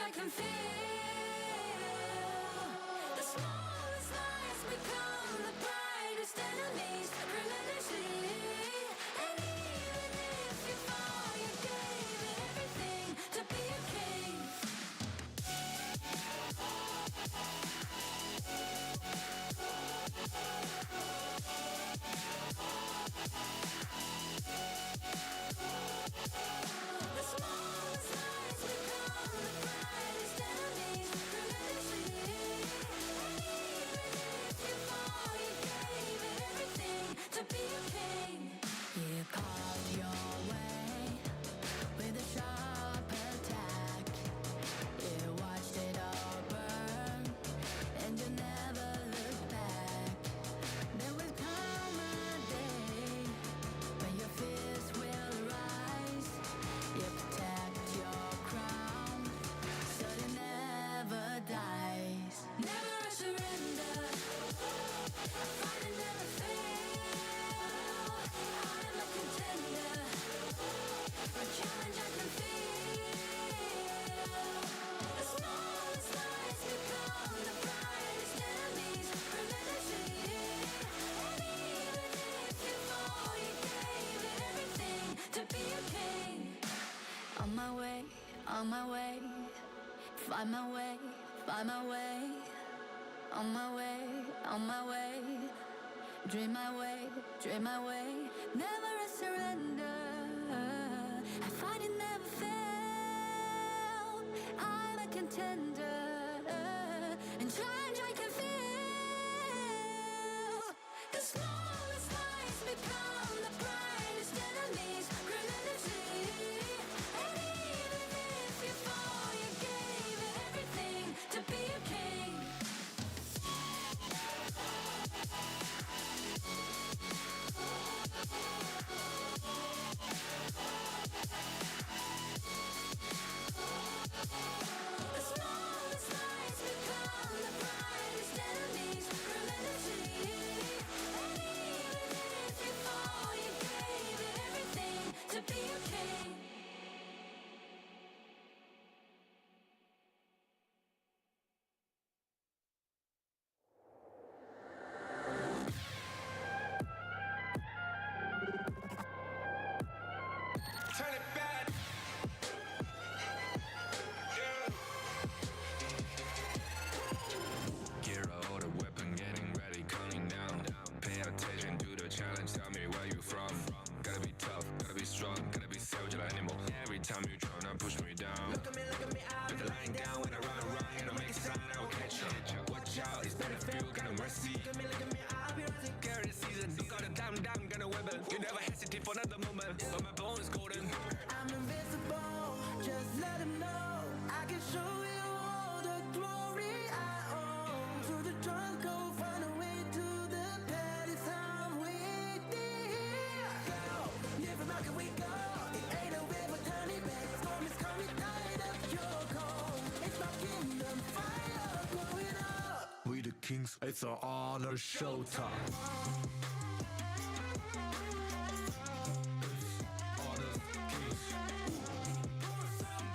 I can feel the smallest lies become the brightest enemies relentlessly. And even if you fall, you gave it everything to be a king. The smallest lies become the brightest enemies relentlessly. And even if you fall, you gave it everything to be a king. You carved your way with a sharp attack. You watched it all burn, and you never looked back. There will come a day when your fears will rise. You protect your crown, so it never dies. Never a surrender, fight and never fail. I am a contender, a challenge I can feel. The smallest lies become the brightest enemies relentlessly. And even if you fall, you gave it everything to be a king. On my way, find my way, find my way. On my way, dream my way, never a surrender. I fight and never fail. I'm a contender, and challenge I can feel. The smallest lies become the brightest enemies relentlessly. And even if you fall, you gave it everything to be a king. The smallest lies become the brightest enemies relentlessly. And even if you fall, you gave it everything to be a king. Turn it back. Gear out the weapon, getting ready, counting down. Pay attention to the challenge, tell me where you from. Gotta be tough, gotta be strong, gotta be savage like animal. Every time you try to push me down. Look at me, I'll be lying down. When I run around, and I make a sign, I will catch you. Watch out, it's better feel, got no mercy. Look at me, I'll be rising. Carry the season, you got a damn, got a weapon. You never hesitate for another moment, but my bone is golden. I'm invincible, just let him know. I can show you all the glory I own. Through the jungle, find a way to the palace. I'm waiting. Go, never mind, can we go? It ain't a river, turning back. Storm is coming, tide of your cold. It's my kingdom, fire blowing up. We the kings, it's our honor showtime.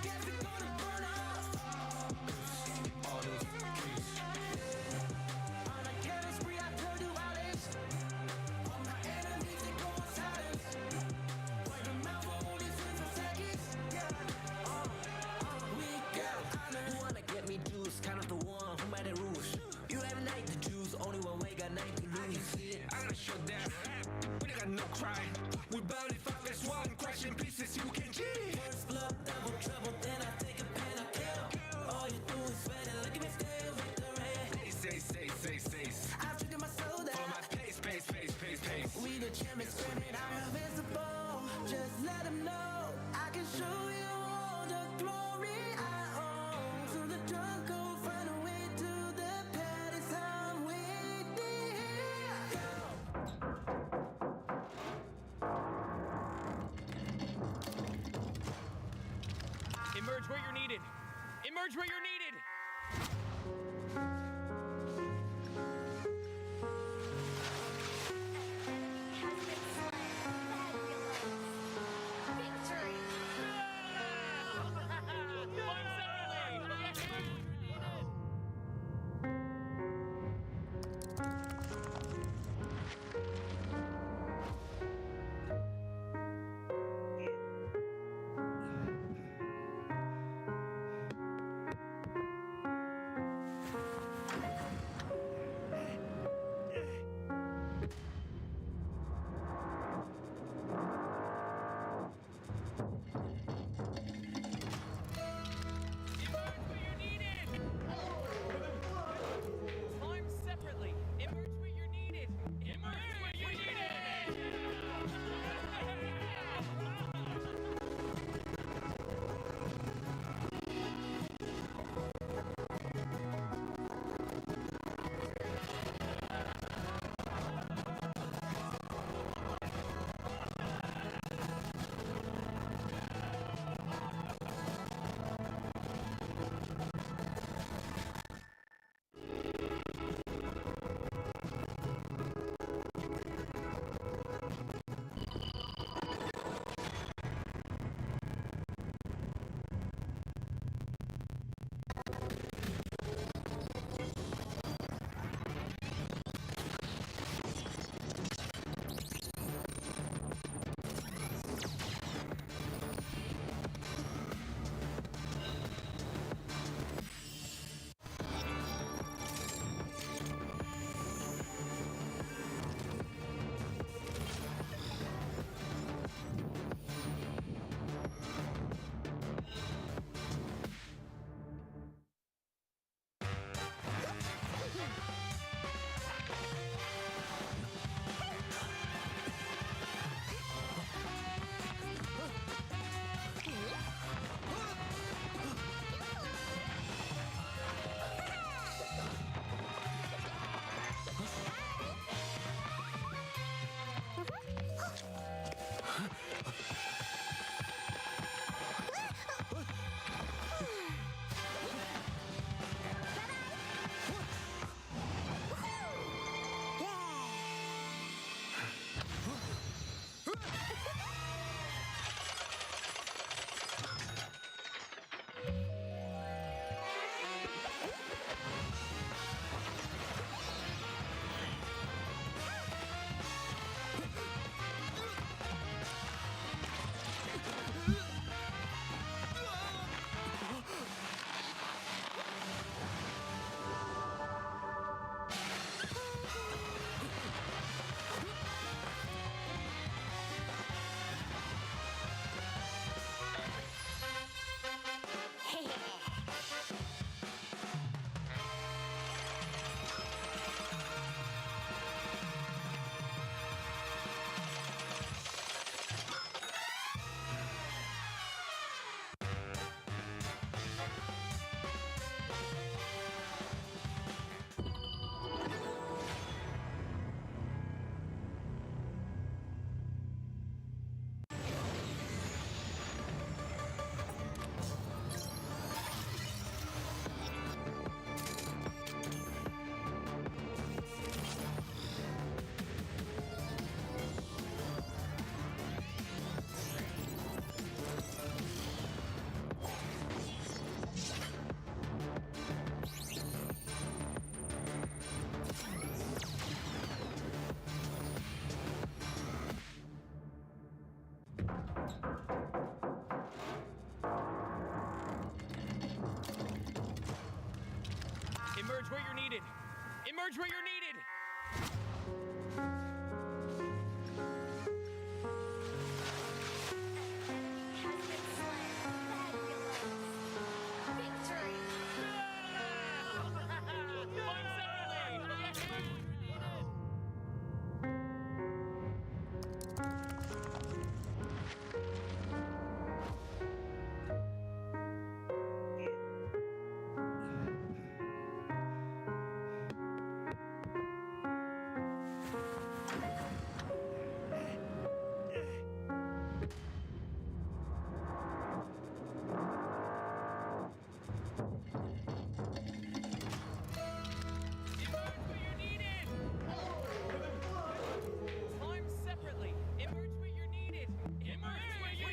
Guess we're gonna burn up. On a careless spree, I turn to violence. All my enemies, they go on silence. Wipe them out for only 6 seconds. We got honor. You wanna get me juice, kind of the one who made the rules. You have night to choose, only one way, got night to lose. I'm gonna show them. We got no cry. We barely fight, there's one crash in pieces, you can cheat. First blood, double trouble, then I take a pen, I kill. All you do is sweat and look at me still with the rain. Say. I've triggered my soul Follow my down. pace. We the champions screaming, I'm invincible. Just let him know. I can show you all the glory I own. Through the jungle, find a way to the palace. I'm waiting. Go. Emerge where you're needed. Emerge where you're needed. Victory! Fun Saturday! needed. Emerge where you're needed. Has been slain. Fabulous. Victory. Find separately. Emerge where you're needed. Climb separately. Emerge where you're needed. Emerge where you're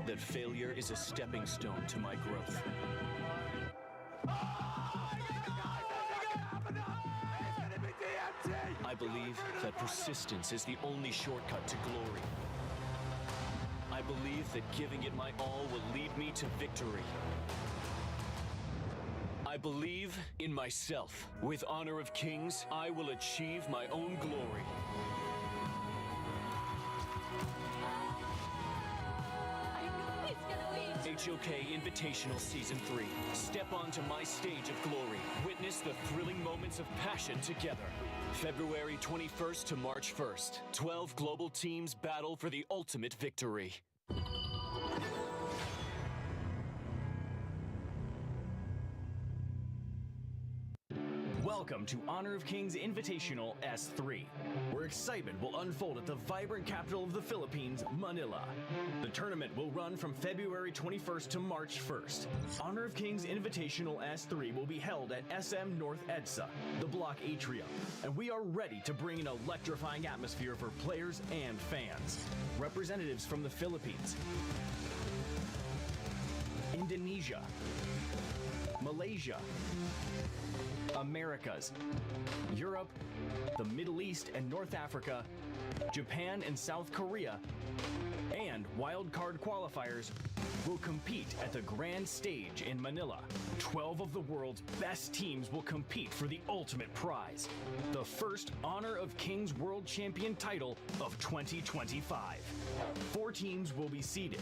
that failure is a stepping stone to my growth. I believe that persistence is the only shortcut to glory. I believe that giving it my all will lead me to victory. I believe in myself. With Honor of Kings, I will achieve my own glory. I know he's gonna win. HOK Invitational Season 3. Step onto my stage of glory. Witness the thrilling moments of passion together. February 21st to March 1st. 12 global teams battle for the ultimate victory. Welcome to Honor of Kings Invitational S3, where excitement will unfold at the vibrant capital of the Philippines, Manila. The tournament will run from February 21st to March 1st. Honor of Kings Invitational S3 will be held at SM North EDSA, the Block Atrium, and we are ready to bring an electrifying atmosphere for players and fans. Representatives from the Philippines, Indonesia, Malaysia, Americas, Europe, the Middle East and North Africa, Japan and South Korea, and wildcard qualifiers will compete at the grand stage in Manila. 12 of the world's best teams will compete for the ultimate prize, the first Honor of Kings World Champion title of 2025. 4 teams will be seeded.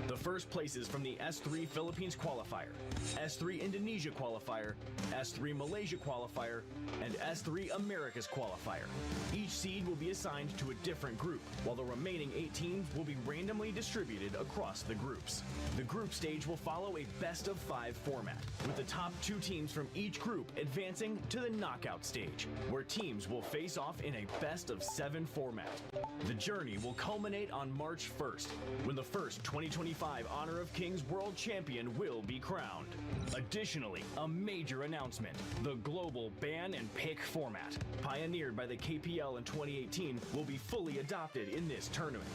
The first places from the S3 Philippines qualifier, S3 Indonesia qualifier, S3 Malaysia qualifier, and S3 Americas qualifier. Each seed will be assigned to a different group, while the remaining 8 teams will be randomly distributed across the groups. The group stage will follow a best-of-5 format, with the top 2 teams from each group advancing to the knockout stage, where teams will face off in a best-of-7 format. The journey will culminate on March 1st, when the first 2025 Honor of Kings World Champion will be crowned. Additionally, a major announcement: the global ban and pick format, pioneered by the KPL in 2018, will be fully adopted in this tournament.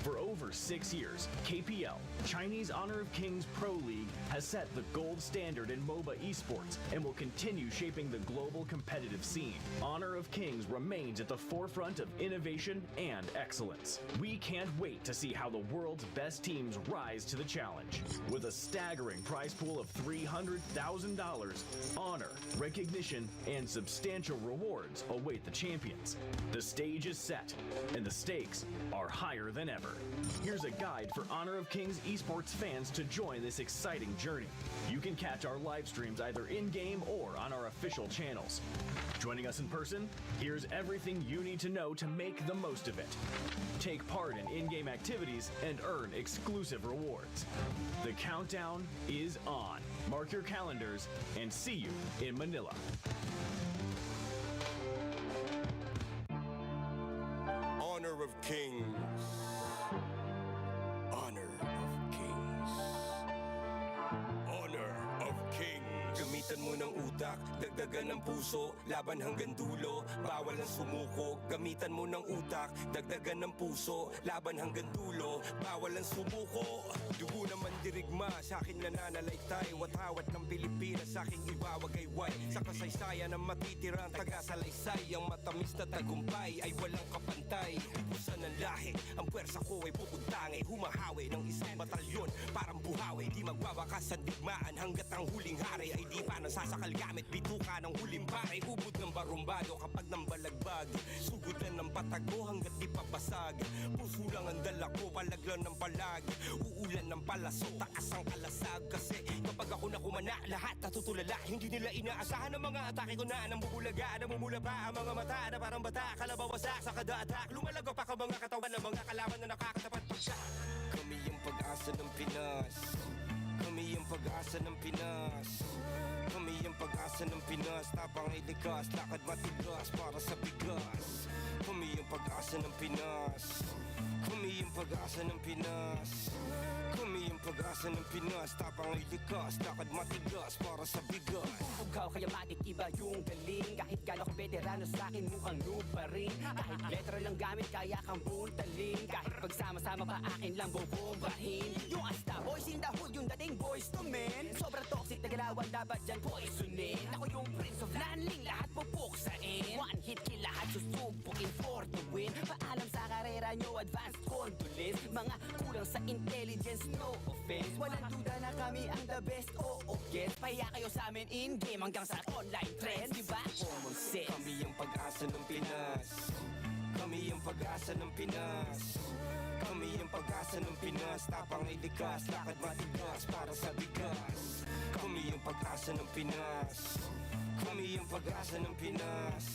For over 6 years, KPL, Chinese Honor of Kings Pro League, has set the gold standard in MOBA esports and will continue shaping the global competitive scene. Honor of Kings remains at the forefront of innovation and excellence. We can't wait to see how the world's best teams rise to the challenge. With a staggering prize pool of $300,000, honor, recognition, and substantial rewards await the champions. The stage is set, and the stakes are higher than ever. Here's a guide for Honor of Kings esports fans to join this exciting journey. You can catch our live streams either in-game or on our official channels. Joining us in person? Here's everything you need to know to make the most of it. Take part in in-game activities and earn exclusive rewards. The countdown is on. Mark your calendars and see you in Manila. Honor of Kings. Honor of Kings. Honor of Kings. Gamitan mo ng utak, dagdagan ng puso, laban hanggang dulo, bawal ang sumuko. Gamitan mo ng utak, dagdagan ng puso, laban hanggang dulo, bawal ang sumuko. Dugo naman dirigma, sa akin nananalaytay, watawat ng Pilipinas, sa aking iwawagayway. Sa kasaysayan ng matitirang taga-salaysay, ang matamis na tagumpay ay walang kapantay. Ipusan ng lahi, ang pwersa ko ay pupuntangi, humahawi ng isang batalyon, parang buhawi. Di magwawakas sa digmaan hanggat ang huling hari ay di pa nasasakal gamit bituka ng huling pare. Ubod ng barumbado kapag nang balagbag, sugutan ng patago hanggat di papasag. Puso lang ang dala ko, palaglan ng palag, uulan ng palaso, taas ang kalasag. Kasi kapag ako nakumana, lahat natutulala. Hindi nila inaasahan ang mga atake ko na nambubulaga, namumula pa ang mga mata na parang bata, kalabawasak sa kada atak. Lumalago pa ka mga katawan ng mga kalaban na nakakatapat pa siya. Kami yung pag-asa ng Pinas. Kami yung pag-asa ng Pinas. Kami yung pag-asa ng Pinas. Tapang ay likas, lakad matigas para sa bigas. Kami yung pag-asa ng Pinas. Kami yung pag-asa ng Pinas. Kami yung pag-asa pag-asa ng Pinas, tapang ay likas, lakad matigas para sa bigas. Bugaw kaya matik iba yung galing. Kahit gano'ng veterano sa'kin mukhang noob pa rin. Kahit letra lang gamit kaya kang buntalin. Kahit pagsama-sama pa akin lang bubombahin. Yung asta boys in the hood, yung dating boys to men. Sobrang toxic na galawan dapat dyan poisonin. Ako yung prince of landing, lahat pupuksain. One hit kill, lahat susubukin for the win. Paalam sa karera nyo, advanced condolence. Mga kulang sa intelligence, no offense. Walang duda na kami ang the best, oo guess. Pahiya kayo sa amin in-game hanggang sa online trends, diba? Common sense. Kami ang pag-asa ng Pinas. Kami ang pag-asa ng Pinas. Kami ang pag-asa ng Pinas. Tapang ay likas, lakad matigas para sa bigas. Kami ang pag-asa ng Pinas. Kami ang pag-asa ng Pinas.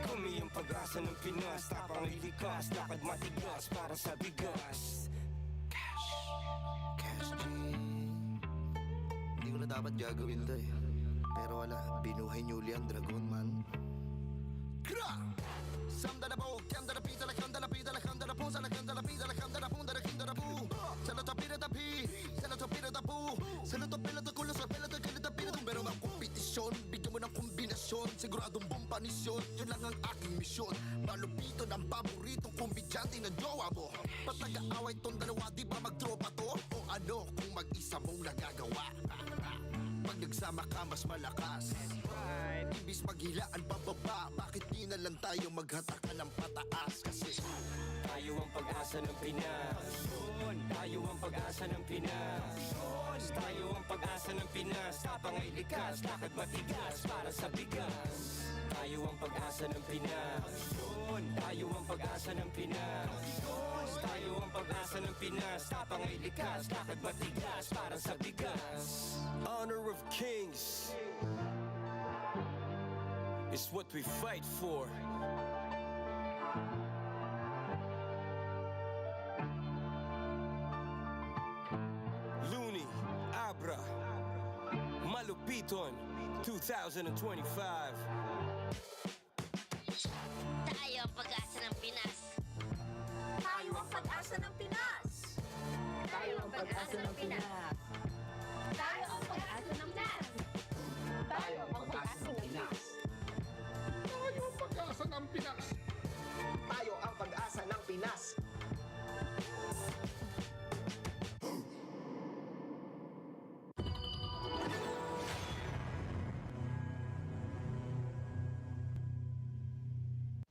Kami ang pag-asa ng Pinas. Tapang ay likas, lakad matigas para sa bigas. Cash G. Hindi ko na dapat gagawin to eh. Pero wala, binuhay niyo uli ang dragon man. Kra! Samda na po, kanda na pita, lakanda na pita, lakanda na po, sa lakanda na pita, lakanda na po, darakanda na po. Sa lato pira da pi, sa lato pira da po. Sa lato pila da kulo, sa pila da kilita pira da. Pero ang kompetisyon, bigyan mo ng kombinasyon. Siguradong bompanisyon, yun lang ang aking misyon. Malupito ng paboritong kombidyante na jowa mo. Pataga-away tong dalawa, di ba magtropa to? O ano kung mag-isa mong nagagawa? Pag nagsama ka mas malakas. Ibis maghilaan pababa, bakit di na lang tayo maghatakan ng pataas? Kasi tayo ang pag-asa ng Pinas. Tayo ang pag-asa ng Pinas. Tayo ang pag-asa ng Pinas. Tapang ay likas, lakad matigas para sa bigas. Tayo ang pag-asa ng Pinas. Tayo ang pag-asa ng Pinas. Tayo ang pag-asa ng Pinas. Tapang ay likas, lakad matigas para sa bigas. Honor of kings is what we fight for. Looney, Abra, Malupiton, 2025. Tayo ang pag-asa ng Pinas. Tayo ang pag-asa ng Pinas. Tayo ang pag-asa ng Pinas. Tayo ang pag-asa ng Pinas. Tayo ang pag-asa ng Pinas. Tayo ang pag-asa ng Pinas. tayo ang pag-asa ng Pinas.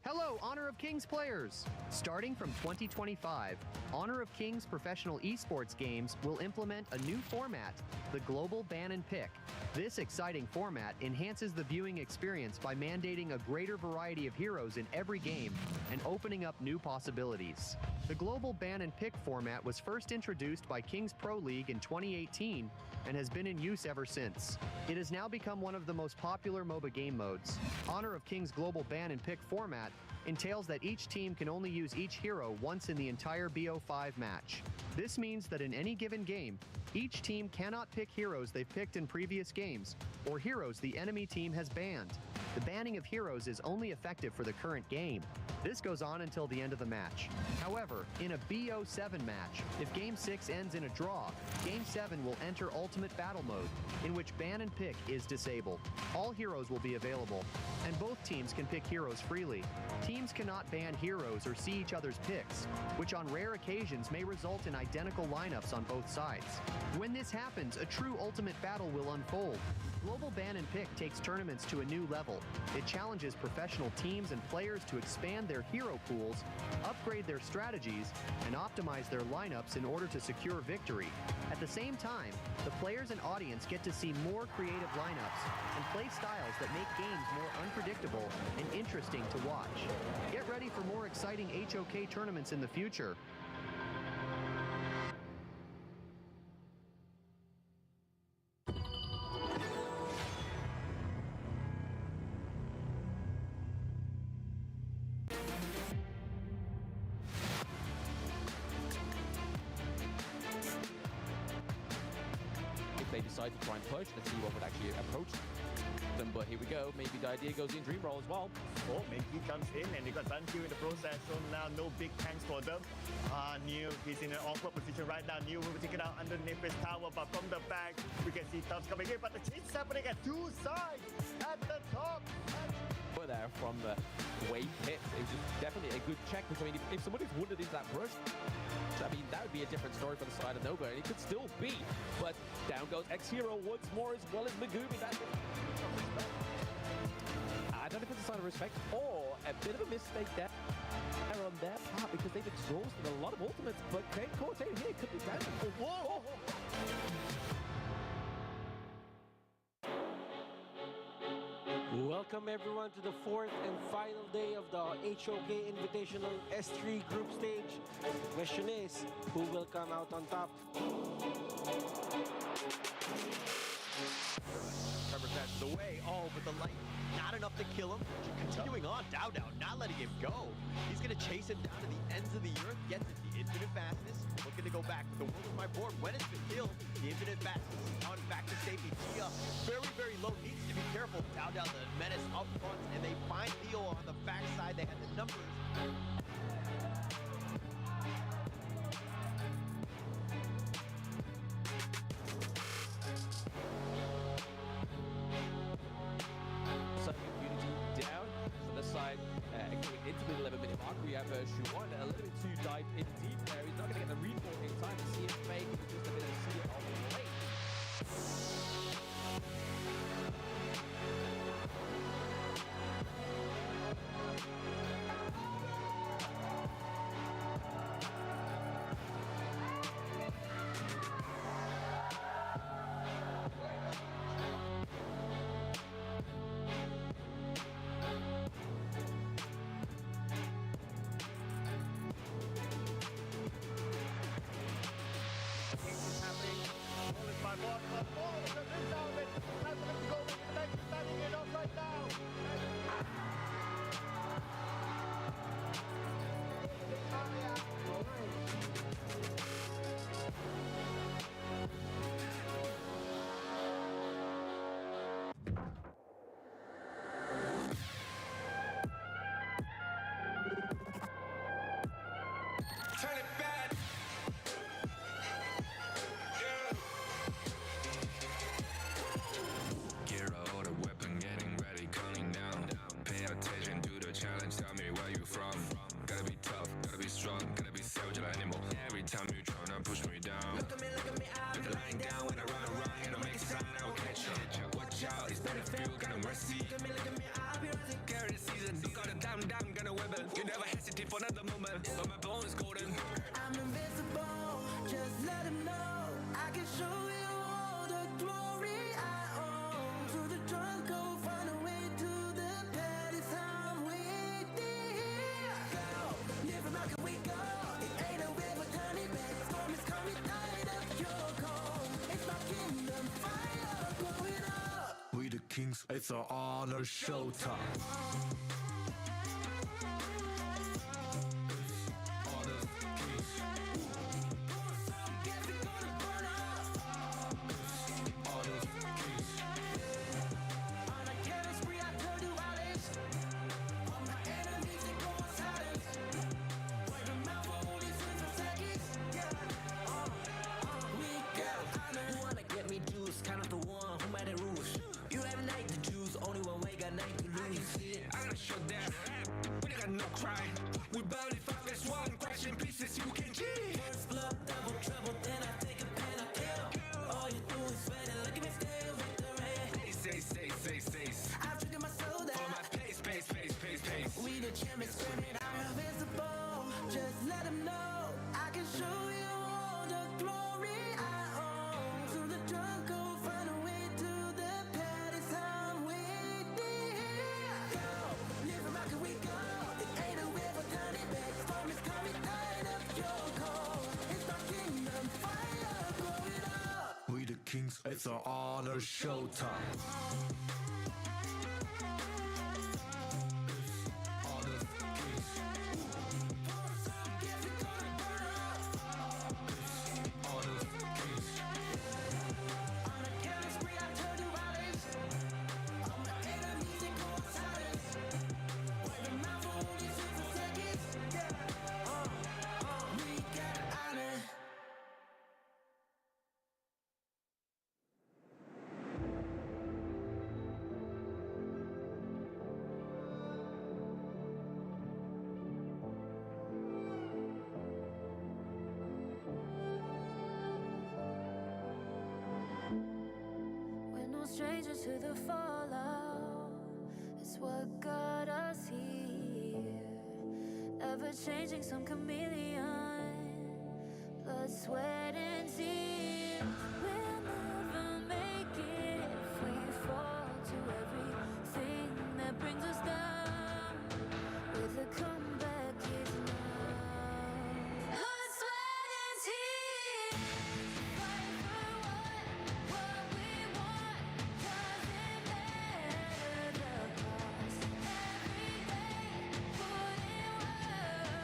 Hello, Honor of Kings players! Starting from 2025, Honor of Kings professional esports games will implement a new format, the Global Ban and Pick. This exciting format enhances the viewing experience by mandating a greater variety of heroes in every game and opening up new possibilities. The Global Ban and Pick format was first introduced by Kings Pro League in 2018 and has been in use ever since. It has now become one of the most popular MOBA game modes. Honor of Kings Global Ban and Pick format entails that each team can only use each hero once in the entire BO5 match. This means that in any given game, each team cannot pick heroes they've picked in previous games, or heroes the enemy team has banned. The banning of heroes is only effective for the current game. This goes on until the end of the match. However, in a BO7 match, if Game 6 ends in a draw, Game 7 will enter Ultimate Battle Mode, in which Ban and Pick is disabled. All heroes will be available, and both teams can pick heroes freely. Teams cannot ban heroes or see each other's picks, which on rare occasions may result in identical lineups on both sides. When this happens, a true Ultimate Battle will unfold. Global Ban and Pick takes tournaments to a new level. It challenges professional teams and players to expand their hero pools, upgrade their strategies, and optimize their lineups in order to secure victory. At the same time, the players and audience get to see more creative lineups and play styles that make games more unpredictable and interesting to watch. Get ready for more exciting HOK tournaments in the future. If they decide to try and push, let's see what would actually approach. them. But here we go. Maybe the idea goes in dream roll as well. Oh, Mickey comes in and they got Sun Q in the process. So now no big tanks for them. Neil, he's in an awkward position right now. Neil will take it out underneath his tower, but from the back, we can see Tubbs coming in. But the change is happening at two sides at the top. There from the wave hit, it was definitely a good check. Because I mean, if somebody's wounded into that brush, I mean, that would be a different story for the side of Nova, and it could still be. But down goes X-Hero once more, as well as Megumi. I don't know if it's a sign of respect or a bit of a mistake there on their part, because they've exhausted a lot of ultimates. But Cortez here could be down. Whoa! Welcome everyone to the fourth and final day of the HOK Invitational S3 group stage. The question is, who will come out on top? Trevor snatches away. Oh, but the light, not enough to kill him. Continuing on, Dow, not letting him go. He's going to chase him down to the ends of the earth, gets it, the infinite fastness. Looking to go back to the world of my board. When it's been killed, the infinite fastness on back to safety. Tia, very, very low, needs to be careful. Dow, the menace up front, and they find Theo on the backside. They had the numbers. Into the 11-minute mark, we have Shuan a little bit too dive in deep there. He's not going to get the recall in time to see it fake. Just a bit of see it on the way. Turn it back. Gear out a weapon, getting ready, counting down. Pay attention to the challenge, tell me where you from. Gotta be tough, gotta be strong, gotta be savage like animal. Every time you tryna push me down. Look at me, I'll be lying down when I run around. You don't make a sound, I will catch you. Watch out, it's better feel, got no mercy. Look at me, I'll be rising. Carry the season, you gotta down, gonna weapon. You never hesitate for another moment, but my bone is golden. I'm invincible, just let him know I can show you all the glory I own. To the drunk, go find a way to the palace. I'm waiting. Go, live from how can we go? It ain't a river, turn it back. Storm is coming, tide of your cold. It's my kingdom, fire blowing up. We the kings, it's our honor showtime. Kind of the one who made the rules. You have night to choose, only one way, got night to lose. I gotta show that rap, but I got no cry. We burn it 5 as 1, crashing pieces, you can G. First blood, double trouble, then I take a pen, I kill. All you do is sweat and look at me still with the rain. Say. I've triggered my soul down. For my pace. We the champions screaming, I'm invincible. Just let them know I can show you all the glory I own. To the drunk, go find a way to the palace. I'm waiting. Go, live from how can we go? It ain't a river, turn it back. Storm is coming, tide of your cold. It's my kingdom, fire, blow it up. We the kings, it's our honor showtime. strangers to the fallout. It's what got us here. Ever changing, some chameleon. Blood, sweat, and tears. We'll never make it if we fall to everything that brings us down. With a comeback is now. Blood, sweat, and tears. Fight for what we want. Doesn't matter the cost. Every day, put in work.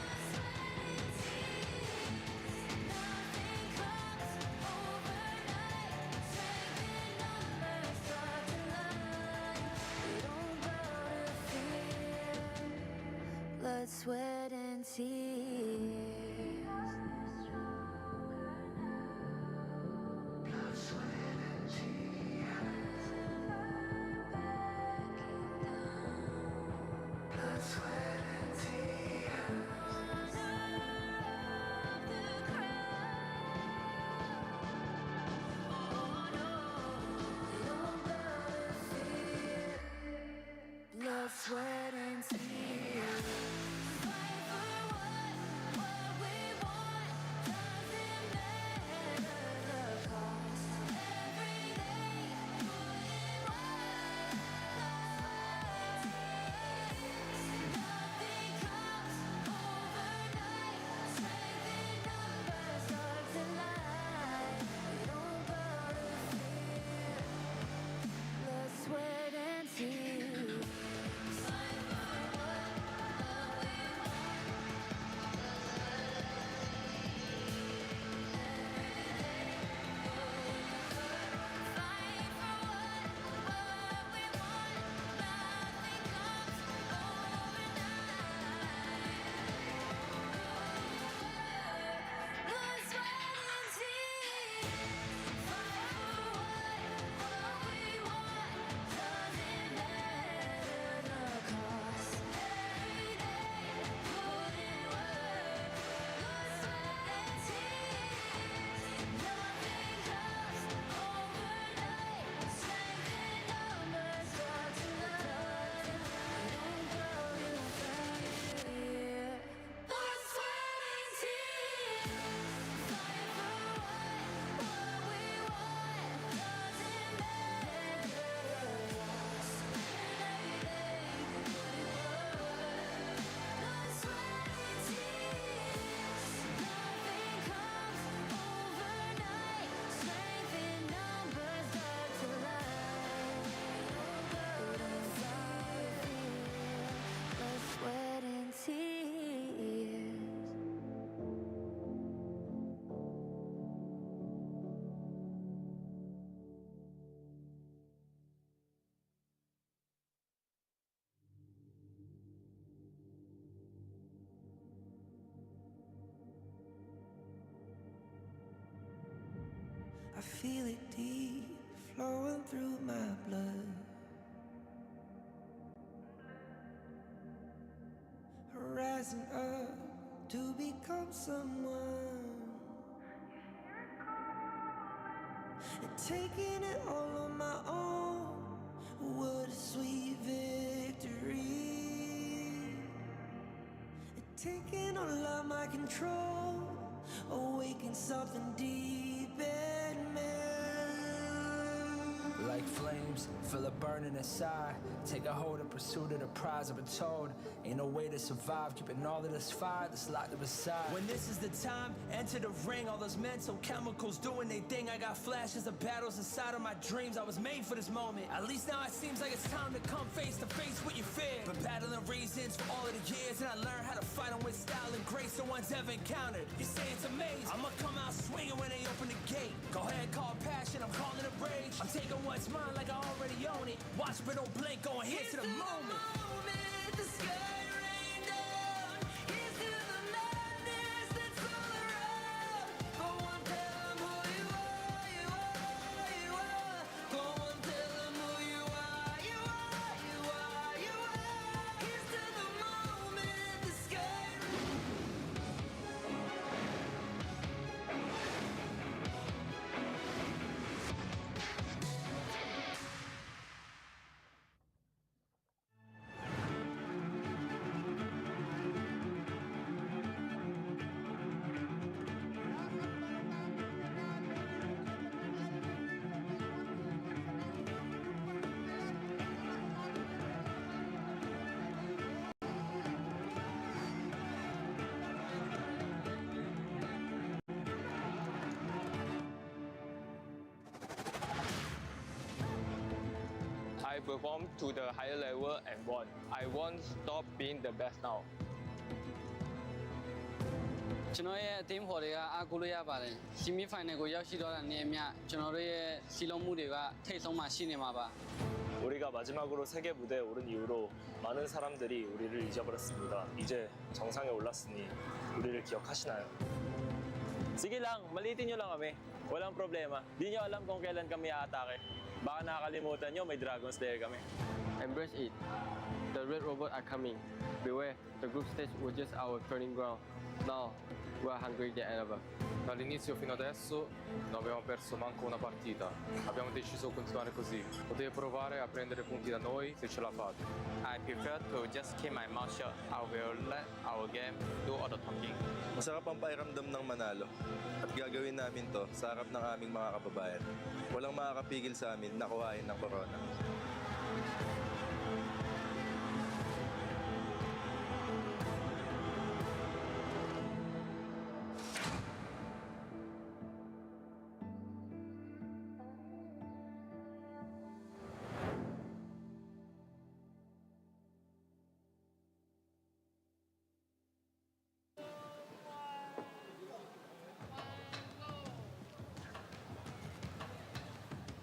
Blood, sweat, and tears. Nothing comes overnight. Strength in numbers start to line. We don't bow to fear. Blood, sweat, and tears. Blood, sweat, and tears. Blood, sweat, and tears. Blood, sweat, and tears. Fight for what we want. Doesn't matter the cost. Every day, put in work. Nothing comes overnight. Strength in numbers start to lie. We don't bow to fear. Blood, sweat, and tears. Fight for what we want. Fight for what we want. Nothing comes overnight. Blood, sweat, and tears. Fight for what we want. Doesn't matter the cost. Every day, put in work. Blood, sweat, and tears. Nothing comes overnight. Strength in numbers start to line. We don't bow to fear. Blood, sweat, and tears. Fight for what we want. Doesn't matter the cost. Every day, put in work. Blood, sweat, and tears. Nothing comes overnight. Strength in numbers start to lie. We don't bow to fear. Blood, sweat, and tears. I feel it deep flowing through my blood. Rising up to become someone. And taking it all on my own. What a sweet victory. And taking all of my control. Awaken something deep in me. Like flames, feel it burning inside. Take a hold and pursuit of the prize. I've been told, ain't no way to survive. Keeping all of this fire that's locked up inside. When this is the time, enter the ring. All those mental chemicals doing their thing. I got flashes of battles inside of my dreams. I was made for this moment. At least now it seems like it's time to come face to face with your fear. Been battling reasons for all of the years, and I learned how to fight them with style and grace no one's ever encountered. You say it's amazing. I'ma come out swinging when they open the gate. Go ahead, call passion, I'm calling it rage. I'm taking what's mine like I already own it. Watch but don't blink, going here to the moment. The sky rained down. Here's to the madness that's all around. Go on, tell 'em who you are, you are, you are. Go on, tell 'em who you are, you are, you are, you are. Here's to the moment, the sky. performed to the higher level and won. I won't stop being the best now. ကျွန်တော်ရဲ့အသင်းဖော်တွေကအားကိုးလို့ရပါတယ်။ Semi Final ကိုရောက်ရှိတော့တာနဲ့အမျှကျွန်တော်တို့ရဲ့စီလုံးမှုတွေကထိပ်ဆုံးမှာရှိနေမှာပါ။ 우리가 마지막으로 세계 무대에 오른 이후로 많은 사람들이 우리를 잊어버렸습니다. 이제 정상에 올랐으니 우리를 기억하시나요? Sige lang, malitin nyo lang kami. Walang problema. Di nyo alam kung kailan kami aatake. Baka nakakalimutan nyo, may Dragon Slayer kami. Embrace it. The Red Robot are coming. Beware, the group stage was just our turning ground. Now, we are hungry than ever. Dall'inizio fino adesso non abbiamo perso manco una partita. Abbiamo deciso di continuare così. Potete provare a prendere punti da noi se ce la fate. I prefer to just keep my mouth shut. I will let our game do all the talking. Masarap ang pakiramdam ng manalo. At gagawin namin to sa harap ng aming mga kababayan. Walang makakapigil sa amin na kuhain ng corona.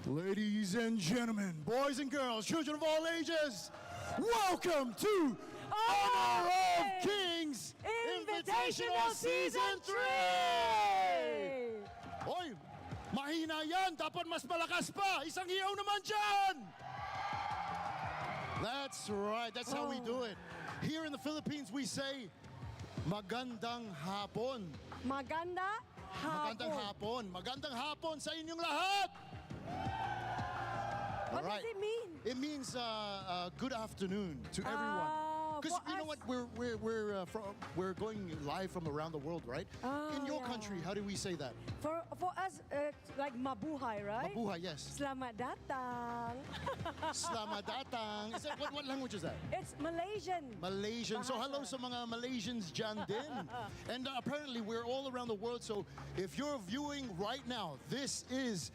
Ladies and gentlemen, boys and girls, children of all ages, welcome to Honor of Kings Invitational Season 3! Hoy, mahina yan. Dapat mas malakas pa. Isang hiyaw naman dyan! That's right. That's how we do it. Here in the Philippines, we say, magandang hapon. Maganda hapon. Magandang hapon. Magandang hapon sa inyong lahat! What does it mean? It means good afternoon to everyone. Because you know what, we're going live from around the world, right? In your country, how do we say that? For us, like mabuhay, right? Mabuhay, yes. Selamat datang. Selamat datang. Is that what language is that? It's Malaysian. Malaysian. So hello sa mga Malaysians dyan din. And apparently we're all around the world. So if you're viewing right now, this is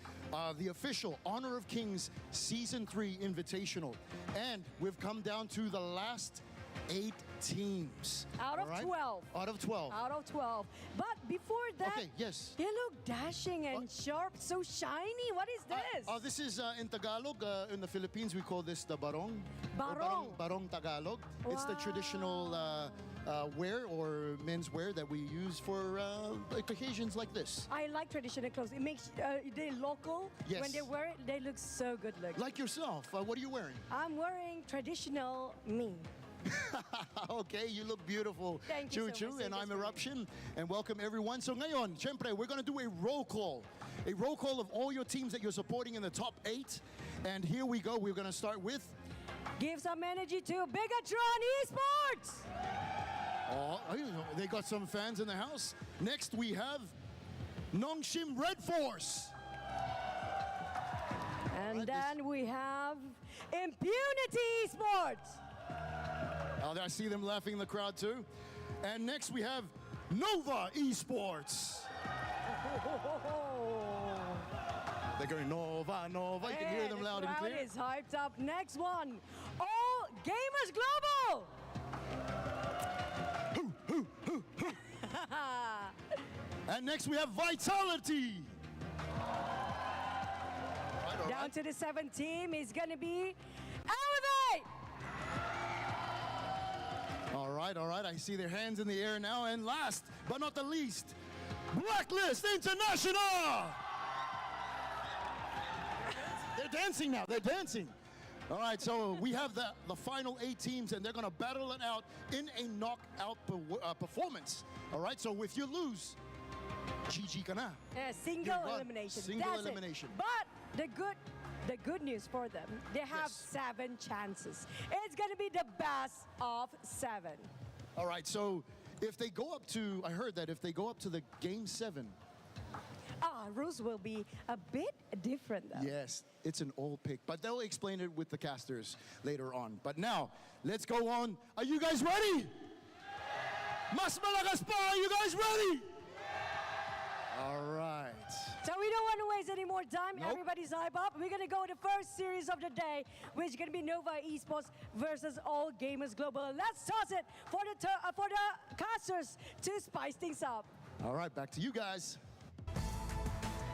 the official Honor of Kings Season 3 Invitational. And we've come down to the last 8 teams. Out of 12. Out of 12. Out of 12. But before that, okay, yes. They look dashing and sharp, so shiny. What is this? This is in Tagalog. In the Philippines, we call this the barong. Barong. Barong Tagalog. Wow. It's the traditional wear or men's wear that we use for occasions like this. I like traditional clothes. It makes they local. Yes. When they wear it, they look so good looking. Like yourself. What are you wearing? I'm wearing traditional me. Okay, you look beautiful. Thank you Choo so much. And I'm Eruption. And welcome everyone. So ngayon, syempre, we're going to do a roll call. A roll call of all your teams that you're supporting in the top 8. And here we go. We're going to start with... Give some energy to Bigatron Esports! Oh, they got some fans in the house. Next, we have Nongshim Red Force. And then we have Impunity Esports. I see them laughing in the crowd too. And next we have Nova Esports. They're going Nova, Nova. You can hear them loud and clear. The crowd is hyped up. Next one, All Gamers Global. And next we have Vitality. Down to the 7th team is going to be Elevate. All right. I see their hands in the air now. And last but not the least, Blacklist International. They're dancing now. They're dancing. All right, so we have the final 8 teams, and they're going to battle it out in a knockout performance. All right, so if you lose, GG ka na. Single elimination. Single elimination. But the good news for them, they have 7 chances. It's going to be the best of 7. All right, so if they go up to, I heard that if they go up to the game 7. Rules will be a bit different though. Yes, it's an old pick, but they'll explain it with the casters later on. But now, let's go on. Are you guys ready? Mas malakas pa, are you guys ready? All right. So we don't want to waste any more time. Everybody's hype up. We're going to go to the first series of the day, which is going to be Nova Esports versus All Gamers Global. Let's toss it for the casters to spice things up. All right, back to you guys.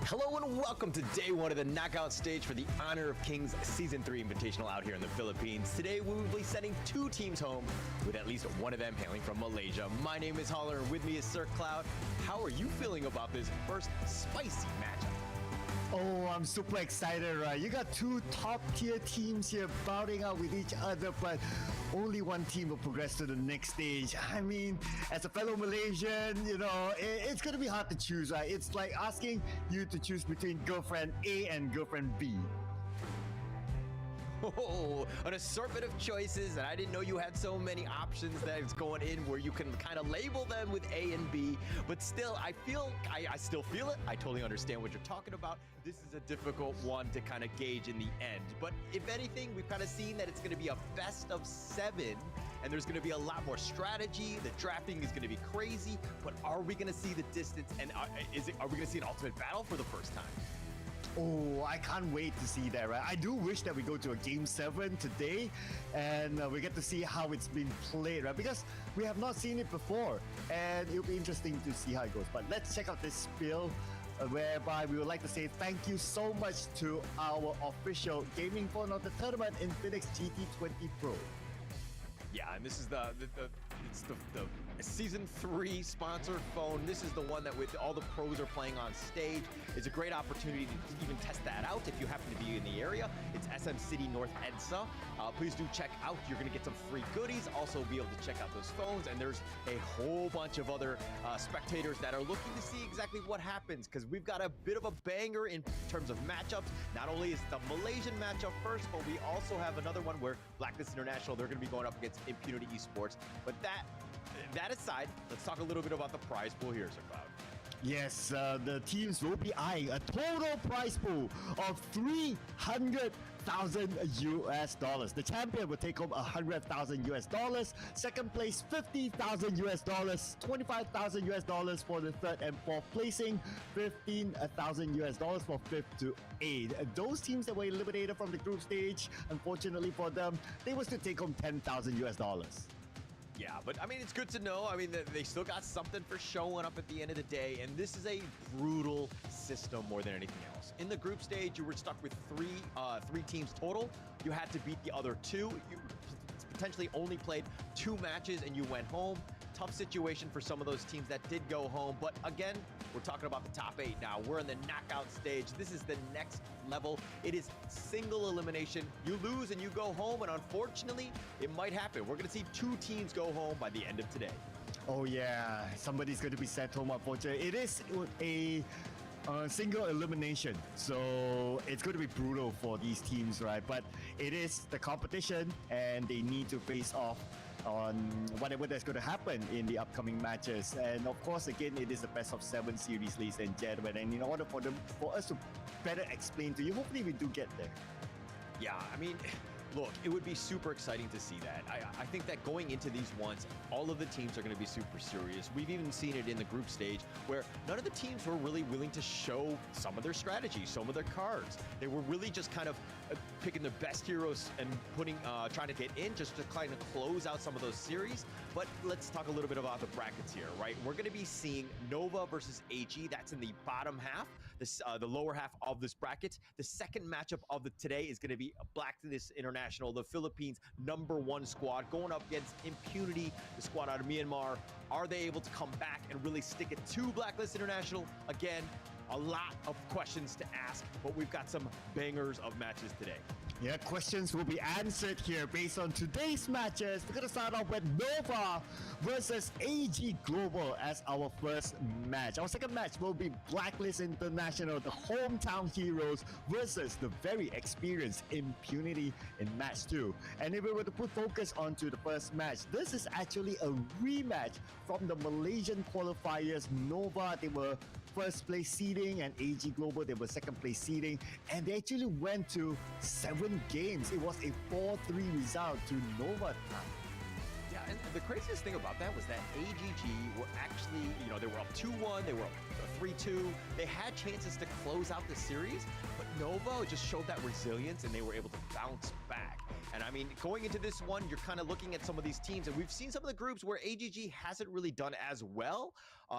Hello and welcome to day one of the knockout stage for the Honor of Kings Season 3 Invitational out here in the Philippines. Today we will be sending 2 teams home with at least one of them hailing from Malaysia. My name is Holler and with me is Sir Cloud. How are you feeling about this first spicy matchup? Oh, I'm super excited, right? You got 2 top-tier teams here battling out with each other, but only one team will progress to the next stage. I mean, as a fellow Malaysian, you know, it's going to be hard to choose, right? It's like asking you to choose between girlfriend A and girlfriend B. Oh, an assortment of choices, and I didn't know you had so many options that is going in where you can kind of label them with A and B, but still, I still feel it. I totally understand what you're talking about. This is a difficult one to kind of gauge in the end, but if anything, we've kind of seen that it's going to be a best of 7, and there's going to be a lot more strategy. The drafting is going to be crazy, but are we going to see the distance, and are we going to see an ultimate battle for the first time? Oh, I can't wait to see that, right? I do wish that we go to a Game 7 today and we get to see how it's been played, right? Because we have not seen it before and it'll be interesting to see how it goes. But let's check out this spiel whereby we would like to say thank you so much to our official gaming phone of the tournament, Infinix GT20 Pro. Yeah, and this is the Season 3 sponsor phone. This is the one that with all the pros are playing on stage. It's a great opportunity to even test that out if you happen to be in the area. It's SM City North EDSA. Please do check out. You're going to get some free goodies. Also be able to check out those phones. And there's a whole bunch of other spectators that are looking to see exactly what happens because we've got a bit of a banger in terms of matchups. Not only is the Malaysian matchup first, but we also have another one where Blacklist International, they're going to be going up against Impunity Esports. But that aside, let's talk a little bit about the prize pool here, Sir Cloud. Yes, the teams will be eyeing a total prize pool of $300,000 US. The champion will take home $100,000 US. Second place, $50,000 US. $25,000 US for the third and fourth placing. $15,000 US for fifth to eighth. Those teams that were eliminated from the group stage, unfortunately for them, they will still take home $10,000 US. Yeah, but I mean, it's good to know. I mean, they still got something for showing up at the end of the day, and this is a brutal system more than anything else. In the group stage, you were stuck with three teams total. You had to beat the other 2. You potentially only played 2 matches, and you went home. Tough situation for some of those teams that did go home, but again, we're talking about the top 8 now. We're in the knockout stage. This is the next level. It is single elimination. You lose and you go home, and unfortunately, it might happen. We're going to see 2 teams go home by the end of today. Oh yeah, somebody's going to be sent home, unfortunately. It is a single elimination, so it's going to be brutal for these teams, right? But it is the competition, and they need to face off on whatever that's going to happen in the upcoming matches. And of course, again, it is the best of 7 series, ladies and gentlemen. And in order for us to better explain to you, hopefully we do get there. Yeah, I mean, look, it would be super exciting to see that. I think that going into these ones, all of the teams are going to be super serious. We've even seen it in the group stage where none of the teams were really willing to show some of their strategy, some of their cards. They were really just kind of picking the best heroes and trying to get in just to kind of close out some of those series. But let's talk a little bit about the brackets here, right? We're going to be seeing Nova versus HE. That's in the bottom half, the lower half of this bracket. The second matchup of today is going to be Blacklist International, the Philippines' #1 squad, going up against Impunity, the squad out of Myanmar. Are they able to come back and really stick it to Blacklist International? Again, a lot of questions to ask, but we've got some bangers of matches today. Yeah, questions will be answered here based on today's matches. We're going to start off with Nova versus AG Global as our first match. Our second match will be Blacklist International, the hometown heroes, versus the very experienced Impunity in match 2. And if we were to put focus onto the first match, this is actually a rematch from the Malaysian qualifiers. Nova, they were first place seeding, and AG Global, they were second place seeding, and they actually went to 7 games. It was a 4-3 result to Nova time. Yeah, and the craziest thing about that was that AGG were actually, they were up 2-1, they were up 3-2. They had chances to close out the series, but Nova just showed that resilience and they were able to bounce back. And I mean, going into this one, you're kind of looking at some of these teams, and we've seen some of the groups where AGG hasn't really done as well.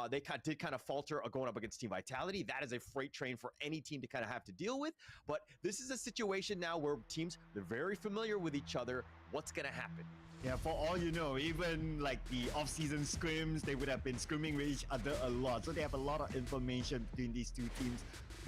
They did kind of falter going up against Team Vitality. That is a freight train for any team to kind of have to deal with. But this is a situation now where teams, they're very familiar with each other. What's going to happen? Yeah, for all you know, even like the off-season scrims, they would have been scrimming with each other a lot. So they have a lot of information between these two teams.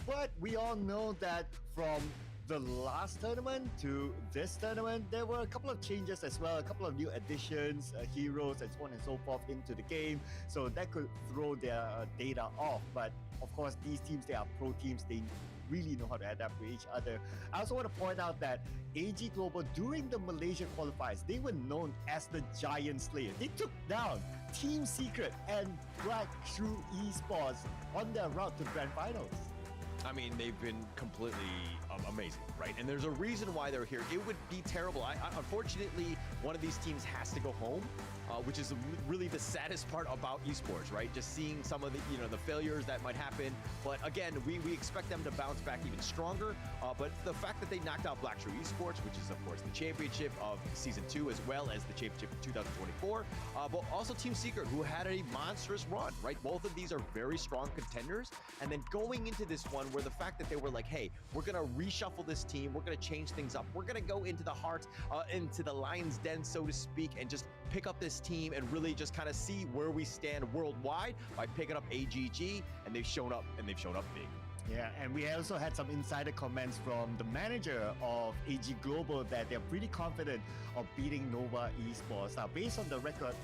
But we all know that from the last tournament to this tournament, there were a couple of changes as well, a couple of new additions, heroes, and so on and so forth into the game. So that could throw their data off. But of course, these teams, they are pro teams. They really know how to adapt with each other. I also want to point out that AG Global, during the Malaysia qualifiers, they were known as the Giant Slayer. They took down Team Secret and Black True Esports on their route to Grand Finals. I mean, they've been completely amazing, right? And there's a reason why they're here. It would be terrible. Unfortunately, one of these teams has to go home, which is really the saddest part about esports, right? Just seeing some of the, the failures that might happen. But again, we expect them to bounce back even stronger. But the fact that they knocked out Black True Esports, which is, of course, the championship of Season 2, as well as the championship of 2024, but also Team Secret, who had a monstrous run, right? Both of these are very strong contenders. And then going into this one, where the fact that they were like, hey, we're going to reshuffle this team, we're going to change things up, we're going to go into the heart, into the lion's den, so to speak, and just pick up this team and really just kind of see where we stand worldwide by picking up AGG, and they've shown up, and they've shown up big. Yeah, and we also had some insider comments from the manager of AG Global that they're pretty confident of beating Nova Esports. Now, based on the record,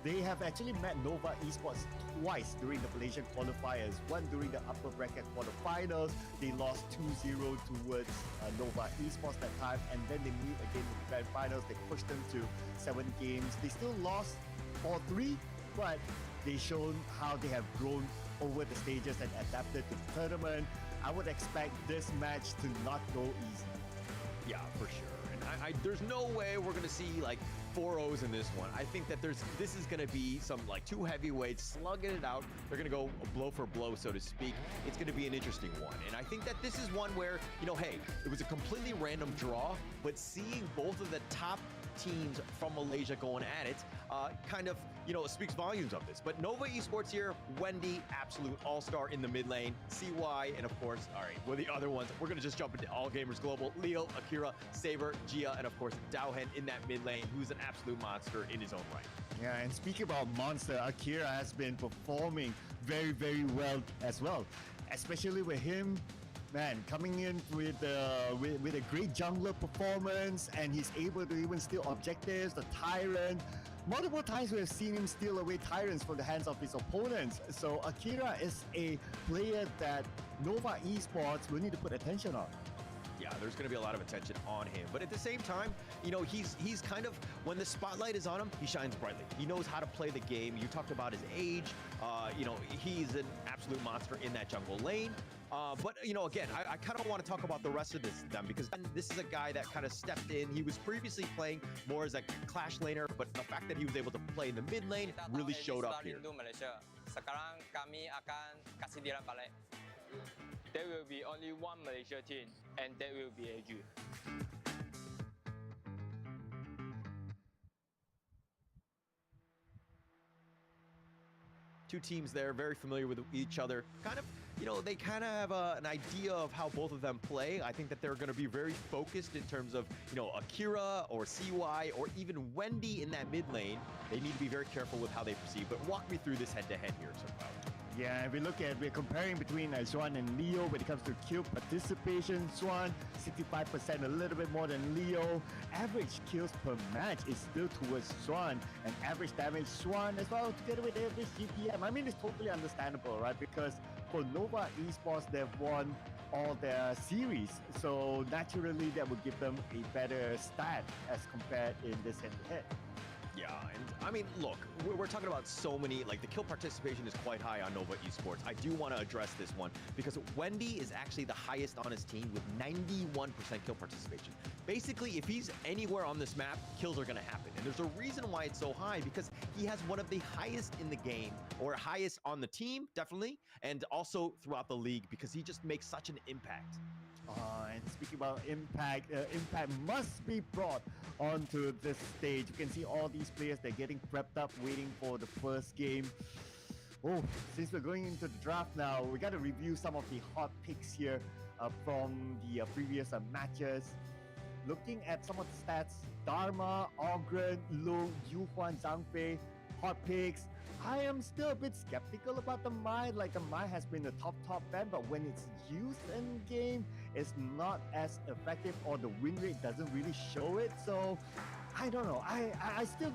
they have actually met Nova Esports twice during the Malaysian qualifiers. One during the upper bracket quarterfinals. They lost 2-0 towards Nova Esports that time, and then they meet again in the grand finals. They pushed them to 7 games. They still lost 4-3, but they shown how they have grown over the stages and adapted to the tournament. I would expect this match to not go easy. Yeah, for sure. And there's no way we're going to see like 4-0s in this one. I think that this is going to be some like two heavyweights slugging it out. They're going to go blow for blow, so to speak. It's going to be an interesting one. And I think that this is one where, hey, it was a completely random draw, but seeing both of the top teams from Malaysia going at it kind of, speaks volumes of this. But Nova Esports here, Wendy, absolute all-star in the mid lane, CY, and of course, all right, with the other ones, we're going to just jump into All Gamers Global, Leo, Akira, Saber, Gia, and of course, Dowhen in that mid lane, who's an absolute monster in his own right. Yeah, and speaking about monster, Akira has been performing very, very well as well, especially with him. Man, coming in with a great jungler performance, and he's able to even steal objectives, the Tyrant. Multiple times we have seen him steal away Tyrants from the hands of his opponents. So Akira is a player that Nova Esports will need to put attention on. Yeah, there's going to be a lot of attention on him. But at the same time, he's kind of, when the spotlight is on him, he shines brightly. He knows how to play the game. You talked about his age. He's an absolute monster in that jungle lane. But, again, I kind of want to talk about the rest of them because this is a guy that kind of stepped in. He was previously playing more as a clash laner, but the fact that he was able to play in the mid lane really showed up here. Sekarang kami akan kasih dia balik. There will be only one Malaysia team, and that will be AG. Two teams there, very familiar with each other. Kind of, they kind of have an idea of how both of them play. I think that they're going to be very focused in terms of, Akira or CY or even Wendy in that mid lane. They need to be very careful with how they proceed. But walk me through this head-to-head here, so far. Yeah, if we look at, we're comparing between Xuan and Leo when it comes to kill participation. Xuan, 65%, a little bit more than Leo. Average kills per match is still towards Xuan, and average damage Xuan as well, together with average GPM. I mean, it's totally understandable, right? Because for Nova Esports, they've won all their series, so naturally that would give them a better stat as compared in this head-to-head. Yeah, and I mean, look, we're talking about so many, like the kill participation is quite high on Nova Esports. I do want to address this one because Wendy is actually the highest on his team with 91% kill participation. Basically, if he's anywhere on this map, kills are going to happen. And there's a reason why it's so high because he has one of the highest in the game, or highest on the team, definitely, and also throughout the league because he just makes such an impact. And speaking about impact, impact must be brought onto this stage. You can see all these players, they're getting prepped up, waiting for the first game. Oh, since we're going into the draft now, we got to review some of the hot picks here from the previous matches. Looking at some of the stats, Dharma, Ogren, Lu, Yuhuan, Zhang Fei, hot picks. I am still a bit skeptical about the Mai. Like the Mai has been a top ban, but when it's used in game, it's not as effective, or the win rate doesn't really show it. So I don't know. I still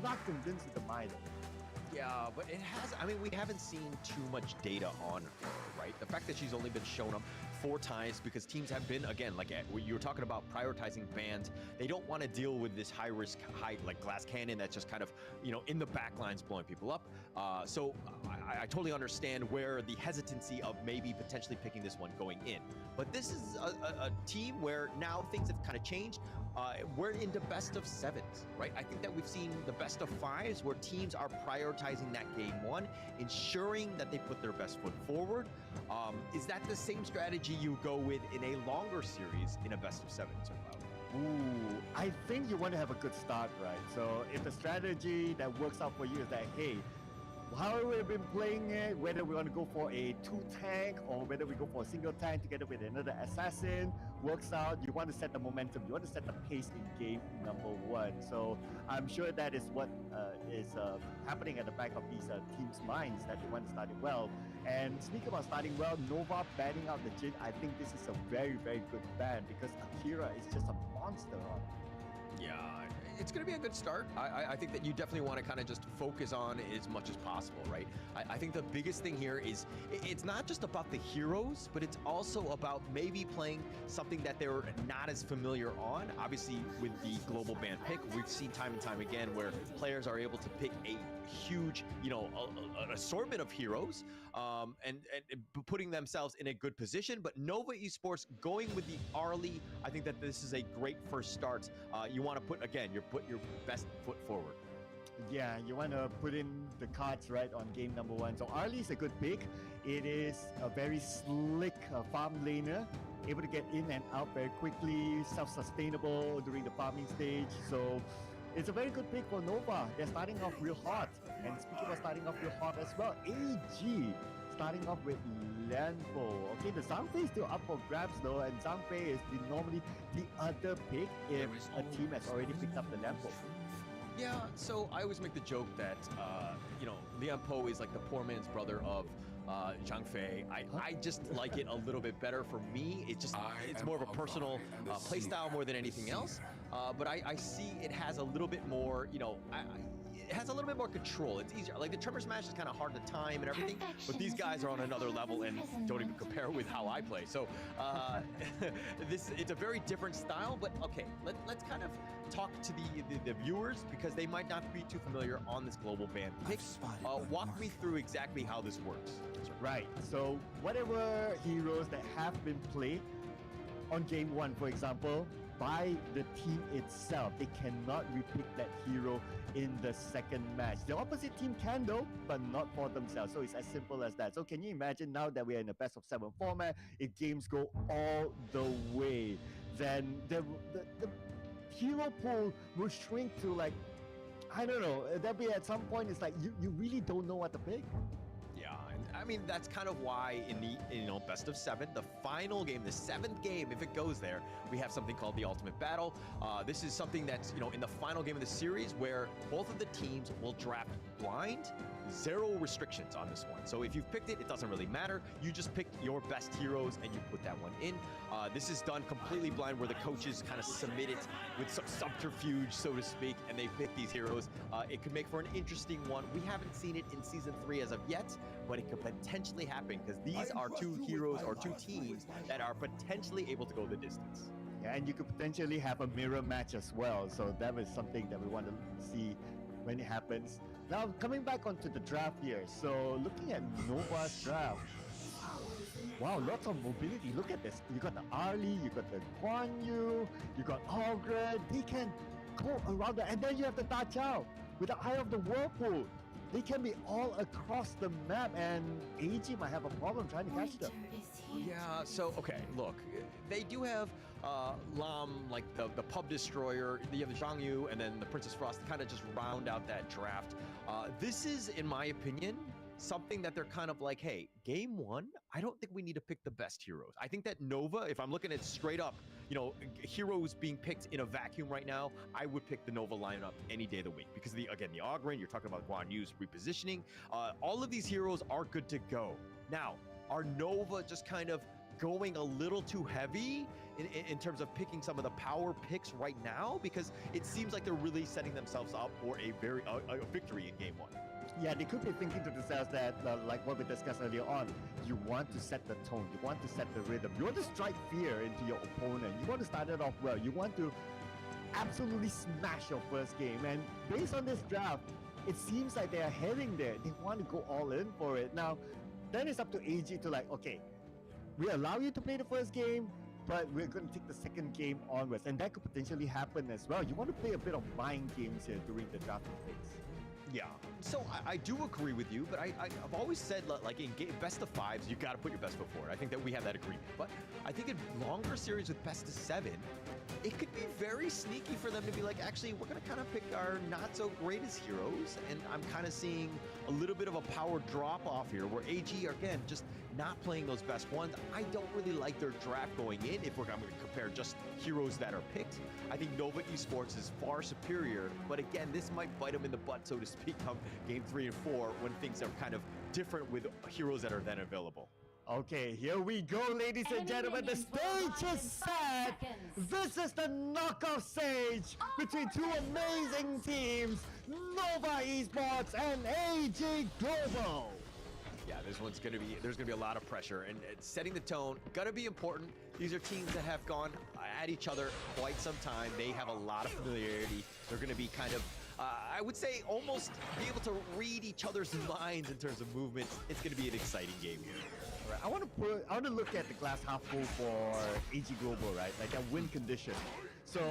not convinced with the Mai though. Yeah, but it has, I mean, we haven't seen too much data on her, right? The fact that she's only been shown up 4 times because teams have been, again, like you were talking about prioritizing bans. They don't want to deal with this high risk, like glass cannon that's just kind of, you know, in the back lines blowing people up. So I totally understand where the hesitancy of maybe potentially picking this one going in. But this is a team where now things have kind of changed. We're into best of 7s, right? I think that we've seen the best of 5s where teams are prioritizing that game 1, ensuring that they put their best foot forward. Is that the same strategy you go with in a longer series in a best of 7 survival? Ooh, I think you want to have a good start, right? So if the strategy that works out for you is that, hey, how we've been playing it, whether we want to go for a 2-tank or whether we go for a single tank together with another assassin, works out. You want to set the momentum, you want to set the pace in game number 1. So I'm sure that is what is happening at the back of these teams' minds, that they want to start it well. And speaking about starting well, Nova banning out the Jin, I think this is a very, very good ban because Akira is just a monster on it. Yeah, it's going to be a good start. I think that you definitely want to kind of just focus on as much as possible, right? I think the biggest thing here is it's not just about the heroes, but it's also about maybe playing something that they're not as familiar on. Obviously, with the global ban pick, we've seen time and time again where players are able to pick a huge, you know, an assortment of heroes and putting themselves in a good position. But Nova Esports going with the Arlie, I think that this is a great first start. You want to put, again, put your best foot forward. Yeah, you want to put in the cards right on game number 1. So Arlie is a good pick. It is a very slick farm laner, able to get in and out very quickly, self-sustainable during the farming stage. So it's a very good pick for Nova. They're starting off real hot. And speaking of starting off real hot as well, AG starting off with Lianpo. Okay, the Zhang Fei is still up for grabs though, and Zhang Fei is normally the other pick if a team has already picked up the Lianpo. Yeah, so I always make the joke that, you know, Lianpo is like the poor man's brother of Zhang Fei. I just like it a little bit better. For me, it's more of a personal play style more than anything else. But I see it has a little bit more, you know, it has a little bit more control. It's easier. Like the Tremor Smash is kind of hard to time and everything, but these guys are on another level and don't even compare with how I play. So it's a very different style, but okay, let's kind of talk to the viewers because they might not be too familiar on this global ban pick. Walk me through exactly how this works. Right, so whatever heroes that have been played on game 1, for example, by the team itself, they cannot repick that hero in the second match. The opposite team can though, but not for themselves. So it's as simple as that. So can you imagine now that we're in a best of 7 format, if games go all the way, then the hero pool will shrink to like, I don't know, there'll be at some point it's like you really don't know what to pick. Yeah, and I mean, that's kind of why in the, you know, best of 7, the final game, the 7th game, if it goes there, we have something called the Ultimate Battle. This is something that's, you know, in the final game of the series where both of the teams will draft blind, 0 restrictions on this one. So if you've picked it, it doesn't really matter. You just pick your best heroes and you put that one in. This is done completely blind where the coaches kind of submit it with some subterfuge, so to speak, and they pick these heroes. It could make for an interesting one. We haven't seen it in Season 3 as of yet, but it could potentially happen because these are 2 heroes or 2 teams that are potentially able to go the distance. Yeah, and you could potentially have a mirror match as well. So that was something that we want to see when it happens. Now, coming back onto the draft here. So looking at Nova's draft. Wow, lots of mobility. Look at this. You got the Arlie, you got the Guan Yu, you got Ogren. They can go around there. And then you have the Da Chao with the Eye of the Whirlpool. They can be all across the map, and AG might have a problem trying to catch them. Yeah, so, okay, look, they do have Lam, like the Pub Destroyer, you have the Zhang Yu, and then the Princess Frost to kind of just round out that draft. This is, in my opinion, something that they're kind of like, hey, game one, I don't think we need to pick the best heroes. I think that Nova, if I'm looking at straight up, you know, heroes being picked in a vacuum right now, I would pick the Nova lineup any day of the week because again, the Ogren, you're talking about Guan Yu's repositioning. All of these heroes are good to go. Now, are Nova just kind of going a little too heavy in terms of picking some of the power picks right now? Because it seems like they're really setting themselves up for a victory in game one. Yeah, they could be thinking to themselves that, like what we discussed earlier on, you want to set the tone, you want to set the rhythm, you want to strike fear into your opponent, you want to start it off well, you want to absolutely smash your first game. And based on this draft, it seems like they are heading there. They want to go all in for it. Now, then it's up to AG to like, okay, we allow you to play the first game, but we're going to take the second game onwards. And that could potentially happen as well. You want to play a bit of mind games here during the drafting phase. Yeah, so I do agree with you, but I've always said, like, in best of fives, you got to put your best foot forward. I think that we have that agreement. But I think in longer series with best of seven, it could be very sneaky for them to be like, actually, we're going to kind of pick our not so greatest heroes. And I'm kind of seeing a little bit of a power drop off here where AG are, again, just not playing those best ones. I don't really like their draft going in if I'm going to compare just heroes that are picked. I think Nova Esports is far superior, but again, this might bite them in the butt, so to speak, come game 3 and 4 when things are kind of different with heroes that are then available. Okay, here we go, ladies and gentlemen. The stage is set. This is the knockout stage between two amazing teams, Nova Esports and AG Global. Yeah, this one's there's gonna be a lot of pressure, and setting the tone gonna be important. These are teams that have gone at each other quite some time. They have a lot of familiarity. They're gonna be kind of, I would say, almost be able to read each other's minds in terms of movements. It's gonna be an exciting game here. Right, I want to look at the glass half full for AG Global, right? Like that win condition. So,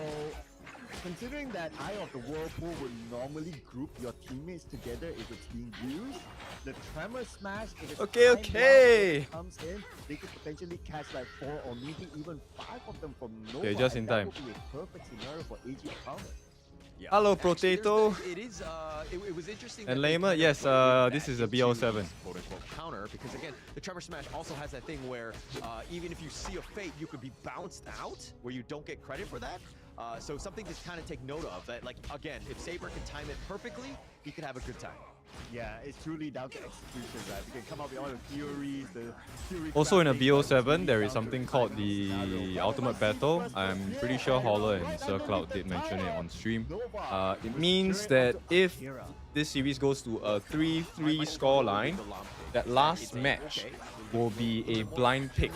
considering that Eye of the Whirlpool would normally group your teammates together if it's being used, the Tremor Smash, if it's Okay. comes in, they could potentially catch like 4 or maybe even 5 of them from Nova. Okay, just in and time. That would be a perfect scenario for AG to counter. Yeah. Hello, Actually, Potato. It was interesting. And that they Lamer, kind of yes, played this that is a into BL7. quote-unquote counter, because again, the Tremor Smash also has that thing where even if you see a fate, you could be bounced out, where you don't get credit for that. So something to kind of take note of, that like, again, if Saber can time it perfectly, he could have a good time. Yeah, it's truly down to execution, right? We can come up with all the theories, Also in a BO7, there is something called the Ultimate Battle. I'm pretty sure Holler and Sir Cloud did mention it on stream. It means that if this series goes to a 3-3 scoreline, that last match will be a blind pick,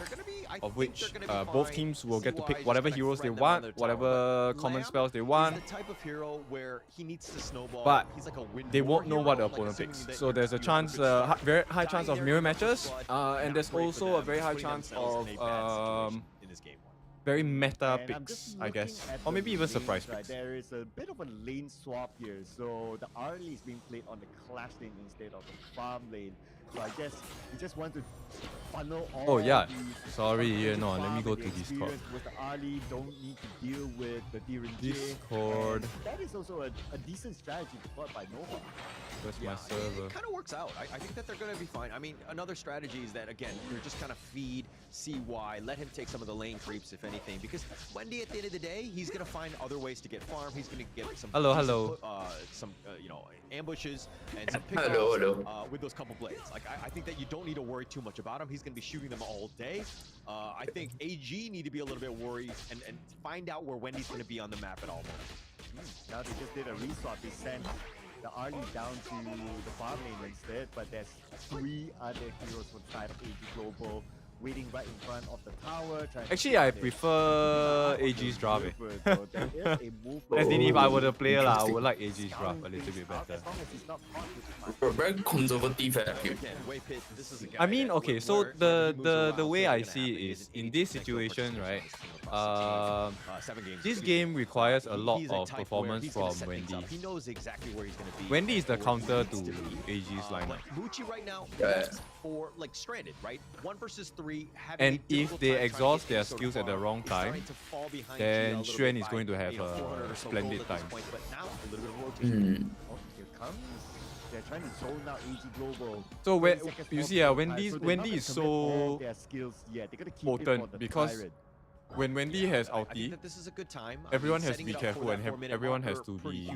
of which both teams will get to pick whatever heroes they want, whatever common spells they want. The type of hero where he needs to snowball. But he's like a win they won't know hero, what the like opponent assuming picks. that So you're there's a gonna chance, do a good very high chance of mirror matches, and there's also a very high chance of very meta picks, I guess, or maybe even surprise right? picks. There is a bit of a lane swap here, so the Arlie is being played on the Clash lane instead of the farm lane. So I guess you just want to funnel all Oh yeah, the sorry, yeah, no, let me farm go and to the Discord. experience with the Arlie, don't need to deal with the DRNG. Discord. And that is also a decent strategy deployed by Nova. Where's my It server? kind of works out. I think that they're going to be fine. I mean, another strategy is that, again, you're just kind of feed CY, let him take some of the lane creeps, if anything, because Wendy, at the end of the day, he's going to find other ways to get farm. He's going to get some some you know, ambushes and some pickups with those couple blades. Like, I think that you don't need to worry too much about him. He's going to be shooting them all day. I think AG need to be a little bit worried and find out where Wendy's going to be on the map at all moments. Now they just did a reswap. They sent the Arlie down to the farm lane instead, but there's 3 other heroes from side of AG Global waiting right in front of the tower. Actually, I prefer AG's draft. As in, if I were the player, I would like AG's draft a little bit better. Very conservative. I mean, okay, so the way I see it is, in this situation, right, this game requires a lot of performance from Wendy. He knows exactly where he's going to be. Wendy is the counter to AG's lineup. Mucci right now, for like stranded, right? 1 versus 3. And if they exhaust their skills at the wrong time, then Xuan is going to have a splendid time. Here comes. They're trying to zone out AG Global. So when you see, Wendy is so potent because when Wendy has ulti, everyone has to be careful and everyone has to be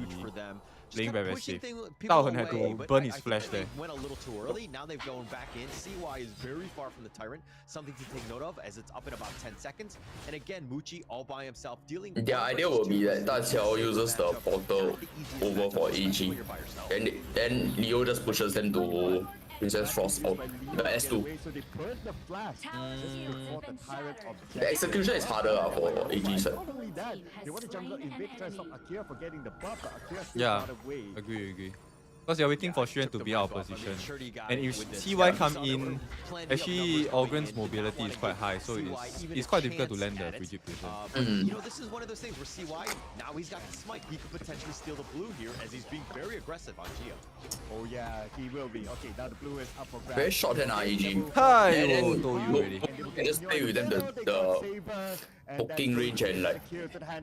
playing very safe. Dao Hen had to burn his flash there. Went a little too early. Now they've gone back in. CY is very far from the Tyrant. Something to take note of as it's up in about 10 seconds. And again, Mucci all by himself dealing. Their idea will be that Daqiao uses the portal over for AG. Then Leo just pushes them to Princess Frost out. The S2. The execution is harder for AG side. Yeah, agree. Because they're waiting for Xuan to be out of position. And if CY come in, actually Ogren's mobility is quite high, so it's quite difficult to land the frigid prison. You know, this is one of those things where CY, now he's got the smite. He could potentially steal the blue here as he's being very aggressive on Gia. Oh yeah, he will be. Okay, now the blue is up for grabs. Very short and AG. Hi, and then just play with them the poking range and like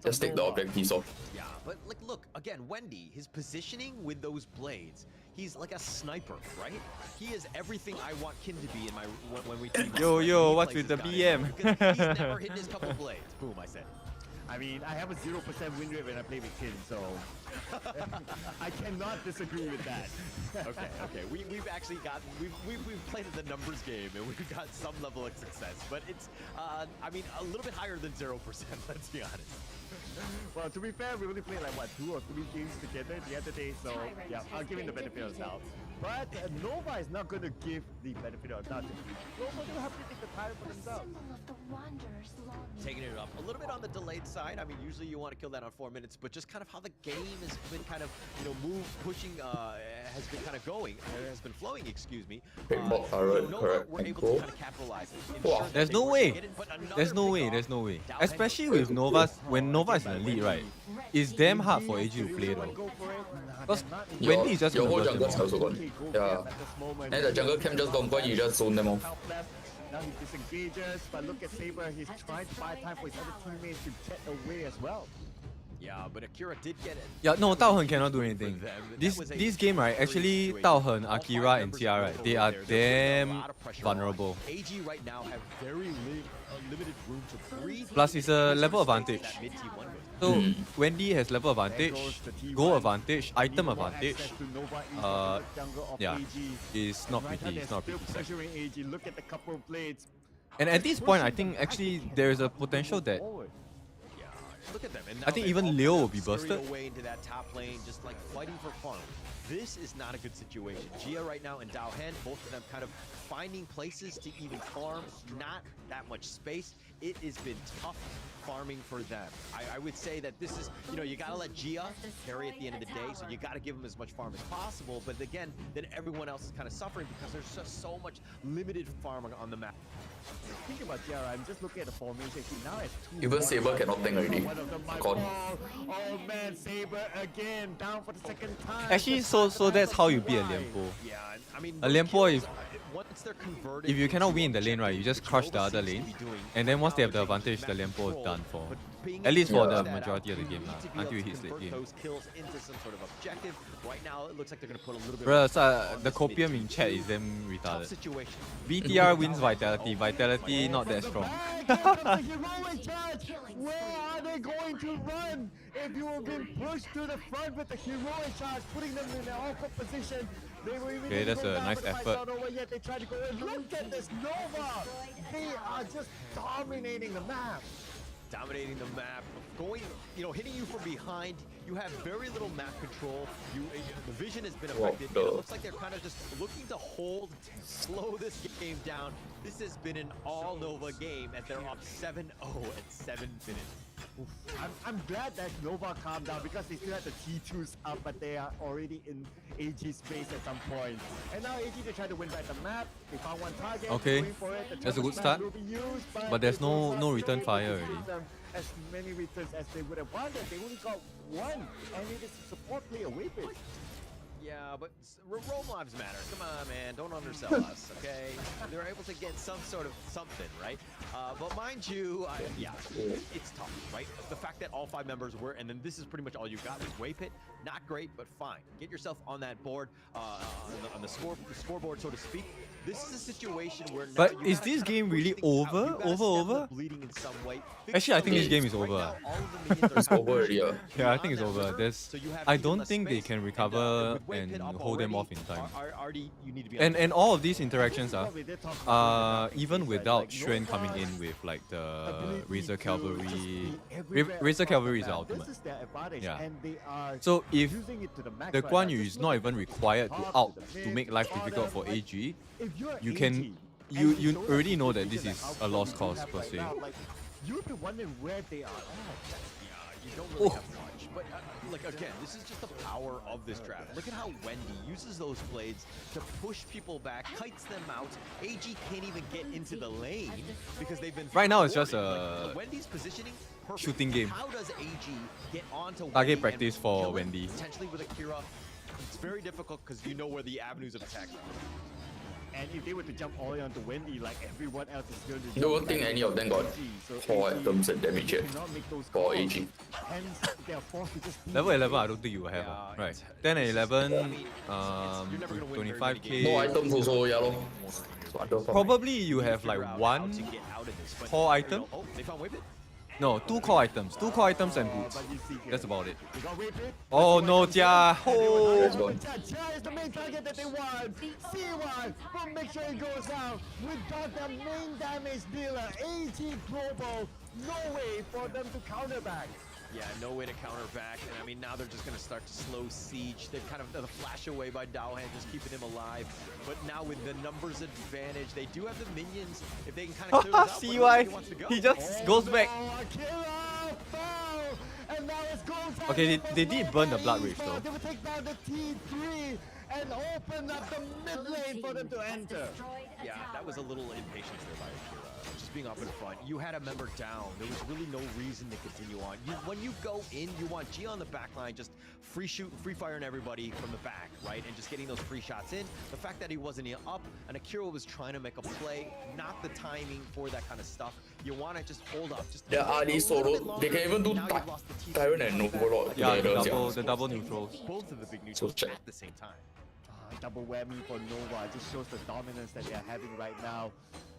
just take the objectives off. Yeah, but like look, again, Wendy, his positioning with those blades, he's like a sniper, right? He is everything I want Kin to be in my when we Yo, what's with the BM? He's never hit his couple blades. Boom, I said. I mean, I have a 0% win rate when I play with Kin, so I cannot disagree with that. Okay. We've actually got we've played the numbers game and we've got some level of success, but it's I mean a little bit higher than 0%. Let's be honest. Well, to be fair, we only played like what 2 or 3 games together the other day, so yeah, I'll give him the benefit of the doubt. But Nova is not going to give the benefit of the doubt. Nova will have to take the title for themselves. Taking it up a little bit on the delayed side. I mean, usually you want to kill that on 4 minutes, but just kind of how the game has been kind of, pushing, has been kind of going, has been flowing, excuse me. Correct. We're able to kind of capitalize. There's no way. There's no way. Especially with Nova, when Nova is in the lead, right? It's damn hard for AG to play though. Because Wendy is just your whole gonna jungle is also gone. Yeah. And the jungle camp just gone, you just zone them off. Now he disengages, but look at Saber, he's trying to buy time for his other teammates to get away as well. Yeah, but Akira did get it. Yeah, no, Dao Hen cannot do anything. This game, right, actually Dao Hen, Akira and TR, right, they are damn vulnerable. AG right now have very limited room to breathe. Plus, it's a level advantage. So, Wendy has level advantage, goal advantage, item advantage. Yeah, it's not pretty. It's not pretty set. Look at the couple of blades. And at this point, I think actually there is a potential that Look at them. And I think even Leo will be bursted. Away into that top lane, just like fighting for farm. This is not a good situation. Gia right now and Dao Hen, both of them kind of finding places to even farm, not that much space. It has been tough farming for them. I would say that this is, you gotta let Gia carry at the end of the day, so you gotta give them as much farm as possible. But again, then everyone else is kind of suffering because there's just so much limited farm on the map. Think about Gia, I'm just looking at the formation. See, now it's 2. Even Saber cannot think already. Gone. Oh man, Saber again, down for the second time. Actually, so that's how you beat a Lianpo. Yeah, I mean, a Lianpo is, once they're converted, if you cannot win the lane, right, you just crush the other lane, and then once they have the advantage, the Lianpo is done for. At least for the majority of the game, until it hits the game. Those kills into some sort of objective. Right now, it looks like they're gonna put a little bit. Bruh, the copium in chat is damn retarded. BTR wins vitality. Vitality not that strong. Where are they going to run? If you have been pushed to the front with the heroic charge, putting them in an awkward position. They were even that's a nice effort. They tried to go in. Look at this Nova! They are just dominating the map. dominating the map, going, hitting you from behind. You have very little map control. The vision has been affected. It looks like they're kind of just looking to slow this game down. This has been an all Nova game, and they're up 7-0 at 7 minutes. I'm glad that Nova calmed down because they still had the T2s up, but they are already in AG's face at some point. And now AG, they try to win back the map. They found one target. Okay, going for it. The that's a good Tempest start. will be used, But there's it will no not return really fire give already. them as many returns as they would have wanted. They only got one, and it is a support play away bit. Yeah, but roam lives matter. Come on, man. Don't undersell us, okay? They're able to get some sort of something, right? But mind you, it's tough, right? The fact that all 5 members were, and then this is pretty much all you got was Way Pit. Not great, but fine. Get yourself on that board, on the scoreboard, so to speak. This is a situation where. But is this game really over? Over? Bleeding in some way. Actually, I think this game is over. It's over, yeah. Yeah, I think it's over. I don't think they can recover and hold them off in time. And all of these interactions are even without Xuan coming in with like the Razor Cavalry. Razor Cavalry is the ultimate. Yeah. So if the Guan Yu is not even required to ult to make life difficult for AG, you already know that this is a lost cause per se. You'd be wondering where they are at. You don't really have much, but again, this is just the power of this draft. Look at how Wendy uses those blades to push people back, kites them out. AG can't even get into the lane because they've been right now. It's just a Wendy's positioning. Perfect. Shooting game. How does AG get onto target practice for Wendy? Potentially with Akira, it's very difficult because you know where the avenues of attack are. And if they were to jump all the way onto Wendy, like everyone else is going to I don't think any of them got 4 items and damage yet for AG. Level 11, I don't think you will have. Right. 10 and 11, 25k. No items also, yeah. Probably you have like 1 core item. No, 2 core items. 2 core items and boots. That's about it. Oh no, Jia! Oh. Jia is the main target that they want. C1 will make sure it goes out. Without the main damage dealer, AG Global, no way for them to counter back. Yeah, no way to counter back, and I mean now they're just going to start to slow siege. They're kind of the flash away by Daohan, just keeping him alive. But now with the numbers advantage, they do have the minions. If they can kind of clear this out, see why he just goes back. Okay, they did burn the Blood Rage though. They will take down the T3 and open up the mid lane for them to enter. Yeah, that was a little impatience there by Akira. Just being up in front. You had a member down. There was really no reason to continue on. When you go in, you want Gia on the back line, just free firing everybody from the back, right? And just getting those free shots in. The fact that he wasn't up and Akira was trying to make a play, not the timing for that kind of stuff. You want to just hold up. Just solo. They can even do Tyrant and Overlord. Yeah, the double neutrals. Both of the big neutrals at the same time. Double whammy for Nova. It just shows the dominance that they're having right now.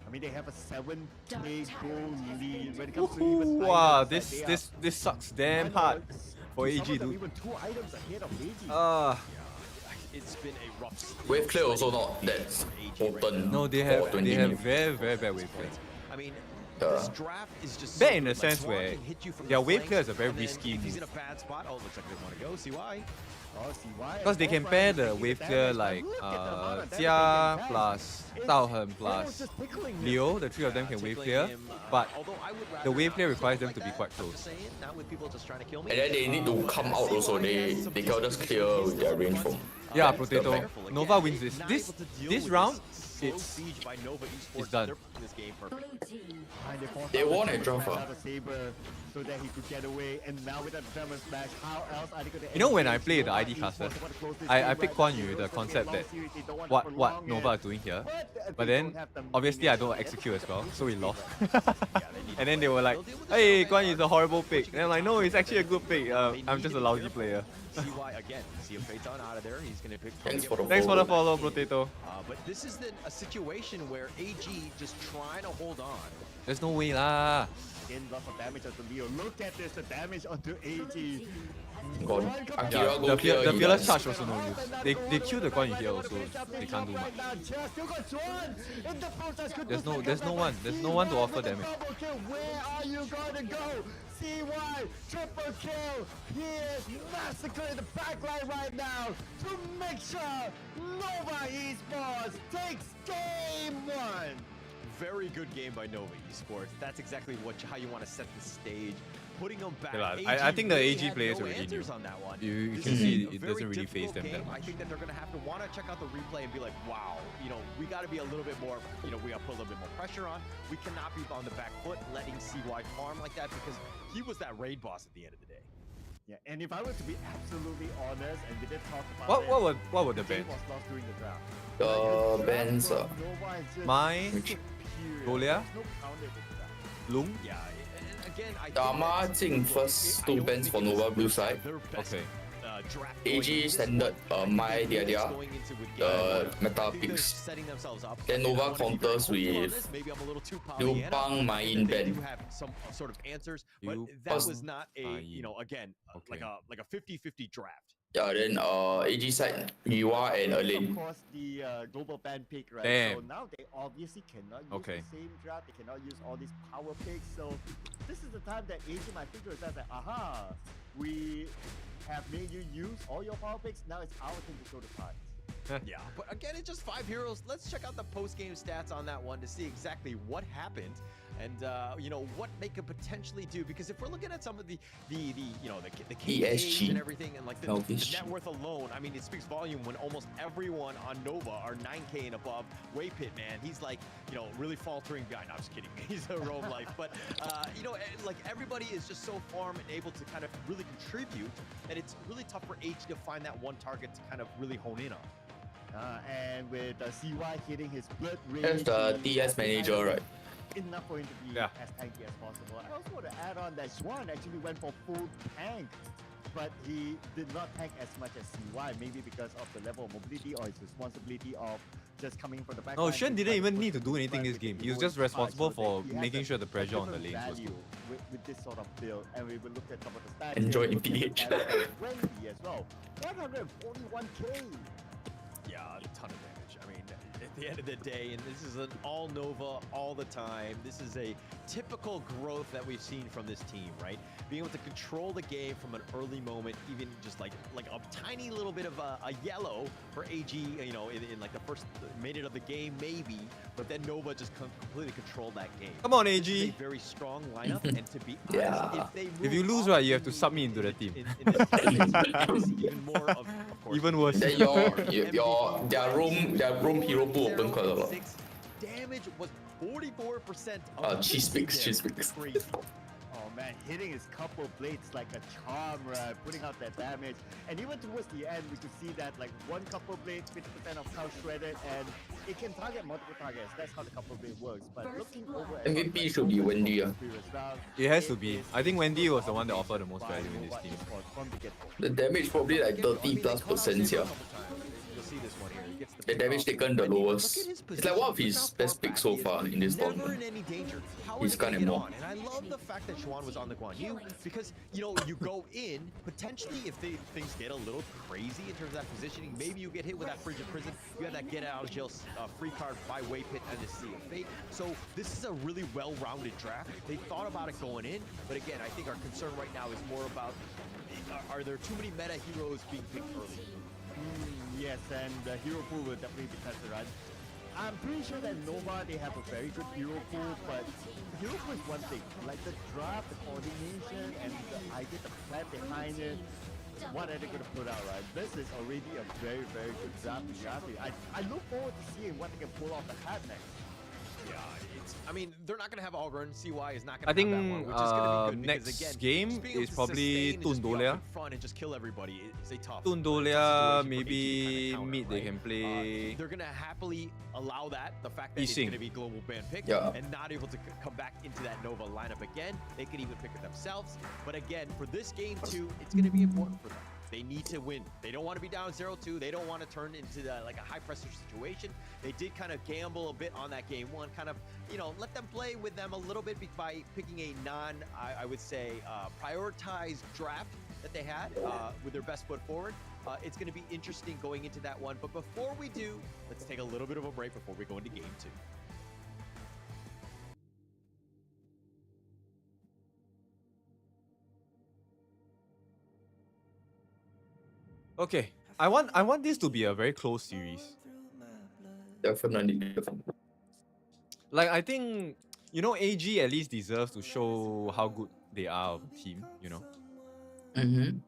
I mean, they have a 7k goal lead when it comes to even wow, items this sucks damn hard for AG, dude. Even 2 items ahead of AG. It's been a rough. Wave clear also not that potent. No, they have very bad wave clear. I mean, this draft is just bad in the sense where their wave clear is a very risky if he's move. in a bad spot, oh, looks like they want to go. See why? Because they can pair the wave clear like Jia plus Daohan plus Leo, the 3 of them can wave clear, but the wave clear requires them to be quite close. And then they need to come out also, they cannot just clear with their range from. Yeah, Potato. Nova wins this. This round, it's done. They won at draft. So that he could get away, and now with that Determined Smash, how else are they going to? You know, when I play the ID classes, I pick Guan Yu, the concept that what Nova are doing here, but then obviously I don't execute as well, so we lost. And then they were like, "Hey, Guan Yu is a horrible pick," and I'm like, "No, it's actually a good pick. I'm just a lousy player." Again, see a Phaeton out of there. He's going to pick. Thanks for the follow, Potato. But this is a situation where AG just trying to hold on. There's no way lah. Again, lots of damage onto Leo. Look at this, the damage onto AG. Gone. Yeah, Akira go the clear. the he fearless dies. charge also no use. They kill the Guan Yu here also. They can't do much. There's no one. There's no one to offer damage. Where are you going to go? CY, triple kill. He is massacring the backline right now to make sure Nova Esports takes game 1. Very good game by Nova Esports. That's exactly how you want to set the stage. Putting them back. Yeah, I think the really AG had players no already answers knew. on that one. You This can is see a it very doesn't really phase difficult them game. that much. I think that they're going to have to want to check out the replay and be like, wow, we got to be a little bit more, we got to put a little bit more pressure on. We cannot be on the back foot letting CY farm like that because he was that raid boss at the end of the day. Yeah, and if I were to be absolutely honest, and we did talk about What were the game bans? was lost during the draft. The bans. Nova is just Mine, superior. Golia, There's no counter to that. Lung. Yeah, and again, I think Dama Jing first 2 bans for Nova blue side. Okay. AG standard Mai Dia the meta picks. setting themselves up. Then Nova counters with Maybe I'm a little too Liu Pollyanna, Bang but Main they do ban. have some sort of answers, but Liu that Bang was not a, Main. again, like a 50-50 draft. Yeah, then AG side Yuwa and Of Alin. course, the global ban pick, right? So Damn. now they obviously cannot use Okay. the same draft. They cannot use all these power picks. So this is the time that AG might think to itself like, aha, we have made you use all your power picks. Now it's our turn to show the cards. Yeah, but again, it's just 5 heroes. Let's check out the post-game stats on that one to see exactly what happened and what they could potentially do. Because if we're looking at some of the KDAs ESG. and everything, and like the Selfish. net worth alone, I mean, it speaks volume when almost everyone on Nova are 9K and above. Waypit, man, he's like, really faltering behind. No, I'm just kidding. He's a roam life, but like everybody is just so farm and able to kind of really contribute that it's really tough for AG to find that one target to kind of really hone in on. And with CY hitting his blood rage, That's the TS manager, right? enough for him to be as tanky as possible. I also want to add on that Xuan actually went for full tank, but he did not tank as much as CY, maybe because of the level of mobility or his responsibility of just coming from the back. No, Shen didn't even need to do anything this game. He was just responsible for making sure the pressure on the lanes was good. With this sort of build, and we will look at some of the stats. Enjoy here. We'll look EPH. at Wendy as well. 141k. Yeah, a ton of damage. I mean, at the end of the day, and this is an all Nova all the time. This is a typical growth that we've seen from this team, right? Being able to control the game from an early moment, even just like a tiny little bit of a yellow for AG, in like the first minute of the game, maybe. But then Nova just completely controlled that game. Come on, This is AG. a very strong lineup, and to be honest, Yeah. if you lose, right, you have to sub me into the team. Even more of course. Even worse. Then their room hero pool open quite a lot. Damage was 44% Cheese picks. Crazy. Oh man, hitting his couple blades like a charm, right? Putting out that damage. And even towards the end, we could see that like one couple blade, 50% of how shredded, and it can target multiple targets. That's how the couple blade works. But looking over at MVP should be Wendy. It has to be. I think Wendy was the one that offered the most value in this team. The damage probably like 30+% here. You'll see this one here. He gets The damage taken the lowest. It's like one of his best picks so far in this Never tournament. in any danger. How He's are they gonna kinda get more. on? And I love the fact that Xuan was on the Guan Yu because you go in potentially if things get a little crazy in terms of that positioning. Maybe you get hit with that frigid prison. You have that get out of jail free card by Waypit and the Sea of Fate. So this is a really well-rounded draft. They thought about it going in, but again, I think our concern right now is more about are there too many meta heroes being picked early? Yes, and the hero pool will definitely be tested, right? I'm pretty sure that Nova, they have a very good hero pool, but the hero pool is one thing. Like the draft, the coordination, and the idea, the plan behind it, what are they going to put out, right? This is already a very, very good draft. I look forward to seeing what they can pull off the hat next. Yeah, I mean, they're not going to have Allgren. CY is not going to I have think that one, which is going to be good because, next again, game just being able is to probably sustain and just be up Tundolia. in front and just kill everybody is a tough Tundolia, situation for maybe AG to counter, mid they right? can play. They're going to happily allow that, the fact that it's Yixing. going to be global ban pick Yeah. and not able to come back into that Nova lineup again. They can even pick it themselves. But again, for this game too, it's going to be important for them. They need to win. They don't want to be down 0-2. They don't want to turn into like a high pressure situation. They did kind of gamble a bit on that game one, kind of, let them play with them a little bit by picking a I would say, prioritized draft that they had with their best foot forward. It's going to be interesting going into that one. But before we do, let's take a little bit of a break before we go into game 2. Okay, I want this to be a very close series. Definitely. Like, I think, you know, AG at least deserves to show how good they are of a team, you know. Mm-hmm.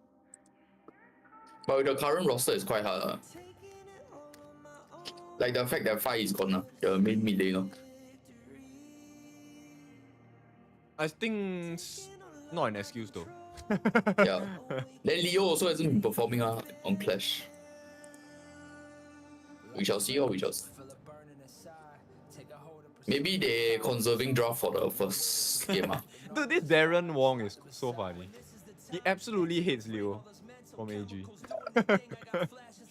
But with the current roster, it's quite hard. Like the fact that 5 is gone, the main mid laner. I think it's not an excuse though. Yeah. Then Leo also hasn't been performing on Clash. We shall see or we shall see. Maybe they conserving draft for the first game. Dude, this Darren Wong is so funny. He absolutely hates Leo from AG.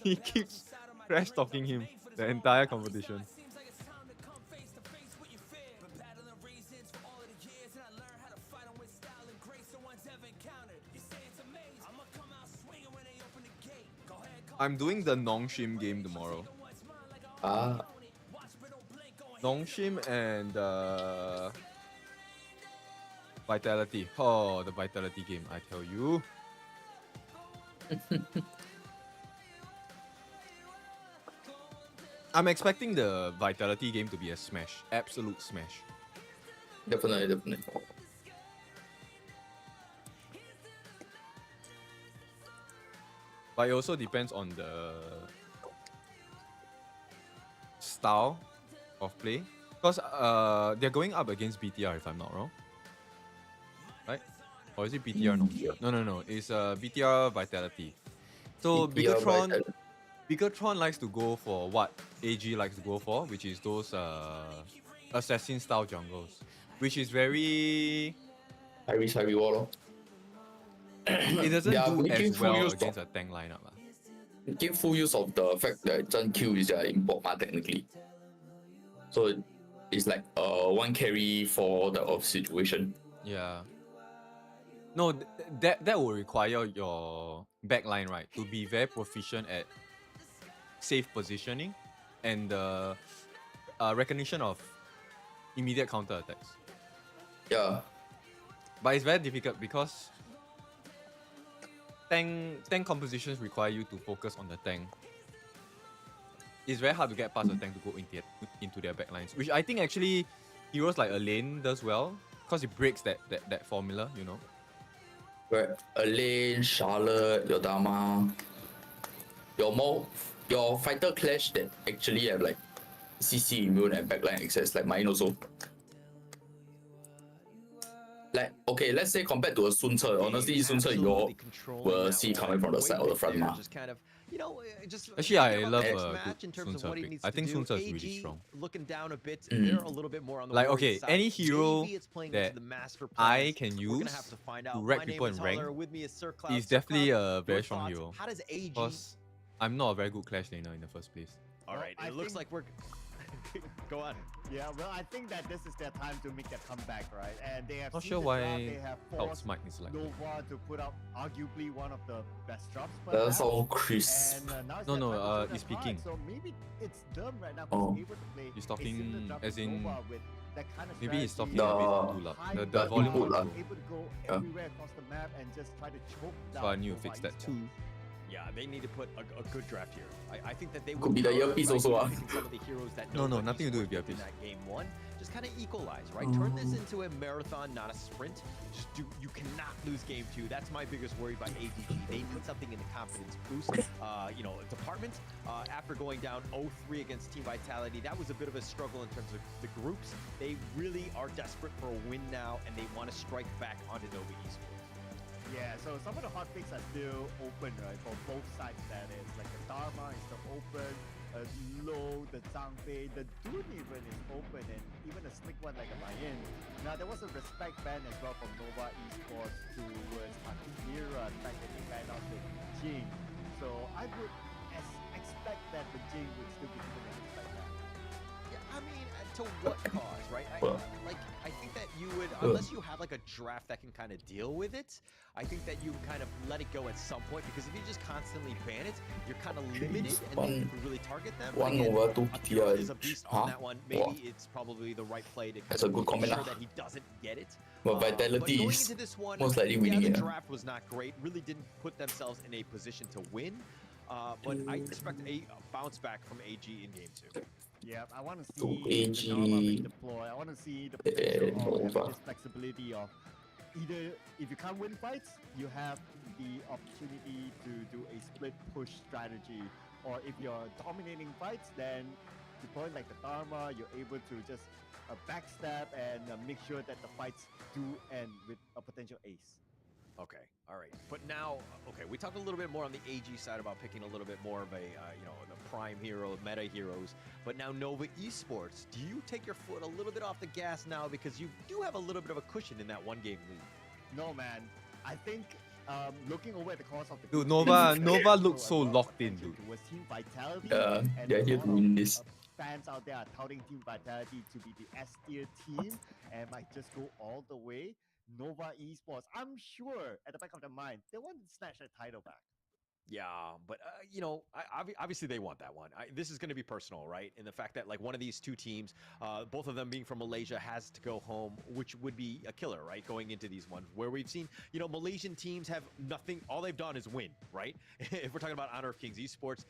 He keeps trash talking him the entire competition. I'm doing the Nongshim game tomorrow. Nongshim and Vitality. Oh, the Vitality game, I tell you. I'm expecting the Vitality game to be a smash. Absolute smash. Definitely. But it also depends on the style of play. Because they're going up against BTR if I'm not wrong. Right? Or is it BTR? No. It's BTR Vitality. So Bigatron likes to go for what AG likes to go for, which is those assassin style jungles. Which is very... high risk, high reward. It doesn't do as well against a tank lineup. Make full use of the fact that Zhen Q is their import technically. So it's like one carry for the off situation. Yeah. No, that will require your backline, right, to be very proficient at safe positioning and the recognition of immediate counter attacks. Yeah. But it's very difficult because tank compositions require you to focus on the tank. It's very hard to get past the tank to go into their backlines, which I think actually heroes like Elaine does well because it breaks that formula, you know. Right, Elaine, Charlotte, Yodama, your fighter clash that actually have like CC immune and backline access, like mine also. Like, okay, let's say compared to a Sun Ce, honestly, Sun Ce you will see coming from the side or the front. Actually, I love Sun Ce pick. I think Sun Ce is really strong. Looking down a bit, they're a little bit more on the like, worried okay, side. any hero JV is playing that into the master I plans. can We're use gonna have to find to out. wreck My name people is in rank Holler. With me is Sir Cloud. is Sir definitely Cloud, a very your strong thoughts? hero. How does AG? Because I'm not a very good Clash laner in the first place. All right, it looks like we're. Go on. Yeah, well, I think that this is their time to make their comeback, right? And they have Not seen sure the why draft, they have forced Outsmite is like that. Nova to put out arguably one of the best drops. That's perhaps. all crisp. And, now it's No, their no, time to show he's their speaking. cards. So maybe it's them right now Oh. who's able to play He's a talking similar draft as to in- Nova with that kind of Maybe he's talking strategy, a bit too loud. high The the volume input was lah. low. able to go Yeah. everywhere across the map and just try to choke down. So I need to Nova fix that Esports. too. Yeah, they need to put a good draft here. I think that they Could be the earpiece also, picking some of the heroes that No, Nova nothing to do with Esports did in earpiece. that game one. Just kind of equalize, right? Turn this into a marathon, not a sprint. You cannot lose game 2. That's my biggest worry by ADG. They need something in the confidence boost, department. After going down 0-3 against Team Vitality, that was a bit of a struggle in terms of the groups. They really are desperate for a win now, and they want to strike back onto Nova Esports. Yeah, so some of the hot picks are still open, right? For both sides, that is. Like the Dharma is still open, Low, the Zhangfei, the Dune even is open, and even a slick one like a Mayan. Now, there was a respect ban as well from Nova Esports towards Akira, the fact that they banned out the Jing. So I would expect that the Jing would still be given a respect ban. I mean, to what cause, right? I think that you would, unless you have like a draft that can kind of deal with it, I think that you kind of let it go at some point, because if you just constantly ban it, you're kind of limited and then you can really target them. But One again, over two Akira PTI. is a beast on that one. Maybe Wow. it's probably the right play to That's kind a good of comment, ensure ah. that he doesn't get it. But But Vitality going is into this one, most likely yeah, winning the it. draft was not great. Really didn't put themselves in a position to win. But I expect a bounce back from AG in game 2. Yeah, I want to So see AG, the Nova being deployed. I want to see the potential of having this flexibility of either, if you can't win fights, you have the opportunity to do a split push strategy. Or if you're dominating fights, then deploying like the Dharma, you're able to just backstab and make sure that the fights do end with a potential ace. Okay, all right. But now, okay, we talked a little bit more on the AG side about picking a little bit more of a, the prime hero, meta heroes. But now Nova Esports, do you take your foot a little bit off the gas now, because you do have a little bit of a cushion in that one-game lead? No, man. I think looking over at the course of the Dude, group Nova stage, Nova there's looks still so a lot of locked in, potential dude. towards Team Vitality, Yeah, and they're a here lot to win of this. fans out there are touting Team Vitality to be the S tier team and might just go all the way. Nova Esports, I'm sure at the back of their mind, they want to snatch that title back. Yeah, but obviously they want that one. This is going to be personal, right? And the fact that like one of these two teams, both of them being from Malaysia, has to go home, which would be a killer, right? Going into these ones where we've seen, Malaysian teams have nothing. All they've done is win, right? If we're talking about Honor of Kings Esports,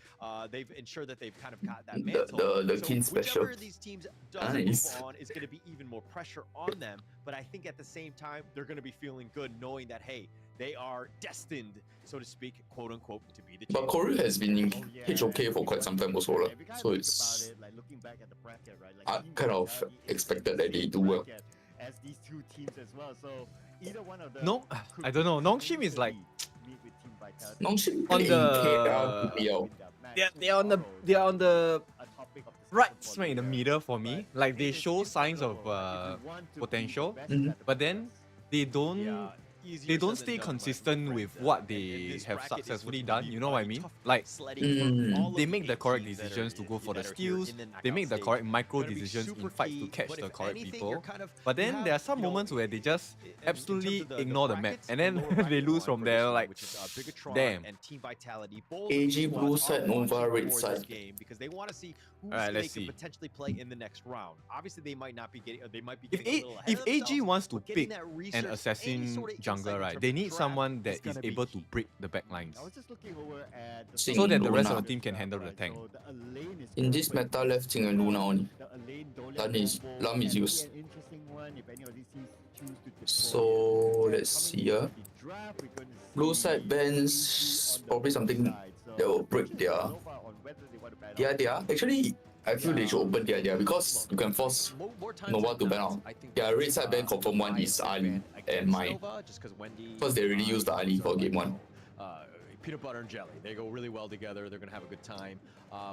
they've ensured that they've kind of got that mantle. The So King special. whichever of these teams doesn't Nice. move on is going to be even more pressure on them. But I think at the same time, they're going to be feeling good knowing that, hey, they are destined, so to speak, quote unquote, to be the But champions. Korea has been in HOK for quite some time also, lah. If you guys So think it's about it, like looking back at the bracket, right? Like I Team kind of Vitality is expected in that the they same do well. bracket as these two teams as well. So either one of them. No, could I don't know. Nongshim is like meet with Team Vitality. Nongshim on play in KL, the PL. they're on the right smack in the middle for me. Like they show signs of potential, but then they don't stay consistent with what they have successfully done. You know what I mean? Like they make the correct decisions to go for the steals. They make the correct micro decisions in fights to catch the correct people. But then there are some moments where they just absolutely ignore the map, and then they lose from there. Like, damn. AG blue side, Nova red side. Because they want to see who Alright, they let's can see. potentially play in the next round. Obviously, they might not be getting. They might be If getting a little ahead if of AG themselves, wants to but getting pick that an research, any assassin sort of insight jungler, in right, terms they of need draft someone that is gonna be able to key. break the backlines, I was just looking over at the Sing so that the rest Luna. of the team can handle the tank. So the Elaine is In this meta, left Sing and Luna only. the Elaine, Dolia Lam is combo, Lam is and used. maybe an interesting one if any of these teams choose to deploy So it. let's see here. The draft, we're going to Blue see side bans probably something that will break their. Yeah. Actually, I feel they should open their because you can force Nova to ban out. Yeah, red side ban confirm one is Ali and Mai. Because they already used the Ali for game 1. Peanut butter and jelly. They go really well together. They're gonna have a good time.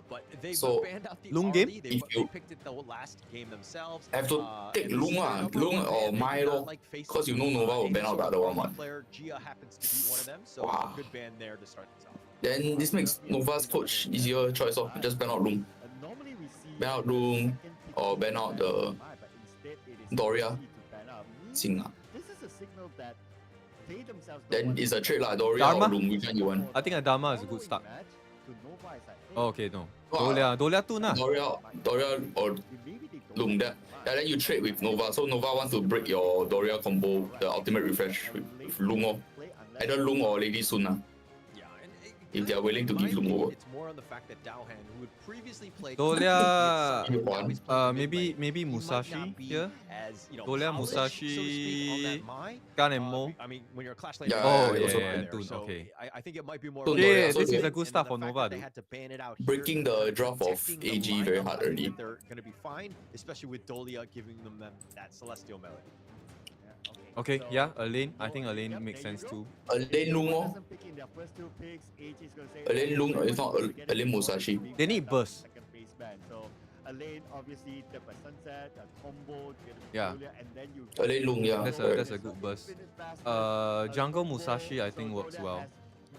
But they So, banned out the Lung RD. game? They If you picked it the last game themselves. have to take and Lung straight up Lung ban. or They Mai do not lor. like facing, Because you know Nova will any ban out sort the of other one. RD What. player. Gia happens to be one of them, so Wow. a good ban there to start this off. Then this makes Nova's coach easier choice of just ban out Lung. Ban out Lung or ban out the Doria. Sing ah. This is a signal that they themselves don't Then want it's to a trade lah. fight. Doria or Dharma? Lung, which one you want? I think a Dharma is a good start. Match to Nova is like, hey, Oh, okay, no. Wow. Dolia too na. Doria or Lung. Then you trade with Nova. So Nova wants to break your Doria combo, the ultimate refresh with Lung or either Lung or Lady Sun ah. If they are willing to give Lung over. It's more on the fact that Daohan, who had previously played Dolia, now he's playing maybe mid lane. He might Musashi not be here. as, Dolia, polished, so to speak, on that Musashi, Mai. Gun and Mo. I mean, when you're a Clash Lane, Yeah, Oh, yeah, yeah, also yeah, there, Tun, so okay. I think it might be more. Tun, of a- yeah, Yeah, so this is they- a good start for and the fact Nova, that they dude. had to ban it out here, Breaking the kind of draft of protecting the AG very lineup, hard I think already. that they're going to be fine, especially with Dolia giving them that Celestial melee. Okay, yeah, Elaine. I think Elaine makes sense too. Elaine Lung or doesn't pick in their first two picks, AG is going to say, Elaine Lung, okay, if not we're getting Elaine Musashi. They need burst. second base ban. So Elaine obviously Dead by Sunset, a combo together with Yeah. Julia, and then you Elaine Lung, yeah. That's correct. a good burst. Jungle Musashi I think works well.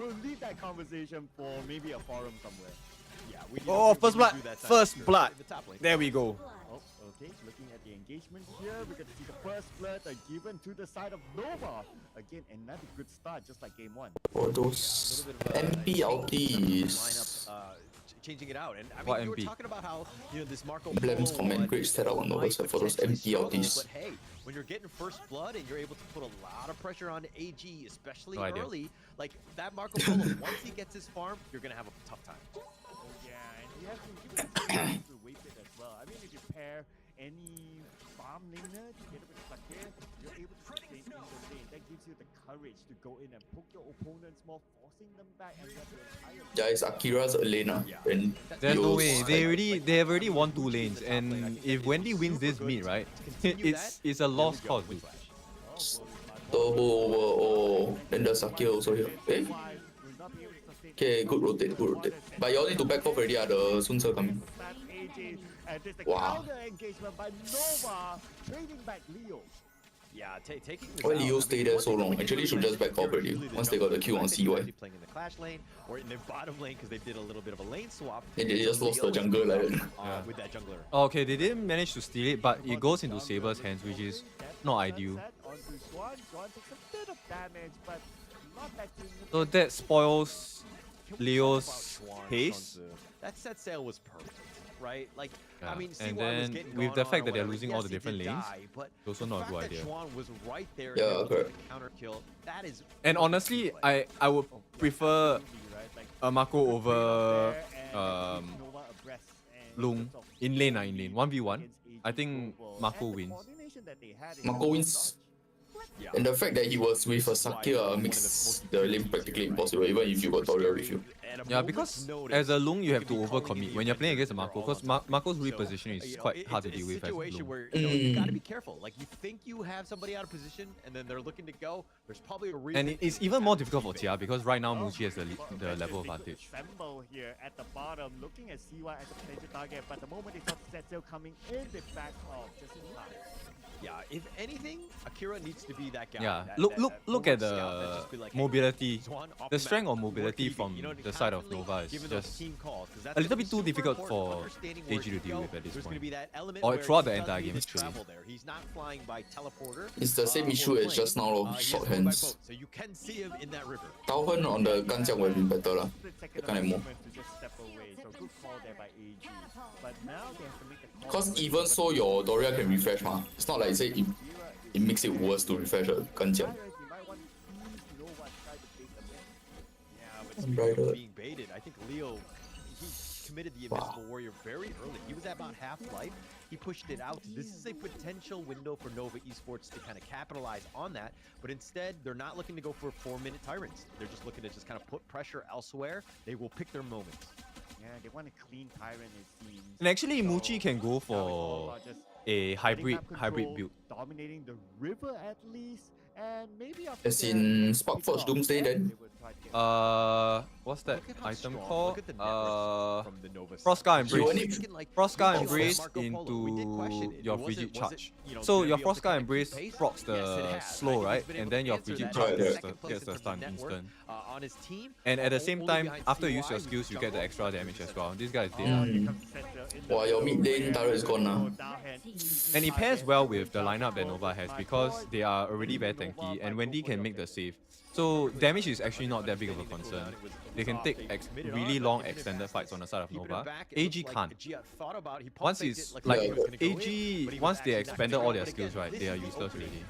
we'll leave that conversation for maybe a forum somewhere. Oh, first blood. First blood. There we go. Oh, okay, looking at the engagement here, we're going to see the first blood given to the side of Nova. Again, another good start, just like game one. For those MP ultis. Changing it out, and I What mean, you were MP? talking about how this Marco Blames Polo comment one great setup on Nova for those potentially MP struggle, ultis. But hey, when you're getting first blood and you're able to put a lot of pressure on AG, especially No idea. early, like that Marco Polo, once he gets his farm, you're gonna have a tough time. Oh yeah, and he has to give it to wait it as well. I mean, if you pair any farm laner together with Sakir, you're able to sustain in the lane. That gives you the courage to go in and poke your opponents more, forcing them back and get the entire. Yeah, it's Akira's lane. And There's no way. Leo's They have already won 2 lanes, and if Wendy wins this meet, right, it's a lost cause, dude. Turbo over. Oh, then the Sakira also here. Eh? Okay, good rotate, good rotate. But you all need to back off already, the Sun Ce coming. And there's the Wow. counter engagement by Nova, trading back Leo. Yeah, taking this Why out, Leo I stay mean, there one so thing long? that we Actually, can should do just back off already usually once the they got the Q on Nova CY. actually playing in the Clash lane or in the bottom lane because they did a little bit of a lane swap. And they just lost the Leo is jungle like that. Yeah. with that jungler. Okay, they didn't manage to steal it, but it goes into Saber's hands, which is not ideal. Set onto Swan. Swan takes a bit of damage, but not that significant. So that spoils Can we Leo's talk about Schwan's pace. Sun Ce? That set sail was perfect, right? Like, Yeah. I mean, And CY was then getting with gone the on fact or that they're whatever, losing all yes, the he different did lanes, die, but it's also the not a fact good that idea. Schwan was right there Yeah, able to correct. get the counter kill. That is And honestly, I would prefer a Mako over Nova abreast and Lung in lane 1v1. I think Mako wins. coordination that they had is Mako wins. And the fact that he was with a Sakira makes the lane practically impossible, even if you got Doria with you. Yeah, because as a Lung, you have to overcommit when you're playing against a Mako, because Mako's repositioning is quite hard to deal with as a situation Lung. where you gotta be careful. Like you think you have somebody out of position, and then they're looking to go. There's probably a reason. And it's even more difficult for Tia because right now Muji has the level advantage. Assemble here at the bottom, looking at CY as a potential target, but the moment they saw Setzel coming in, they back off just in time. Yeah, if anything, Akira needs to be that guy. Yeah, that- look that- that look at forward scout that just be the like, hey, mobility, Zwan off the map, strength of more mobility TV, from you know, the side of constantly Nova is giving those just team calls, 'cause that's a little gonna bit too super difficult important, for understanding where AG to you deal go. with at this There's gonna point. be that element Or where throughout he the does entire need game, to actually. travel there. He's not flying by teleporter. It's the same or issue as plane. just now, lor, He's short going by hands. boat, so you can see him in that river. Tao Hen on the Ganjiang would have been better lah. That kind of move. To just step away, so good call there by AG. But now they have to make the call. Because even so, your Doria can refresh mah. It's not like say it makes it worse to refresh a Ganjiang. You might want to ease Nova, try to bait them in. Yeah, but I'm speaking of right, being baited, I think Leo, he committed the Invisible Warrior very early. He was at about half life. He pushed it out. This is a potential window for Nova Esports to kind of capitalize on that. But instead, they're not looking to go for 4-minute tyrants. They're just looking to just kind of put pressure elsewhere. They will pick their moments. Yeah, they want a clean tyrant, it seems. And actually, Muchi can go Now it's all for about just a getting hybrid map control, build. dominating the river at least, and maybe after As that, in Sparkforge Doomsday then? What's that Look at how item strong. called? Look at the networks from the Nova side. Frostguard You want Embrace. it- Frostguard Oh, Embrace Marco Polo. We did question into it. your Was it- Frigid was it, Charge. you know, So gonna your be able to Frostguard connect Embrace pace? procs the Yes, it has. slow, I think right? he's been And able then to your answer Frigid that. Charge Right, gets right. the, Second place gets the in terms of stun net worth, instant. on his team. And at the same Only time, behind after you CY, use your who's skills, you get the jungle. extra damage as well. This guy is dead. Wow, your mid lane turret is gone now. And it pairs well with the lineup that Nova has because they are already very tanky and Wendy can make the save. So damage is actually not that big of a concern. They can take really long extended fights on the side of Nova. AG can't. Once it's like AG, once they expanded all their skills, right, they are useless already.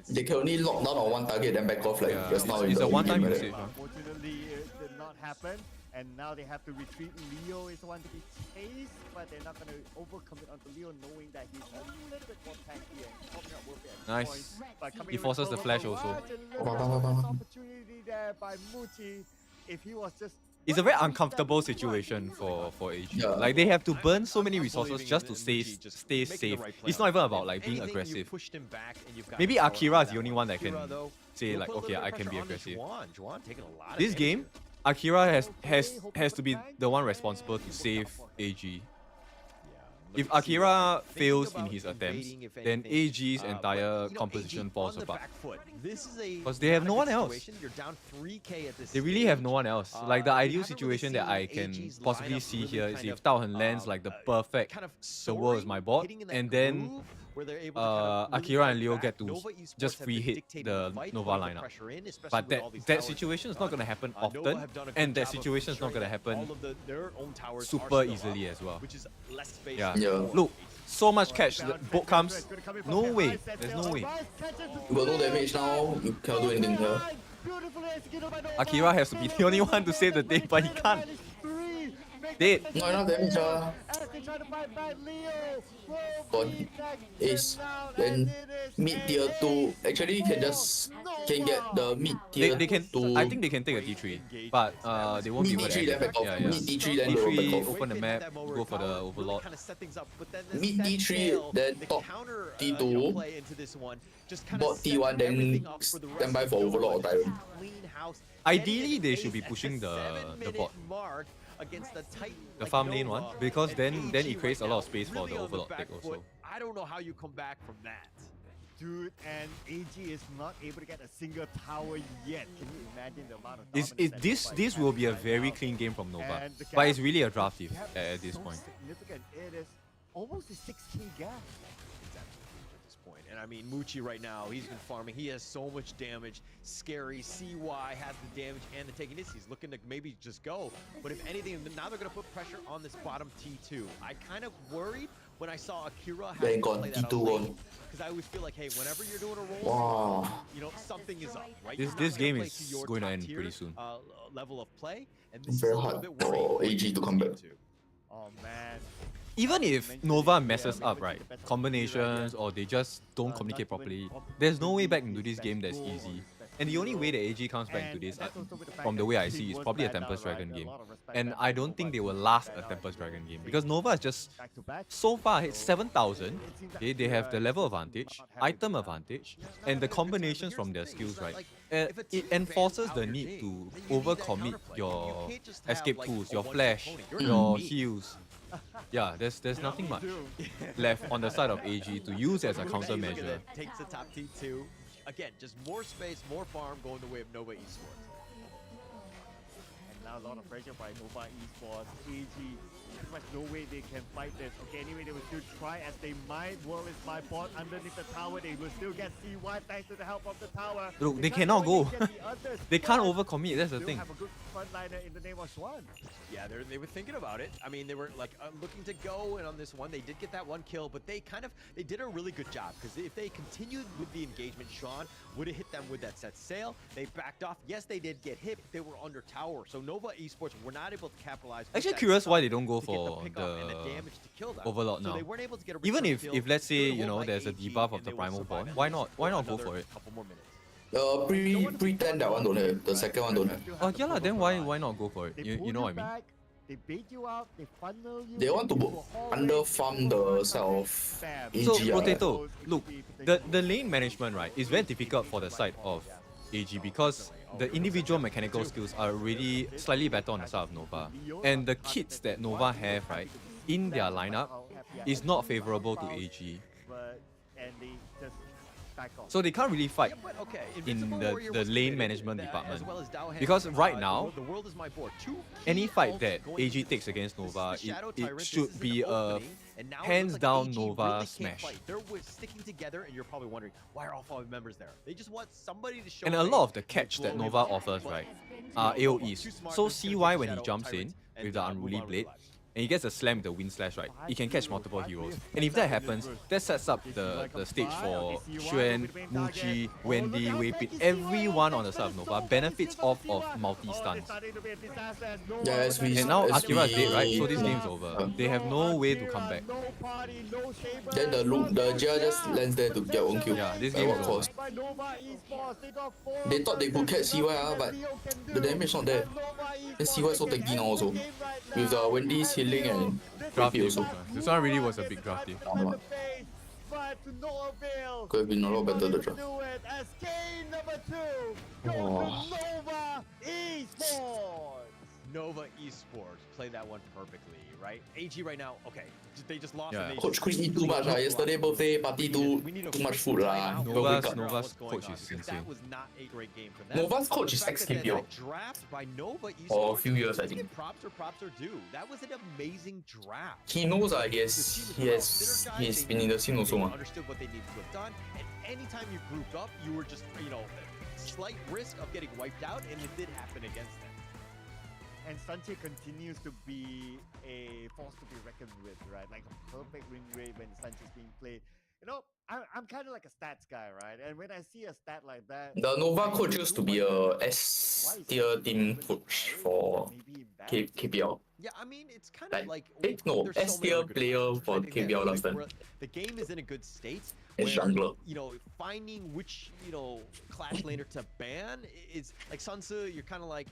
They can only lock down on one target then back off like Yeah, just now in it's the a one-time game like usage. that. Huh? Unfortunately, it did not happen, and now they have to retreat. Leo is the one to be chased, but they're not going to overcommit onto Leo, knowing that he's a little bit more tanky and probably not worth it at this Nice. point. But coming He in with forces the Clover flash Barrage, also. a little bit of opportunity there by Muchi. If he was just It's a very uncomfortable situation for AG. Like they have to burn so many resources just to stay safe. It's not even about like being aggressive. Maybe Akira is the only one that can say like, okay, I can be aggressive. This game, Akira has to be the one responsible to save AG. Look If at Akira CY fails thinking in about his invading, attempts, if then anything. AG's But, entire AG composition on falls the apart. back foot. This is a 'Cause they have not a no good one else. situation. You're down 3K at this They really have no stage. one else. Like the We ideal haven't really situation that I seen can AG's possibly lineup see really here is kind if of, Tao Han lands like the perfect, kind of the world is my board, hitting in that and then groove where they're able to kind of really Akira and fight Leo back. get to Nova Esports just have free been hit dictating the fight, Nova putting the lineup. pressure in, especially But with all these that towers situation is up not front. going to happen Nova often, have done a and good that job of situation is not going to ensuring that happen all of their own towers are super still easily up, as well. which is less space Yeah. for Yeah. Look, so much catch. The boat comes. No way. There's no way. You got no damage now, you cannot do anything here. Akira has to be the only one to save the day, but he can't. Dead. Not enough damage, got ace. Then mid tier 2, actually you can just can get the mid tier They can. 2. I think they can take a T3, but they won't be able Mid to. D3 then end it. back off. Yeah, yeah. Mid D3 then they will back D3, off. open the map, go for the overlord. Mid D3 then top T2, bot T1 then stand by for overlord or tyrant. Ideally, they should be pushing the bot, the farm lane one, because then it creates a lot of space for the overlord pick also. I don't know how you come back from that. Dude, and AG is not able to get a single tower yet. Can you imagine the amount of Is dominance that this Nova this is will be a having right very now? clean game from Nova, And the but it's gap- really a draft if gap at is this so point. significant. It is almost a 6K gap. And I mean, Muchi right now, he's been farming. He has so much damage. Scary. CY has the damage and the taking this. He's looking to maybe just go. But if anything, now they're going to put pressure on this bottom T2. I kind of worried when I saw Akira Then having to got play that T2 out gone. late. Because I always feel like, hey, whenever you're doing a roll, Wow. you know, something is up, right? This- You're not this gonna game play is to your going to top end tier, pretty soon. Level of play. And this Very is a little hard bit worrying for for AG to come back. Oh man. Even if Nova messes up, right, combinations or they just don't communicate properly, there's no way back into this game that's easy. And the only way that AG comes back into this, from the way I see, is probably a Tempest Dragon game. And I don't think they will last a Tempest Dragon game because Nova is just so far hit 7,000. Okay, they have the level advantage, item advantage, and the combinations from their skills, right? It enforces the need to overcommit your escape tools, your flash, your heals. Yeah, there's nothing much left on the side of AG to use as a countermeasure. Takes the top T2. Again, just more space, more farm going the way of Nova Esports. And now a lot of pressure by Nova Esports. AG, pretty much no way they can fight this. Okay, anyway, they will still try as they might. World is my bot underneath the tower. They will still get CY thanks to the help of the tower. Look, they can't cannot go in go. and get the others, They can't but overcommit, that's the still thing. have a good frontliner in the name of Swan. Yeah, they were thinking about it. I mean, they were like looking to go, and on this one, they did get that one kill, but they did a really good job because if they continued with the engagement, Sean would have hit them with that set sail. They backed off. Yes, they did get hit, but they were under tower, so Nova Esports were not able to capitalize. with Actually that curious why stun they don't go to get for pickup and the damage to kill them. Overlord So now. they weren't able to get a Even return if kill. let's say, They would you know, hold there's a like AG, debuff of and the they would primal survive bond, at why least not for go another for it? couple more minutes. Pre-10 that one don't have. The second one don't have. Oh yeah, then why not go for it? You know what I mean? Back, they bait you out, they funnel you. They want to into a hallway, under farm the side of AG. So ah. Potato, look, the lane management, right, is very difficult for the side of AG because the individual mechanical skills are already slightly better on the side of Nova. And the kits that Nova have, right, in their lineup is not favorable to AG. But, and they just back off. So they can't really fight Okay, in Invincible Warrior the was lane committed, management as department. well as Dao Because Han's, right now, the world is my board. Two any key fight ults that going AG into takes this. against This is Nova, the Shadow it Tyrant, should this is be an a opening, and now it hands looks like down AG Nova really can't smash. fight. They're sticking together, and you're probably wondering why are all 5 members there? They just want somebody to show. And a lot of the catch that Nova offers, right, are AoEs. So CY when he jumps in with the Unruly Blade, and he gets a slam with the Wind Slash, right, he can catch multiple heroes. And if that happens, that sets up the stage for Xuan, Muchi, Wendy, Wei Pit. Everyone on the side of Nova benefits off of multi-stuns. Yeah, And now Akira is dead, right? So this game's over. They have no way to come back. Then the GR just lands there to get one kill. Yeah, this At game what is cost? They thought they could catch CY, but the damage not there. Then CY so tanky now also. With the Wendy's healing and Draft Draft also. This one really was a big draft team. Could have been a lot better the draft. SK number 2 Oh. Nova Esports. Nova Esports played that one perfectly, right? AG right now, okay, they just lost. Yeah. And they Coach just- Chris eat too much. Yesterday birthday party too much food lah. Go wake up. Nova's coach is Because insane. that was not a great game for them. Nova's coach The is fact that ex-KPO. that draft by Nova Esports. For a few years, I let's think. give props are due. That was an amazing draft. He knows he has been in the scene also. They Ma. understood what they needed to have done, and anytime you grouped up, you were just, slight risk of getting wiped out, and it did happen against them. And Sanche continues to be a force to be reckoned with, right? Like a perfect win rate when Sanche is being played. I'm kind of like a stats guy, right? And when I see a stat like that, The Nova coach used to be a S tier team coach for KPL. Yeah, I mean, it's kind of like no, there's so S many tier other good player players, for right? Again, KPL last time. The game is in a good state. It's where, jungler. Finding which clash laner to ban is like Sunsu. You're kind of like,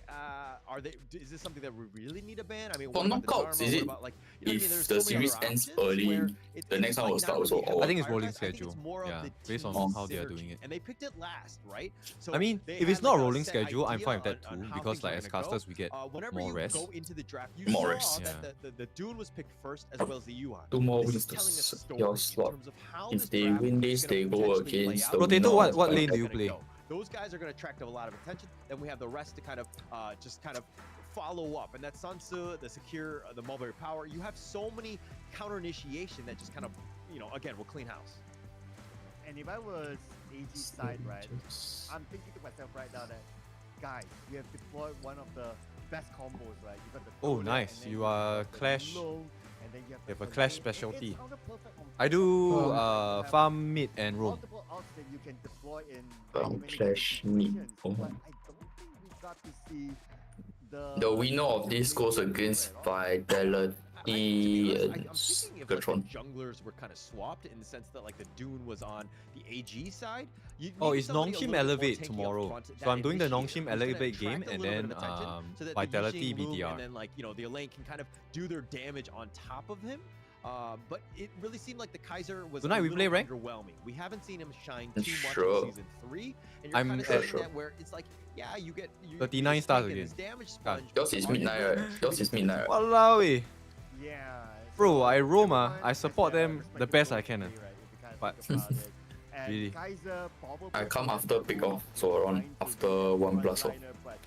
is this something that we really need to ban? I mean, For what about the knockouts, Dharma? is What it about, like, if the series ends early, the next one will start also? I think it's rolling I think schedule. it's more of Yeah, the based on team how they are synergy. doing it. And they picked it last, right? So I mean, they if it's had, not like, a a rolling set schedule, I'm idea fine with that on too, how because things like are as gonna go. casters we get Whenever more you rest. go into the draft, you More saw rest. that the Dune was picked first as well as the Yuan. 2 more This wins is to telling us a story secure in slot. terms of how If this they draft win is this, gonna they go potentially play against out. the Potato, winner. what of lane do Vitality. you play? Those guys are going to attract a lot of attention. Then we have the rest to kind of follow up, and that's Sansu, the Secure, the Mulberry Power. You have so many counter initiation that just kind of, again, will clean house. And if I was AG's side, right, I'm thinking to myself right now that, guys, we have deployed one of the best combos, right? You got the Oh, Dodo, nice. and then You got are the Clash. low, and then you You have a the Clash lane. specialty. It sounded perfect on I do paper. You have farm mid and roam. multiple outs that you can deploy in Farm many Clash different mid. positions, Oh. but I don't think we got to see The winner of this goes against Vitality and I'm thinking if Gatron. the junglers were kind of swapped in the sense that like the Dune was on the AG side. Oh, maybe it's somebody a Nongshim little bit more Elevate tanky up tomorrow. front So that I'm doing the initiator, Nongshim who's gonna Elevate game attract a and little then bit of attention so that the Vitality Yixing Loom BDR. and then like the lane can kind of do their damage on top of him. But it really seemed like the Kaiser was Tonight a we little play rank? underwhelming. We haven't seen him shine too much Sure. in season 3, and you're I'm kind of at- seeing that where it's like, yeah, you get 39 stars taking again. this damage God. sponge. Yours is but are you midnight, really right? Yours is midnight, right? Walao eh. Yeah. Bro, I roam, everyone I has support their them the best I respective can. role to play, right, if you kind of But think about it. And really. Kaiser probably I come had after to pick do off, so around trying to after get 1 front plus off. liner, but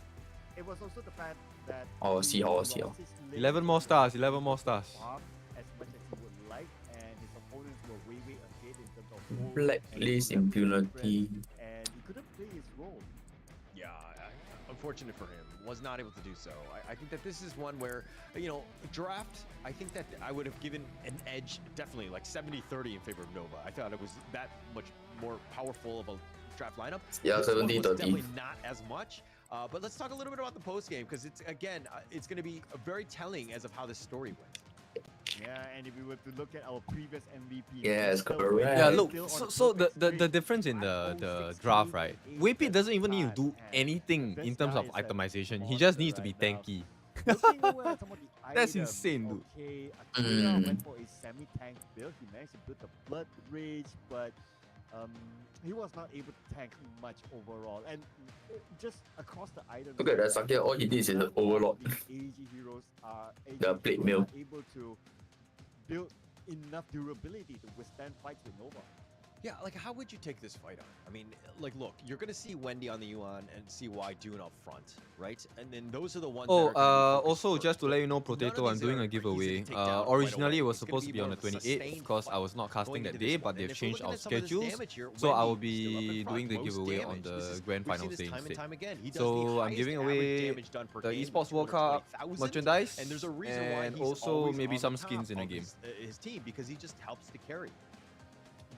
it was also the fact that I'll see he how, I'll see lost how. his lane 11 more stars, 11 more stars. farm as much as he would like, and his opponents were way ahead in terms of gold Blacklist and impunity. and he couldn't play his role. Yeah, unfortunate for him. Was not able to do so. I think that this is one where, draft, I think that I would have given an edge, definitely like 70-30 in favor of Nova. I thought it was that much more powerful of a draft lineup. Yeah, This one was 70-30. definitely not as much. But let's talk a little bit about the post game, because it's, again, it's going to be very telling as of how this story went. Yeah, and if we were to look at our previous MVP, Yes, Mr. correct. Wade Yeah, is look, still on so perfect the streak. difference in the draft, right? Waypit doesn't even need to do anything in terms of itemization. He just needs to be tanky. Looking over at some of the That's items, insane, dude. Okay, Akira went for a semi-tank build. He managed to build the Blood Rage, but he was not able to tank much overall. And just across the items, Look at that, Sakya. All he did is none of overlord. these AG heroes are The plate mill. able to build enough durability to withstand fights with Nova. Yeah, like how would you take this fight on? I mean, like, look, you're gonna see Wendy on the Yuan and see why Dune up front, right? And then those are the ones. Oh, that are gonna be focused also first. just to let you know, None of Potato, I'm these doing are a easy to giveaway. take down right Originally it away. was It's gonna supposed to be on more the of a 28th sustained because I fight was not casting going that into day, this but one. they've And if we're changed looking our at some of this schedules. damage here, So I will Wendy still up in be front. doing the Most giveaway on damage. This the is- grand we've seen finals this day time and instead. time again. He does the So I'm highest giving average away damage done per the game, Esports World Cup 220,000, merchandise and there's a reason why and he's also always maybe on some top skins in the of game. his team, because he just helps to carry.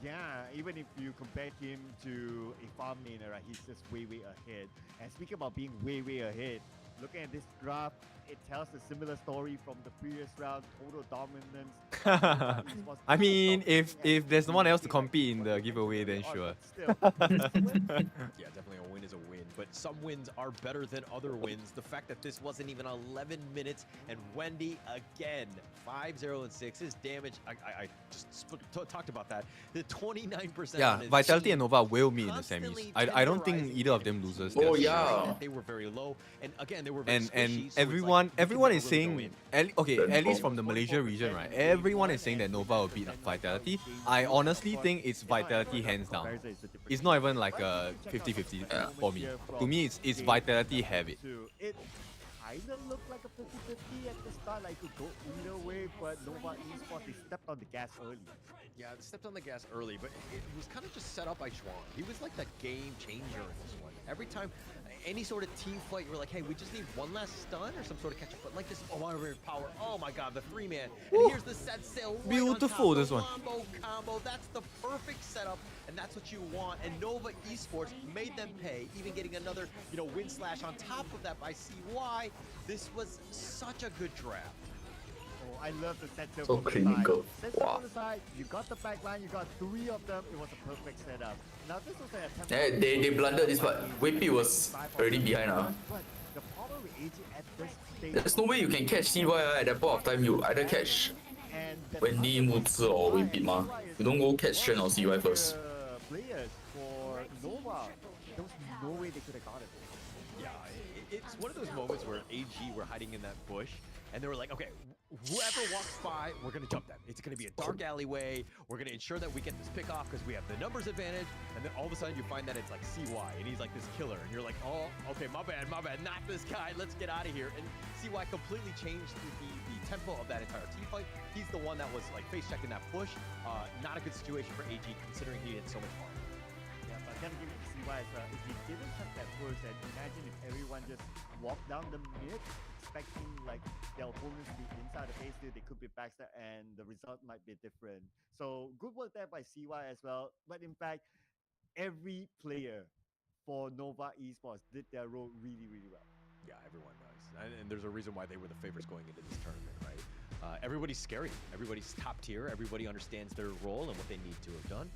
Yeah, even if you compare him to a farm laner, right, he's just way ahead. And speaking about being way ahead, looking at this graph, it tells a similar story from the previous round, total dominance. I mean, if there's no one else to compete in the giveaway, then sure. Yeah, definitely a win is a win, but some wins are better than other wins. The fact that this wasn't even 11 minutes, and Wendy again, 5-0-6. His damage, I just talked about that. The 29%. Yeah, on his Vitality team and Nova will meet in the constantly semis. I don't think tenderizing either of him them loses. Oh, their yeah. series. that they were very low. And again, and they were very and squishy, so it's like, everyone you can everyone never is really go saying in. at least from the Malaysia region, right? Everyone is saying that Nova will beat Vitality. I honestly think it's Vitality hands down. It's not even like a 50-50 for me. To me, it's Vitality have it. It kind of looked like a 50-50 at the start, like it could go either way, but Nova Esports, they stepped on the gas early. Yeah, they stepped on the gas early, but it was kind of just set up by Chuan. He was like the game changer in this one. Every time, any sort of team fight, you were like, hey, we just need one last stun or some sort of catch-up. But like this, power. Oh my god, the 3-man. And here's the set sail. Right Beautiful, on top, this one. Combo. That's the perfect setup, and that's what you want. And Nova Esports made them pay, even getting another, win slash on top of that by CY. This was such a good draft. Oh, I love the set sail So from the clinical. side. Set sail Wow. on the side, you got the backline, you got 3 of them, it was a perfect setup. Now this was an attempt. Yeah, they blundered this part. Whippy was already behind. But the problem with AG at this stage, There's no way you can catch CY at that point of time. You either catch Wendy, Muzi, or Whippy, ma. You don't go catch Shen or CY first. Players for Nova, there was no way they could have got it. Yeah, it's one of those moments where AG were hiding in that bush, and they were like, okay, whoever walks by, we're going to jump them. It's going to be a dark alleyway. We're going to ensure that we get this pick off because we have the numbers advantage. And then all of a sudden you find that it's like CY, and he's like this killer. And you're like, oh, okay, my bad, not this guy. Let's get out of here. And CY completely changed the tempo of that entire team fight. He's the one that was like face checking that push. Not a good situation for AG considering he had so much fun. Yeah, but I gotta give it to CY as well. If he didn't have that push, and imagine if everyone just walked down the mid, expecting like their opponents to be inside the base, they could be backstab, and the result might be different. So good work there by CY as well. But in fact, every player for Nova Esports did their role really, really well. Yeah, everyone does. And there's a reason why they were the favorites going into this tournament, right? Everybody's scary. Everybody's top tier. Everybody understands their role and what they need to have done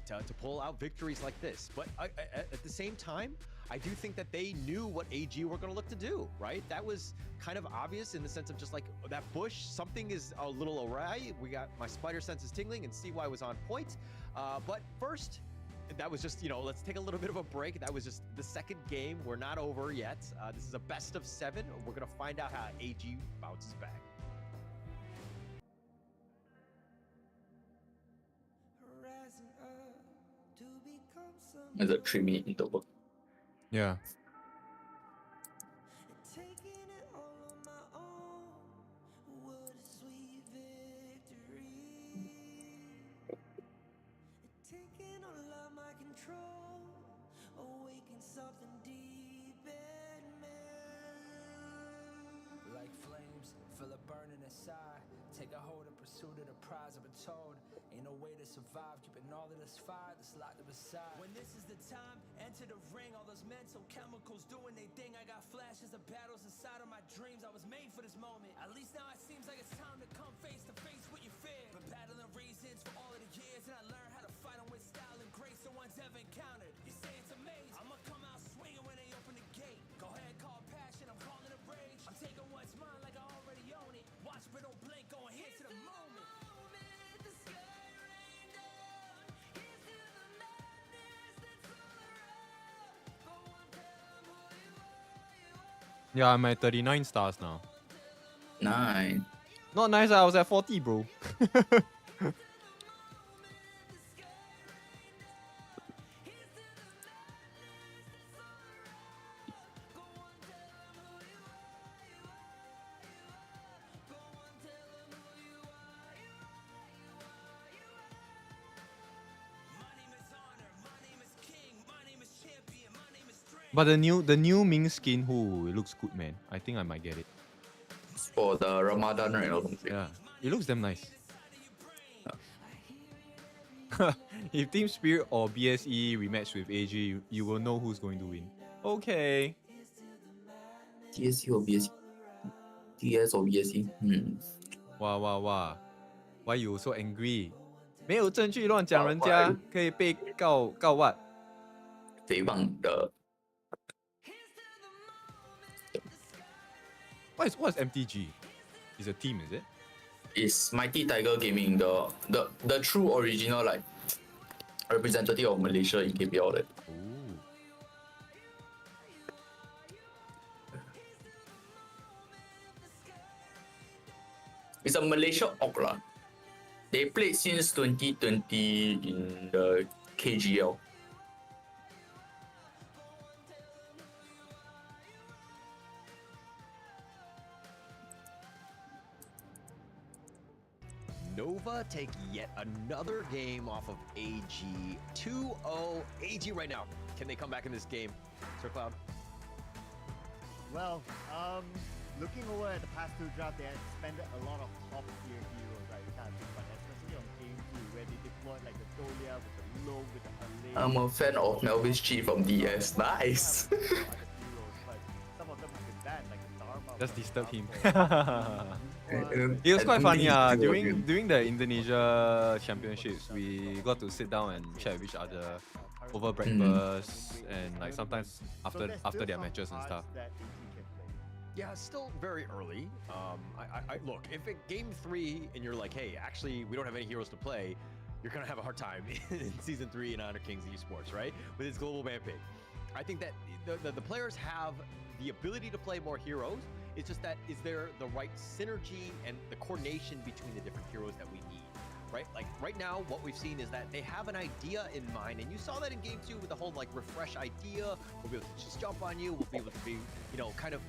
to pull out victories like this. But at the same time, I do think that they knew what AG were going to look to do, right? That was kind of obvious in the sense of just like that bush, something is a little awry. We got my spider sense is tingling and CY was on point. But first, that was just, let's take a little bit of a break. That was just the second game. We're not over yet. This is a best of 7. We're going to find out how AG bounces back. There's a 3-minute interval. Yeah. Like flames, feel it burning inside. Take a hold of pursuit of the prize. I've been told ain't no way to survive. Keeping all of this fire that's locked up aside. When this is the time, enter the ring. All those mental chemicals doing their thing. I got flashes of battles inside of my dreams. I was made for this moment. At least now it seems like it's time to come face to face with your fear. Been battling reasons for all of the years, and I learned how to fight them with style and grace no one's ever encountered. You say it's amazing. I'ma come out swinging when they open the gate. Go ahead, call passion. I'm calling it rage. I'm taking what's mine like I already own it. Watch but don't blink. Going here to the moment. Yeah, I'm at 39 stars now. 9. Not nice, I was at 40, bro. But the new Ming skin, it looks good, man. I think I might get it. For the Ramadan, right? Or something. Yeah, it looks damn nice. If Team Spirit or BSE rematch with AG, you will know who's going to win. Okay. TSC or BSC? TS or BSC? Wow. Why you so angry? 没有证据乱讲人家可以被告 what? 诽谤的。What is MTG? It's a team, is it? It's Mighty Tiger Gaming, the true original like representative of Malaysia in KPL. It's a Malaysia HOK lah. They played since 2020 in the KGL. Nova take yet another game off of AG. 2-0 AG right now. Can they come back in this game, Sir Cloud? Well, looking over at the past two drafts, they had expended a lot of top tier heroes, right? We can't think about it, especially on game 2, where they deployed like the Dolia with the Low, with the Alay. I'm a fan of Melvin's Chi from DS. Nice. Some of them have been banned, like the Dharma. Just disturb him. It was quite funny. During the Indonesia Championships, we got to sit down and chat with each other over breakfast and like sometimes after their matches and stuff. Yeah, it's still very early. I look, if it game 3 and you're like, hey, actually we don't have any heroes to play, you're gonna have a hard time in season 3 in Honor Kings Esports, right? With its global ban pick. I think that the players have the ability to play more heroes. It's just that, is there the right synergy and the coordination between the different heroes that we need, right? Like right now, what we've seen is that they have an idea in mind, and you saw that in game 2 with the whole like refresh idea. We'll be able to just jump on you. We'll be able to be, kind of,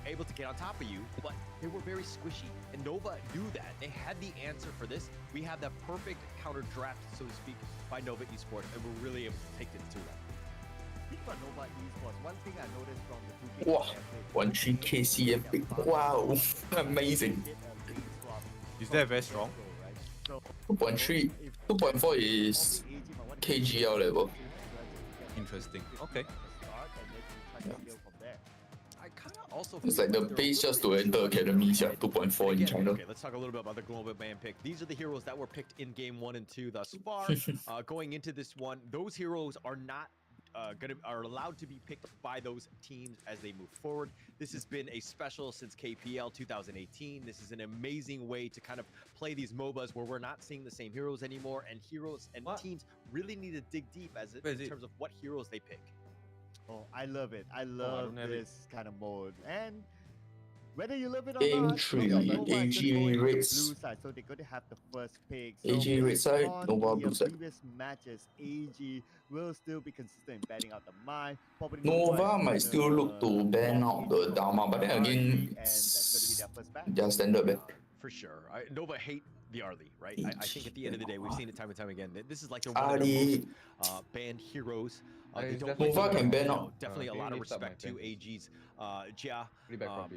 able to get on top of you. But they were very squishy, and Nova knew that. They had the answer for this. We have that perfect counter draft, so to speak, by Nova Esports, and we're really able to take it to them. Speaking about Nova Esports, one thing I noticed from the two Wow, games 1-3 KCM pick. Wow, amazing. Is that very strong? 2.3, 2.4 is KGL level. Interesting. Okay. Also, it's like the base just to enter academies, yeah, 2.4 in China. Okay, let's talk a little bit about the global ban pick. These are the heroes that were picked in game 1 and 2 thus far. Going into this one, those heroes are not are allowed to be picked by those teams as they move forward. This has been a special since KPL 2018. This is an amazing way to kind of play these MOBAs where we're not seeing the same heroes anymore, and heroes and teams really need to dig deep in terms of what heroes they pick. Oh, I love it. I love this kind of mode. And whether you love it or Game not, 3, AG rates. blue side, so they're going to have the first pick. AG red side, Nova blue side. Previous matches, AG will still be consistent in banning out the Mai. Nova might still look to ban out the Dharma, but then again, it's their standard ban. For sure. Nova hate the Arlie, right? I think at the end of the day, we've seen it time and time again. This is like one of their most banned heroes. Nova can ban out. Definitely a lot of respect to AG's Jia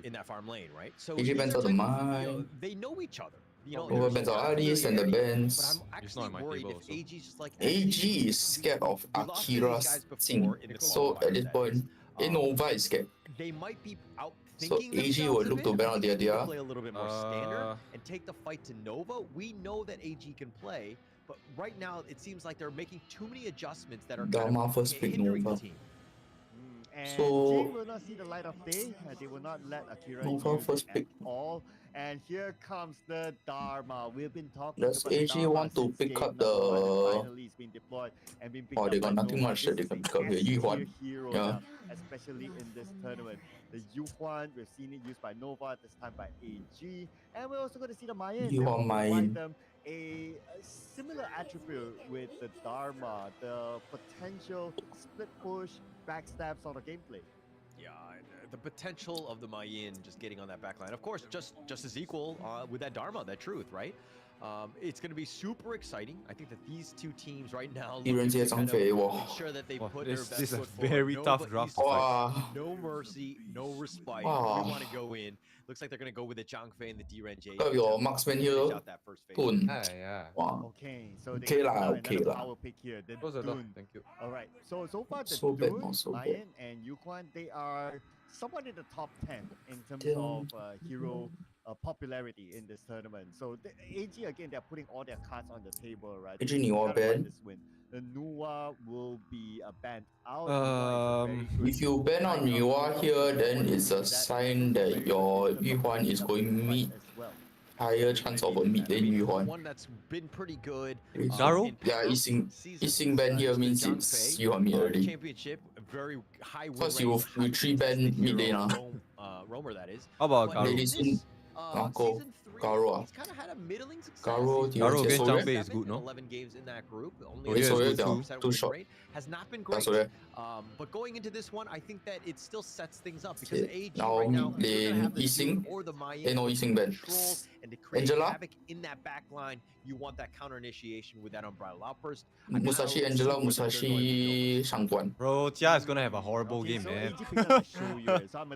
in that farm lane, right? So AG bans out the Mai. they know each other. Nova bans out Arlies and the bans. But I'm actually worried if AG's just like AG is scared of Akira's thing. So at this point, Nova is scared. They might be out. So AG will look to ban out the idea. Play a little bit more standard and take the fight to Nova. We know that AG can play, but right now it seems like they're making too many adjustments that are Dharma first pick hindering Nova. the team. And So Jing will not see the light of day. They will not let Akira Nova use first it pick. at all. And here comes the Dharma. We've been talking does about the AG Dharma want to since pick game up number one, and the? finally it's been deployed and been picked Oh, up they by got nothing Nova. much that they This can is pick up the here. S-tier Yuhuan. hero Yeah. now, especially in this tournament. The Yuhuan, we've seen it used by Nova, this time by AG. And we're also going to see the Mayan. They Yuhuan will provide Mayan. them a similar attribute with the Dharma, the potential split push, backstab sort of gameplay. Yeah, the potential of the Mayin just getting on that backline, of course, just as equal with that Dharma, that truth, right? It's going to be super exciting. I think that these two teams right now look to kind of make sure that they put their best This is a foot forward. very No tough but draft easy to fight. fight. No mercy, no respite. Wow. We want to go in. Looks like they're going to go with the Zhang Fei and the Diren J. Got your marksman here. Dun. Wow. Okay, so they Okay got lah, another okay lah. power pick here. The Those are Dun. thank you. All right, so far the So bad, Dun, not so bad. Mayan, and Yuquan, they are somewhat in the top 10 in terms Damn. of hero popularity in this tournament. So the AG again, they're putting all their cards on the table, right? AG They Niwa gotta win ban. this win. The Nuwa will be banned out. Nuwa is a very good If you ban on Niwa here, then it's a sign that your Yuhuan is going mid. Higher chance of a mid lane Yuhuan. One that's been pretty good. Garo? Yeah, Ising ban here means it's Yuhuan mid already. Championship, very high win Cause rate. you 3 ban mid lane. Roamer, that is. How about But Garo? Ladies in this, Marco. Season 3 Garo. He's kind of had a middling success. Garo, He's Garo won against seven Zhang Fei is good, no? 11 games in that group. Only Oh, yeah, a it's good 60% too win short. rate. Has not been That's great. right. But going into this one, I think that it still sets things up because Okay, AG now right now mid they're gonna lane have the Yixing. Dune or the Mayan No, Yixing Ben. control and to create Angela? havoc in that back line. You want that counter initiation with that unbridled outburst. Musashi Angela, Musashi Shangguan. Bro, Jia is gonna have a horrible game, man.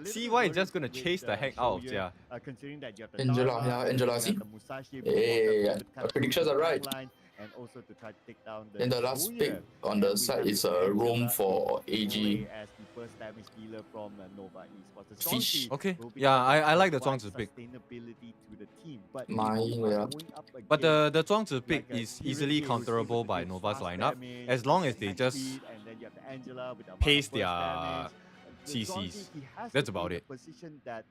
CY is just gonna chase the heck out of Jia. Considering that you have the Angela, Dara, yeah, Angela, you see? have the Musashi, Hey, both of them our predictions are right. line, and also to try to take down the Then the last Zoya. pick on the side is a roam for AG. As the first damage dealer from Nova Esports. The Fish. Zhongzi Okay, will be yeah, able to I like the provide Zhuangzi pick. sustainability to the team, but My, if you are yeah. going up But against the Zhuangzi pick like a is Tyrion easily here who's able counterable to by do Nova's fast lineup, damage, as long as they attack just speed, and then you have the Angela with the pace burst their damage. The CCs. Zhongzi, he has That's to be about in it. a position that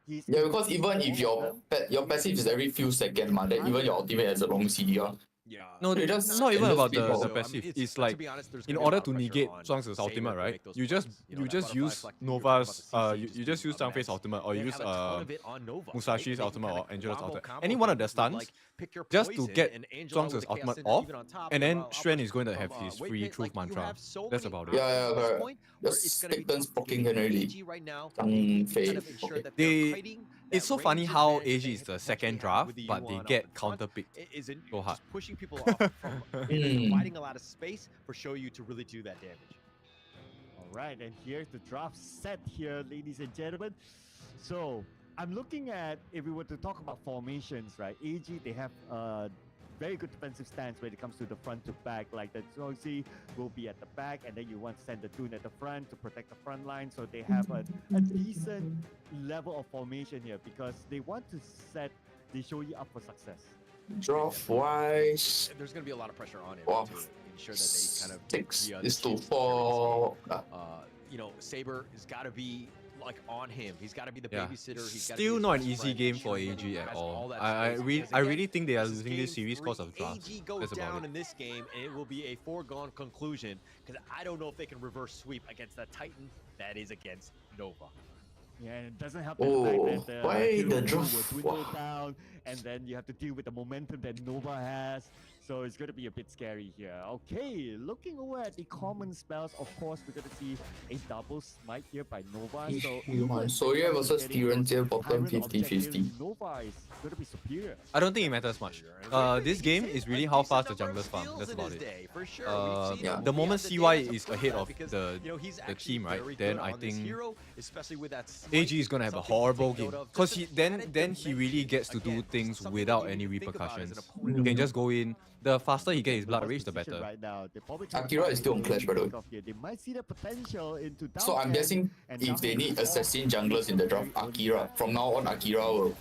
he's Yeah, able because to even do if all of your them. passive is every few seconds, man, then even your ultimate has a long CDR. Yeah. No, They it's just not even endless about speed the ball. passive. It's to like be honest, there's in gonna be a order lot to of pressure negate on Zhuangzi's Saber ultimate, to right? make those You just plays. You know, you that just butterfly use flex that you were talking about, Nova's the CC you just just being use Zhang Fei's immense. ultimate, or They you use have a ton of it on Nova, Musashi's right? They ultimate can or kinda Angela's combo ultimate. Any one of the things with, stuns, like, pick your just to poison, get and Angela with Zhuangzi's the Chaos ultimate Cinder off, even on top, and then unbridled Shen is outburst going to from, have his Wei free Pit. truth Like, you mantra. have so That's many about it. Yeah, options yeah, at this correct. point where it's Just gonna be take turns tough. poking For Henry. AG right now, Zhang they need to Fei. kind of ensure Okay. that they're They kiting it's so that funny range how advantage AG they is the potentially second have draft, with the but they Yuan get up in front. counter picked Isn't so hard. just pushing people off from and providing a lot of space for Shoyu to really do that damage. All right, and here's the draft set here, ladies and gentlemen. So I'm looking at, if we were to talk about formations, right? AG, they have very good defensive stance when it comes to the front to back. Like the Zhongzi will be at the back, and then you want to send the Dune at the front to protect the front line. So they have a decent level of formation here because they want to set the Shoyu up for success. Draft wise. There's going to be a lot of pressure on him Wow. to ensure that they kind of 6 the is to shield 4. you know, Saber has got to be like on him. He's got to be the Yeah. babysitter. He's gotta be Still his not an best east friend, game ensure for that AG he at has all. that I space. really Because I again, really think they are this is losing this game series because 3. of drafts. AG goes That's about down it. in this game, and it will be a foregone conclusion because I don't know if they can reverse sweep against that Titan that is against Nova. Yeah, and it doesn't help the Oh, fact that why hero the pool draft? will dwindle Wow. down, and then you have to deal with the momentum that Nova has. So it's going to be a bit scary here. Okay, looking over at the common spells, of course, we're going to see a double smite here by Nova. So Human Soya versus Tyrantia bottom 50-50. Nova is going to be superior. I don't think it matters much. This game is really how fast the junglers farm. That's about it. The moment CY is ahead of the team, right? Then I think AG is gonna have a horrible game because then he really gets to do things without any repercussions. He can just go in. The faster he gets his blood rage, the better. Right now, Akira is still on Clash, by the way. They might see the potential into So I'm guessing if they need assassin junglers in the draft, Akira. From now on, Akira will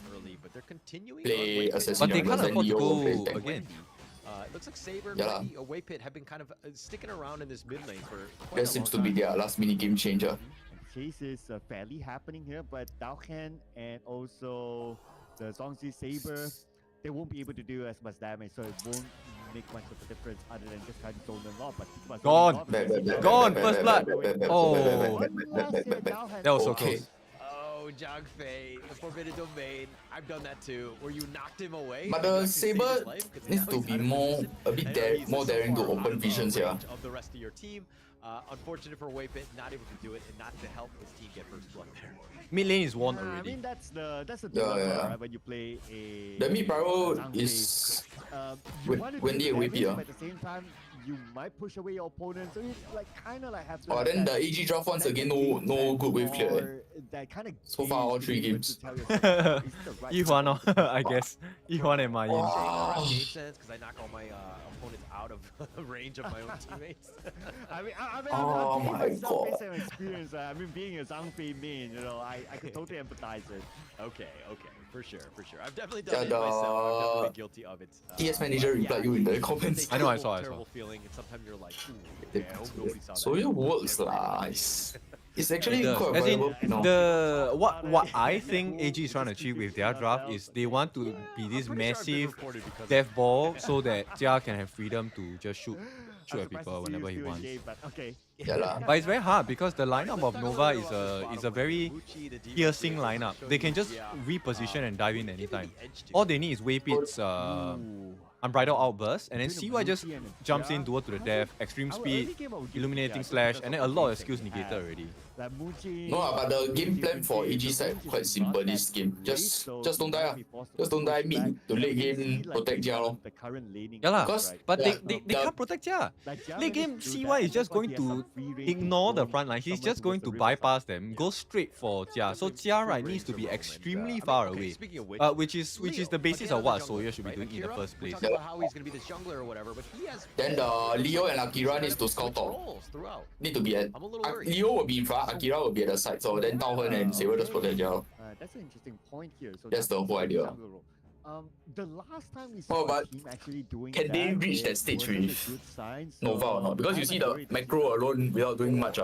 play assassin But they junglers can't and afford to Leo will play go tank. again. It looks like Saber Yeah lah. and Wei Pit have been kind of sticking around in this mid lane for quite That a seems long to be time. their last mini game changer. Chase is fairly happening here, but Daohan and also the Zhongzi Saber, they won't be able to do as much damage, so it won't make much of a difference other than just trying to zone them off. But Gone! Gone! First blood! Oh! That was so Okay. close. Oh, Zhang Fei, the Forbidden Domain. I've done that too, where you knocked him away. But you the actually saved his Saber life, 'cause needs now to he's be out of more, position, a bit and now he's more so daring to far out open of, visions here. range of the rest of your team. Unfortunate for Wei Pit, not able to do it and not to help his team get first blood there. Mid lane is won I already. mean, that's the Yeah, dilemma, yeah. right? When you play a The mid prior Zhang Fei. is You want to Wendy do and damage, Whippy. but at the same time, you might push away your opponent, so you like kind of like have to. Oh, have then that- the AG draft once that again, game no sense good wave clear. or that kind of So far, all 3 games. Yihuan, oh, I guess. Yihuan and Ma Yin. Game sense because I knock all my opponents out of range of my own teammates. I mean, Oh I'm my based God. on experience. I mean, being a Zhang Fei main, you know, I could totally empathize it. Okay, for sure. I've definitely Yeah, done it myself. I've definitely the been guilty of it. TS manager but replied you in the it's comments. a I know, I terrible, saw, I saw. terrible feeling, and sometimes you're like, ooh, I hope nobody saw that. So it works lah. It's actually quite As in, viable now. the what I think AG is trying to achieve with their draft is they want to be this massive death ball so that Jia can have freedom to just shoot shoot at people whenever he wants. Okay. But it's very hard because the lineup of Nova is a very piercing lineup. They can just reposition and dive in anytime. All they need is Waypit's Unbridled Outburst, and then CY just jumps in, duel to the death, extreme speed, illuminating slash, and then a lot of skills negated already. No, but the game plan for AG side quite simple this game. Just don't die. Just don't die mid to late game protect Jia lor. Yeah lah, but they can't protect Jia. Late game CY is just going to ignore the front line. He's just going to bypass them, go straight for Jia. So Jia right needs to be extremely far away, which is the basis of what Sawyer should be doing in the first place. How he's going to be the jungler or whatever, but he has. Then the Leo and Akira needs to scout top. Need to be at. Leo will be in front, Akira will be at the side. So then Taohen and Saber just protect Jia. That's an interesting point here. So that's the whole idea. The last time we saw but the team actually doing can they reach that stage with Nova or not? Because you see the macro alone without doing much,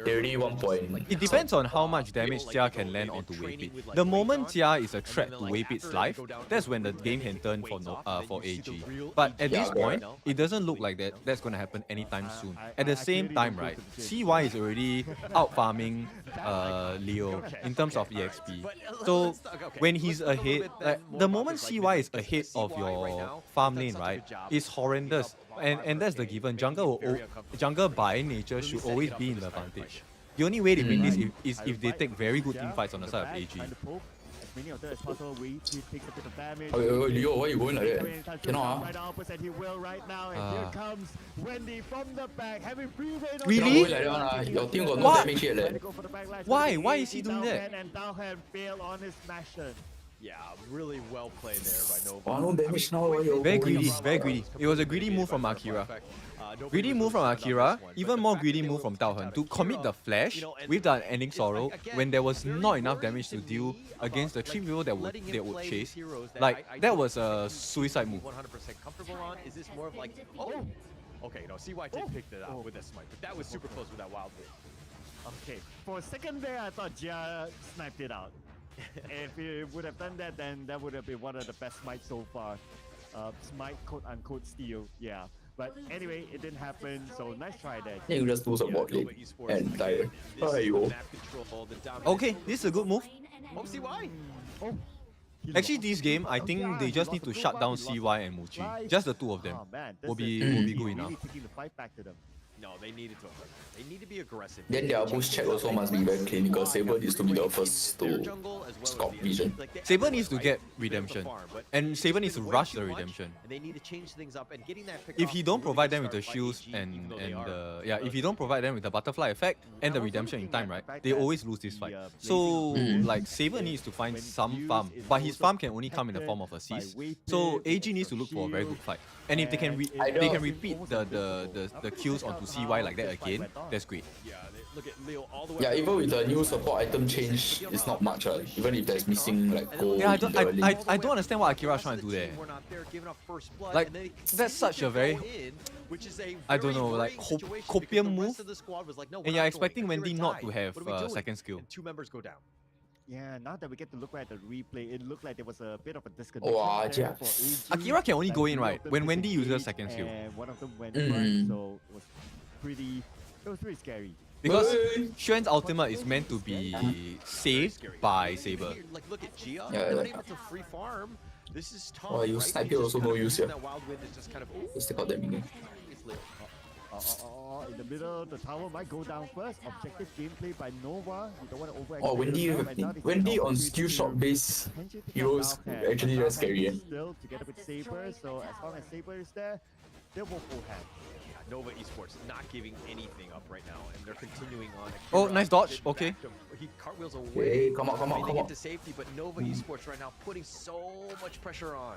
they already 1 point. It depends on how much damage Jia can land onto Waypit. The moment Jia is a threat to Waypit's life, that's when the game can turn for AG. But at this point, it doesn't look like that's going to happen anytime soon. At the same time, right, CY is already out farming Leo in terms of EXP. So when he's ahead, the moment CY is ahead of your farm lane, right, it's horrendous. And that's the given. Jungle by nature should always be in the advantage. The only way they win this is if they take very good team fights on the side of AG. Leo, why are you going like that? Cannot. Really? Your team got no damage yet. Why? Why is he doing that? Yeah, really well played there by Nova. Oh, no damage now. Very greedy, very greedy. It was a greedy move from Akira. Greedy move from Akira, even more greedy move from Taohen to commit the flash with the ending sorrow when there was not enough damage to deal against the 3 people that would chase. Like, that was a suicide move. 100% comfortable on. Is this more of like, oh, okay, no, CY did pick that up with that smite, but that was super close with that wild hit. Okay, for a second there, I thought Jia sniped it out. If he would have done that, then that would have been one of the best smites so far. Smite, quote-unquote, steal, yeah. But anyway, it didn't happen, so nice try there. Yeah, you just do support lane and die. Okay, this is a good move. Oh, CY! Actually, this game, I think they just need to shut down CY and Muchi. Just the two of them will be good enough. No, they needed to. They need to be aggressive. Then their boost check also must be very clean because Saber needs to be the first to scout vision. Saber needs to get redemption, and Saber needs to rush the redemption. They need to change things up and getting that. If he don't provide them with the shields and if he don't provide them with the butterfly effect and the redemption in time, right, they always lose this fight. So like Saber needs to find some farm, but his farm can only come in the form of assist. So AG needs to look for a very good fight. And if they can repeat the kills onto CY like that again, that's great. Yeah, even with the new support item change, it's not much. Even if there's missing like gold. Yeah, I don't understand what Akira is trying to do there. Like, that's such a very, I don't know, like copium move. And you're expecting Wendy not to have second skill. 2 members go down. Yeah, now that we get to look at the replay, it looked like there was a bit of a disconnection. Wow, there yeah. for AG. Akira can only go in, right, when Wendy uses second skill. And one of them went right, so it was pretty scary. Because Xuan's ultimate is meant to be saved by Saber. Like, look at Gia. Yeah, Not able to free farm. This is tough. Oh, you snipe here also no use here. That wild wind is just kind of. Let's take out that minion. In the middle, the tower might go down first. Objective gameplay by Nova. You don't want to over. Oh, Wendy on skill shot base heroes actually very scary. Still together with Saber, so as long as Saber is there, they're both full hand. Nova Esports not giving anything up right now, and they're continuing on. Oh, nice dodge. Okay. He cartwheels away. Come on. They get to safety, but Nova Esports right now putting so much pressure on.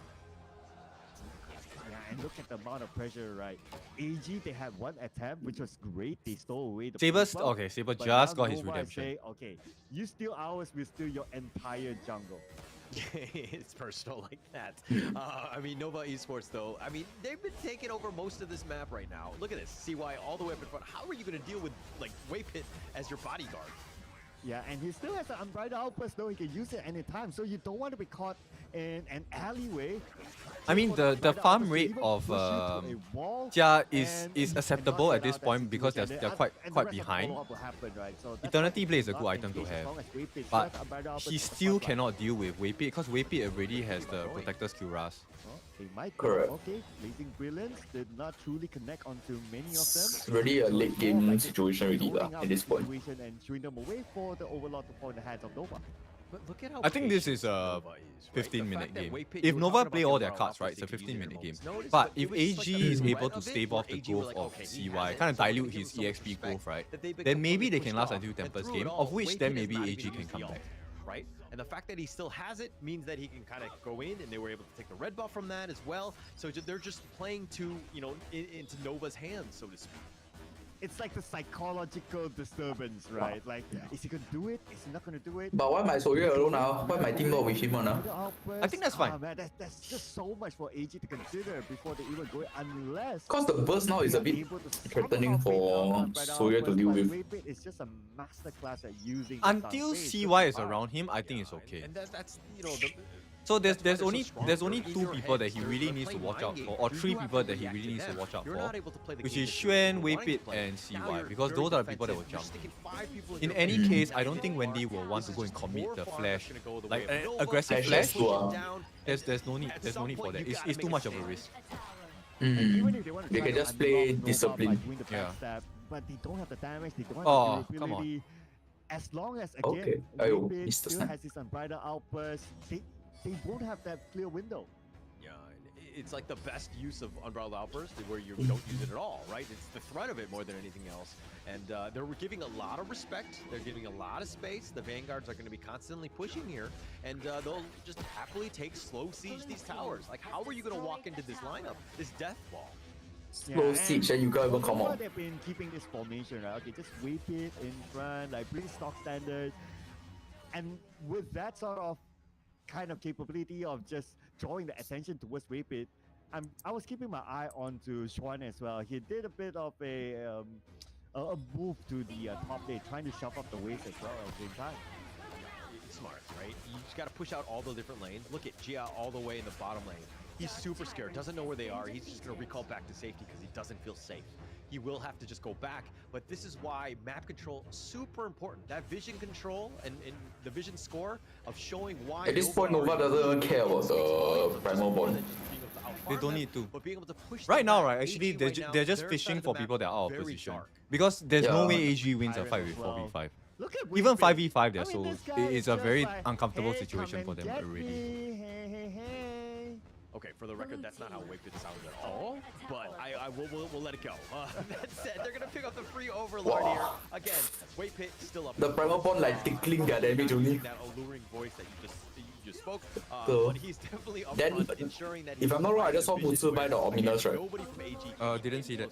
Yeah, and look at the amount of pressure, right? AG, they had one attempt, which was great. They stole away the Saber but just now got his Nova redemption. Say, okay, you steal ours, we steal your entire jungle. It's personal like that. I mean, Nova Esports, though, I mean, they've been taking over most of this map right now. Look at this. CY all the way up in front. How are you going to deal with, like, Waypit as your bodyguard? Yeah, and he still has an unbridled outburst, though he can use it anytime. So you don't want to be caught in an alleyway. I mean, the farm rate of Jia is acceptable at this point because they're quite behind. Eternity Blade is a good item to have, but he still cannot deal with Waypit because Waypit already has the Protector's Cuirass. They might Correct. Okay, Blazing Brilliance did not truly connect onto many of them. It's really a late game situation already at this point. And shooing them away for the Overlord to fall in the hands of Nova. But look at how I think this is a 15-minute game. If Nova play all their cards, right, it's a 15-minute game. But if AG is able to stave off the growth of CY, kind of dilute his EXP growth, right, then maybe they can last until Tempest game, of which then maybe AG can come back. Right? And the fact that he still has it means that he can kind of go in, and they were able to take the red buff from that as well. So they're just playing to, into Nova's hands, so to speak. It's like the psychological disturbance, right? Like, is he gonna do it? Is he not gonna do it? But why my Sawyer alone now? Why my team not with him now? I think that's fine. Man, that's just so much for AG to consider before they even go in, unless... Because the burst now is a bit threatening for Sawyer to deal with. It's just a masterclass at using... Until CY is around him, I think it's okay. And that's So there's only 2 people that he really needs to watch out for, or 3 people that he really needs to watch out for, which is Xuan, Waypit, and CY, because those are the people that will jump. In any case, I don't think Wendy will want to go and commit the flash, like an aggressive flash. There's no need for that. It's too much of a risk. They can just play discipline. Yeah. But they don't have the damage, they don't have the come on. durability. As long as, again, Waypit still has his unbridled outburst, they won't have that clear window. Yeah, it's like the best use of Unbridled Outburst where you don't use it at all, right? It's the threat of it more than anything else. And they're giving a lot of respect. They're giving a lot of space. The Vanguards are going to be constantly pushing here, and they'll just happily take slow siege these towers. Like, how are you going to walk into this lineup, this death ball? Slow siege and you can't even come out. They've been keeping this formation, right? Okay, just whip it in front, like pretty stock standard. And with that sort of kind of capability of just drawing the attention towards Waypit, I was keeping my eye on to Xuan as well. He did a bit of a move to the top lane, trying to shove up the waves as well at the same time. It's smart, right? You just got to push out all the different lanes. Look at Jia all the way in the bottom lane. He's super scared, doesn't know where they are. He's just going to recall back to safety because he doesn't feel safe. He will have to just go back, but this is why map control is super important. That vision control and the vision score of showing why... At this point, Nova doesn't care about the primal bond. They don't need to. Right now, right, actually, they're just fishing for people that are out of position. Because there's no way AG wins a fight with 4v5. Even 5v5, they're so... It's a very uncomfortable situation for them already. Okay, for the record, that's not how Waypit sounds at all, but we'll let it go. That said, they're gonna pick up the free Overlord here. Again, Waypit still up. The primal bond like tickling their damage only. That alluring voice that you just spoke, but he's definitely up front, ensuring that if I'm not wrong, I just saw Butsu buy the Ominous, right? Nobody from AG. Didn't see that.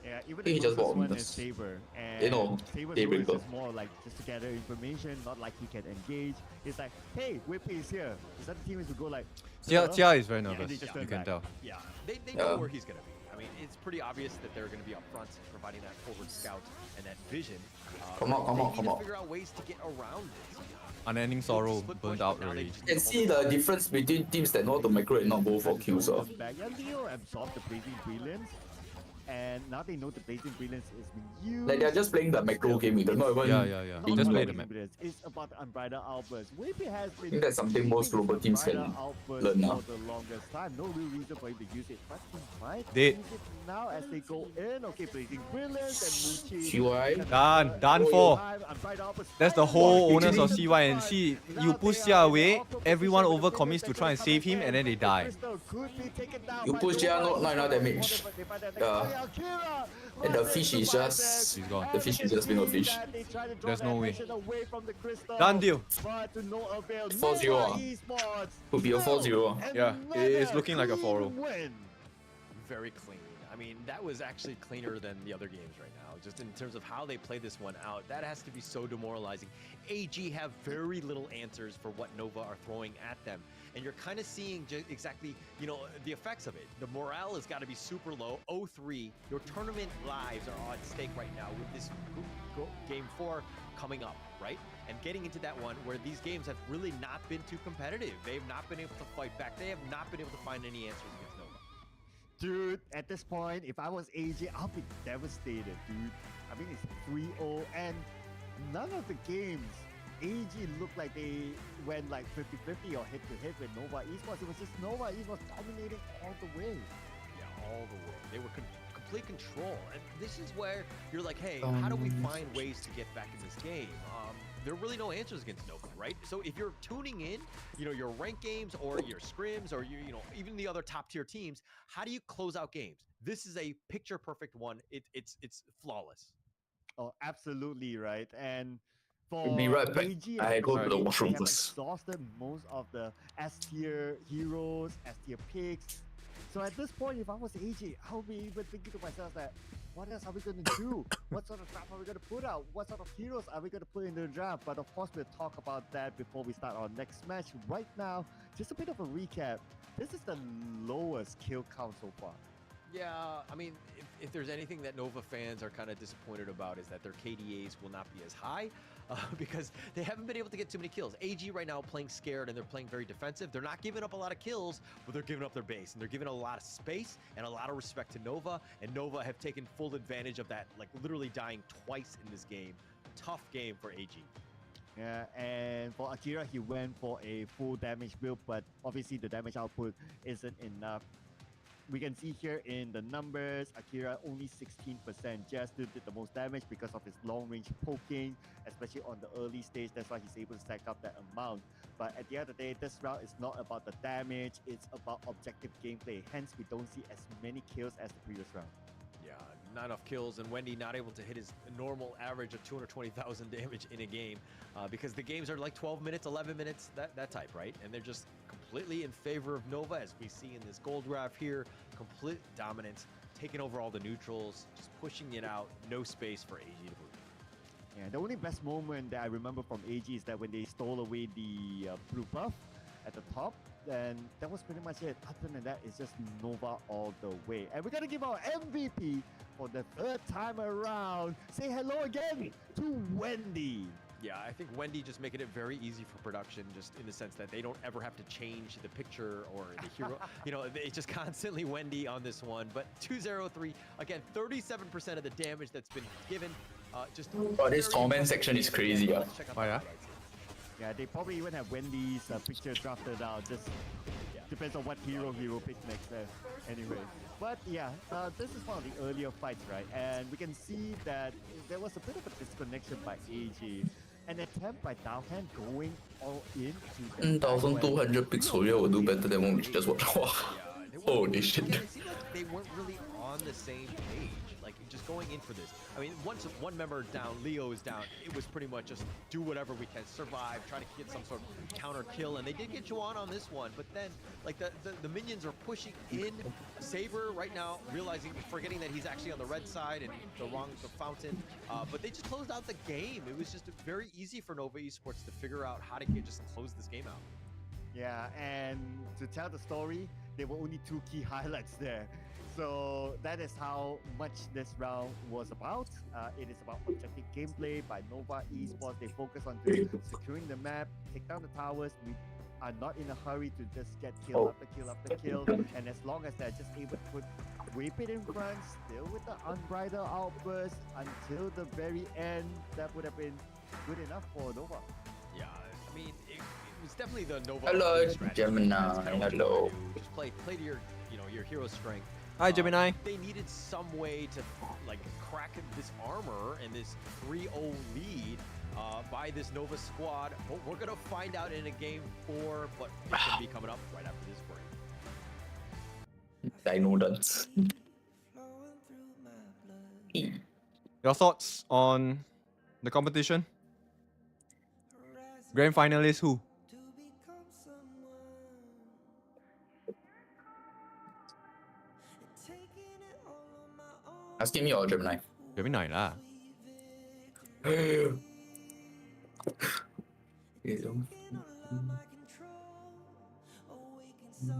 Yeah, even he just bought one Ominous. is Saber, and You know, Saber's voice is more like just to gather information, not like he can engage. It's like, hey, Whippy is here. Is that the team is to go like... Jia is very nervous, you can tell. Yeah, they know where he's going to be. I mean, it's pretty obvious that they're going to be up front, providing that forward scout and that vision. Come on. Figure out ways to get around it. Unending Sorrow burned out already. You can see the difference between teams that know how to macro and not go for kills. Leo absorbed the Blazing Brilliance, and now they know the Blazing Brilliance is being used. Like they're just playing the macro game, they're not even... Yeah. Just play the map. It's about the Unbridled Outburst. Whippy has been... I think that's something most global teams can learn now. For the longest time. No real reason for him to use it, but he might They... use it now as they go in. Okay, Blazing Brilliance and Muchi. CY. Done for. That's the whole owners of CY, and see, you push Jia away, everyone overcommits to try and save him, and then they die. You push Jia, not enough damage. And the fish is just... He's gone. The fish is just being a fish. There's no way. Done deal. 4-0. Could be a 4-0. Yeah, it's looking like a 4-0. Very clean. I mean, that was actually cleaner than the other games right now. Just in terms of how they play this one out, that has to be so demoralizing. AG have very little answers for what Nova are throwing at them. and you're kind of seeing exactly, you know, the effects of it. The morale has got to be super low. 0-3, your tournament lives are on stake right now with this game 4 coming up, right? And getting into that one where these games have really not been too competitive. They've not been able to fight back. They have not been able to find any answers against Nova. Dude, at this point, if I was AJ, I'll be devastated, dude. I mean, it's 3-0, and none of the games, AG looked like they went like 50-50 or head-to-head with Nova Esports. It was just Nova Esports dominating all the way. Yeah, all the way. They were complete control. And this is where you're like, hey, how do we find ways to get back in this game? There are really no answers against Nova, right? So if you're tuning in, you know, your ranked games or your scrims or you know, even the other top tier teams, how do you close out games? This is a picture perfect one. It's flawless. Oh, absolutely right. And for Be right back. AG, I go to the especially, washroom they have first. exhausted most of the S tier heroes, S tier picks. So at this point, if I was AG, I'll be even thinking to myself that, what else are we going to do? What sort of draft are we going to put out? What sort of heroes are we going to put in the draft? But of course, we'll talk about that before we start our next match. Right now, just a bit of a recap. This is the lowest kill count so far. Yeah, I mean, if there's anything that Nova fans are kind of disappointed about is that their KDAs will not be as high because they haven't been able to get too many kills. AG right now playing scared and they're playing very defensive. They're not giving up a lot of kills, but they're giving up their base and they're giving a lot of space and a lot of respect to Nova. And Nova have taken full advantage of that, like literally dying twice in this game. Tough game for AG. Yeah, and for Akira, he went for a full damage build, but obviously the damage output isn't enough. We can see here in the numbers, Akira only 16%, just did the most damage because of his long-range poking, especially on the early stage. That's why he's able to stack up that amount. But at the end of the day, this round is not about the damage, it's about objective gameplay. Hence, we don't see as many kills as the previous round. Yeah, not enough kills, and Wendy not able to hit his normal average of 220,000 damage in a game because the games are like 12 minutes, 11 minutes, that type, right? And they're just completely in favor of Nova, as we see in this gold graph here. Complete dominance, taking over all the neutrals, just pushing it out, no space for AG to move. Yeah, the only best moment that I remember from AG is that when they stole away the blue buff at the top, then that was pretty much it. Other than that, it's just Nova all the way. And we're gonna give our MVP for the third time around. Say hello again to Wendy. Yeah, I think Wendy just making it very easy for production, just in the sense that they don't ever have to change the picture or the hero. You know, it's just constantly Wendy on this one. But 203, again, 37% of the damage that's been given. Just Oh, this torment section is crazy. Yeah. Oh yeah? Yeah, they probably even have Wendy's picture drafted out. Just depends on what hero pick next there. Anyway, but yeah, this is one of the earlier fights, right? And we can see that there was a bit of a disconnection by AG. An attempt by Daohan going all in. 1,200 pixel will do better than what we just watched. Holy shit. Yeah, it seemed like they weren't really on the same page. Like, just going in for this. I mean, once one member down, Leo is down, it was pretty much just do whatever we can, survive, try to get some sort of counter kill, and they did get Juan on this one, but then, like, the minions are pushing in. Saber right now, forgetting that he's actually on the red side and the fountain, but they just closed out the game. It was just very easy for Nova Esports to figure out how to just close this game out. Yeah, and to tell the story, there were only 2 key highlights there. So that is how much this round was about. It is about objective gameplay by Nova Esports. They focus on securing the map, take down the towers. We are not in a hurry to just get kill after kill after kill. And as long as they're just able to put whip it in front, still with the unbridled outburst until the very end, that would have been good enough for Nova. Yeah, I mean, it was definitely the Nova. Hello, strategy. Gemini. Hello. Just play to your hero strength. Hi, Gemini. They needed some way to like crack this armor and this 3-0 lead by this Nova squad. But we're gonna find out in a game 4, but it's gonna be coming up right after this break. Dino dance. Your thoughts on the competition? Grand finalist who? Asking me or Gemini? Gemini lah. Like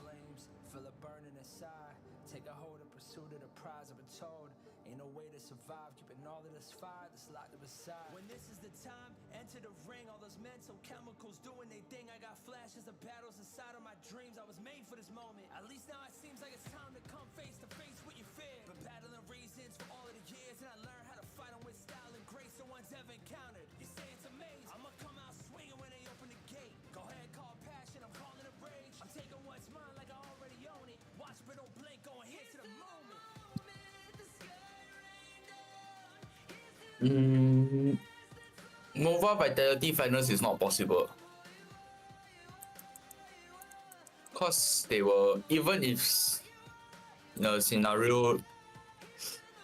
flames, feel it burning inside. Take a hold of pursuit of the prize. I've been told ain't no way to survive. Keeping all of this fire that's locked up inside. When this is the time, enter the ring. All those mental chemicals doing they thing. I got flashes of battles inside of my dreams. I was made for this moment. At least now it seems like it's time to come face to face with your fear. Been battling reasons for all of the years, and I learned how to fight them with style and grace no one's ever encountered. You say it's amazing. I'ma come out swinging when they open the gate. Go ahead, call passion. I'm calling it rage. I'm taking what's mine like I already own it. Watch but don't blink. Going here to the moment. Nova Vitality finals is not possible. Because they were, even if in a scenario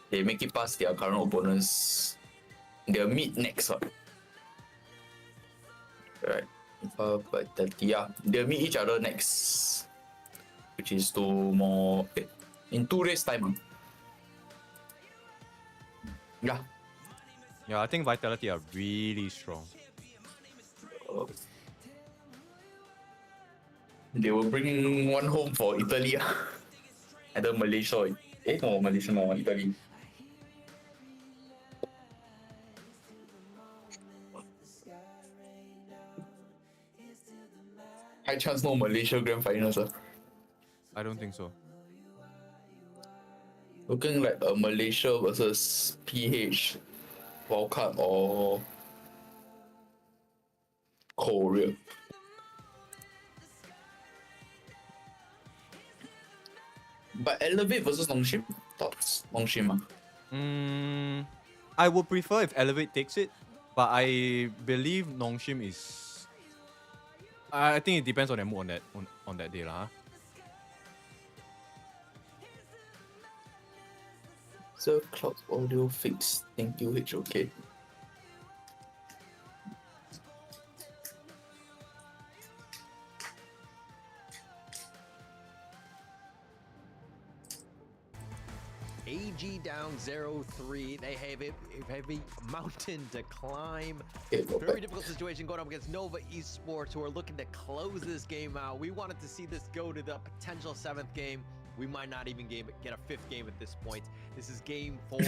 they make it past their current opponents, they'll meet next one. Right. Vitality, yeah. They'll meet each other next. Which is in 2 days time. Yeah. Yeah, I think Vitality are really strong. They will bring one home for Italy. Either Malaysia or Malaysia or Italy. High chance no Malaysia grand finals. I don't think so. Looking like a Malaysia versus PH World Cup or Korea. But Elevate versus Nongshim? Thoughts? Nongshim. I would prefer if Elevate takes it, but I believe Nongshim is. I think it depends on their mood on that day, lah. So Cloud Audio fix. Thank you, HOK. AG down 0-3. They have a heavy mountain to climb. Very difficult situation going up against Nova Esports, who are looking to close this game out. We wanted to see this go to the potential 7th game. We might not even get a 5th game at this point. This is game 4.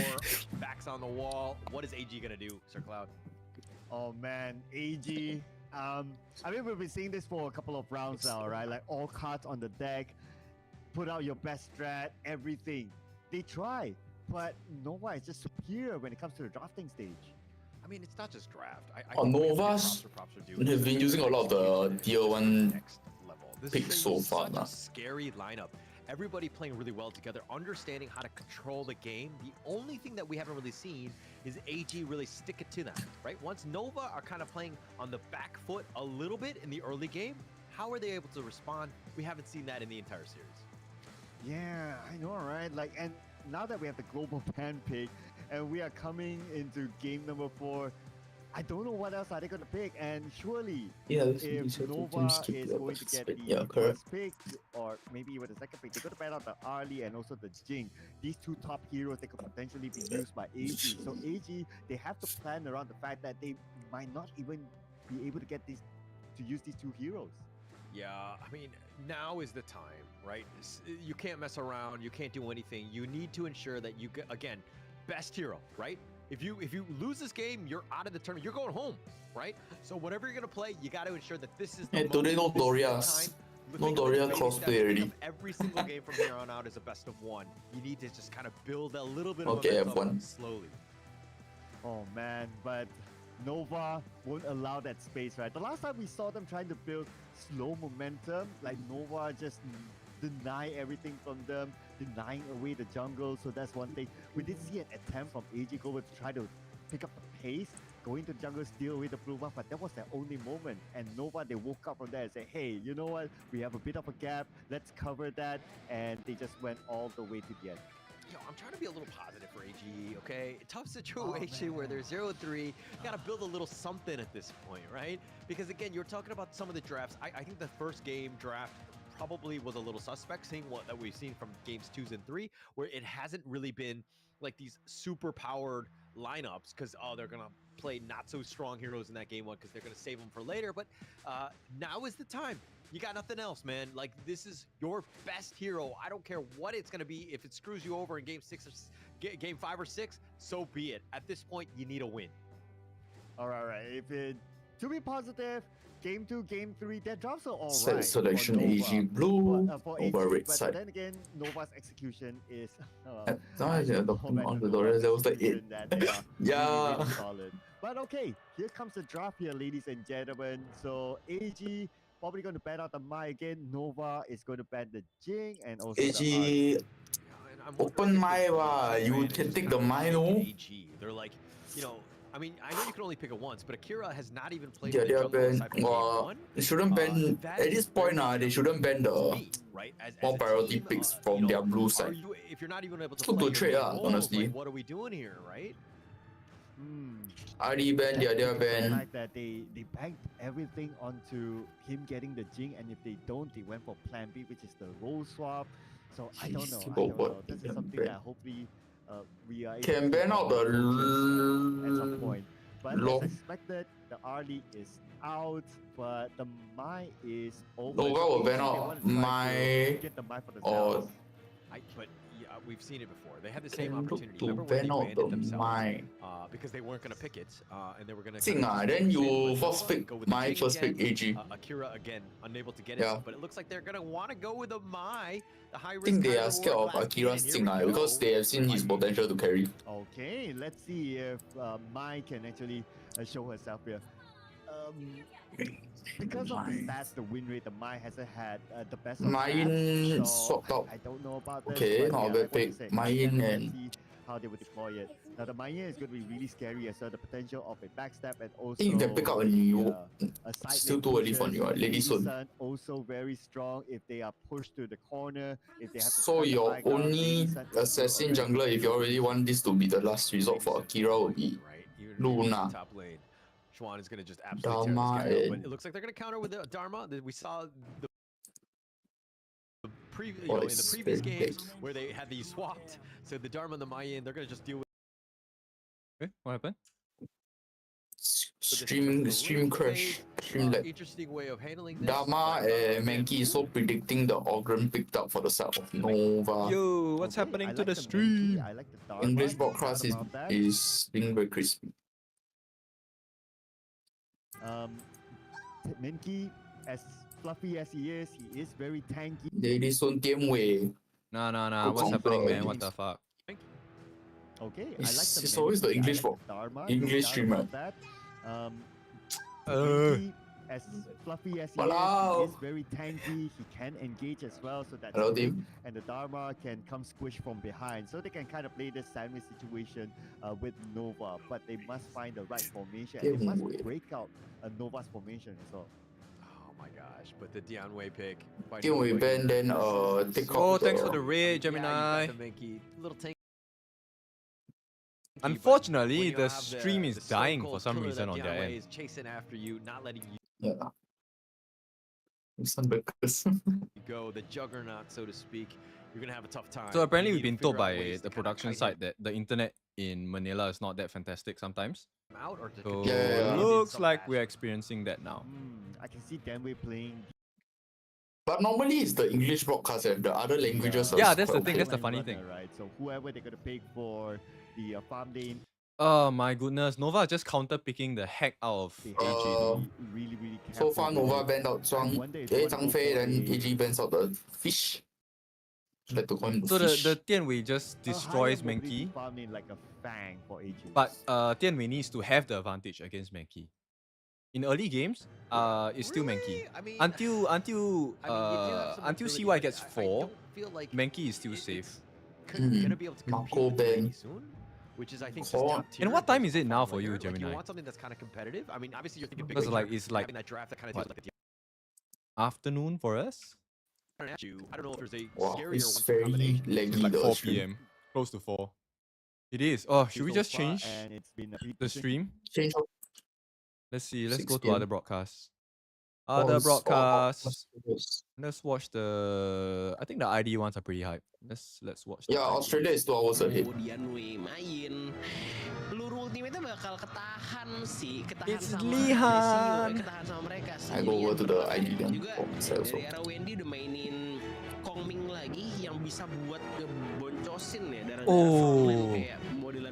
Backs on the wall. What is AG gonna do, Sir Cloud? Oh man, AG. I mean, we've been seeing this for a couple of rounds now, right? Like all cards on the deck, put out your best strat, everything. They try, but Nova is just superior when it comes to the drafting stage. I mean, it's not just draft. Nova's have been using a lot of the tier 1 picks so far. Such a scary lineup. Everybody playing really well together, understanding how to control the game. The only thing that we haven't really seen is AG really stick it to them, right? Once Nova are kind of playing on the back foot a little bit in the early game, how are they able to respond? We haven't seen that in the entire series. Yeah, I know, right? Like, and now that we have the global ban pick, and we are coming into game number 4, I don't know what else are they going to pick. And surely, if Nova is going to get the first pick, or maybe even the second pick, they're going to ban out the Arlie and also the Jing. These 2 top heroes, they could potentially be used by AG. So AG, they have to plan around the fact that they might not even be able to get to use these 2 heroes. Yeah, I mean, now is the time, right? You can't mess around. You can't do anything. You need to ensure that you get, again, best hero, right? If you lose this game, you're out of the tournament. You're going home, right? So whatever you're gonna play, you got to ensure that this is the today no Dorias. No Doria crossplay already. Every single game from here on out is a best of 1. You need to just kind of build a little bit of momentum slowly. Oh man, but Nova won't allow that space, right? The last time we saw them trying to build slow momentum, like Nova just deny everything from them, denying away the jungle. So that's one thing. We did see an attempt from AG Global to try to pick up the pace, going to the jungle, steal away the blue buff, but that was their only moment. And Nova, they woke up from there and said, hey, you know what? We have a bit of a gap. Let's cover that. And they just went all the way to the end. Yo, I'm trying to be a little positive for AG, okay? Tough situation where they're 0-3. You gotta build a little something at this point, right? Because again, you're talking about some of the drafts. I think the first game draft probably was a little suspect, seeing what that we've seen from games 2 and 3, where it hasn't really been like these super powered lineups because they're gonna play not so strong heroes in that game one because they're gonna save them for later. But now is the time. You got nothing else, man. Like, this is your best hero. I don't care what it's gonna be. If it screws you over in game 6 or game 5 or 6, so be it. At this point, you need a win. All right. If it to be positive, game 2, game 3, their drafts are all Set right. selection for Nova. AG blue, For Nova AG, red but side. then again, Nova's execution is. That was the 8. That they are Yeah. really solid. But okay, here comes the draft here, ladies and gentlemen. So AG probably going to ban out the Mai again. Nova is going to ban the Jing and also AG the open Mai you can take the Mai no. AG. They're like, you know, I mean, I know you can only pick it once, but Akira has not even played Yeah, with they the are jungle ban. aside from game 1. They shouldn't ban that at is this point. They shouldn't ban the right? As more a priority team, picks from their blue Are side. you, if you're not even able to It's good play to your trade, main ah, roles, honestly. like, what are we doing here, right? RD ban, the other The ban. fact that they banked everything onto him getting the Jing, and if they don't, they went for Plan B, which is the role swap. So I don't know. This is something that hopefully we are able Can to ban out the at some point. But Lo- as expected, the RD is out, but the Mai is open. Nova will ban out Mai get the Mai for the or But yeah, we've seen it before. They had the same can look opportunity. to Remember when they ban out banned the it themselves Mai. because they weren't going to pick it, and they were going to. Jing then you first pick Mai, first pick AG. Akira again, unable to get Yeah. it, but it looks like they're going to want to go with the Mai, the high I risk. think they high are scared reward of last Akira's game, Jing and here we because go. they have seen his potential to carry. Okay, let's see if Mai can actually show herself here. Because of the stats, the win rate, the Mai hasn't had the best of Mai stats, swapped out. I don't know about this. Okay, but not a yeah, bad like what you pick. said, Mai let's and see how they will deploy it. Now the Mai is going to be really scary as well. The potential of a backstab and also I think you can pick up a new. a side Still lane too early for pushes. new. Lady Sun. Sun also very strong if they are pushed to the corner. If they have to So cut the your high ground, only Lady Sun is still assassin a very jungler, if you already want this to be the last resort for Akira, will be Luna. Top lane. Schwan is going to just absolutely Dharma tear this guy up, but and- it looks like they're going to counter with the Dharma. We saw the in the it's previous very games big. where they had these swapped. So the Dharma and the Mayan, they're going to just deal with. Okay, what happened? Stream crash. Stream lag. Interesting way of handling this. Dharma and Mankey is so predicting the Ogren picked up for the side of Nova. Yo, what's happening to the stream? I like the Dharma. English broadcast Thought about that. is being very crispy. Minky, as fluffy as he is very tanky. Lady Sun Tian Wei. Nah, what's happening, man? What the fuck? Okay, I like It's, the it's always the Minky, I English like for the Dharma, English no doubt streamer. about that. Uh. Minky, as fluffy as he Walao. is very tanky. He can engage as well, so that's Hello, good. team. And the Dharma can come squish from behind, so they can kind of play this sandwich situation with Nova. But they must find the right formation, and they Tian Wei. must break out Nova's formation as well. Oh my gosh! But the Dian Wei pick. Tian Wei ban then take Oh, out thanks for the the raid, Yeah, you Gemini. got the Mankey. Little tank. Unfortunately, the stream is dying for some reason on their end. Is chasing after you, not letting you yeah. Sunbreakers. go. The juggernaut, so to speak. You're gonna have a tough time. So apparently You we've need to been figure told out by ways the to kinda production tighten side that the internet in Manila is not that fantastic sometimes. them out or to So Yeah. looks like we're experiencing that now. I can see Danwei playing. But normally it's the English broadcast and the other languages. Yeah, are that's the quite thing. okay. That's the funny thing. Right, so whoever they're gonna pick for the farm lane, Oh my goodness, Nova just counter picking the heck out of they AG. have though. to be really So careful far with Nova it. banned out Zhang, wonder if they wanna Zhang go Fei, for then a- AG bans out the fish. Like to call him So fish. the Tian Wei just A destroys higher mobility Mankey, farm lane like a fang for AG. but Tian Wei needs to have the advantage against Mankey. In early games, it's still Mankey. I mean, Until you do have some until ability, CY but gets I 4, don't feel like Mankey is still safe. gonna be able to compete Marco with Mankey ban. soon, which is I think just Core. top tier And what in time terms is of it now farm for you, laner. Like, Gemini? you want something that's kind of competitive. I mean, obviously you're thinking big Because picture. like it's like in that draft that kind of what? feels like afternoon for us. I don't know if there's a Wow, scarier it's one very combination. laggy It's like the 4 stream. p.m. Close to 4. It is. Oh, should we So just far, change and it's been a pretty the decent- stream? Change of Let's see. Let's 6 go to PM. other broadcasts. Other Oh, broadcasts. yes. Let's watch the. I think the ID ones are pretty hype. Let's watch. the Yeah, ID. Australia is 2 hours ahead. Kemudian wih main. Peluru ultimate bakal ketahan sih, ketahan It's sama Lihan. ketahan sama mereka sih. I go over to the ID then. Juga dari era Wendy udah mainin Kongming lagi yang bisa buat ngeboncosin ya darah Oh,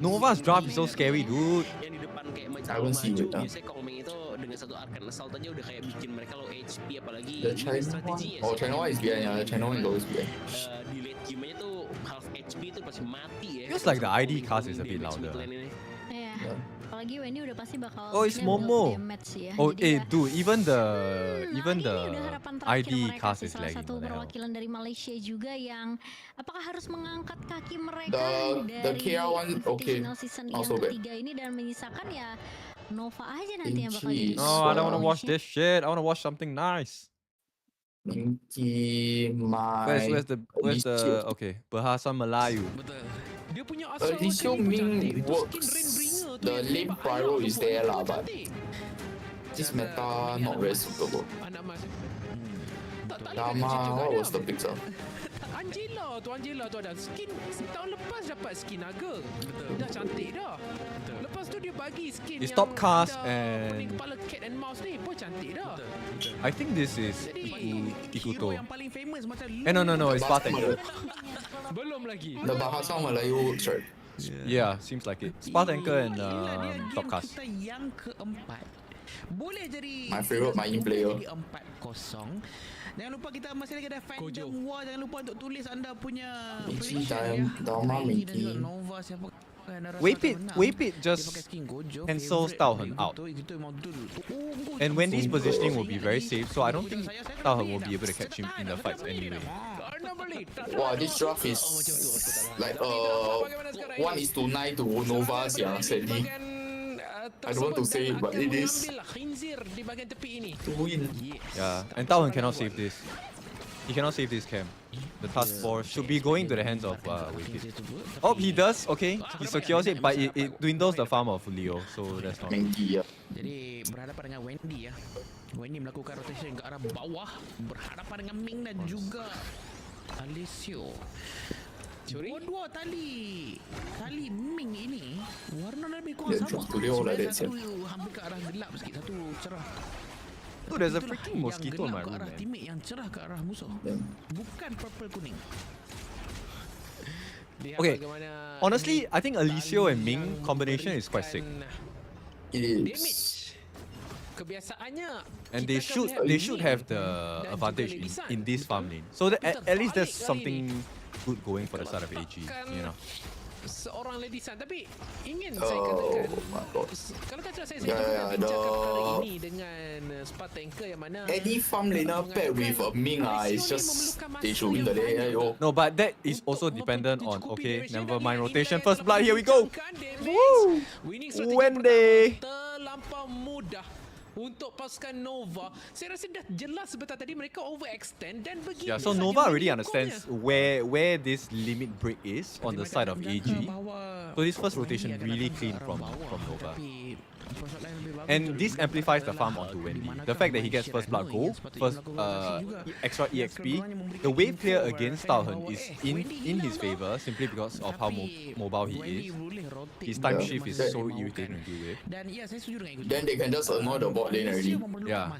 Nova's draft is so scary, dude. yang di depan kayak I macam haven't seen maju it, huh? biasanya Kongming itu dengan satu Arcane Assault aja udah kayak bikin mereka low HP apalagi The China one? strateginya Oh, China one is behind, yeah. The China one is always behind. di late game-nya tuh half HP tuh pasti mati ya. Feels like the ID cast is a bit louder. Iya. Apalagi Wendy udah pasti bakal Oh, it's dia build Momo. damage ya. Oh, Jadi dude, even the ini udah harapan terakhir ID mereka cast sih, is salah lagging. satu what the hell. perwakilan dari Malaysia juga yang apakah harus mengangkat kaki mereka The dari KR one, okay. Invitational season Not yang so bad. ketiga ini dan menyisakan ya Nova aja nanti yang bakal jadi Inci. No, I don't want to watch this shit. I want to watch something nice. Minky, Where's the okay bahasa Melayu. Dia punya Alicio Ming works. The lane pyro is there lah, but this meta not very suitable. Dama, what was the picture? Angela tu ada skin tahun lepas dapat skin naga. Dah cantik dah. Lepas tu dia bagi skin He yang stopped cast ada kuning and kepala cat and mouse ni pun cantik dah. I think this is Hero Ikuto. yang paling famous macam No, it's Spartan. belum lagi. The Bahasa Melayu shirt. Yeah, seems like it. Spartan and Topcast. Kita yang keempat. Boleh jadi My favourite main player. jadi 4-0. Jangan lupa kita masih lagi ada Fandom War. Jangan lupa untuk tulis anda punya Minky, prediction Dama, Riley dan juga Minky. Nova siapa yang rasa Wait akan menang. just Dia pakai skin Gojo, cancels favourite Tauhen Gojo, out. itu memang betul. Oh, And Wendy's Gojo. positioning will be very safe, so I don't think Tauhen will be able to catch him in the fights anyway. Wow, this draft is like 1:9 to Nova, yeah, sadly. I don't want to say it, but it is. Khinzir di bahagian tepi ini. To win. Yeah, and Tauhen cannot save this. He cannot save this camp. The task force should be going to the hands of Wicked. Oh, he does. Okay, he secures it, but it dwindles the farm of Leo, so that's not. Minky, yeah. Jadi berhadapan dengan Wendy ya. Wendy melakukan rotation ke arah bawah, berhadapan dengan Ming dan juga Alessio. Dua tali Ming ini warna lebih kurang Yeah, sama. today all like that, Satu hampir ke arah gelap sikit, satu cerah. Dude, there's a Itulah freaking yang mosquito in gelap my ke room, arah man. teammate, yang cerah ke arah musuh. Bukan purple kuning. Lihat Okay, bagaimana honestly, ini I think Alessio and Ming yang combination is quite sick. It Damage. is. Kebiasaannya And kita akan they melihat should Ming have the dan advantage juga Ladisan. in this farm lane. So that at least there's Terbalik kali something good going for the side of AG, you know. Seorang Ladisan, tapi ingin saya katakan kalau tak salah saya Yeah, juga yeah, bincangkan the- perkara ini dengan Spartanker yang mana Any farm laner paired with a Ming, it's just they should win the lane. No, but that is also dependent on, okay, never mind rotation. First blood, here we go. Woo! winning strategi Wendy. terlampau mudah untuk pasukan Nova. Saya rasa dah jelas sebentar tadi mereka overextend dan begini Yeah, so saja Nova already menyokongnya. understands where this limit break is on the side of AG. So this first rotation really clean from Nova. And this amplifies the farm onto Wendy. The fact that he gets first blood gold, first extra EXP, the wave clear against Tauhen is in his favor simply because of how mobile he is. His time shift is so irritating to deal with. Dan ya, saya setuju dengan itu. Then they can just annoy the bot lane already. Yeah.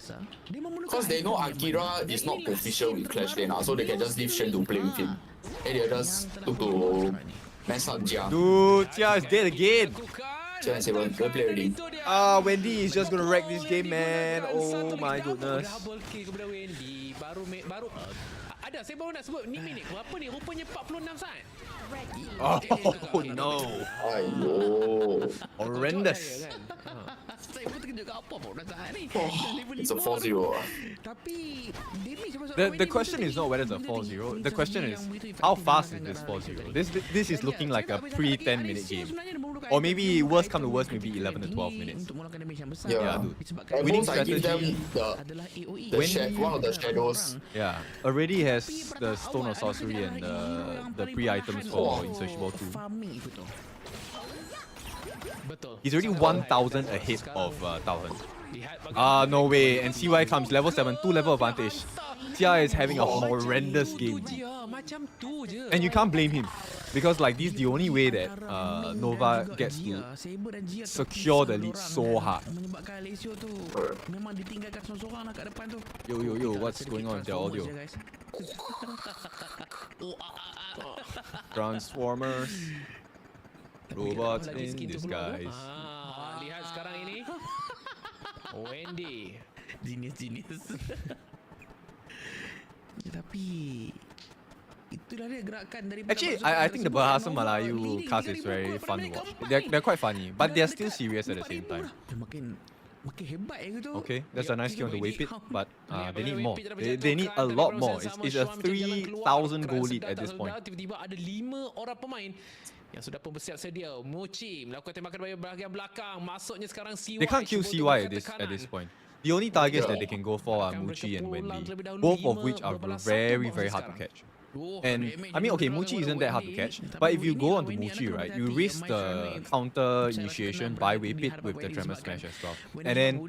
Because they know Akira is not proficient with Clash lane, so they can just leave Shen to play with him. And they just to mess up Jia. Dude, Jia is dead again. Jia and Saber, go play already. Wendy is just gonna wreck this game, man. Oh my goodness. Double kill kepada Wendy. Baru ada, saya baru nak sebut ni minit berapa ni? Rupanya 46 saat. Oh no. Ayo. Horrendous. Saya pun terkejut kat apa pun dah ni. It's a 4-0. Tapi damage The question is not whether it's a 4-0. The question is how fast is this 4-0? This is looking like a pre-10 minute game. Or maybe worst come to worst, maybe 11 to 12 minutes. Yeah, dude. At Winning most I give them strategy. one of the shadows. Yeah, already has the Stone of Sorcery and the pre-items for Insatiable 2. Betul. He's already 1,000 ahead of Tauhen. No way. And CY comes level 7, 2 level advantage. CY is having a horrendous game. And you can't blame him. Because like this is the only way that Nova gets to secure the lead so hard. Yo, what's going on with their audio? Transformers. Robots in disguise. Lihat sekarang ini. Wendy. Genius. Tapi itulah dia gerakan daripada Actually, I think the Bahasa Melayu cast is very fun to watch. They're quite funny, but they're still serious at the same time. Makin hebat gitu. Okay, that's a nice kill on the wave pit, but they need more. They need a lot more. It's a 3,000 goal lead at this point. Tiba-tiba ada 5 orang pemain yang sudah pun bersiap sedia. Mochi melakukan tembakan dari bahagian belakang. Masuknya sekarang CY. They can't kill CY at this point. The only targets that they can go for are Muchi and Wendy, both of which are very, very hard to catch. And I mean, okay, Muchi isn't that hard to catch, but if you go onto Muchi, right, you risk the counter initiation by wave pit with the Tremor Smash as well. And then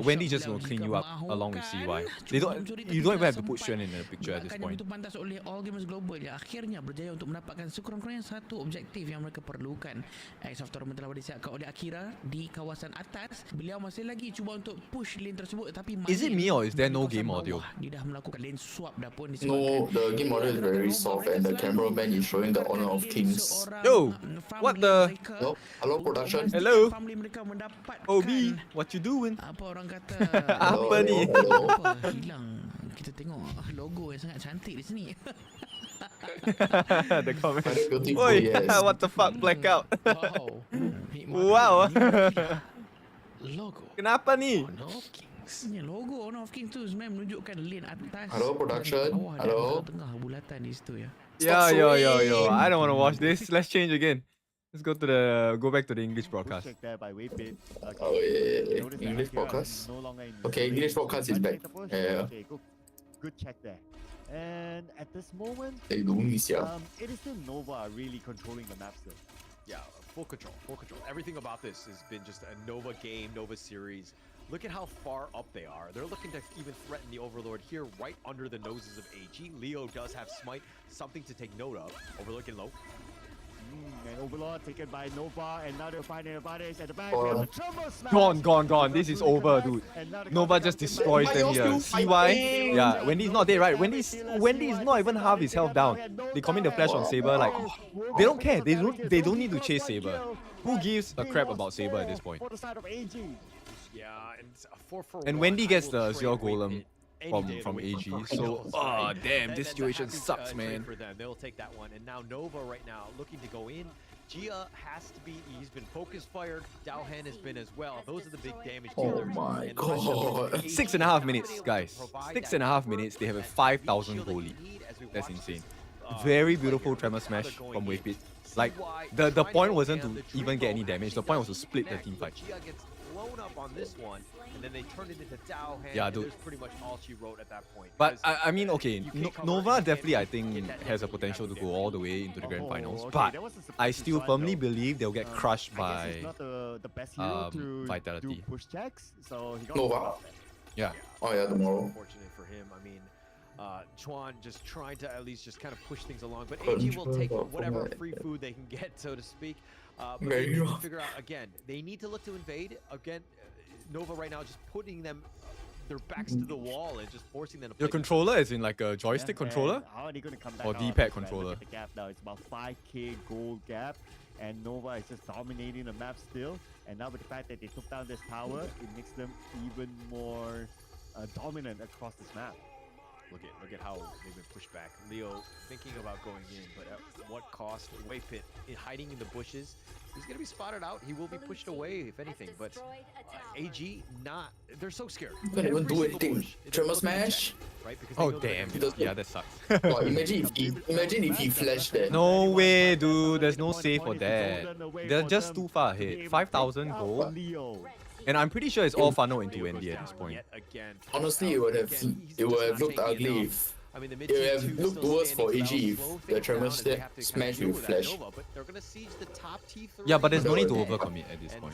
Wendy just gonna clean you up along with CY. You don't even have to put Shen in the picture at this point. Itu pantas oleh All Gamers Global yang akhirnya berjaya untuk mendapatkan sekurang-kurangnya satu objektif yang mereka perlukan. Ace of Tournament telah disiapkan oleh Akira di kawasan atas. Beliau masih lagi cuba untuk push lane tersebut, tapi Is it me or is there no game audio? Dia dah melakukan lane swap dah pun No, the game audio is very soft and the cameraman is showing the Honor of Kings. Yo, what the? Hello production. Hello. Obi, what you doing? Apa orang kata? Apa ni? Hilang. Kita tengok logo yang sangat cantik di sini. The comment. Oi, what the fuck, blackout? Wow. Logo. Kenapa ni? Logo Honor of Kings tu sebenarnya menunjukkan lane atas. Hello production. Hello. Tengah bulatan di situ ya. Yo. I don't want to watch this. Let's change again. Let's go back to the English broadcast. English broadcast. Okay, English broadcast is back. Yeah. Good check there. And at this moment, it is still Nova really controlling the map still. Yeah, full control. Everything about this has been just a Nova game, Nova series. Look at how far up they are. They're looking to even threaten the Overlord here right under the noses of AG. Leo does have Smite, something to take note of. Overlord looking low. And Overlord taken by Nova, and now they're finding advantage at the back. Gone. This is over, dude. Nova just destroys them here. CY, yeah, Wendy's not dead, right? Wendy's not even half his health down. They commit the flash on Saber, like they don't care. They don't need to chase Saber. Who gives a crap about Saber at this point? Yeah, and Wendy gets the Zero Golem from AG. So, damn, this situation sucks, man. For them. They'll take that one. And now Nova right now looking to go in. Gia has to be, he's been focus fired. Daohan has been as well. Those are the big damage dealers. Oh my god. 6.5 minutes, guys. 6.5 minutes, they have a 5,000 goal lead. That's insane. Very beautiful Tremor Smash from Wave Pit. Like, the point wasn't to even get any damage. The point was to split the team fight. Gia gets blown up on this one, and then they turn it into Daohan. Yeah, and dude. That's pretty much all she wrote at that point. But I mean, okay, Nova definitely, I think, has a potential to go all the way into the grand finals. But I still firmly believe they'll get crushed by Vitality. Nova. Yeah. Oh yeah, tomorrow. Unfortunate for him. I mean, Chuan just trying to at least just kind of push things along, but AG will take whatever free food they can get, so to speak. But they need to figure out again. They need to look to invade again. Nova right now just putting them their backs to the wall and just forcing them to play. Your controller is in like a joystick controller or D-pad controller. The gap now, it's about 5k gold gap, and Nova is just dominating the map still. And now with the fact that they took down this tower, it makes them even more dominant across this map. Look at how they've been pushed back. Leo thinking about going in, but at what cost? Wave Pit hiding in the bushes. He's going to be spotted out. He will be pushed away, if anything. But AG, they're so scared. You can't even do anything. Tremor Smash? Right? Oh, damn. Yeah, that sucks. Imagine if he flashed that. No way, dude. There's no save for that. They're just too far ahead. 5,000 gold. And I'm pretty sure it's all funnel into Wendy at this point. Honestly, it would have looked ugly if it would have looked worse for AG if the Tremor Smash with Flash. Yeah, but there's no need to overcommit at this point.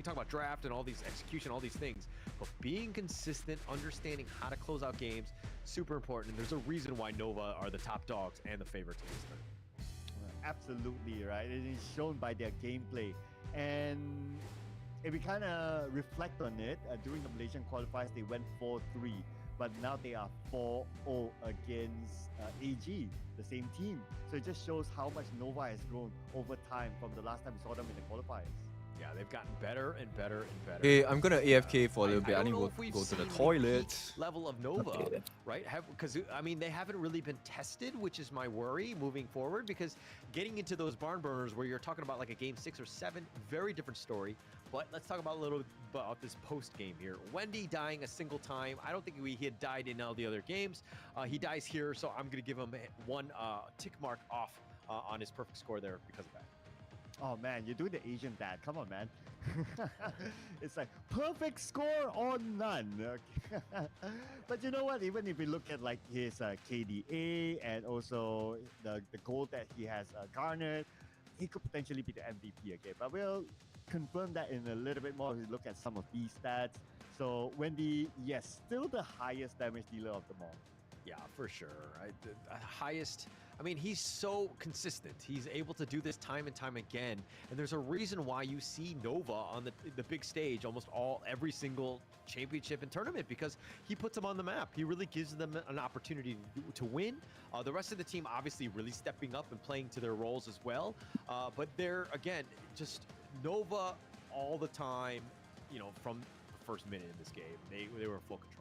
can talk about draft and all these execution, all these things, but being consistent, understanding how to close out games, super important. And there's a reason why Nova are the top dogs and the favorites in this tournament. absolutely, right? It is shown by their gameplay. And if we kind of reflect on it, during the Malaysian qualifiers, they went 4-3. But now they are 4-0 against AG, the same team. So it just shows how much Nova has grown over time from the last time we saw them in the qualifiers. Yeah, they've gotten better and better and better. Hey, I'm gonna AFK for a little bit. I don't need know to if we've go to the seen toilet. peak level of Nova, right? Because I mean, they haven't really been tested, which is my worry moving forward. Because getting into those barn burners where you're talking about like a game 6 or 7, very different story. But let's talk about a little about this post game here. Wendy dying a single time. I don't think he had died in all the other games. He dies here, so I'm gonna give him one tick mark off on his perfect score there because of that. Oh man, you're doing the Asian dad. Come on, man. It's like perfect score or none. Okay. But you know what? Even if we look at like his KDA and also the goal that he has garnered, he could potentially be the MVP again. But we'll confirm that in a little bit more if we look at some of these stats. So Wendy, yes, still the highest damage dealer of them all. Yeah, for sure. The highest. I mean, he's so consistent. He's able to do this time and time again. And there's a reason why you see Nova on the big stage almost every single championship and tournament, because he puts them on the map. He really gives them an opportunity to win. The rest of the team obviously really stepping up and playing to their roles as well. But they're, again, just Nova all the time, you know, from the first minute in this game. They were in full control.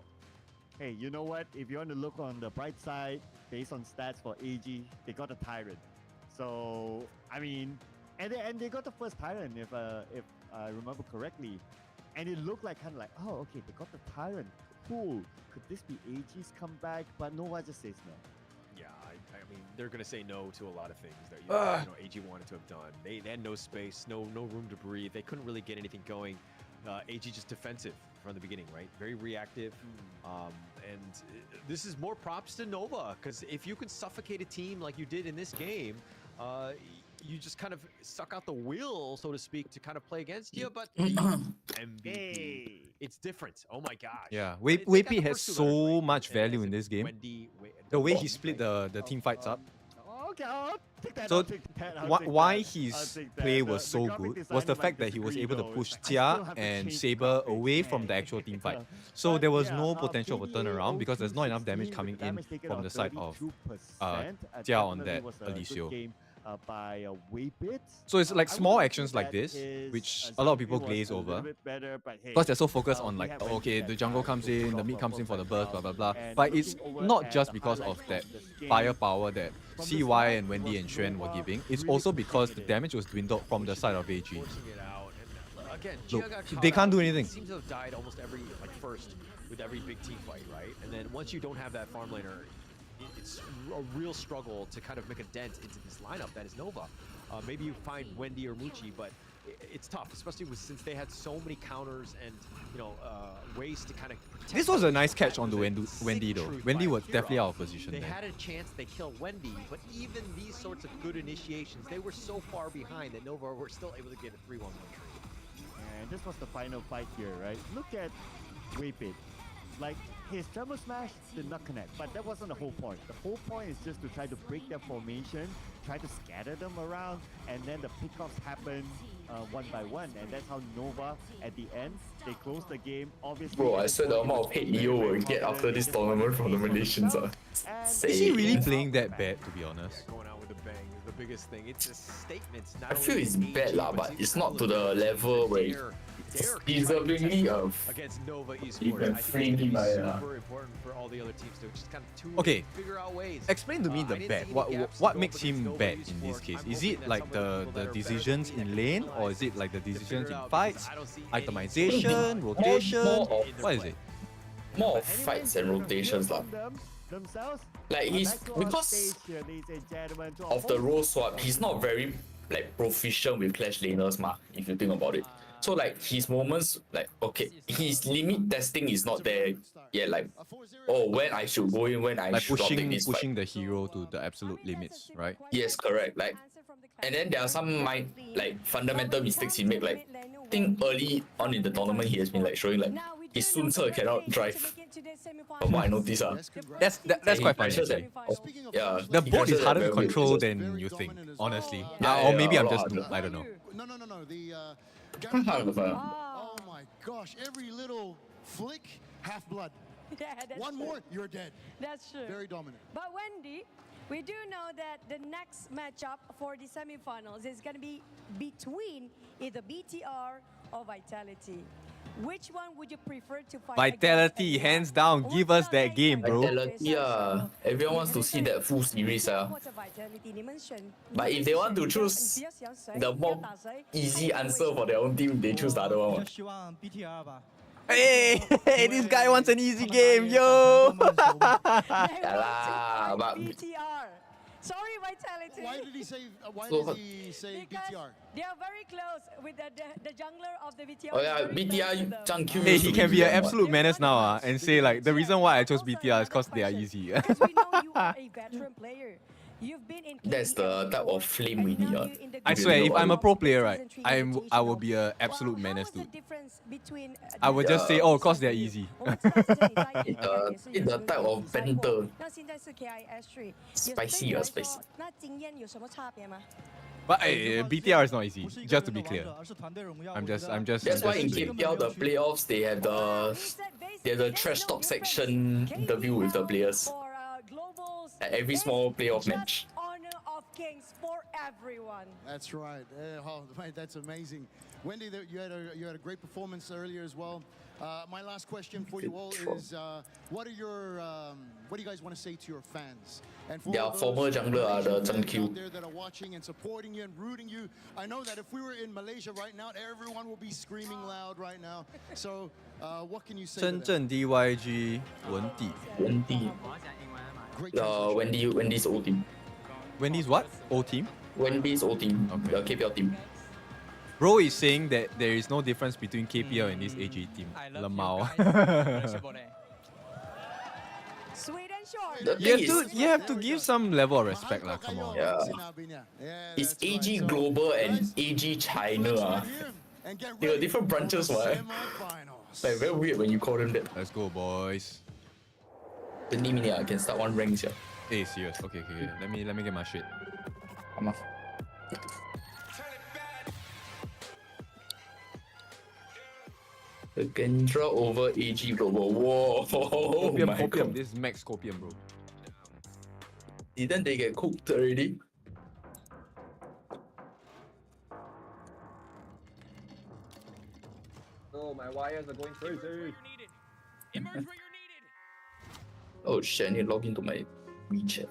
Hey, you know what? If you want to look on the bright side, based on stats for AG, they got a Tyrant. So, I mean, and they got the first Tyrant, if I remember correctly. And it looked like kind of like, oh, okay, they got the Tyrant. Cool. Could this be AG's comeback? But Nova just says no. Yeah, I mean, they're going to say no to a lot of things that you know, AG wanted to have done. They had no space, no room to breathe. They couldn't really get anything going. AG just defensive from the beginning, right? Very reactive. And this is more props to Nova, because if you can suffocate a team like you did in this game, you just kind of suck out the will, so to speak, to kind of play against you. But MVP, it's different. Oh my gosh. Yeah, Weipy has so much value in this game. The way he split the team fights up. Okay, I'll take that. So why his play was so good was the fact that he was able to push Tia and Saber away from the actual team fight. So there was no potential of a turnaround because there's not enough damage coming in from the side of Tia on that Alicio. So it's like small actions like this, which a lot of people glaze over because they're so focused on like, oh, okay, the jungle comes in, the mid comes in for the burst, blah blah blah. But it's not just because of that firepower that CY and Wendy and Xuan were giving. It's also because the damage was dwindled from the side of AG. Again, Look, they can't do anything. Seems to have died almost every first with every big team fight, right? And then once you don't have that farm laner, it's a real struggle to kind of make a dent into this lineup that is Nova. Maybe you find Wendy or Muchi, but it's tough, especially since they had so many counters and ways to kind of protect. This was a nice catch on the Wendy though. Wendy was definitely out of position. They had a chance, they killed Wendy, but even these sorts of good initiations, they were so far behind that Nova were still able to get a 3-1 win. And this was the final fight here, right? Look at Weipit. Like, his Tremor Smash did not connect, but that wasn't the whole point. The whole point is just to try to break their formation, try to scatter them around, and then the pickoffs happen one by one, and that's how Nova, at the end, they closed the game. Obviously, bro, I swear the amount of hate Leo will get after this tournament from the Malaysians are Is he really playing that bad, to be honest? Going out with a bang is the biggest thing. It's a statement. I feel it's bad lah, but it's not to the level where deservingly of against Nova you Esports. can I free think me it's by super important for all the other teams to just kind of Okay, figure out ways. explain to me the bad. What makes him bad in this case? Is it like the decisions in lane, or is it like the decisions in fights, itemization, rotation? What is it? More of fights and rotations lah. Like he's because of the role swap, he's not very like proficient with clash laners ma, if you think about it. So like his moments, like okay, his limit testing is not there yet. Like, oh, when I should go in, when I Like should not take this pushing the hero to the absolute limits, right? Yes, correct. Like, and then there are some like fundamental mistakes he made. Like, I think early on in the tournament he has been like showing like his Sun Ce cannot drive. From what I noticed, That's quite funny. Yeah, The he boat is crashes harder to at very control weird than you think, honestly. Yeah, Or yeah, maybe a I'm lot just harder. noob. I don't know. No. The Hard to find. oh my gosh! Every little flick, half blood. Yeah, that's One true. more, you're dead. That's true. Very dominant. But Wendy, we do know that the next matchup for the semifinals is going to be between either BTR or Vitality. Which one would you prefer to fight Vitality, hands down. Give us that game, bro. Vitality, everyone wants to see that full series. But if they want to choose the more easy answer for their own team, they choose the other one. Hey, this guy wants an easy game, yo. Yeah lah, but BTR. Sorry, Vitality. Why did he say? Why So- did he say BTR? They are very close with the jungler of the BTR. oh yeah, BTR Zhang Q. Hey, used he to can be an them, what? absolute menace now and say like the reason why I chose BTR is because they are easy. You are a veteran player. You've been in That's the type of flame we need. I swear, if I'm a pro player, right, I will be an absolute menace, dude. I would just say, oh, cause they're easy. It's the type of banter. 那现在是 KIS3 Spicy 啊，spicy。那经验有什么差别吗？ But BTR is not easy, just to be clear. I'm just. That's why in just KPL the playoffs they have the trash talk section interview with the players at every small playoff match. Honor of Kings for everyone. That's right. Oh, mate, that's amazing. Wendy, you had a great performance earlier as well. My last question for you all is, what do you guys want to say to your fans? And for Yeah, those former jungler, the Malaysian Zhang fans Q. out there that are watching and supporting you and rooting you, I know that if we were in Malaysia right now, everyone will be screaming loud right now. So, what can you say? to 真 them? 正 DYG 文帝 Wendy. Wendy's old team. Wendy's what? Old team? Wendy's old team. The KPL team. Bro is saying that there is no difference between KPL and this AG team. Lamau. Sweet and short. The thing is, you have to give some level of respect, lah. Come on. yeah, it's AG Global and AG China. They are different branches, right? Like very weird when you call them that. Let's go, boys. 20 minutes, I can start one rank here. Hey, serious. Okay. Let me get my shit. Come on. The Gendra over AG Global. Whoa! Copium, my copium. God. This is max copium, bro. Didn't they get cooked already? Oh, my wires are going crazy. Oh shit, I need to log into my WeChat.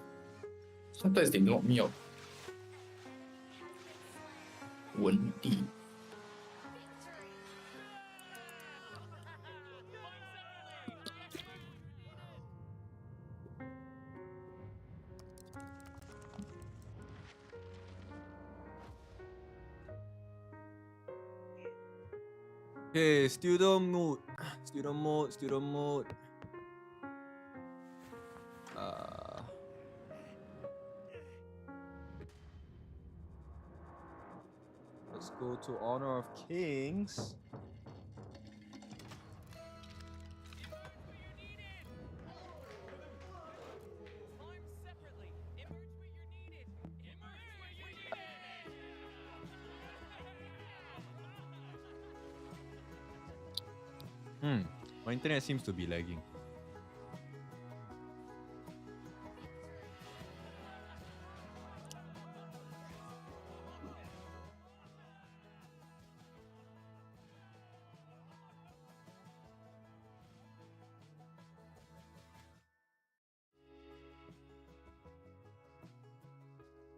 Sometimes they lock me out. Wendy. Okay, student mode. Student mode. Let's go to Honor of Kings. My internet seems to be lagging.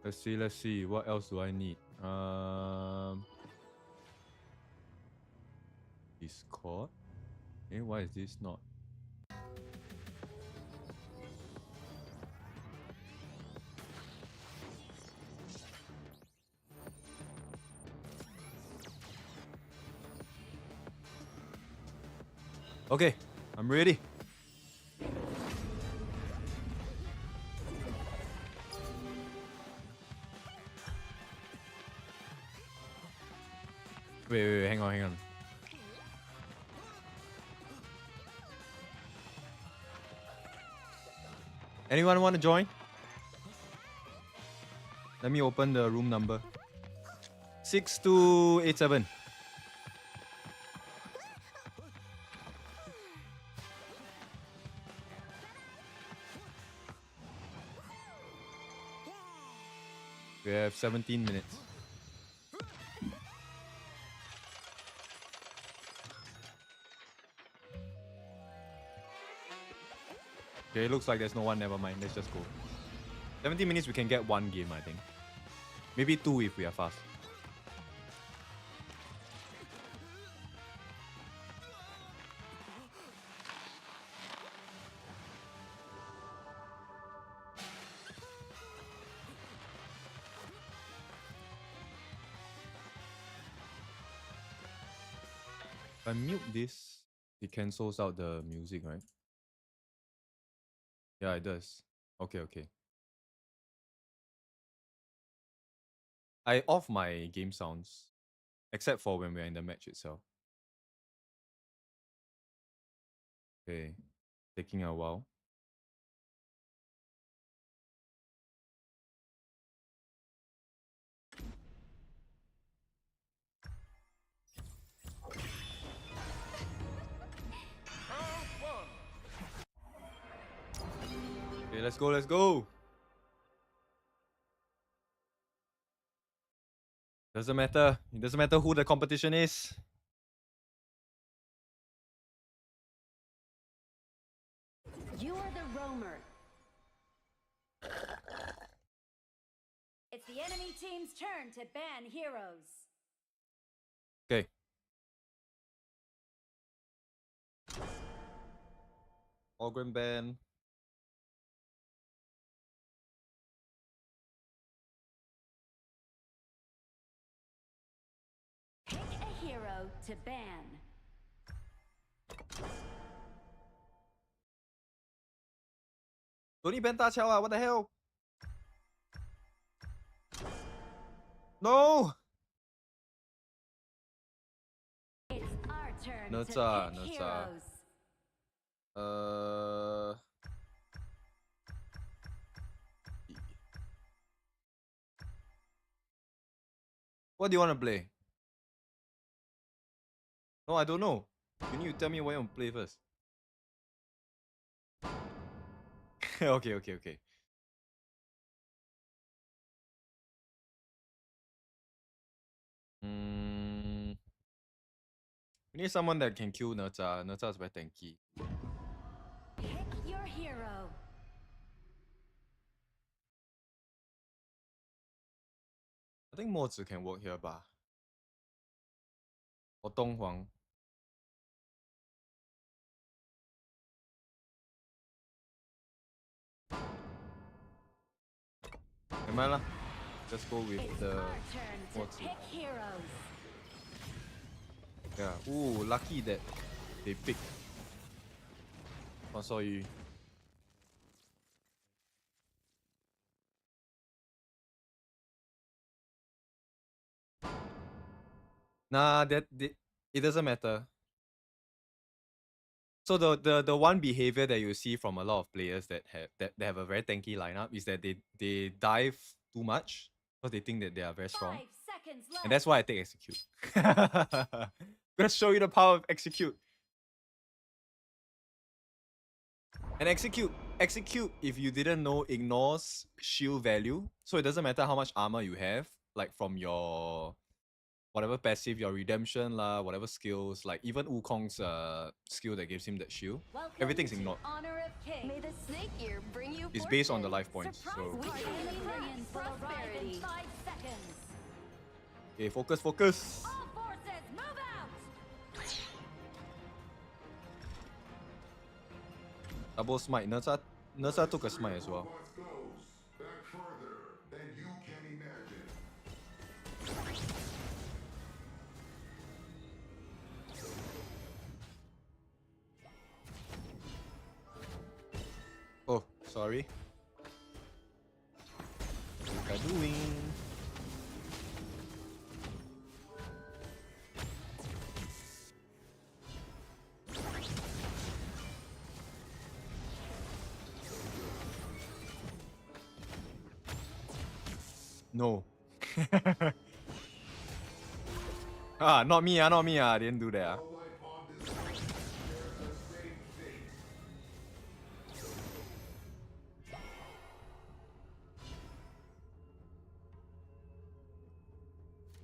Let's see. What else do I need? Discord. Why is this not? Okay, I'm ready. Wait, hang on. Anyone want to join? Let me open the room number. 6287. We have 17 minutes. Okay, looks like there's no one. Never mind. Let's just go. 17 minutes, we can get one game, I think. Maybe two if we are fast. If I mute this, it cancels out the music, right? Yeah, it does. Okay, okay. I off my game sounds, except for when we're in the match itself. Okay, taking a while. Okay, let's go, let's go. Doesn't matter. It doesn't matter who the competition is. You are the roamer. It's the enemy team's turn to ban heroes. Okay. Ogren ban. Pick a hero to ban. Don't ban 大乔啊, what the hell? No! It's our turn No to cha, pick no cha. heroes. What do you want to play? No, I don't know. You need to tell me what you want to play first. Okay, okay, okay. We need someone that can kill Nercha. Nercha is very tanky. Pick your hero. I think Mozi can work here, bah. Or Donghuang. Never mind lah. Just go with It's the our turn to Mozi. pick heroes. Yeah. Ooh, lucky that they picked. Oh, sorry. Nah, it doesn't matter. So the one behavior that you see from a lot of players that have a very tanky lineup is that they dive too much because they think that they are very strong. 5 seconds left. And that's why I take execute. Let's show you the power of execute. And execute, if you didn't know, ignores shield value. So it doesn't matter how much armor you have, like from your whatever passive, your redemption lah, whatever skills, like even Wukong's skill that gives him that shield. Welcome Everything's to ignored. Honor of Kings. May the snake ear bring you It's based on the fortune. life points. So We can bring prosperity. 5 seconds. okay, focus. All forces, move out. Double smite. Nersa took a smite as well. Oh, sorry. What are you doing? No. Not me, not me. I didn't do that.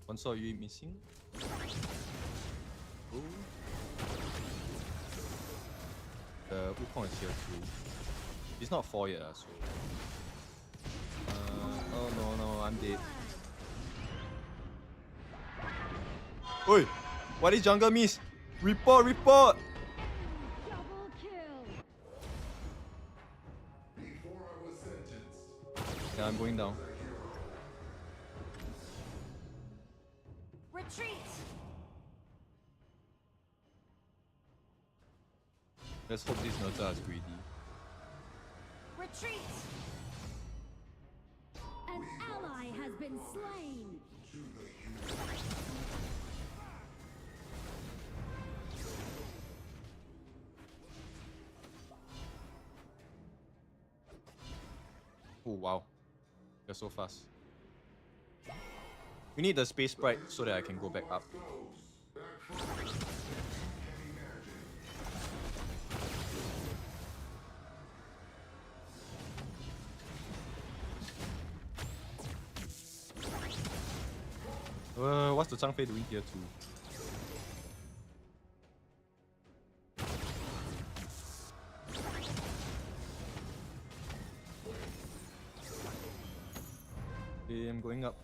One saw you missing. Ooh. The Wukong is here too. He's not 4 yet, so. Oh no, I'm dead. Oi! What is jungle miss? Report! Yeah, I'm going down. Retreat! Let's hope this Nota is greedy. Retreat! An ally has been slain. Oh wow. They're so fast. We need the space sprite so that I can go back up. What's the Zhangfei doing here too? Okay, I'm going up.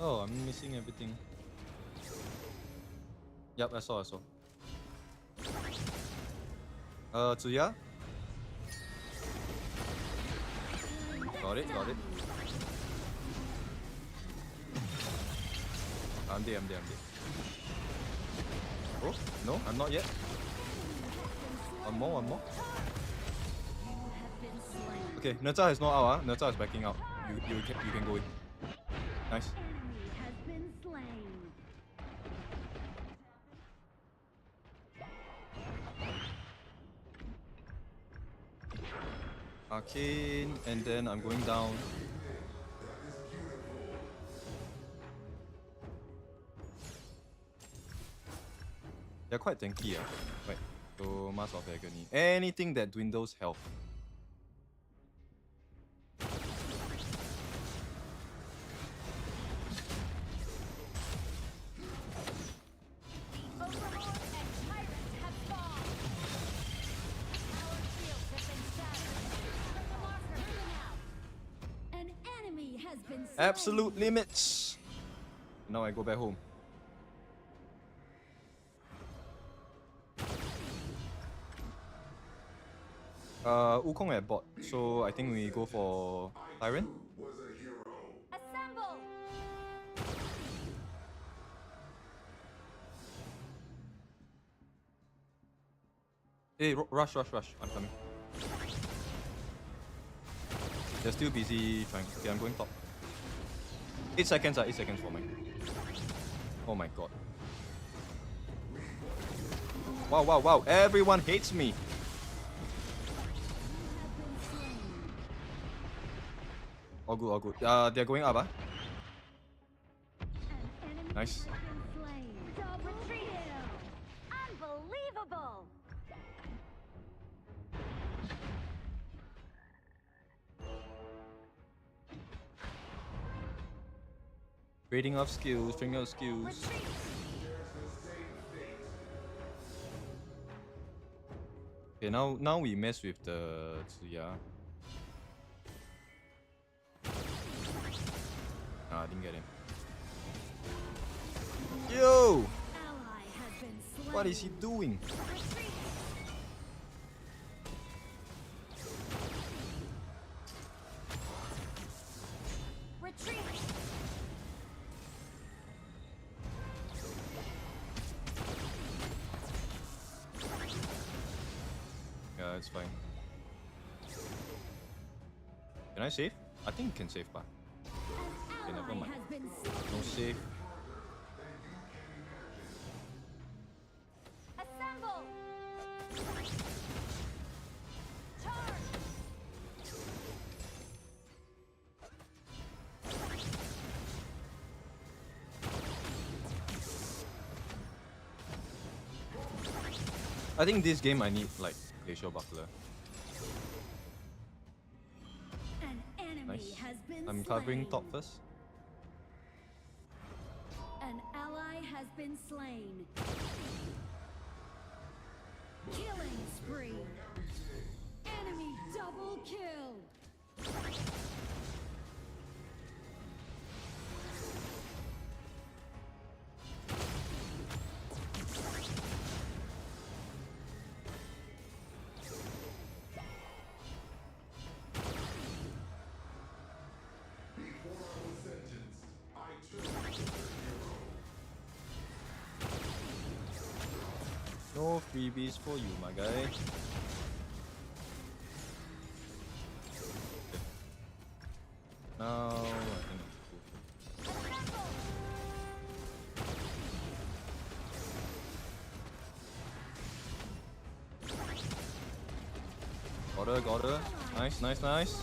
Oh, I'm missing everything. Yep, I saw. Tsuya? Got it. I'm dead. Oh, no, I'm not yet. One more. Okay, Nerta is not out, Nerta is backing out. You can go in. Nice. Has been slain. Arcane, and then I'm going down. They're quite tanky, Right. So Mask of Agony. Anything that dwindles health. An enemy has been slain. Absolute limits. Now I go back home. Wukong at bot, so I think we go for Tyrant. Assemble! Hey, rush. I'm coming. They're still busy trying. Okay, I'm going top. 8 seconds, 8 seconds for mine. Oh my god. Wow. Everyone hates me. All good. They're going up, Nice. Retreat! Unbelievable! Trading off skills, string of skills. Okay, now we mess with the Tsuya. I didn't get him. Yo! What is he doing? Retreat! Yeah, it's fine. Can I save? I think you can save, but okay, never mind. No save. Assemble! Charge! I think this game I need like Glacial Buckler. An enemy Nice. has been I'm covering slain. top first. An ally has been slain. Killing spree. Enemy double kill. No freebies for you, my guy. Okay. Now I think got her. Nice, nice, nice.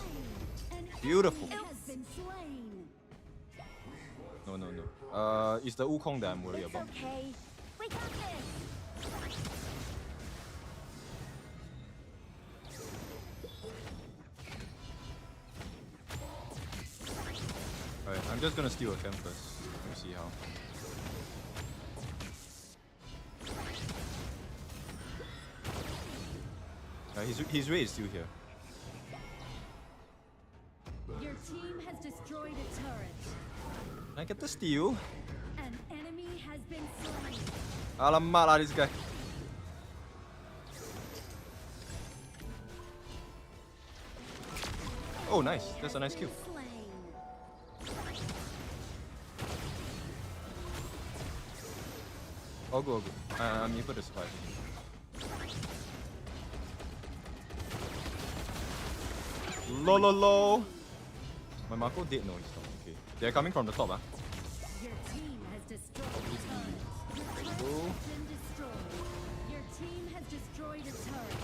Beautiful. Has been slain. No, no, no. It's the Wukong that I'm worried about. Okay, we got this. Alright, I'm just gonna steal a camp first. Let me see how. His raid is still here. Your team has destroyed a turret. Can I get the steal? An enemy has been slain. Alamak lah this guy. Oh nice, that's a nice kill. Slain. All good, all good. I'm able to survive. Lololo. My Marco did know he's not okay. They're coming from the top, Your team has destroyed a turret. Your turret go. has been destroyed. Your team has destroyed a turret.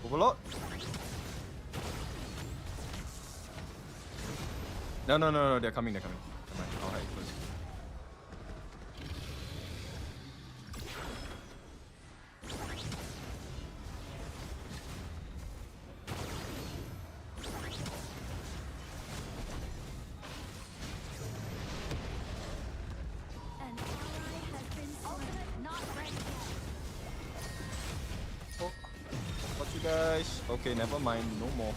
Overlord. No, no, no, no, they're coming, they're coming. Never mind, I'll hide first. An ally has been slain. Not ready Oh, got you guys. Okay, never mind, no more.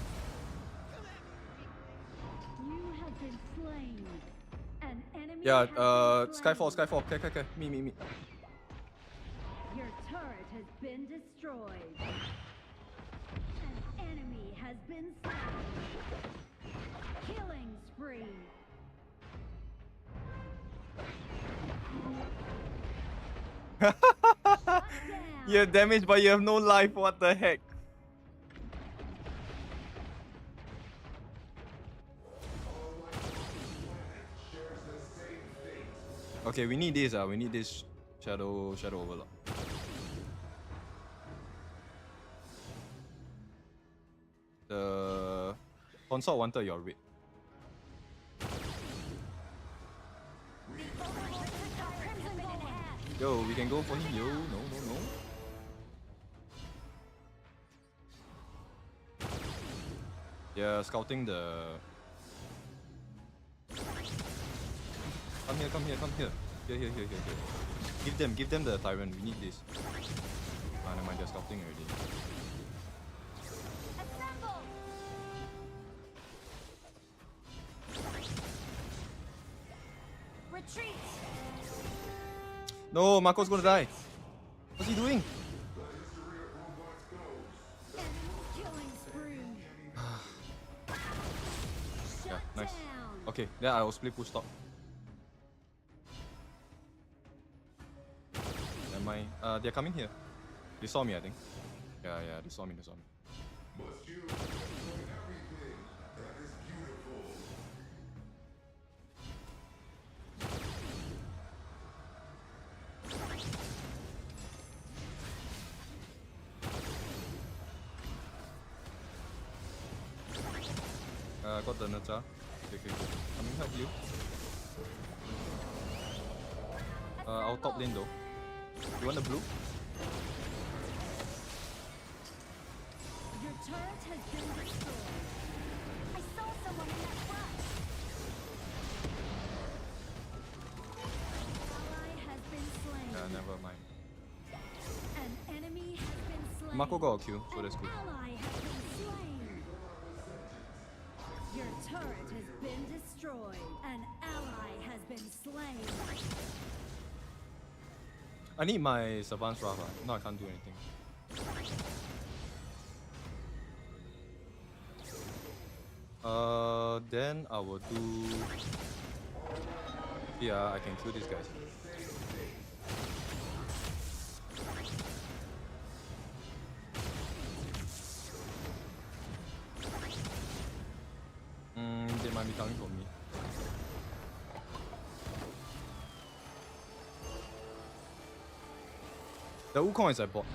You have been slain. An enemy Yeah, has been slain. Skyfall. Okay. Me. Your turret has been destroyed. An enemy has been slain. Killing spree. You have damage, but you have no life. What the heck? Okay, we need this. We need this shadow overlord. The consort wanted your raid. Yo, we can go for him. Yo, no. Yeah, scouting the. Come here. Here. Give them the tyrant. We need this. Ah, never mind. They're scouting already. Assemble. Retreat. No, Marco's gonna die. What's he doing? Killing spree. Yeah, nice. Okay, then I will split push stop. Never mind. They're coming here. They saw me, I think. Yeah, they saw me. Got the Nata. Okay. Coming help you. Our top lane though. You want the blue? Your turret has been destroyed. I saw someone in that flash. Ally has been slain. Yeah, never mind. An enemy has been slain. Mako got a kill, so that's good. Ally has been slain. Your turret has been destroyed. An ally has been slain. I need my Savant's Wrath. No, I can't do anything. Then I will do. Yeah, I can kill these guys. They might be coming for me. The Wukong is at bot.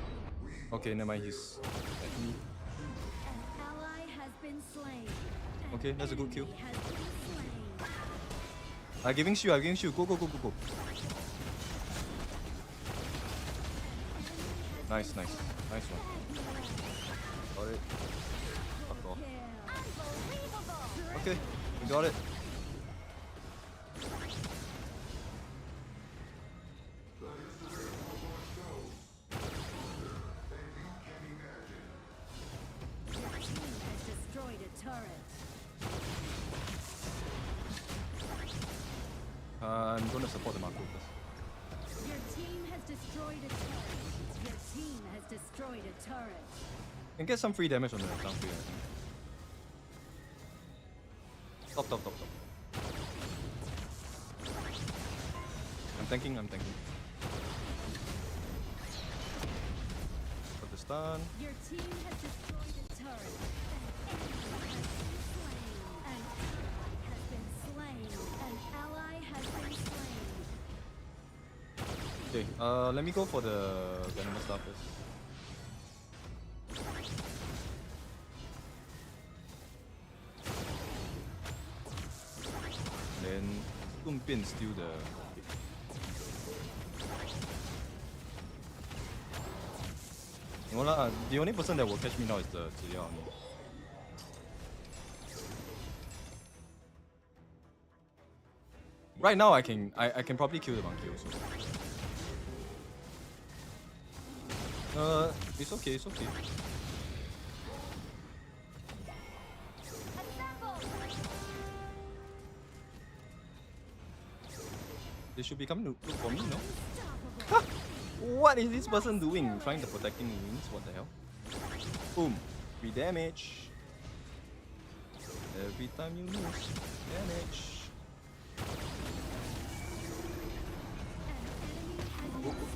Okay, never mind, he's at me. An ally has been slain. Okay, that's a good kill. Has been slain. I'm giving shield. Go. Nice one. Got it. Fuck off. Okay, we got it. Your team has destroyed a turret. I'm gonna support the Mako first. Your team has destroyed a turret. Your team has destroyed a turret. Can get some free damage on the down free, I think. Top. I'm tanking. Got the stun. Your team has destroyed a turret. An enemy has been slain. An ally has been slain. Okay, let me go for the Venomous stuff first. Then Dunbian steal the. No lah, the only person that will catch me now is the Ziya only. Right now I can probably kill the monkey also. It's okay. They should be coming to look for me, no? Ha! What is this person doing? Trying to protecting wings? What the hell? Boom. Free damage. Every time you lose, damage.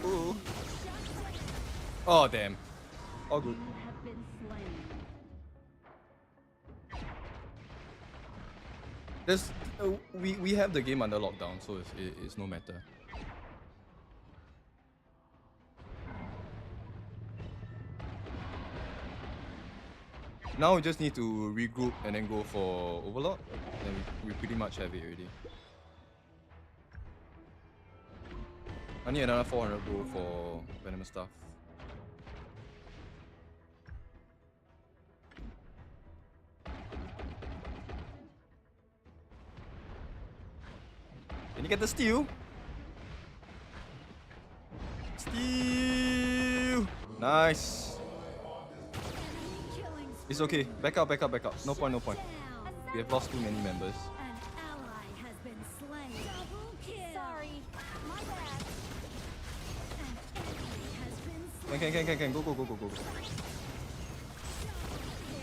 Ooh. Oh damn. All good. Have been slain. There's we have the game under lockdown, so it's no matter. Now we just need to regroup and then go for Overlord. Then we pretty much have it already. I need another 400 gold for Venomous stuff. Can you get the steal? Steal! Nice. It's okay. Back up. No point. We have lost too many members. An ally has been slain. Double kill. Sorry, my bad. An enemy has been slain. Can. Go.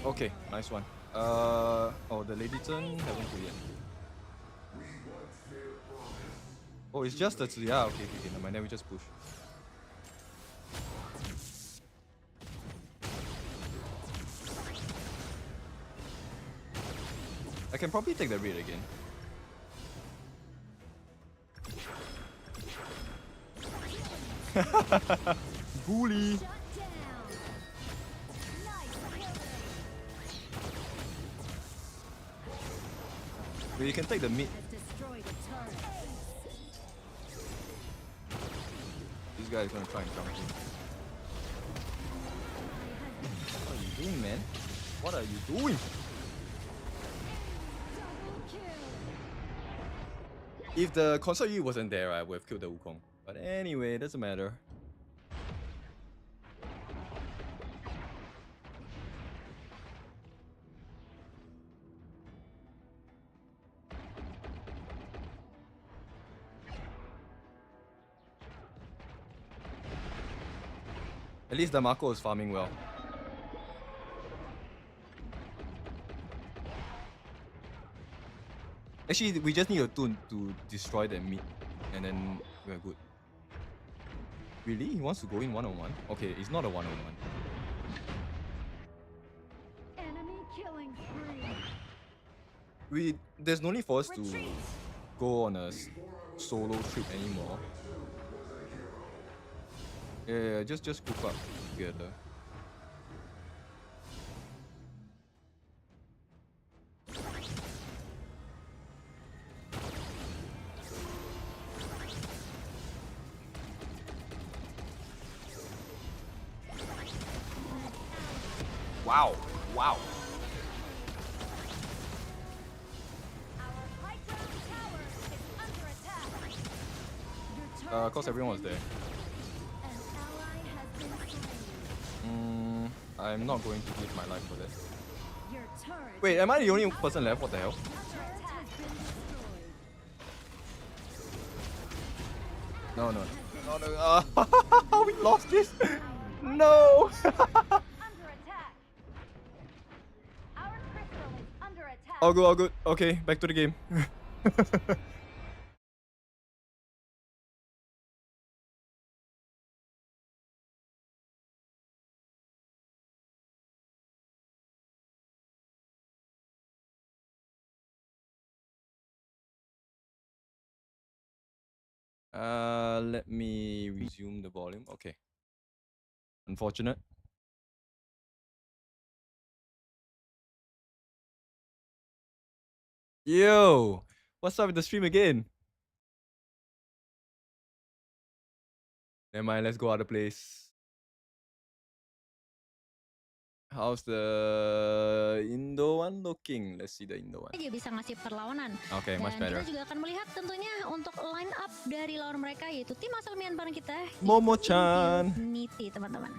Okay, nice one. Oh, the lady turn haven't put yet. Oh, it's just the yeah. Okay. Never mind. Then we just push. can probably take the raid again. Bully. Well, you can take the mid. This guy is gonna try and jump in. What are you doing, man? What are you doing? If the console Yu wasn't there, I would have killed the Wukong. But anyway, it doesn't matter. At least the Marco is farming well. Actually, we just need a tune to destroy that mid, and then we're good. Really? He wants to go in one-on-one? Okay, it's not a one-on-one. Enemy killing spree. There's no need for us to go on a solo trip anymore. Yeah, just group up together. Wow, wow. Of course, everyone was there. I'm not going to give my life for this. Wait, am I the only person left? What the hell? No. We lost this. No. All good. Okay, back to the game. Let me resume the volume. Okay. Unfortunate. Yo, what's up with the stream again? Never mind, let's go other place. How's the Indo one looking? Let's see the Indo one. Dia bisa ngasih perlawanan. Okay, much Dan better. kita juga akan melihat tentunya untuk line up dari lawan mereka yaitu tim asal Myanmar kita. Momo-chan. Niti, teman-teman.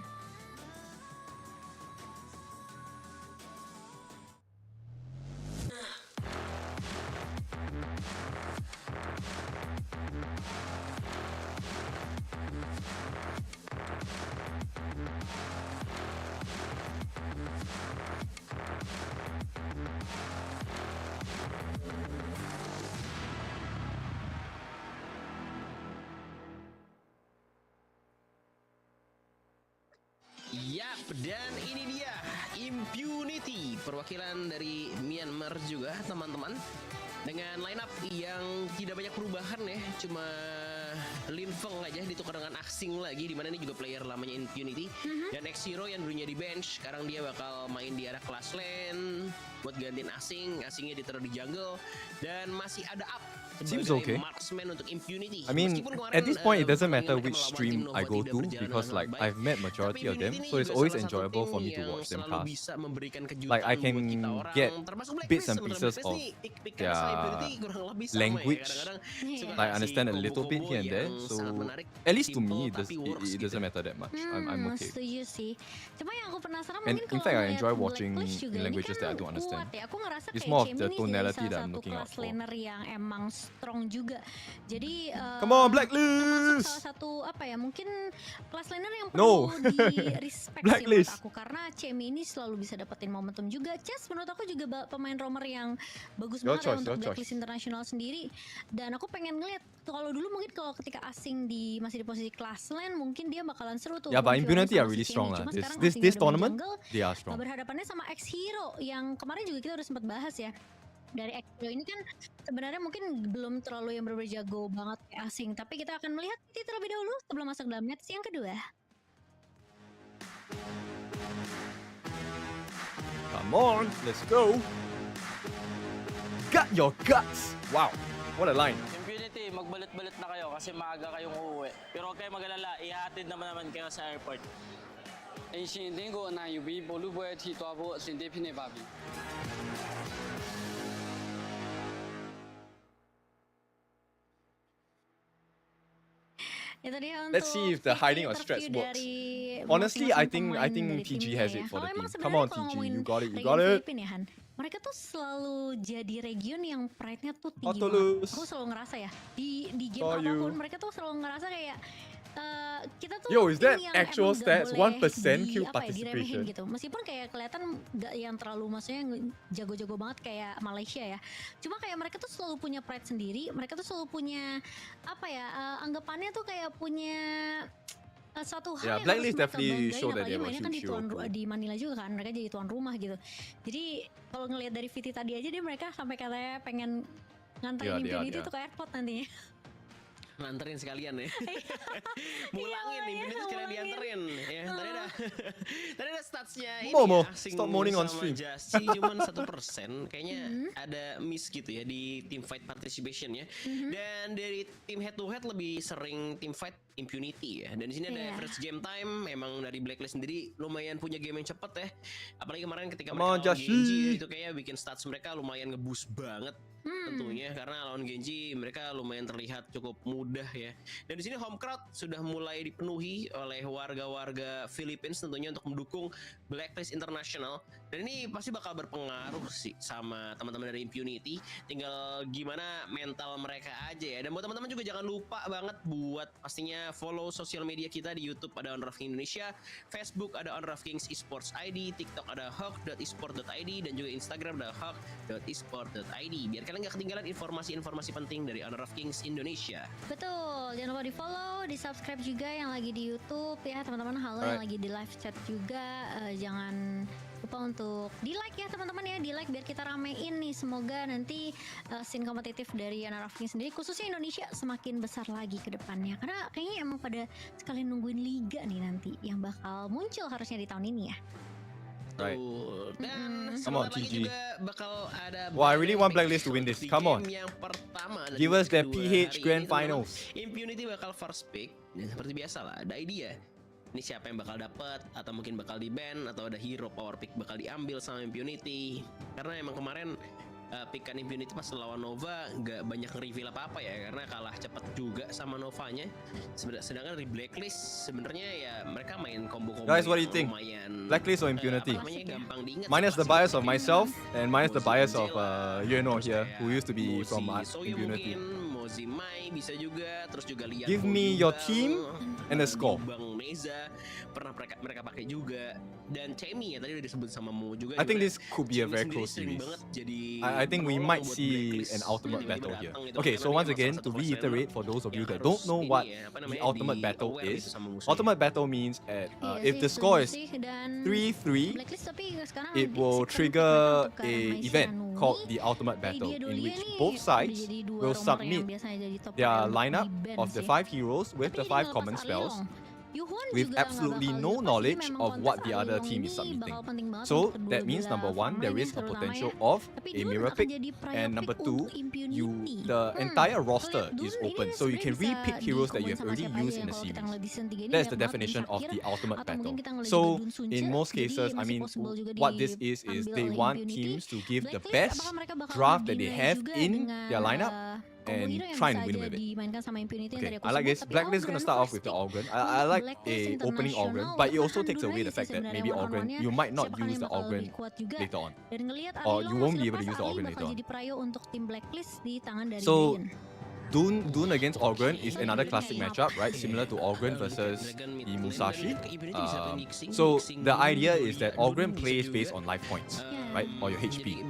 Yap, dan ini dia Impunity, perwakilan dari Myanmar juga teman-teman. Dengan line up yang tidak banyak perubahan ya, cuma Lin Feng aja ditukar dengan Axing lagi, dimana ini juga player lamanya Impunity. Dan X-Hero yang dulunya di bench, sekarang dia bakal main di arah kelas lane buat gantiin Axingnya ditaruh di jungle. Dan masih ada up Seems okay. marksman untuk Impunity. I mean, at this point, it doesn't matter which stream I go to because like I've met majority of them, so it's always enjoyable for me to watch them cast. Like I can get bits and pieces of their language. Like I understand a little bit here and there, so at least to me, it doesn't matter that much. I'm okay. Setuju sih. Cuma yang aku penasaran And mungkin in kalau fact, I ngeliat enjoy watching Blacklist juga in ini languages kan that I don't understand. kuat ya. Aku ngerasa It's kayak more of Cem the ini tonality jadi that salah I'm satu looking out class for. laner yang emang strong juga. Jadi Come on, termasuk Blacklist! salah satu apa ya, mungkin class laner yang No. perlu di respect sih menurut Blacklist. aku, karena Cem ini selalu bisa dapetin momentum juga. Chess menurut aku juga pemain roamer yang bagus Your banget choice, ya untuk your Blacklist International sendiri. Dan aku pengen ngeliat kalau dulu mungkin kalau ketika Asing masih di posisi class lane mungkin dia bakalan seru tuh. Yeah, but one v one Impunity sama are si really Cem. strong lah. Cuma This sekarang this Asingnya this udah main tournament, jungle, they are strong. berhadapannya sama X-Hero yang kemarin juga kita udah sempat bahas ya. dari Expo ini kan sebenarnya mungkin belum terlalu yang benar-benar jago banget kayak asing, tapi kita akan melihat itu terlebih dahulu sebelum masuk dalam match yang kedua. Come on, let's go. Got your guts. Wow, what a line. Impunity, magbalit-balit na kayo kasi maaga kayong uuwi. Pero huwag kayo mag-alala, ihatid naman kayo sa airport. အင်ရှင်အသင်းကိုအနိုင်ယူပြီးဘောလုံးပွဲအထိသွားဖို့အဆင်သင့်ဖြစ်နေပါပြီ Itu dia Let's untuk see if the hiding or strats interview works. dari Honestly, I masing-masing think pemain dari PG tim has kita it ya. for Kalau the emang team. Come sebenarnya on, kalau PG, ngomongin you got it, you region got it. Filipina ya, Han, mereka tuh selalu jadi region yang pride-nya tuh tinggi Tulus. banget. Aku selalu ngerasa ya di game Saw you. apapun mereka tuh selalu ngerasa kayak kita tuh Yo, is tim that yang actual emang gak stats? boleh 1% kill apa ya, diremehin participation. gitu. Meskipun kayak kelihatan gak yang terlalu maksudnya jago-jago banget kayak Malaysia ya. Cuma kayak mereka tuh selalu punya pride sendiri. Mereka tuh selalu punya apa ya? Anggapannya tuh kayak punya satu hal Yeah, yang Blacklist harus mereka definitely banggain, show that apalagi they were mainnya kan huge di hero pool. di Manila juga kan, mereka jadi tuan rumah gitu. Jadi kalau ngelihat dari VT tadi aja dia mereka sampai katanya pengen nganterin Impunity tuh ke airport nantinya. Nganterin sekalian ya. Mulangin nih, ini sekalian dianterin ya. Tadi ada statsnya ini Momo, ya, Asing stop moaning on sama stream. Jasi cuman 1%. Kayaknya ada miss gitu ya di team fight participation ya. Dan dari tim head to head lebih sering team fight Impunity ya. Dan di sini ada average game time. Emang dari Blacklist sendiri lumayan punya game yang cepet ya. Apalagi kemarin ketika Come on, mereka lawan Jasi. Genji ya, itu kayak bikin stats mereka lumayan nge-boost banget. Tentunya karena lawan Genji mereka lumayan terlihat cukup mudah ya. Dan di sini home crowd sudah mulai dipenuhi oleh warga-warga Philippines tentunya untuk mendukung Blacklist International. Dan ini pasti bakal berpengaruh sih sama teman-teman dari Impunity. Tinggal gimana mental mereka aja ya. Dan buat teman-teman juga jangan lupa banget buat pastinya follow sosial media kita di YouTube ada Honor of King Indonesia, Facebook ada Honor of Kings Esports ID, TikTok ada HOK.esport.id dan juga Instagram ada HOK.esport.id. Biar kalian nggak ketinggalan informasi-informasi penting dari Honor of Kings Indonesia. Betul, jangan lupa di follow, di subscribe juga yang lagi di YouTube ya teman-teman. Halo yang lagi di live chat juga, jangan lupa untuk di like ya teman-teman ya, di like biar kita ramein nih. Semoga nanti scene kompetitif dari Honor of Kings sendiri khususnya Indonesia semakin besar lagi ke depannya. Karena kayaknya emang pada sekalian nungguin liga nih nanti yang bakal muncul harusnya di tahun ini ya. Right. Dan Come on, sebentar lagi TG. juga bakal ada Wow, I really want Blacklist to win this. Come on. game yang pertama dan Give us kedua that PH hari Grand ini, teman-teman. Finals. Impunity bakal first pick dan seperti biasa lah ada idea. Ini siapa yang bakal dapat atau mungkin bakal di ban atau ada hero power pick bakal diambil sama Impunity. Karena emang kemarin pickan Impunity pas lawan Nova nggak banyak reveal apa-apa ya karena kalah cepat juga sama Novanya. Sedangkan di Blacklist sebenarnya ya mereka main combo-combo Guys, what do yang you think? lumayan, Blacklist or Impunity? apa namanya, gampang diingat. Minus the bias of myself and minus the bias of Yuno here, who used to be from Soyo Impunity. mungkin, Mozimai bisa juga, terus juga Lian Give Ho me juga, your team and a score. Bang Meza pernah mereka pakai juga, dan Chemi ya tadi udah disebut sama Mo juga. I think juga. this could be a Chemi very sendiri close sering series. banget jadi I think we might penolong buat see Blacklist. an ultimate Tiba-tiba battle here. datang gitu. Okay, so Karena once dia again, emang to satu reiterate first for those of you yang that harus don't know ini what ya, apa the namanya, ultimate di battle aware is, gitu sama musuhnya. ultimate battle means at Iya if sih, the score is setuju sih, dan 3-3, Blacklist tapi sekarang it will second trigger mereka untuk ke a arah event Maisha called Nui. the ultimate Dari battle, dia in dulunya which nih both udah sides jadi dua will romer submit yang biasanya jadi top their player untuk lineup di-ban of the sih. 5 heroes with Tapi the jadi 5 ngelepas common spells, Arlyong. Yuhwan with juga nggak absolutely bakal no dilepas, knowledge jadi memang of what konteks the other Arlyong team is ini submitting. bakal penting banget So untuk kedua that means belah number one, there farmers is a terutama potential ya. of Tapi a Dun mirror akan pick, jadi prior and number pick two, untuk Impunity. the entire Kalau roster lihat is Dun ini open, so you can sebenarnya bisa re-pick heroes that you di-combine have sama already siapa used aja in the kalau kita series. ngeliat di season 3 ini That's banyak the banget definition of Sakir, the ultimate atau mungkin battle. kita ngeliat juga So Dun Sunce, in most jadi cases, I masih mean, possible juga what this is diambil they oleh want Impunity. teams to give the Blacklist, best apakah mereka bakal draft that they nge-deny have juga in dengan, their lineup combo and hero yang try and bisa win aja with it. dimainkan sama Impunity yang Okay, tadi aku I like sebut, this. tapi Blacklist gonna Ogren start off first with the pick Ogren. untuk I like Blacklist a opening Ogren, International. but it Kita also tahan takes dulu away aja the sih fact that sebenarnya maybe Ogren, one-on-one-nya you might not siapa use yang the bakal Ogren lebih kuat juga. later on. Dan ngelihat Or Arlyong you won't masih be able to lepas, use the Arly Ogren bakal later on. jadi prio untuk tim Blacklist di tangan dari So, Dun. Dun against Ogren is another classic matchup, right? Similar to Ogren versus the Musashi. So the idea is that Ogren plays based on life points. right? Or your HP.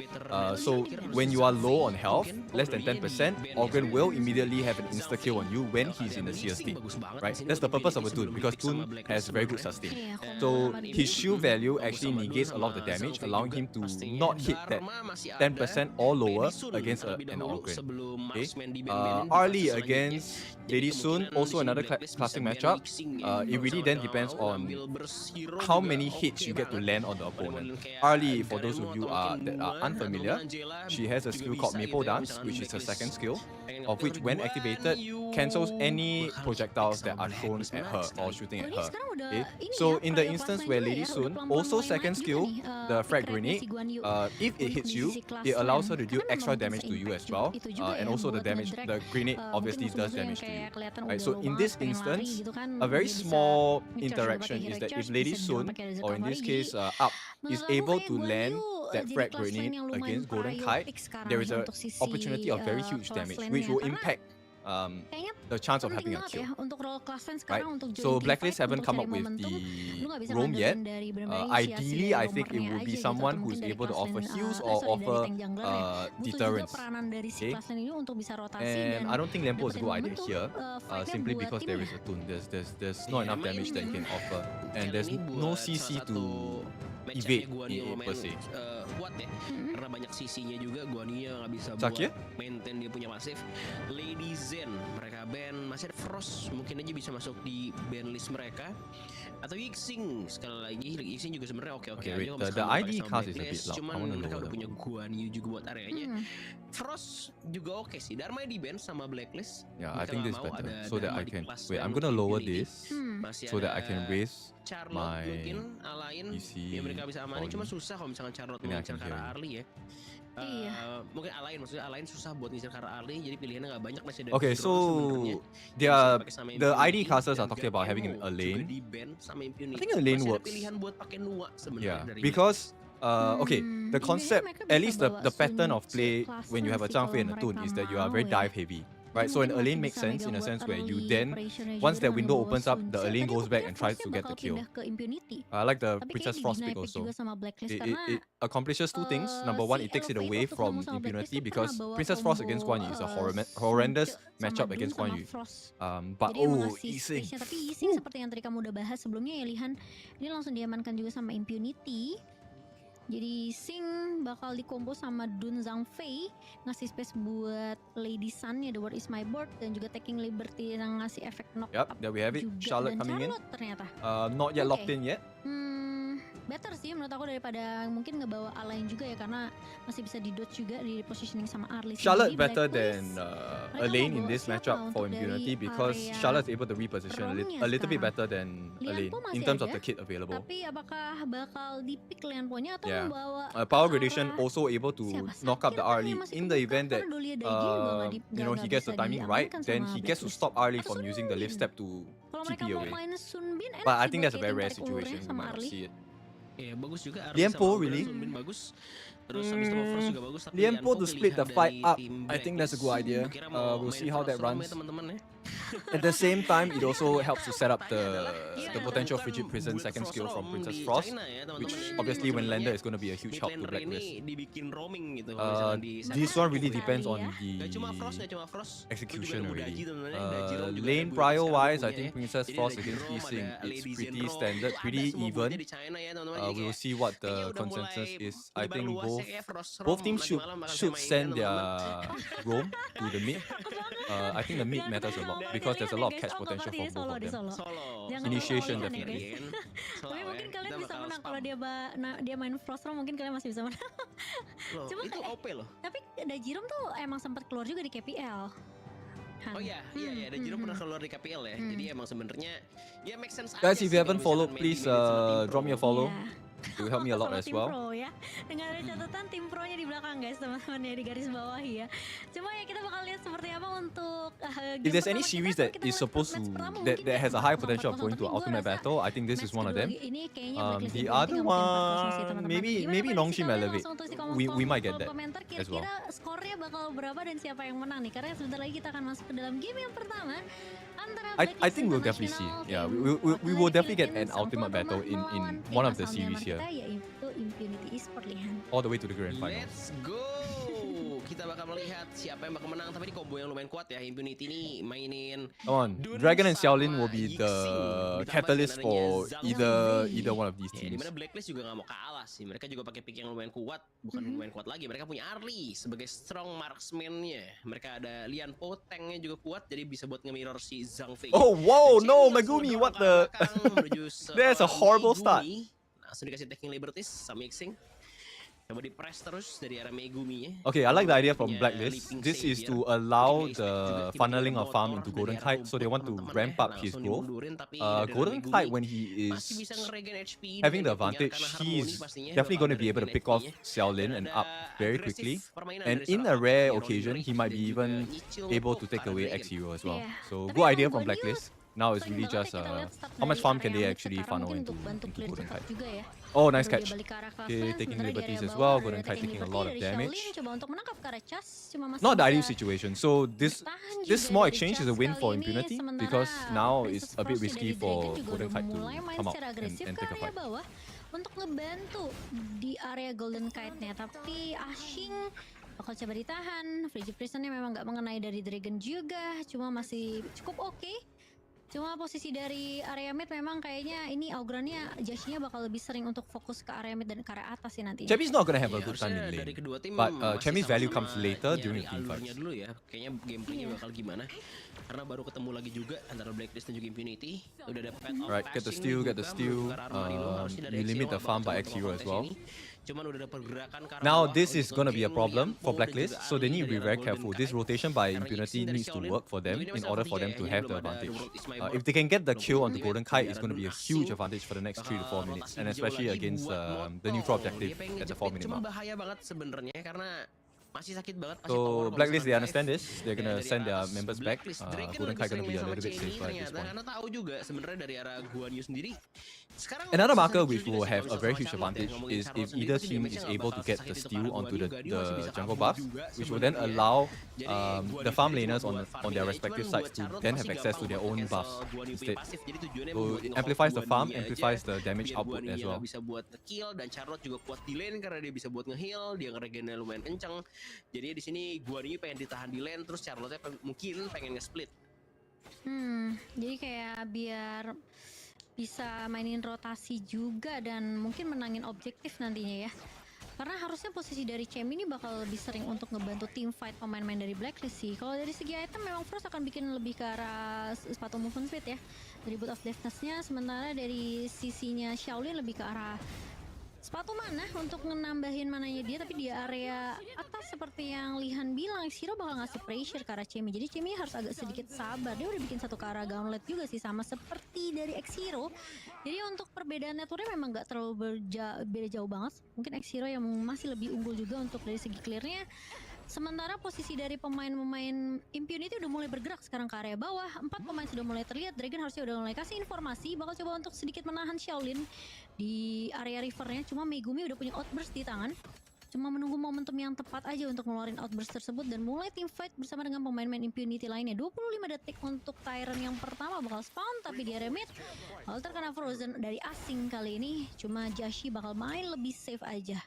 So when you are low on health, less than 10%, Organ will immediately have an insta-kill on you when he's in the seer state, right? That's the purpose of a Toon, because Toon has very good sustain. So his shield value actually negates a lot of the damage, allowing him to not hit that 10% or lower against an Organ. Okay? Arlie against Lady Sun, also another classic matchup. It really then depends on how many hits you get to land on the opponent. Arlie, for those of you that are unfamiliar, she has a skill called Maple Dance, which is her second skill, of which when activated, cancels any projectiles that are thrown at her or shooting at her. Okay? So in the instance where Lady Sun, also second skill, the frag grenade, if it hits you, it allows her to deal extra damage to you as well, and also the grenade obviously does damage to you. Right? So in this instance, a very small interaction is that if Lady Sun, or in this case Up, is able to land that frag grenade against Golden Kite, there is an opportunity of very huge damage, which will impact the chance of having a kill. Right? So Blacklist haven't come up with the roam yet. Ideally, I think it would be someone who is able to offer heals or offer deterrence. Okay? And I don't think Lempo is a good idea here, simply because there is a Toon. There's not enough damage that you can offer, and there's no CC to evade per se. Kuat ya, karena banyak sisinya juga. Guanyu nggak bisa buat maintain dia punya pasif. Lady Zen mereka ban, masih ada Frost mungkin aja bisa masuk di ban list mereka, atau Yixing sekali lagi. Yixing juga sebenarnya oke aja. The ID cast is a bit loud. Cuman mereka udah punya Guanyu juga buat areanya. Frost juga oke sih. Darmai di ban sama Blacklist. Yeah, I think this is better, so that I can wait. I'm gonna lower this so that I can raise my PC. Ya mereka bisa amanin, cuma susah kalau misalkan Charlotte mau ngejar ke arah Arlie ya. Mungkin Alain, maksudnya Alain susah buat ngejar ke arah Arlie, jadi pilihannya nggak banyak, masih ada. Okay, so the ID casters are talking about having a lane. I think a lane works. Yeah, because okay, the concept, at least the pattern of play when you have a Zhangfei and a Toon is that you are very dive heavy. Right, so an Elaine makes sense in a sense where you then, once that window opens up, the Elaine goes back and tries to get the kill. I like the Princess Frost pick also. It accomplishes two things. Number one, it takes it away from impunity, because Princess Frost against Guan Yu is a horrendous matchup against Guan Yu. But Yixing. Tapi Yixing seperti yang tadi kamu udah bahas sebelumnya ya, Lihan, ini langsung diamankan juga sama impunity. Jadi Sing bakal dikombo sama Dun Zhangfei, ngasih space buat Lady Sun ya, The World Is My Board, dan juga Taking Liberty yang ngasih efek knock up. Yep, there we have it. Charlotte coming in. Ternyata. Not yet locked in yet. Better sih menurut aku daripada mungkin ngebawa Alain juga ya, karena masih bisa di dodge juga, di positioning sama Arlie. Charlotte better than Elaine in this matchup for impunity, because Charlotte's able to reposition a little bit better than Elaine in terms of the kit available. Tapi apakah bakal di-pick Lianpo-nya atau membawa Power Gradation also able to knock up the Arlie in the event that he gets the timing right, then he gets to stop Arlie from using the lift step to TP away. But I think that's a very rare situation, we might not see it. Ya, bagus juga. Lianpo really? Bagus. Terus habis itu Frost juga bagus. Lianpo to split the fight up, I think that's a good idea. We'll see how that runs. At the same time, it also helps to set up the potential Frigid Prison second skill from Princess Frost, which obviously when landed is going to be a huge help to Blacklist. This one really depends on the execution already. Lane prior wise, I think Princess Frost against Yixing, it's pretty standard, pretty even. We will see what the consensus is. I think both teams should send their roam to the mid. I think the mid matters a lot, because there's a lot of catch potential for both of them. Initiation definitely. Tapi mungkin kalian bisa menang kalau dia main Frost Roam, mungkin kalian masih bisa menang. Cuma itu OP loh. Tapi Dajirom tuh emang sempat keluar juga di KPL. Oh iya, Dajirom pernah keluar di KPL ya. Jadi emang sebenarnya ya make sense. Guys, if you haven't followed, please drop me a follow. It will help me a lot as well. Pro ya. Dengan ada catatan tim pro-nya di belakang guys, teman-teman ya, di garis bawah ya. Cuma ya kita bakal lihat seperti apa untuk if there's any series that is supposed to that has a high potential of going to an ultimate battle, I think this is one of them. The other one, maybe Nongshim Elevate. We might get that as well. Kira-kira skornya bakal berapa dan siapa yang menang nih? Karena sebentar lagi kita akan masuk ke dalam game yang pertama antara I think we'll definitely see. Yeah, we will definitely get an ultimate battle in one of the series here. Yaitu Impunity Esport, Lihan. All the way to the grand final. Let's go. Kita bakal melihat siapa yang bakal menang. Tapi ini combo yang lumayan kuat ya. Impunity ini mainin Come on, Dragon and Xiaolin will be the catalyst for either one of these teams. Dimana Blacklist juga nggak mau kalah sih. Mereka juga pakai pick yang lumayan kuat. Bukan lumayan kuat lagi. Mereka punya Arlie sebagai strong marksman-nya. Mereka ada Lian Po, tanknya juga kuat. Jadi bisa buat nge-mirror si Zhang Fei. Oh wow, no, Megumi, what the? That's a horrible start. Langsung dikasih taking liberties sama mixing. Coba di press terus dari arah Megumi ya. Okay, I like the idea from Blacklist. This is to allow the funneling of farm into Golden Kite, so they want to ramp up his growth. Golden Kite, when he is having the advantage, he is definitely going to be able to pick off Xiaolin and up very quickly. And in a rare occasion, he might be even able to take away X-Hero as well. So good idea from Blacklist. Now it's really just how much farm can they actually funnel into Golden Kite. Oh, nice catch. Okay, taking liberties as well. Golden Kite taking a lot of damage. Not the ideal situation. So this small exchange is a win for Impunity because now it's a bit risky for Golden Kite to come out and take a fight. Untuk ngebantu di area Golden Kite-nya, tapi Ashing bakal coba ditahan. Frigid Prison-nya memang nggak mengenai dari Dragon juga, cuma masih cukup oke. Cuma posisi dari area mid memang kayaknya ini Augrannya Jashinya bakal lebih sering untuk fokus ke area mid dan ke area atas sih nanti. Chemi's not gonna have a good time in lane, but Chemi's value comes later during the team fights. Dulu ya, kayaknya gameplaynya bakal gimana? Karena baru ketemu lagi juga antara Blacklist dan juga Impunity. Udah ada pet Right, get the steal. You limit the farm by X-Hero as well. Now this is gonna be a problem for Blacklist, so they need to be very careful. This rotation by Impunity needs to work for them in order for them to have the advantage. If they can get the kill on the Golden Kite, it's gonna be a huge advantage for the next 3 to 4 minutes, and especially against the neutral objective at the 4-minute mark. Bahaya banget sebenarnya karena masih sakit banget. So Blacklist, they understand this. They're gonna send their members back. Golden Kite gonna be a little bit safer at this point. Karena tahu juga sebenarnya dari arah Guan Yu sendiri. Another marker which will have a very huge advantage is if either team is able to get the steal onto the jungle buff, which will then allow the farm laners on their respective sides to then have access to their own buffs instead. So it amplifies the farm, amplifies the damage output as well. Bisa buat nge-kill dan Charlotte juga kuat di lane karena dia bisa buat nge-heal, dia nge-regennya lumayan kenceng. Jadi di sini Guan Yu pengen ditahan di lane, terus Charlotte mungkin pengen nge-split. Jadi kayak biar bisa mainin rotasi juga dan mungkin menangin objektif nantinya ya. Karena harusnya posisi dari Chemi ini bakal lebih sering untuk ngebantu team fight pemain-pemain dari Blacklist sih. Kalau dari segi item memang Frost akan bikin lebih ke arah sepatu movement speed ya. Dari Boot of Deafness-nya, sementara dari sisinya Xiaolin lebih ke arah sepatu mana untuk menambahin mananya dia, tapi di area atas seperti yang Lihan bilang, X-Hero bakal ngasih pressure ke arah Chemi. Jadi Chemi harus agak sedikit sabar. Dia udah bikin satu ke arah gauntlet juga sih, sama seperti dari X-Hero. Jadi untuk perbedaan networknya memang gak terlalu beda jauh banget. Mungkin X-Hero yang masih lebih unggul juga untuk dari segi clearnya. Sementara posisi dari pemain-pemain Impunity udah mulai bergerak sekarang ke area bawah. 4 pemain sudah mulai terlihat. Dragon harusnya udah mulai kasih informasi, bakal coba untuk sedikit menahan Xiaolin di area rivernya. Cuma Megumi udah punya outburst di tangan. Cuma menunggu momentum yang tepat aja untuk ngeluarin outburst tersebut dan mulai team fight bersama dengan pemain-pemain Impunity lainnya. 25 detik untuk Tyrant yang pertama bakal spawn, tapi di area mid Alter kena frozen dari asing kali ini. Cuma Jashi bakal main lebih safe aja.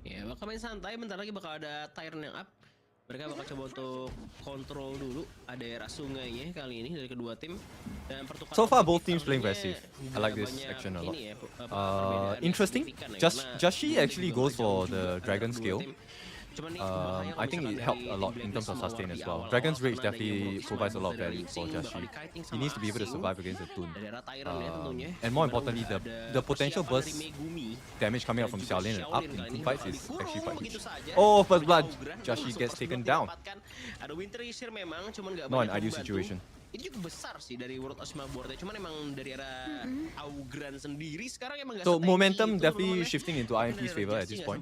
Ya, bakal main santai, bentar lagi bakal ada Tyrant yang up. Mereka bakal coba untuk kontrol dulu daerah sungainya kali ini dari kedua tim. Dan pertukaran So far both teams playing very safe. I like this action a lot. Interesting. Jashi actually goes for the dragon skill. I think it helped a lot in terms of sustain as well. Dragon's Rage definitely provides a lot of value for Jashi. He needs to be able to survive against the Toon. And more importantly, the potential burst damage coming out from Xiaolin and up in team fights is actually quite huge. Oh, first blood! Jashi gets taken down. Not an ideal situation. Itu juga besar sih dari World Osma boardnya, cuman emang dari era Augran sendiri sekarang emang So momentum definitely shifting into IMP's favor at this point.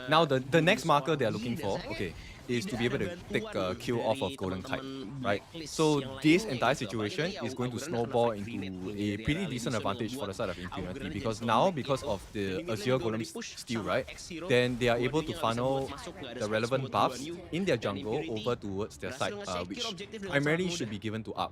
Now the next marker they are looking for, okay, is to be able to take a kill off of Golden Kite, right? So this entire situation is going to snowball into a pretty decent advantage for the side of Impunity because now, because of the Azure Golem steal, right, then they are able to funnel the relevant buffs in their jungle over towards their side, which primarily should be given to up.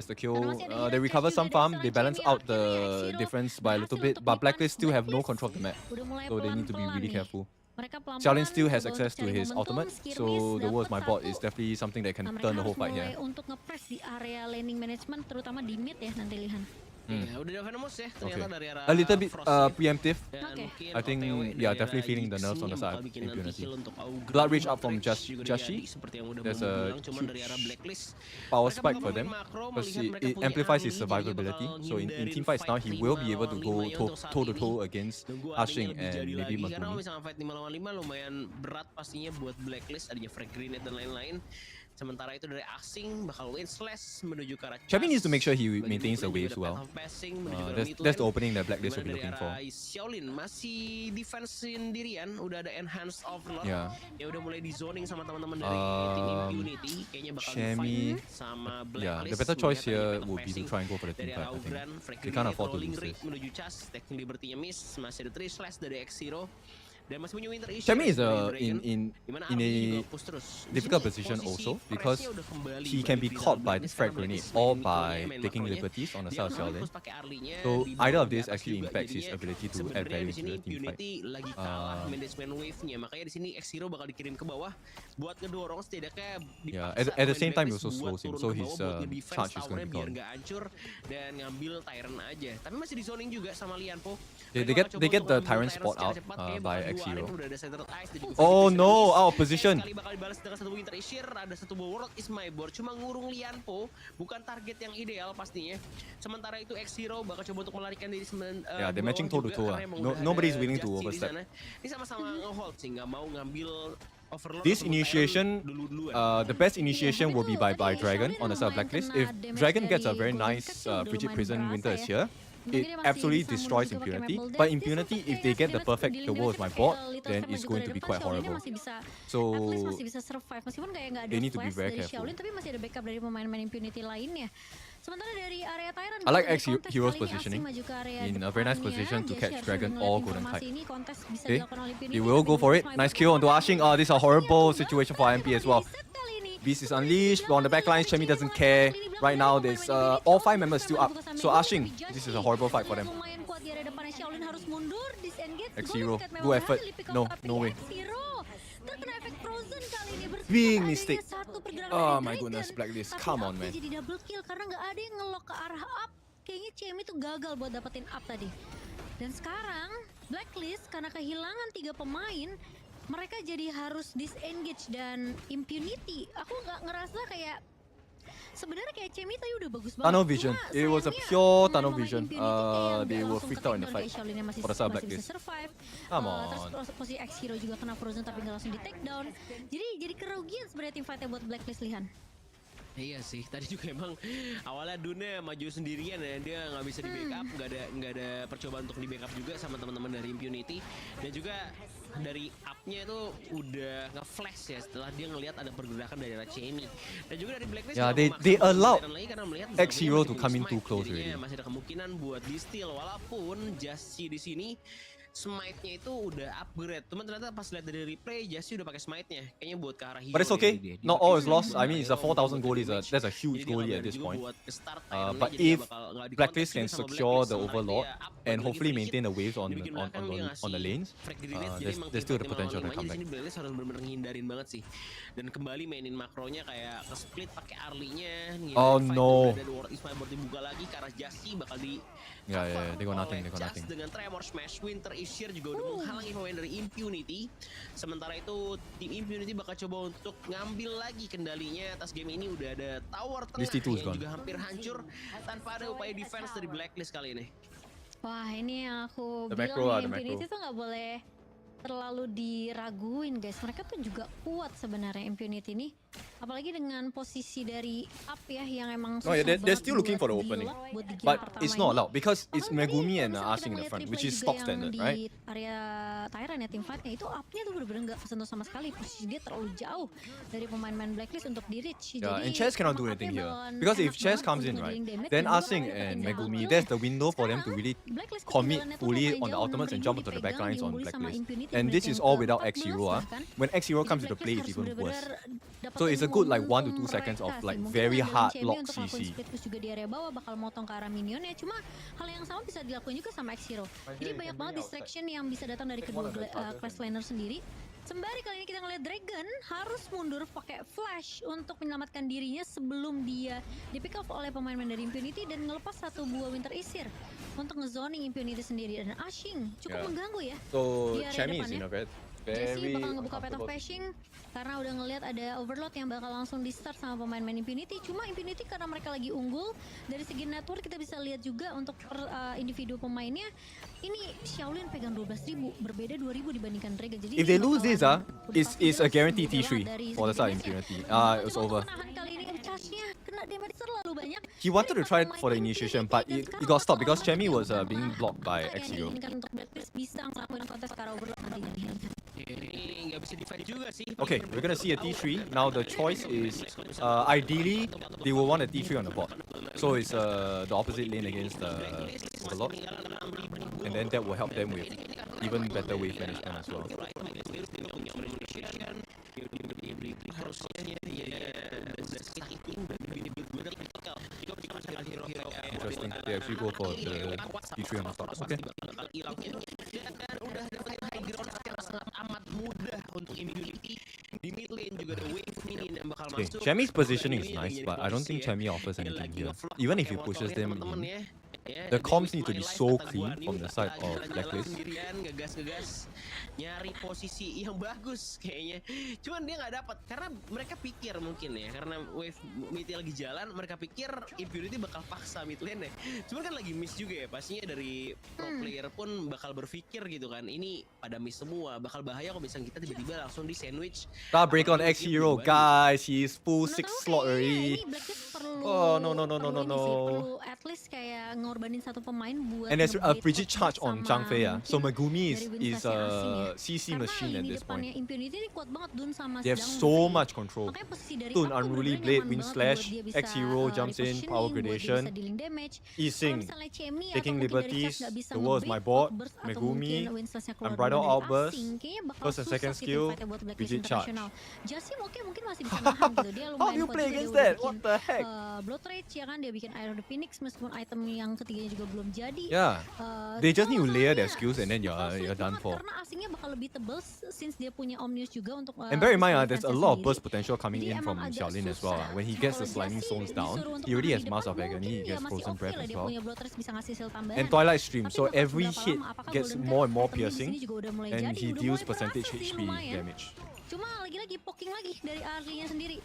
gets the kill. They recover some farm. They balance out the difference by a little bit. But Blacklist still have no control of the map. So they need to be really careful. Xiaolin still has access to his ultimate. So the worst my bot is definitely something that can turn the whole fight here. Untuk nge-press di area laning management, terutama di mid ya nanti lihat. Ya, udah ada Venomous ya ternyata dari arah A little bit Frost ya. preemptive. Mungkin I think OTW yeah, dari definitely arah feeling the UGC nerves on the side of bakal bikin nanti Impunity. kill untuk Augur. Blood reach up from Breach juga Jashi. jadi seperti yang udah There's Bumbu a bilang, cuman dari arah Blacklist power mereka spike bakal for them main makro, because melihat mereka it punya amplifies his early, survivability. jadi So in bakal team fights now, he will be able to go 5 untuk saat toe to toe ini. against Nunggu Ashing artinya lebih and jadi maybe lagi, karena kalau Makuni. misalnya fight 5 lawan 5 lumayan berat pastinya buat Blacklist, adanya frag grenade dan lain-lain. Sementara itu dari asing bakal win slash menuju ke arah Chemi needs to make sure he Bagi maintains the Brooklyn waves juga ada well. path of passing menuju ke arah That's mid the lane. opening that Blacklist will Dimana be dari looking for. arah Xiaolin masih defense sendirian, udah ada enhanced overlord. Yeah. Ya udah mulai di zoning sama teman-teman dari tim Impunity, kayaknya bakal Chemi, di-fight sama Blacklist. yeah, the better choice Melihat here tadi would be to passing try and go for the dari team fight, arah I think. Ugran, They can't afford to rolling lose rate this. menuju Chas, taking Liberty-nya miss, masih ada 3 slash dari X0. Dan masih punya Winter Issue Chemi is dari Dragon, in dimana a Army juga push terus. Di difficult sini position posisi also pressnya because udah kembali he can bagi be Blizzard caught by Blacklist this frag karena grenade Blacklist or main by mikronya, main taking makronya. liberties on the Dia side of akan Xiaolin. fokus pakai Arlinya So di either bawah, of di this atas actually juga. impacts his Jadinya ability to add sebenarnya value di to sini the team fight. Impunity lagi kalah management wave-nya, makanya di sini X0 bakal dikirim ke bawah buat ngedorong setidaknya Yeah, dipaksa at the pemain same time he Blacklist also buat slows him, turun so ke his bawah buat ngedefense charge is going towernya to be biar gone. nggak hancur dan ngambil Tyrant aja. Tapi masih di zoning juga sama Lianpo. They Mereka get bakal coba the untuk ngambil Tyrant Tyrant spot secara out cepat, kayaknya by bakal dua X0. arena, udah ada Centered Ice dan juga Oh Fifty no, Seconds. out of position. Sekali bakal dibalas dengan satu Winter Issue, ada satu World is my board, cuma ngurung Lianpo, bukan target yang ideal pastinya. Sementara itu X0 bakal coba untuk melarikan diri Yeah, they're matching toe to toe. Nobody's willing to overstep. Ini sama-sama nge-hold sih, nggak mau ngambil overload. This atau initiation, the best initiation will be by Dragon on the side of Blacklist. If Dragon gets a very nice Frigid Prison Winter is here, it absolutely destroys Impunity. But Impunity, if they get the perfect the world is my board, then it's going to be quite horrible. So masih bisa survive meskipun kayak nggak ada they need to be flash very dari careful. Xiaolin, tapi masih ada backup dari pemain-pemain Impunity lainnya. Sementara dari area Tyrant, I like dari X kontes Hero's kali ini positioning Asing maju ke area in a very nice depannya. position to Jesse catch harus Dragon ngeliat or Golden informasi Tide. ini, kontes bisa Okay, dilakukan oleh Impunity, they will tapi go for it. Blue Nice Smite kill onto Ashing. Oh, this is a horrible situation for MP as well. Beast is unleashed, but on the backlines, Chemi doesn't care. Right now, there's all 5 members still up. So Ashing, this is a horrible fight for them. lumayan kuat di area depannya. Xiaolin harus mundur, disengage. X0, Golden Tide good mewah effort. berhasil, pick up No, tapi no way. X0 terkena efek frozen kali ini. Berkat Big adanya mistake. satu pergerakan Oh dari my Dragon, goodness, Blacklist. tapi Come on, up-nya man. jadi double kill karena nggak ada yang ngelok ke arah up. Kayaknya Chemi tuh gagal buat dapetin up tadi. Dan sekarang Blacklist karena kehilangan 3 pemain, mereka jadi harus disengage dan Impunity. Aku nggak ngerasa kayak sebenarnya kayak Chemi tadi udah bagus banget. Tunnel vision. Cuma It was a sayangnya pure pemain tunnel pemain vision. Impunity kayak They nggak were langsung freaked out in the ke-take down, fight. kayak Xiaolinnya masih For the side of masih bisa Blacklist. survive. Come Terus on. posisi X0 juga kena frozen tapi nggak langsung di take down. Jadi kerugian sebenarnya tim fightnya buat Blacklist, Lihan. Iya sih, tadi juga emang awalnya Dune maju sendirian ya, dia nggak bisa di backup, nggak ada percobaan untuk di backup juga sama teman-teman dari Impunity, dan juga dari up-nya itu udah nge-flash ya setelah dia ngelihat ada pergerakan dari Chemi, dan juga dari Blacklist. Yeah, juga they memaksa allowed lagi karena melihat X0 masih to punya come in smite, too close jadinya already. masih ada kemungkinan buat di steal, walaupun Jassy di sini smite-nya itu udah upgrade. Cuman ternyata pas lihat dari replay, Jassy udah pakai smite-nya. Kayaknya buat ke arah hero. But it's okay. dia. Dia Not pakai all is smite lost. I buat mean, it's a hero, 4,000 buat goal. damage. That's a huge Jadi dia goal nggak at this juga point. buat start Tyrant-nya, But jadi dia if bakal di Blacklist counter can juga sama secure Blacklist, the sementara Overlord dia up and lagi hopefully free maintain hit. the waves on Dibikin belakang dia ngasih the lanes, frag grenade, jadi emang there's still the tim potential to fight come di back. sini Blacklist harus benar-benar ngehindarin banget sih. Dan kembali mainin makronya kayak ke split pakai Arlinya. Oh, no. Ada World is my board dibuka lagi ke arah Jassy, bakal di Yeah, they got nothing. They got Just nothing. dengan Tremor Smash, Winter Issue juga udah menghalangi pemain dari Impunity. Sementara itu tim Impunity bakal coba untuk ngambil lagi kendalinya atas game ini. Udah ada tower This tengah T2 is yang gone. juga hampir hancur tanpa ada upaya defense dari Blacklist kali ini. Wah, ini yang aku The bilang macro ya, lah, the Impunity macro. tuh nggak boleh terlalu diraguin, guys. Mereka tuh juga kuat sebenarnya Impunity ini. Apalagi dengan posisi dari up ya yang emang No, susah yeah, they're banget still looking for the buat opening. buat di game But pertama it's not ini. allowed because it's Bahkan tadi Megumi kalau and misalnya Ashing in kita the front, ngeliat which replay is juga stock yang standard, di right? area Tyrant ya, tim fightnya itu up-nya tuh bener-bener nggak kesentuh sama sekali. Posisi dia terlalu jauh dari pemain-pemain Blacklist untuk di reach. Yeah, Jadi and Chess cannot do emang anything up-nya here bakalan because if enak Chess banget comes untuk in, right, ngedealing damage then dan juga Ashing bakal and dapetin Megumi, double there's kill. the window for them to really Blacklist commit ketinggalannya tuh fully lumayan on the jauh, ultimates and 6.000 jump into the dipegang, backlines on diungguli sama Blacklist. Impunity And this di is rank all without ke-14 X0. bahkan. When X0 comes into Blacklist play, it's harus even worse. bener-bener So it's a dapetin good like 1 to 2 momentum seconds of mereka like sih. Mungkin very ngandelin hard Chemi block untuk ngelakuin CC. split push juga di area bawah, bakal motong ke arah minionnya. Cuma hal yang sama bisa dilakuin juga sama X0. Jadi banyak banget distraction yang bisa datang dari kedua class laner sendiri. Sembari kali ini kita ngeliat Dragon harus mundur pakai flash untuk menyelamatkan dirinya sebelum dia di pick off oleh pemain-pemain dari Impunity dan ngelepas satu buah Winter Issue untuk ngezoning Impunity sendiri. Dan Ashing cukup Yeah. mengganggu ya So di area Chemi is depannya. in a very Jesse Very bakal ngebuka path of uncomfortable. flashing karena udah ngelihat ada overload yang bakal langsung di start sama pemain-pemain Impunity. Cuma Impunity karena mereka lagi unggul dari segi network, kita bisa lihat juga untuk individu pemainnya. Ini Shaolin pegang 12.000, berbeda 2.000 dibandingkan Dragon. Jadi If ini they lose this, bakalan it's a guaranteed bola T3 dari for the segi side damage-nya. Impunity. It was Cuma over. untuk menahan kali ini charge-nya kena damage terlalu banyak. He wanted to try for the initiation, but it got stopped because Chemi was being blocked by X0. Diinginkan untuk Blacklist bisa ngelakuin kontes secara overload nantinya. Ini nggak bisa di-fight juga sih. Okay, we're gonna see a T3. Now the choice is ideally they will want a T3 on the bot. So it's the opposite lane against the Overlord. And then that will help them with even better wave management as well. Interesting. They actually go for the T3 on the top. Okay. Udah dapat high ground secara sangat amat mudah untuk Impunity. Di mid lane juga ada wave minion yang bakal Okay, masuk. Chemi's positioning is nice, but I don't think Chemi offers anything here. Even if he pushes them in, the comms need to be so clean from the side of Blacklist. Sendirian ngegas nyari posisi yang bagus kayaknya. Cuman dia nggak dapat karena mereka pikir mungkin ya, karena wave mid lagi jalan, mereka pikir Impunity bakal paksa mid lane ya. Cuman kan lagi miss juga ya, pastinya dari pro player pun bakal berpikir gitu kan, ini pada miss semua, bakal bahaya kalau misalnya kita tiba-tiba langsung di sandwich. That break on X0, guys. He's full 6 slot already. Oh no. Perlu at least kayak ngorbanin satu pemain buat. And there's a nge-break frigid posisi charge on sama Zhang Fei. So mungkin Megumi dari win is station asing ya. a CC Karena machine at lini this depannya point. Impunity ini kuat banget Dun sama They have Zhang so Fei. much control. Makanya posisi dari Dun up tuh unruly bener-bener blade, nyaman wind banget slash, buat dia bisa, X0 jumps in, repositioning, power buat dia gradation. bisa dealing damage. Yi Sing Kalau misalnya Chemi atau taking mungkin dari liberties. Charge nggak bisa The world is my nge-bait board. outburst atau Megumi, mungkin win slash-nya keluar Unbridled duluan dari outburst. asing, kayaknya bakal First and susah second sih skill, tim fight-nya buat Blacklist frigid charge. International. Justin mungkin masih bisa nahan gitu. Dia How lumayan do you kuat play juga, dia against udah that? bikin, What the heck? Blood Rage ya kan, dia bikin Iron the Phoenix meskipun item yang ketiganya juga belum jadi. Yeah. They just need to layer their masalahnya skills and then you're sulit done banget for. karena asingnya bakal lebih tebel since dia punya Omnius juga untuk And bear in mind, sebagai there's a defense lot of sendiri. burst potential coming Jadi in from emang agak Xiaolin as well. susah. When he gets the Kalau sliding Justin stones down, disuruh untuk he already nahan has di Mass depan, of Agony, mungkin he dia gets masih Frozen oke Breath lah, as dia well. punya Blood Rage bisa ngasih shield tambahan. And Twilight Stream, Tapi so bakal every seberapa hit lama? Apakah gets Golden more and Tide more itemnya di piercing, sini juga udah mulai and jadi, he udah deals mulai percentage berasa sih, HP lumayan. damage. Cuma lagi-lagi poking lagi dari Arlinya sendiri.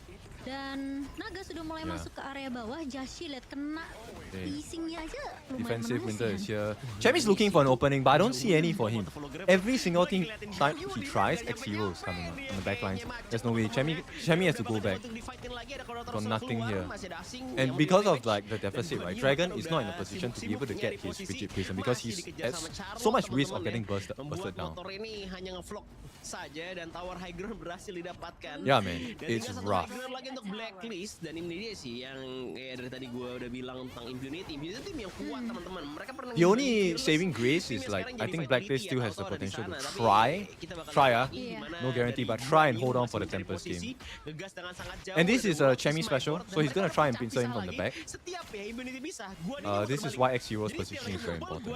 Dan Naga sudah mulai Yeah. masuk ke area bawah. Jashi lihat kena Okay. easingnya aja lumayan Defensive menangis Winter ya. is here. Chemi's looking for an opening, but I don't see any for him. Every single time he tries, X0 is coming up on the back lines. There's no way. Chemi has to go back. Got nothing here. And because of like the deficit, right? Dragon is not in a position to be able to get his Frigid Prison because he's at so much risk of getting busted down. Motor ini hanya ngevlog saja dan tower high ground berhasil didapatkan. Yeah, man. Dan It's tinggal satu rough. high ground lagi untuk Blacklist, dan ini dia sih yang dari tadi gue udah bilang tentang Impunity. Impunity tim yang kuat teman-teman. Mereka pernah The only saving grace is like I think Blacklist still has the potential to try, no guarantee, but try and hold on for the Tempest game. And this is a Chemi special, so he's gonna try and pincer in from the back. Setiap ya Impunity bisa. This is why X0's positioning is very important.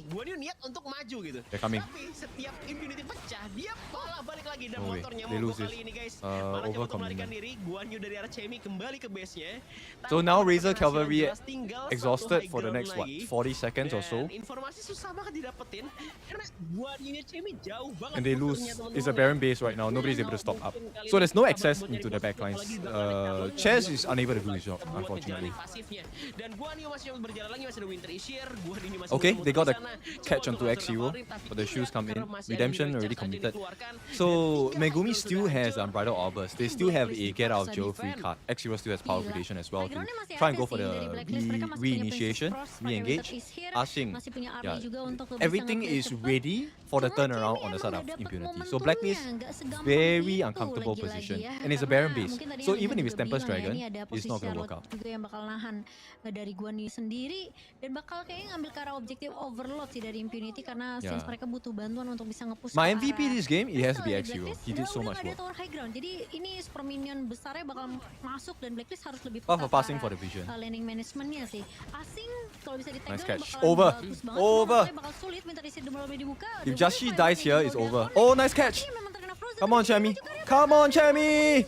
Gua niat untuk maju gitu. They're coming. Tapi setiap Impunity pecah, dia malah balik lagi dan No way. motornya They mogok lose this. kali ini guys. Over Malah coba untuk commitment. melarikan diri. Guan Yu dari arah Chemi kembali ke base-nya. So now Razor Cavalry Tinggal exhausted satu for the high next ground lagi. 40 seconds or so, Dan informasi susah banget didapetin karena Guan Yu Chemi jauh banget. and they lose. motornya, teman-teman. It's a barren base right now. Nobody's able to stop up. So there's no access into the backlines. Chess is unable to do his job, unfortunately. Pasifnya. Dan Guan Yu masih berjalan lagi, masih ada Winter Issue. Guan Yu masih Okay, they got the muter-muter di sana. catch Coba onto untuk X0, favorit, tapi but the tidak, shoes come in. karena masih ada Redemption Winter already Charge aja committed. dikeluarkan. So Megumi still has Unbridled Outburst. They still have a get out of jail free card. X0 still has power gradation as well to try and go for the re-initiation, re-engage. Asing, Masih punya army yeah, juga untuk bisa everything nge-play is cepet. ready for the turnaround on the side of Impunity. So Blacklist, very uncomfortable position, and it's a barren base. So even if it's Tempest Dragon, it's not going to work out. Juga yang bakal nahan dari Guan Yu sendiri dan bakal kayaknya ngambil ke arah objektif overload sih dari Impunity karena since mereka butuh bantuan untuk bisa nge-push My ke MVP arah this game, it has to be Blacklist. X0. He did so much Udah work. ada tower high ground. Jadi ini super minion besarnya bakal masuk dan Blacklist harus lebih Buff peka for passing ke for the arah, vision. Landing managementnya sih. Asing kalau bisa di Nice takedown catch. bakalan Over. bagus banget. Over. Cuma bakal sulit minta reset belum dibuka. If Jashi dies here, it's over. Oh, nice catch. Come on, Chemi. Come on, Chemi.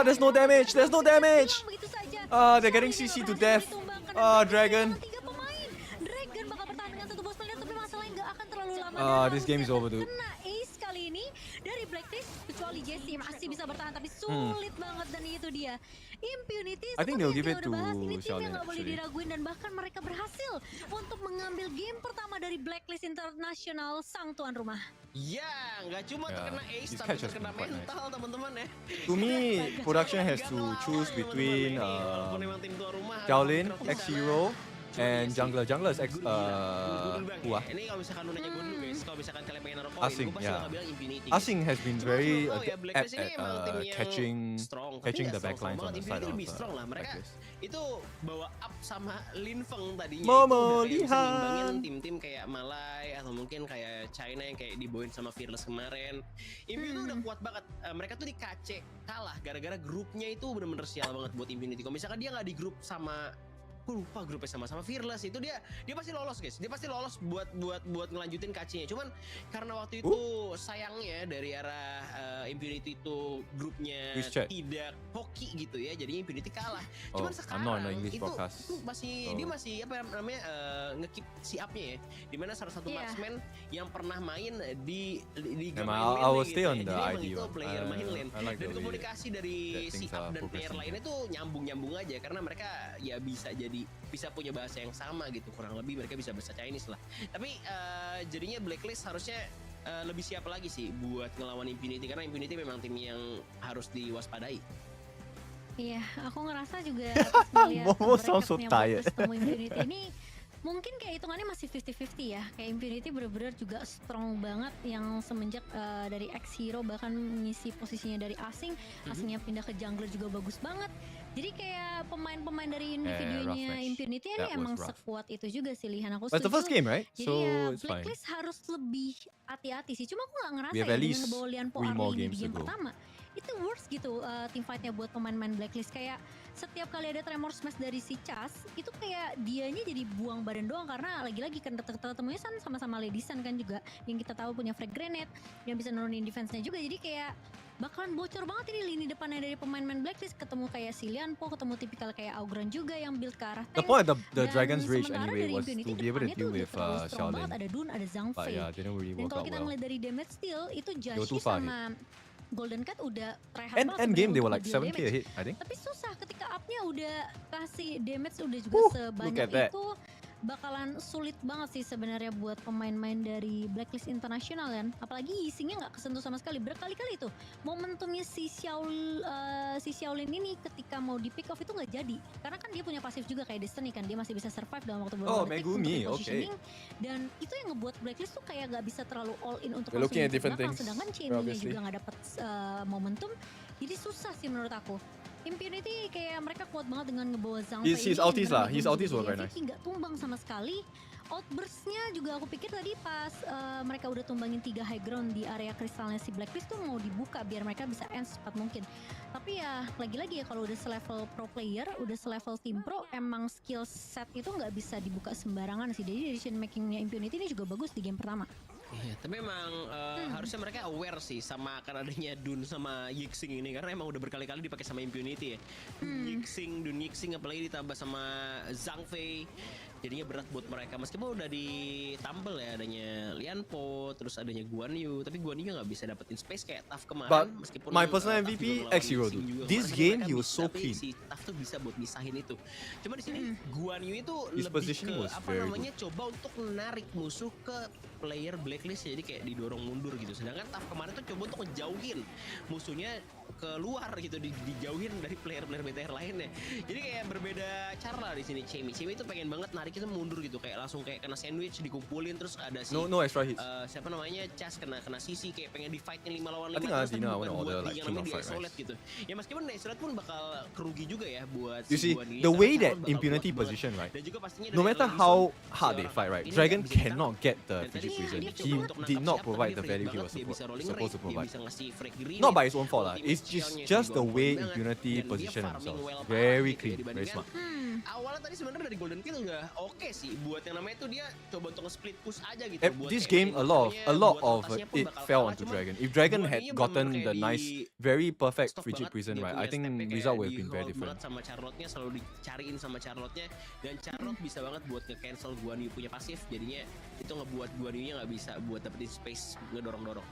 There's no damage. There's no damage. They're getting CC to death. Dragon. Dragon bakal bertahan dengan satu bos player tapi masalahnya nggak akan terlalu lama. This game is over, dude. Kena ace kali ini Oli Jesse masih bisa bertahan tapi sulit banget, dan itu dia Impunity. I think they'll give it to ini tim Xiaolin yang gak boleh actually. diraguin, dan bahkan mereka berhasil untuk mengambil game pertama dari Blacklist International, sang tuan rumah. Ya, nggak cuma Yeah, terkena ace these tapi catch has terkena been quite mental teman-teman ya. To me, production has to choose between Walaupun emang tim tuan rumah Xiaolin, ada beberapa X-Hero, and jungler. Jungler is who ah? Ini kalau misalkan lu nanya gue dulu guys, kalau misalkan kalian pengen naruh koin, Asing, gue pasti yeah. bakal bilang Impunity. Asing has been very ya, adept Blacklist ini at emang tim yang catching strong, tapi catching nggak the backlines strong on the banget. side Impunity of lebih strong lah. Mereka Blacklist. itu bawa up sama Linfeng tadinya. Momo itu udah kayak bisa Lihan. ngimbangin tim-tim kayak Malai atau mungkin kayak China yang kayak dibawain sama Fearless kemarin. Impunity tuh udah kuat banget. Mereka tuh di KC kalah gara-gara grupnya itu bener-bener sial banget buat Impunity. Kalau misalkan dia nggak di grup sama, gue lupa grupnya sama Fearless, itu dia pasti lolos guys. Dia pasti lolos buat ngelanjutin KC-nya. Cuman karena waktu itu sayangnya dari arah Impunity itu grupnya tidak hoki gitu ya, jadinya Impunity kalah. Cuman sekarang itu masih dia masih apa namanya nge-keep si up-nya ya. Dimana salah satu marksman yang pernah main di I will stay on the jadi ID itu one. player main lane. I like Dan the way komunikasi dari that si things up are dan player progressing. lainnya tuh nyambung aja, karena mereka ya bisa punya bahasa yang sama gitu, kurang lebih mereka bisa bahasa Chinese lah. Tapi jadinya Blacklist harusnya lebih siap lagi sih buat ngelawan Impunity, karena Impunity memang tim yang harus diwaspadai. Iya, aku ngerasa juga pas ngeliat Momo sounds so recapnya tired. Blacklist ketemu Impunity ini mungkin kayak hitungannya masih 50-50 ya. Kayak Impunity bener-bener juga strong banget yang semenjak dari X-Hero bahkan mengisi posisinya dari asingnya pindah ke jungler juga bagus banget. Jadi kayak pemain-pemain dari individunya Impunity ini emang sekuat itu juga sih, Lihan. Aku But it's the first game, right? Jadi So ya it's fine. Blacklist harus lebih hati-hati sih. Cuma aku gak ngerasa We have ya at dengan least ngebawa Lian Po 3 more Arley di games to game go. pertama itu worse gitu team fightnya buat pemain-pemain Blacklist. Kayak setiap kali ada tremor smash dari si Chas itu kayak dianya jadi buang badan doang, karena lagi-lagi kan ketemunya kan sama-sama Ladisan kan juga yang kita tahu punya frag grenade yang bisa nurunin defense-nya juga. Jadi kayak bakalan bocor banget ini lini depannya dari pemain-pemain Blacklist, ketemu kayak si Lian Po, ketemu tipikal kayak Augran juga yang build ke arah tank. The point of the Dan Dragon's Rage sementara anyway dari was Impunity to be able to depannya deal tuh udah with terlalu strong Xiaolin. banget, ada Dun, ada Zhang But Fei. yeah, didn't really Dan work kalau out kita well. ngeliat dari damage steal itu were Jashi too far sama Golden Cat udah tryhard And banget game they sebenarnya were untuk like nge-deal 7k damage. ahead, I think. Tapi susah ketika up-nya udah kasih damage udah juga sebanyak at that. itu, bakalan sulit banget sih sebenarnya buat pemain-main dari Blacklist International kan. Apalagi Yixingnya nggak kesentuh sama sekali. Berkali-kali tuh momentumnya si Xiaolin ini ketika mau di pick off itu nggak jadi. Karena kan dia punya pasif juga kayak Destiny kan, dia masih bisa survive dalam waktu beberapa detik untuk Megumi, repositioning. Dan itu yang ngebuat Blacklist tuh kayak nggak bisa terlalu all in untuk We're looking at langsung different belakang. things, Sedangkan Chainnya obviously. juga nggak dapet momentum. Jadi susah sih menurut aku. Impunity kayak mereka kuat banget dengan ngebawa Zhang Fei. His ini ultis lah, bener-bener his ultis were very MVP, nggak tumbang sama sekali. Outburst-nya juga aku pikir tadi pas mereka udah tumbangin 3 high ground di area kristalnya si Blacklist tuh mau dibuka biar mereka bisa end secepat mungkin. Tapi ya lagi-lagi ya kalau udah selevel pro player, udah selevel tim pro, emang skill set itu nggak bisa dibuka sembarangan sih. Jadi decision makingnya Impunity ini juga bagus di game pertama. Iya, tapi emang harusnya mereka aware sih sama akan adanya Dun sama Yixing ini, karena emang udah berkali-kali dipakai sama Impunity ya. Dun Yixing apalagi ditambah sama Zhang Fei. Jadinya berat buat mereka, meskipun udah ditambel ya adanya Lian Po, terus adanya Guan Yu, tapi Guan Yu nggak bisa dapetin space kayak Taf kemarin. But meskipun my personal Taf MVP juga ngelawan X-Hero Yixing dude. juga This kemarin, game mereka he was bisa, so tapi clean. Si Taf tuh bisa buat misahin itu. Cuma di sini Guan Yu itu His lebih positioning ke was apa very namanya coba untuk menarik musuh ke player Blacklist, jadi kayak didorong mundur gitu. Sedangkan Taf kemarin tuh coba untuk ngejauhin musuhnya keluar gitu, dijauhin dari player-player BTR lainnya. Jadi kayak berbeda cara lah di sini. Chemi itu pengen banget narik itu mundur gitu, kayak langsung kayak kena sandwich dikumpulin, terus ada si No extra hits. siapa namanya Chas kena sisi kayak pengen di fightin 5 lawan 5 I think terus Adina tapi wanna bukan order buat like yang king namanya of di fried isolate rice. gitu. Ya meskipun di isolate pun bakal kerugi juga ya buat You see, Guan Yu, the karena way Charlotte that bakal Impunity kuat banget. position, right? Dan juga pastinya No dari matter Ellison, how si hard they orang fight, right? ini Dragon nggak bisa cannot ditangkap. get the Dan Fiji tadi prison. dia He coba untuk did nangkap not siapa, provide dia the freak value he banget, was dia bisa rolling supposed to rate, dia provide. bisa ngasih frag grenade, Not by his own fault lah. ultimate It's shell-nya just juga the on way point banget. Impunity Dan dia position farming themselves. well Very parah gitu ya, clean, very dibandingkan smart. awalnya tadi sebenarnya dari Golden Kill udah oke sih buat yang namanya itu dia coba untuk nge-split push aja gitu. Buat This kayak game a lot buat of rotasinya pun it bakal fell kalah, onto cuma Dragon. If Dragon Guan had Yu gotten bener-bener the kayak nice, di very perfect stop Frigid banget, prison, dia right, punya I think stepnya result kayak would have been very di-hold different. banget sama Charlotte-nya, selalu dicariin sama Charlotte-nya, dan Charlotte bisa banget buat nge-cancel Guan Yu punya pasif, jadinya itu ngebuat Guan Yu-nya nggak bisa buat dapetin space ngedorong-dorong.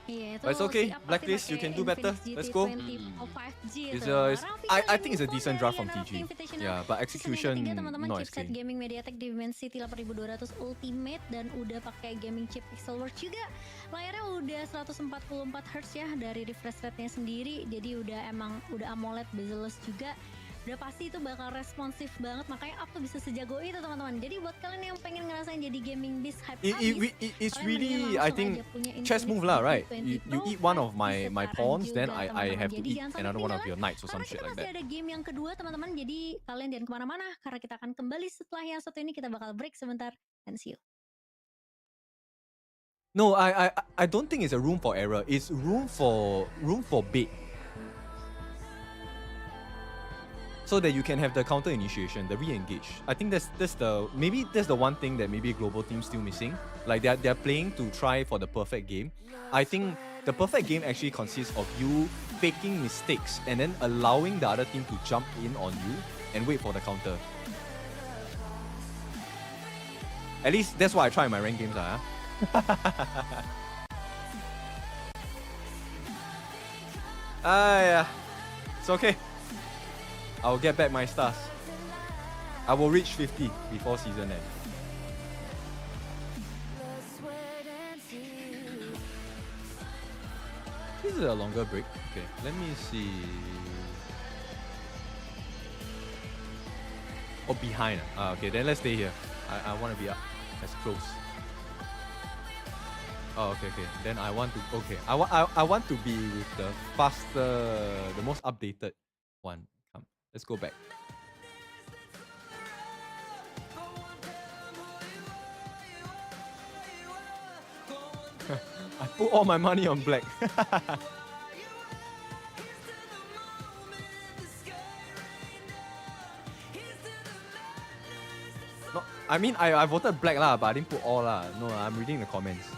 Iya, itu But it's okay, si apa sih Blacklist, you pakai can do better. Infinix Let's go. GT20 Pro 5G It's, tuh. it's, Orang I think it's a decent draft from General TG. Invitational Yeah, but season execution yang ketiga, teman-teman, not as chipset clean. gaming MediaTek Dimensity 8200 Ultimate dan udah pakai gaming chip Pixelworks juga. Layarnya udah 144 Hz ya dari refresh rate-nya sendiri. Jadi udah AMOLED bezel-less juga. Udah pasti itu bakal responsif banget, makanya up tuh bisa sejago itu teman-teman. Jadi buat kalian yang pengen ngerasain jadi gaming beast hype It's really, I think, chess move lah, right? You eat one of my pawns, then I have to eat another one of your knights or some shit like masih that. ada game yang kedua teman-teman, jadi kalian jangan kemana-mana karena kita akan kembali setelah yang satu ini. Kita bakal break sebentar and see you. No, I don't think it's a room for error. It's room for bait. So that you can have the counter initiation, the re-engage. I think that's the one thing that maybe global teams still missing. Like they're playing to try for the perfect game. I think the perfect game actually consists of you faking mistakes and then allowing the other team to jump in on you and wait for the counter. At least that's what I try in my ranked games, huh? Yeah. It's okay. I'll get back my stars. I will reach 50 before season end. This is a longer break. Okay, let me see. Oh, behind. Okay, then let's stay here. I want to be up as close. Oh, okay. Then I want to. Okay, I want to be with the faster, the most updated one. Come, let's go back. I put all my money on black. No, I mean I voted black lah, but I didn't put all lah. No, I'm reading the comments.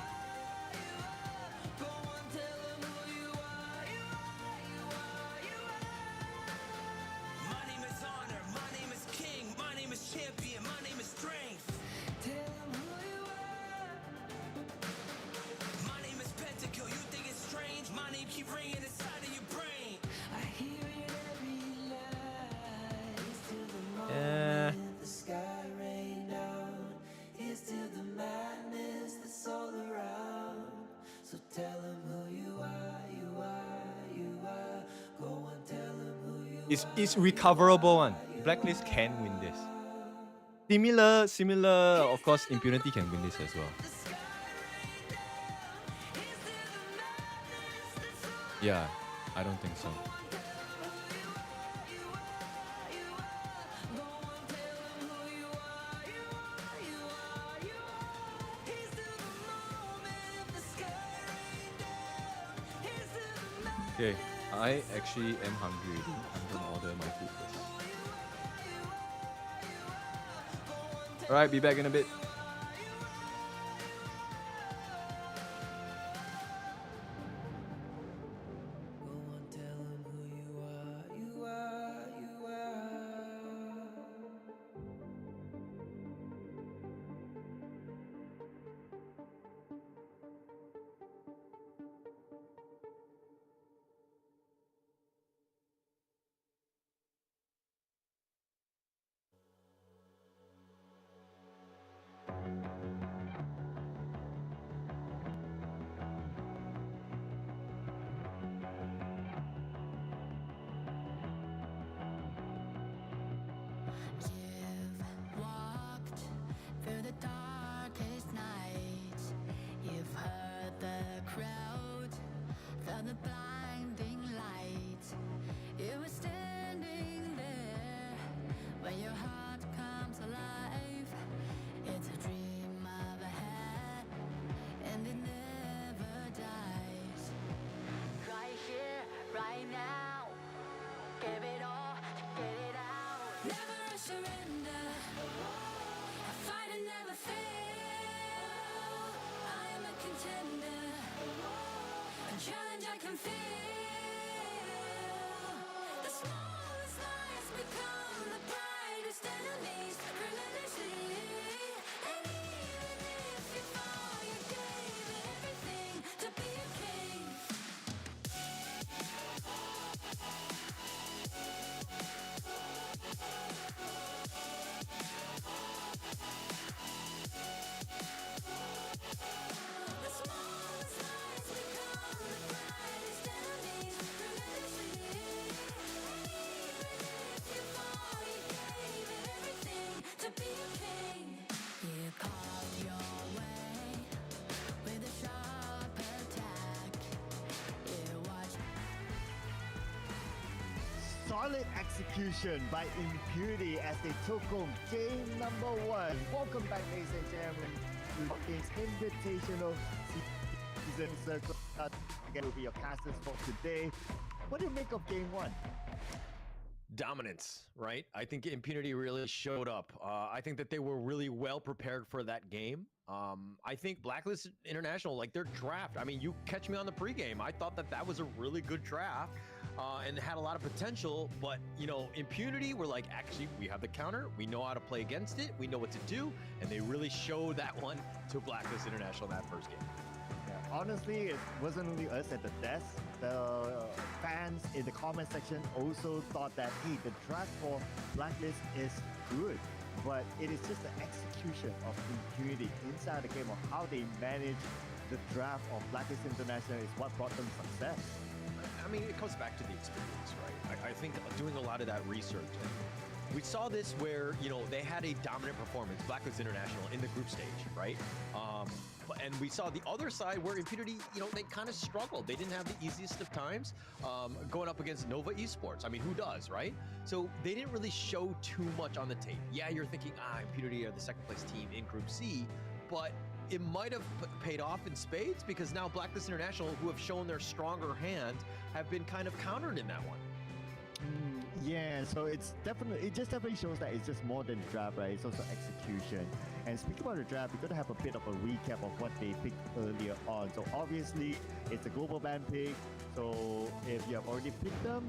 It's recoverable one. Blacklist can win this. Similar, of course, Impunity can win this as well. Yeah, I don't think so. Okay, I actually am hungry. I'm gonna order my food first. Alright, be back in a bit. Walked through the darkest night. You've heard the crowd, felt the blinding light. You were standing there when your heart comes alive. It's a dream of a hat, and it never dies. Right here, right now, give it all, get it out. Never a surrender. I fight and never fail. I am a contender. A challenge I can feel. The smallest lies become the brightest enemies. Relentlessly. And even if you fall, you gave it everything to be a king. Solid execution by Impurity as they took home game number 1. Welcome back, ladies and gentlemen, to this invitational season circle. Again, will be your casters for today. What do you make of game 1? Dominance, right? I think Impunity really showed up. I think that they were really well prepared for that game. I think Blacklist International, like their draft, I mean, you catch me on the pregame. I thought that that was a really good draft and had a lot of potential. But, you know, Impunity were like, actually, we have the counter. We know how to play against it. We know what to do. And they really showed that one to Blacklist International in that first game. Honestly, it wasn't only us at the desk. The fans in the comment section also thought that, hey, the draft for Blacklist is good, but it is just the execution of Impunity inside the game of how they manage the draft of Blacklist International is what brought them success. I mean, it comes back to the experience, right? I think doing a lot of that research. We saw this where, you know, they had a dominant performance, Blacklist International, in the group stage, right? And we saw the other side where Impunity, you know, they kind of struggled. They didn't have the easiest of times going up against Nova Esports. I mean, who does, right? So they didn't really show too much on the tape. Yeah, you're thinking, Impunity are the second place team in Group C, but it might have paid off in spades because now Blacklist International, who have shown their stronger hand, have been kind of countered in that one. Yeah, so it just definitely shows that it's just more than draft, right? It's also execution. And speaking about the draft, we're going to have a bit of a recap of what they picked earlier on. So obviously, it's a global ban pick. So if you have already picked them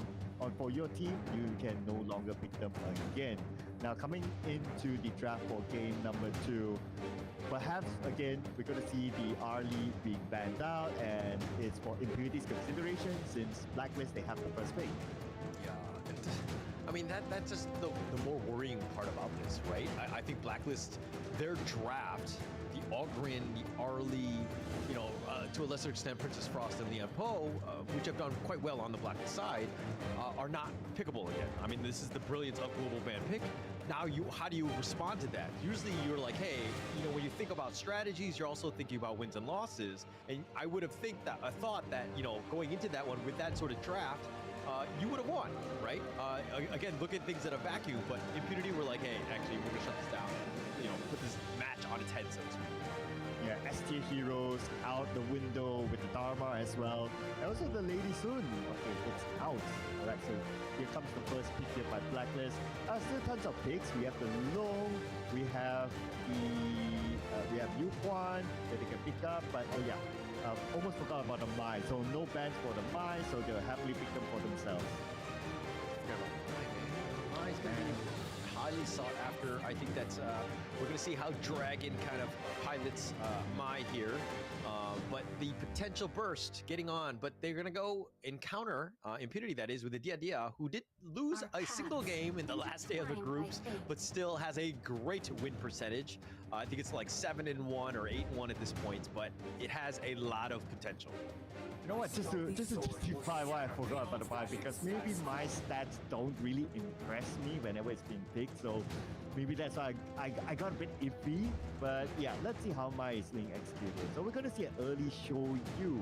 for your team, you can no longer pick them again. Now, coming into the draft for game number 2, perhaps again, we're going to see the R-League being banned out, and it's for Impunity's consideration since Blacklist, they have the first pick. Yeah, I mean, that's just the more worrying part about this, right? I think Blacklist, their draft, the Ogren, the Arlie, you know, to a lesser extent, Princess Frost and the Empo, which have done quite well on the Blacklist side, are not pickable again. I mean, this is the brilliance of global ban pick. Now, how do you respond to that? Usually you're like, hey, you know, when you think about strategies, you're also thinking about wins and losses. And I would have thought that, you know, going into that one with that sort of draft, you would have won, right? Again, look at things in a vacuum, but Impunity were like, hey, actually, we're gonna shut this down. You know, put this match on its head, so to speak. Yeah, ST Heroes out the window with the Dharma as well. And also the Lady Sun. Okay, it's out. Alright, so here comes the first pick here by Blacklist. Still tons of picks. We have the Long, we have Yu Quan that they can pick up, but oh yeah. Almost forgot about the Mai, so no bans for the Mai, so they'll happily pick them for themselves. Mai's going to be highly sought after. I think that's, we're going to see how Dragon kind of pilots Mai here. But the potential burst getting on, but they're going to go encounter Impunity, that is, with the Dia, who did lose a single game in the last day of the groups, but still has a great win percentage. I think it's like 7-1 or 8-1 at this point, but it has a lot of potential. You know what, just to justify why I forgot about the buy, because maybe my stats don't really impress me whenever it's been picked, so maybe that's why I got a bit iffy, but yeah, let's see how my is being executed. So we're going to see an early show you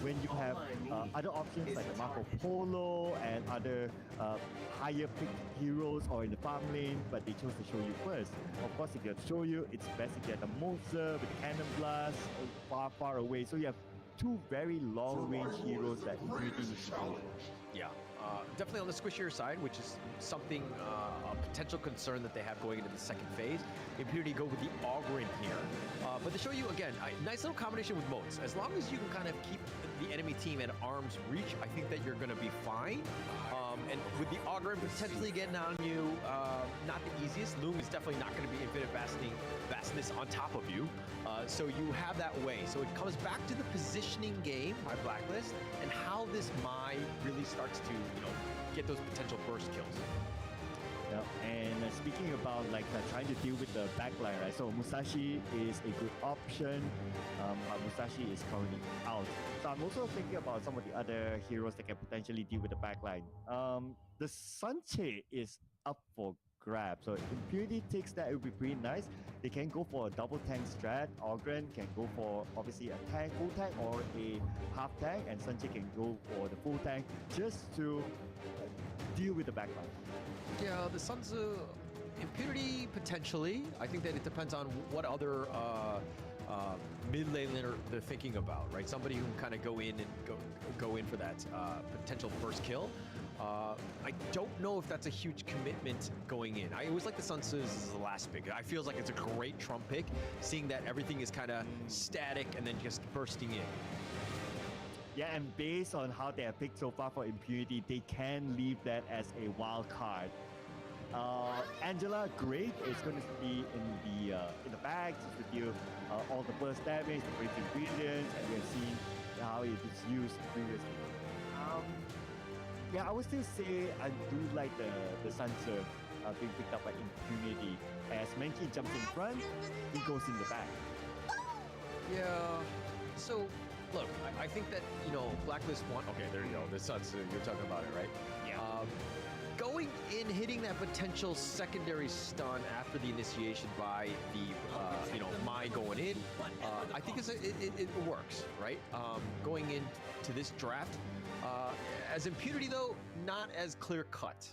when you have other options like the Marco Polo and other higher picked heroes or in the farm lane, but they chose to show you first. Of course, if you have show you, it's best if you have the Moser with the Cannon Blast far away. So you have two very long-range heroes that Impunity needs to go. Yeah, definitely on the squishier side, which is something, a potential concern that they have going into the second phase. Impunity go with the Ogren here. But to show you, again, a nice little combination with moats. As long as you can kind of keep the enemy team at arm's reach, I think that you're going to be fine. And with the Ogren potentially getting on you, not the easiest. Loom is definitely not going to be infinite vastness on top of you. So you have that way. So it comes back to the positioning game by Blacklist and how this Mai really starts to, you know, get those potential burst kills. Yeah, and speaking about like trying to deal with the backline, right? So Musashi is a good option. Musashi is currently out. So I'm also thinking about some of the other heroes that can potentially deal with the backline. The Sanche is up for grab. So if Impunity takes that, it would be pretty nice. They can go for a double tank strat. Ogren can go for obviously a tank, full tank, or a half tank, and Sanche can go for the full tank just to deal with the backline? Yeah, the Sun Tzu impunity potentially. I think that it depends on what other mid laner they're thinking about, right? Somebody who can kind of go in and go in for that potential first kill. I don't know if that's a huge commitment going in. I always like the Sun Tzu as the last pick. I feel like it's a great Trump pick, seeing that everything is kind of static and then just bursting in. Yeah, and based on how they have picked so far for impunity, they can leave that as a wild card. Angela, great. It's going to be in the bag just to deal all the burst damage, the great ingredients, and we have seen how it is used previously. Yeah, I would still say I do like the Sun Tzu being picked up by impunity. As Menki jumps in front, he goes in the back. Yeah. So, look, I think that, you know, Blacklist 1, okay, there you go, the Sun Tzu, you're talking about it, right? Yeah. Going in, hitting that potential secondary stun after the initiation by the, you know, Mai going in, I think it works, right? Going into this draft, as impunity though, not as clear cut.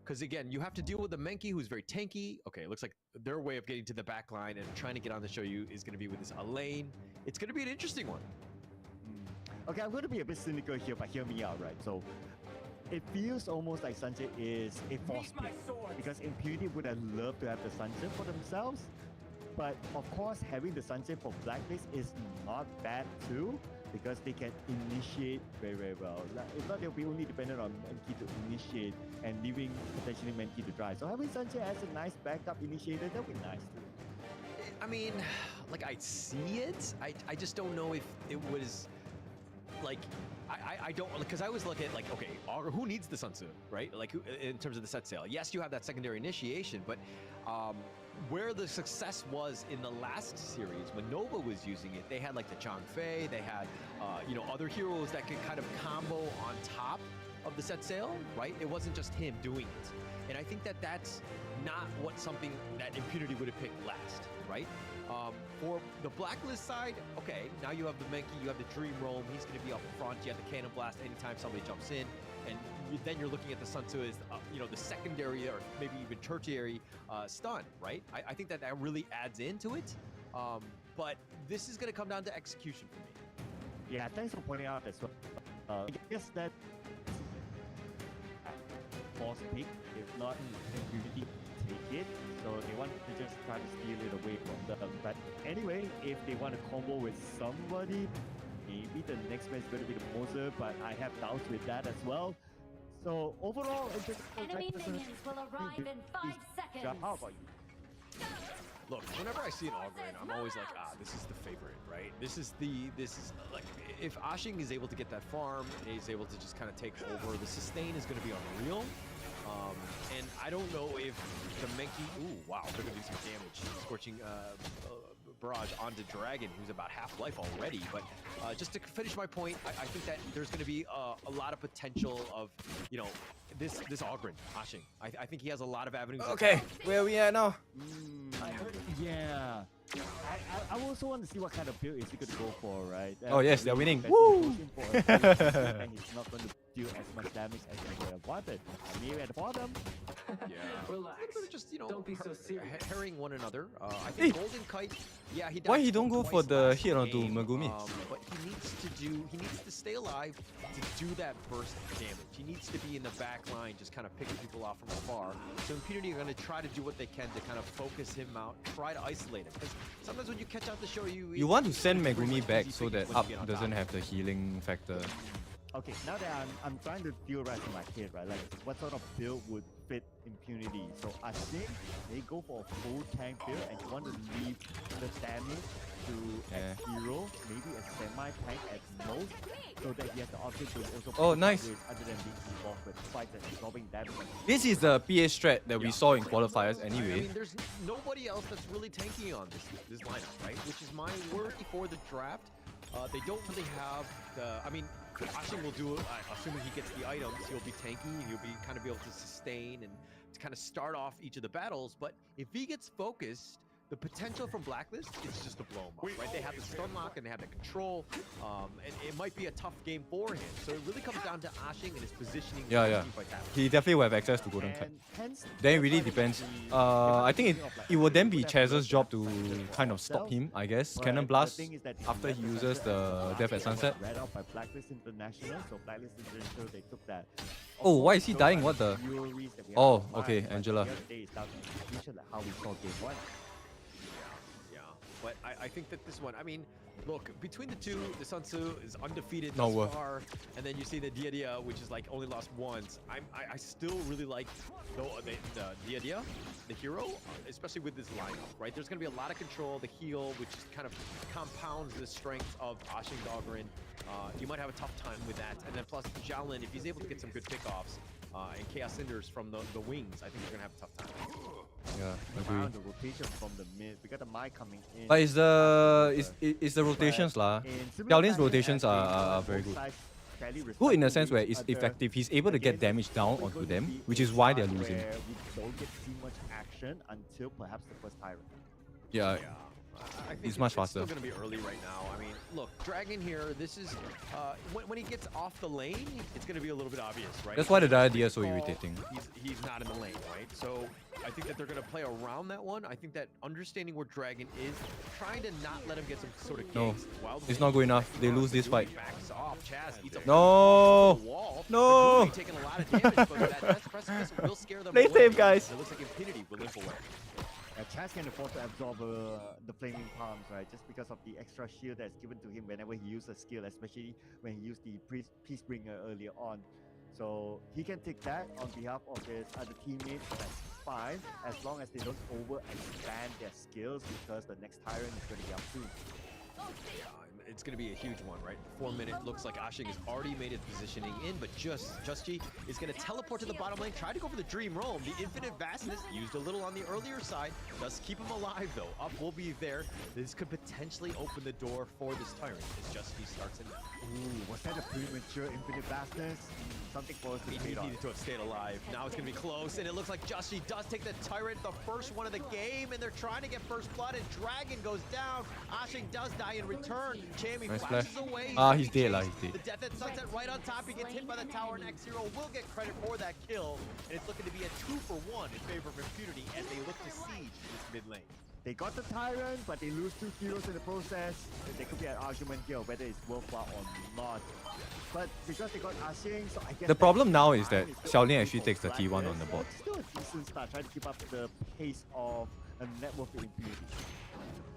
Because again, you have to deal with the Menki who's very tanky. Okay, it looks like their way of getting to the back line and trying to get on the show you is going to be with this Elaine. It's going to be an interesting one. Okay, I'm going to be a bit cynical here, but hear me out, right? So, it feels almost like Sanjay is a false pick because impunity would have loved to have the Sanjay for themselves, but of course having the Sanjay for Blacklist is not bad too because they can initiate very, very well. If not, they'll be only dependent on Menki to initiate and leaving potentially Menki to dry. So having Sanjay as a nice backup initiator, that'll be nice too. I mean, like I see it. I just don't know if it was like I don't, because I always look at like, okay, who needs the Sun Tzu, right? Like in terms of the set sale. Yes, you have that secondary initiation, but where the success was in the last series when Nova was using it, they had like the Chang Fei, they had you know, other heroes that could kind of combo on top of the set sale, right? It wasn't just him doing it. And I think that that's not something that impunity would have picked last, right? For the Blacklist side, okay, now you have the Menki, you have the Dream Roam, he's going to be up front, you have the Cannon Blast anytime somebody jumps in, and then you're looking at the Sun Tzu as, you know, the secondary or maybe even tertiary stun, right? I think that really adds into it, but this is going to come down to execution for me. Yeah, thanks for pointing out as well. I guess that false pick, if not impunity, take it. So they want to just try to steal it away from them. But anyway, if they want to combo with somebody, maybe the next man is going to be the Moser, but I have doubts with that as well. So overall, it's just Enemy minions will arrive in 5 seconds. How about you? Look, whenever I see an Ogren, I'm always like, this is the favorite, right? This is like, if Ashing is able to get that farm, and he's able to just kind of take over, the sustain is going to be unreal. And I don't know if the Menki, ooh, wow, they're going to do some damage. Scorching barrage onto Dragon, who's about half life already. But just to finish my point, I think that there's going to be a lot of potential of, you know, this Ogren, Ashing. I think he has a lot of avenues. Okay, where we at now? I heard, yeah. I also want to see what kind of build is he going to go for, right? Oh yes, they're winning. Woo! Woo! And he's not going to deal as much damage as he would have wanted. Maybe at the bottom. Yeah. Relax. Just, you know, Don't be so serious. herring one another. I think Golden Kite, yeah, he died Why he don't go for twice the last hit onto game, Megumi? But he needs to stay alive to do that burst damage. He needs to be in the back line, just kind of picking people off from afar. So Impunity are going to try to do what they can to kind of focus him out, try to isolate him. Because sometimes when you catch out the show, You want to send Megumi back so that Up doesn't have the healing factor. Okay, now that I'm trying to theorize in my head, right? Like, what sort of build would fit Impunity? So I think they go for a full tank build and you want to leave the damage to a hero, maybe a semi-tank at most, so that he has the option to also Oh, nice. other than being involved with fights and absorbing damage. This is the PA strat that we saw in qualifiers I anyway. mean, there's nobody else that's really tanky on this lineup, right? Which is my worry for the draft. They don't really have the. I mean, Ashing will do it. Assuming he gets the items, he'll be tanky and he'll be kind of be able to sustain and to kind of start off each of the battles. But if he gets focused, the potential from Blacklist is just to blow him up, right? They have the stun lock and they have the control, and it might be a tough game for him. So it really comes down to Ashing and his positioning. Yeah. He definitely will have access to Golden Kite. Then it really depends. I think it will then be Chaz's job to kind of stop him, I guess. Cannon Blast after he uses the Death at Sunset. Read out by Blacklist International, so Blacklist International, they took that. Oh, why is he dying? What the? Oh, okay, Angela. How we saw game 1. Yeah, but I think that this one, I mean, look, between the two, the Sun Tzu is undefeated No, thus far, and then you see the Dia, which is like only lost once. I still really like the Dia, the hero, especially with this lineup, right? There's going to be a lot of control, the heal, which kind of compounds the strength of Ashing Dogrin. You might have a tough time with that, and then plus Xiaolin, if he's able to get some good pickoffs and Chaos Cinders from the wings, I think you're going to have a tough time. Yeah, agree. The rotation from the mid, we got the Mai coming in. But it's the rotations lah. Xiaolin's rotations are very good. Good in the sense where it's effective. He's able to get damage down onto them, which is why they're losing. We don't get too much action until perhaps the first Tyrant. Yeah. I think it's much faster. It's still going to be early right now. I mean, look, Dragon here, this is... when he gets off the lane, it's going to be a little bit obvious, right? That's why the idea is so irritating. He's not in the lane, right? So I think that they're going to play around that one. I think that understanding where Dragon is, trying to not let him get some sort of No, ganks. it's not good enough. They lose this fight. Backs off. Chaz eats a No! No! taking a lot of damage, but that Death Precipice will scare them Play away. safe, guys. It looks like Infinity will limp away. Chaz can afford to absorb the Flaming Palms, right? Just because of the extra shield that's given to him whenever he uses a skill, especially when he used the Peacebringer earlier on. So he can take that on behalf of his other teammates, that's fine, as long as they don't overexpand their skills, because the next Tyrant is going to be up soon. It's going to be a huge one, right? 4 minute looks like Ashing has already made his positioning in, but Just G is going to teleport to the bottom lane, try to go for the Dream Roam. The Infinite Vastness used a little on the earlier side, does keep him alive though. Up will be there. This could potentially open the door for this Tyrant as Just G starts in. Ooh, was that a premature Infinite Vastness? Something close to He needed to have stayed alive. Now it's going to be close, and it looks like Just G does take the Tyrant, the first one of the game, and they're trying to get first blood, and Dragon goes down. Ashing does die in return. Chammy Nice flashes flash. away. He's dead lah, he's dead. The Death at Sunset right on top. He gets hit by the tower, and X0 will get credit for that kill. And it's looking to be a 2-for-1 in favor of Impunity as they look to siege this mid lane. They got the Tyrant, but they lose 2 heroes in the process. There could be an argument here whether it's worthwhile or not. But because they got Ashing, so I guess The problem now is that Xiaolin actually takes the T1 on the board. Still a decent start, trying to keep up the pace of a network with Impunity.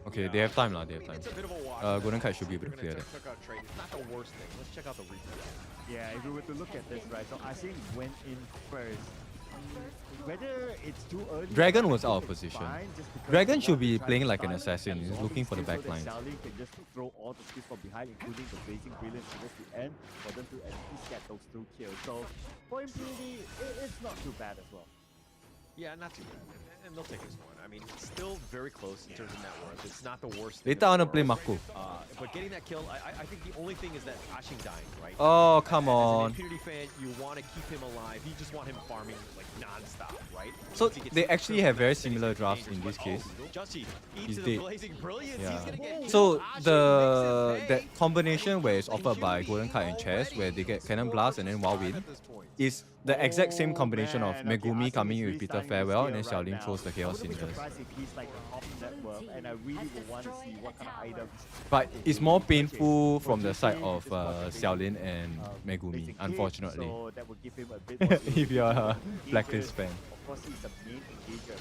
Okay, they have time lah, they have time. It's a bit of a wash. Golden Kite should be able to clear that. Check out trade. It's not the worst thing. Let's check out the replay. Yeah, if we were to look at this, right, so Ashing went in first. Whether it's too early... Dragon was out of position. Fine, just because Dragon they should want to be try playing to like an start assassin. He's absorbing looking for the skills back so that lines. Xiaolin can just throw all the skills from behind, including the Blazing Brilliance towards the end, for them to at least get those 2 kills. So, for Impunity, it's not too bad as well. Yeah, not too bad. And they'll take this one. I mean, it's still very close in terms of net worth. It's not the worst thing. Later I wanna play Mako. But getting that kill, I think the only thing is that Ashing dying, right? Oh, come As on. an Impunity fan, you want to keep him alive. You just want him farming like non-stop, right? So Once he gets they hit, actually have very similar drafts in this case. Justy eats He's to the dead. Blazing Brilliance. Yeah. He's gonna get So Ashing that combination where it's offered by Golden Kite and Chess, where they get Cannon Blast and then Wild Wind, is the exact same combination of Megumi coming in with Peter Farewell and then Xiaolin throws the Chaos Cinders. Surprised if he's like the top network, and I really would want to see what kind of items. But it's more painful from the side of Xiaolin and Megumi, unfortunately. So that would give him a bit more If you're a Blacklist fan. Of course, he's the main engager.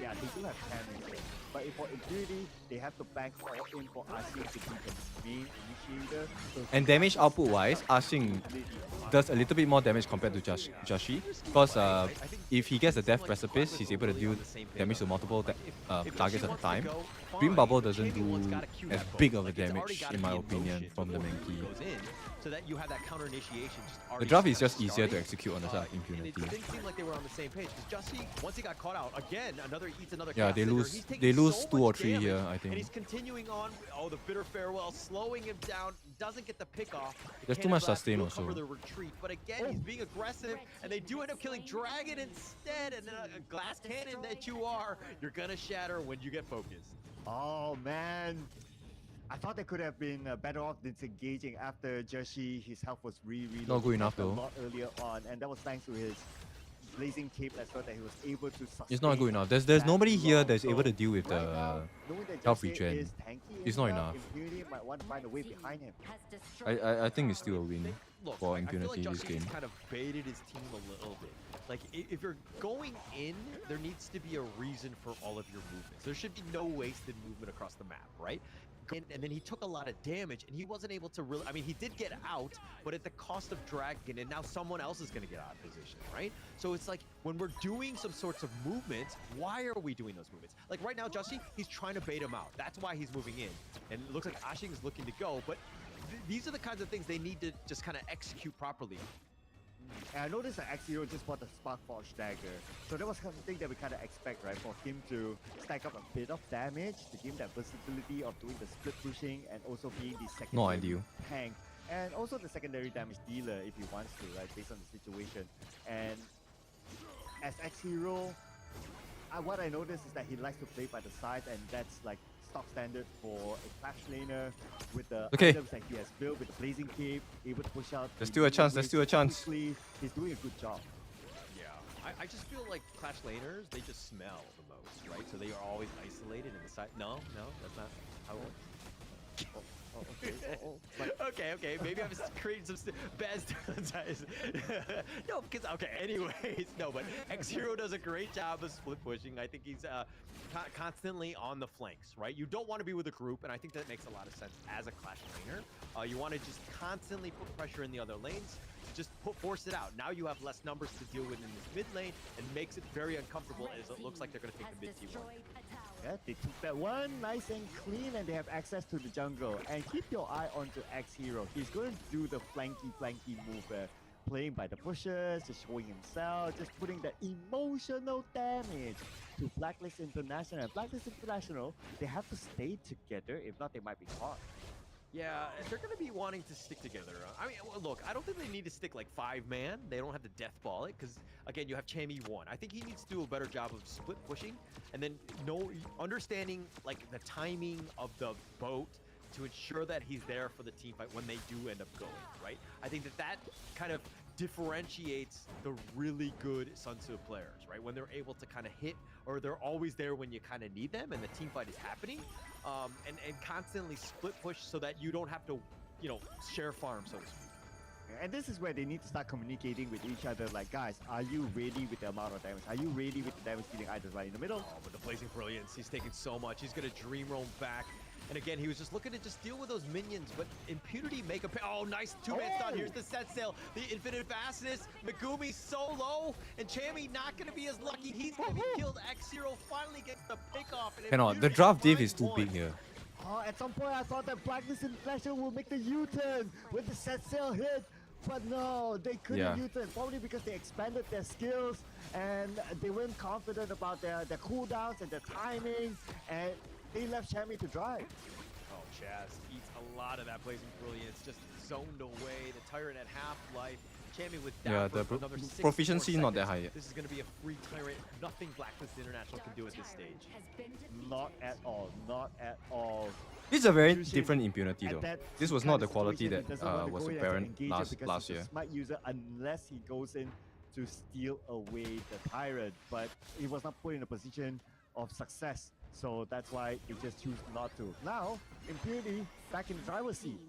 Yeah, they do have damage. But for Impunity, they have to bank all in for Ashing to be the main initiator. So And damage output wise, Ashing does a little bit more damage compared to Jashi. Because if he gets the Death Precipice, he's able to deal damage to multiple targets at a time. Dream Bubble doesn't do as big of a damage, in my opinion, from the main key. So that you have that counter initiation. The draft is just easier to execute on the side of And Impunity. it didn't seem like they were on the same page. Because Justy, once he got caught out, again, eats another Yeah, Chaos they Cinder. lose. He's taking They lose so 2 or much 3 damage, here, I And think. he's continuing on. Oh, the Bitter Farewell, slowing him down. doesn't get the pick off. There's too much sustain will also. cover the retreat, but again, he's being aggressive, and they do end up killing Dragon instead. And then a glass cannon that you are, you're gonna shatter when you get focused. Oh man, I thought they could have been better off disengaging after Jersey. His health was really Not good enough a though. lot earlier on, and that was thanks to his blazing cape as well that he was able to sustain. It's not good enough. There's that nobody here long. that's able to deal with Right the now, knowing that health Jersey regen. is tanky It's not enough, enough. Impunity might want to find a way behind him. I think it's still a win Look, for I feel Impunity like this Josh game. kind of baited his team a little bit. Like, if you're going in, there needs to be a reason for all of your movements. There should be no wasted movement across the map, right? And then he took a lot of damage, and he wasn't able to really... I mean, he did get out, but at the cost of Dragon, and now someone else is going to get out of position, right? So it's like, when we're doing some sorts of movements, why are we doing those movements? Like, right now, Justy, he's trying to bait him out. That's why he's moving in. And it looks like Ashing is looking to go, but these are the kinds of things they need to just kind of execute properly. And I noticed that X0 just bought the Spark Forge dagger. So that was something that we kind of expect, right? For him to stack up a bit of damage, to give him that versatility of doing the split pushing and also being the secondary ideal. tank. And also the secondary damage dealer if he wants to, right? Based on the situation. And as X0, what I noticed is that he likes to play by the side, and that's like stock standard for a Clash laner with the items that he has built with the Blazing Cape, able to push out. There's still a chance, there's still a chance. Quickly. He's doing a good job. Yeah, I just feel like Clash laners, they just smell the most, right? So they are always isolated in the side. No, that's not how it works. Okay, maybe I'm just creating some bad stereotypes. No, because, okay, anyways, no, but X0 does a great job of split pushing. I think he's constantly on the flanks, right? You don't want to be with a group, and I think that makes a lot of sense as a Clash laner. You want to just constantly put pressure in the other lanes, just force it out. Now you have less numbers to deal with in this mid lane, and makes it very uncomfortable as it looks like they're going to take the mid T1. Yeah, they took that one nice and clean, and they have access to the jungle. And keep your eye onto X0. He's going to do the flanky move, playing by the bushes, just showing himself, just putting the emotional damage to Blacklist International. And Blacklist International, they have to stay together, if not they might be caught. Yeah, they're going to be wanting to stick together. I mean, look, I don't think they need to stick like 5-man. They don't have to death ball it because, again, you have Chammy 1. I think he needs to do a better job of split pushing and then understanding like the timing of the boat to ensure that he's there for the team fight when they do end up going, right? I think that kind of differentiates the really good Sun Tzu players, right? When they're able to kind of hit, or they're always there when you kind of need them and the team fight is happening, and constantly split push so that you don't have to, share farm, so to speak. And this is where they need to start communicating with each other, like, guys, are you ready with the amount of damage? Are you ready with the damage dealing items right in the middle? Oh, with the Blazing Brilliance, he's taking so much. He's going to Dream Roam back. And again, he was just looking to just deal with those minions, but Impunity make a... Oh, nice two-man stun. Here's the set sail. The Infinite Fastness. Megumi so low, and Chammy not going to be as lucky. He's going to be killed. X0 finally gets the pick off. And Cannot. The draft div is too big here. Oh, at some point I thought that Blacklist International will make the U-turn with the set sail hit. But no, they couldn't U-turn, probably because they expanded their skills and they weren't confident about their cooldowns and their timing, and they left Chammy to drive. Oh, Chaz eats a lot of that Blazing Brilliance, just zoned away. The Tyrant at half-life. Chammy with that for another 6 proficiency more not that seconds. high yet. This is going to be a free Tyrant. Nothing Blacklist International can do at this stage. Not at all, not at all. This is a very different Impunity though. This was not the quality that was apparent last year. He's a smart user unless he goes in to steal away the Tyrant, but he was not put in a position of success, so that's why they just choose not to. Now, Impunity back in the driver's seat.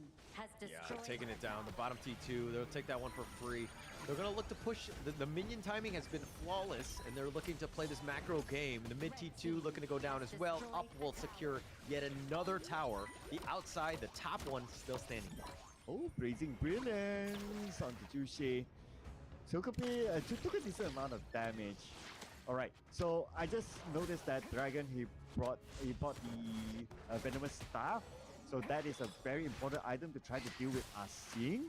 Yeah, taking it down. The bottom T2, they'll take that one for free. They're going to look to push. The minion timing has been flawless, and they're looking to play this macro game. The mid T2 looking to go down as well. Up will secure yet another tower. The outside, the top one, still standing. Oh, Blazing Brilliance onto Juche. So took a decent amount of damage. All right, so I just noticed that Dragon, he bought the Venomous Staff. So that is a very important item to try to deal with Ashing.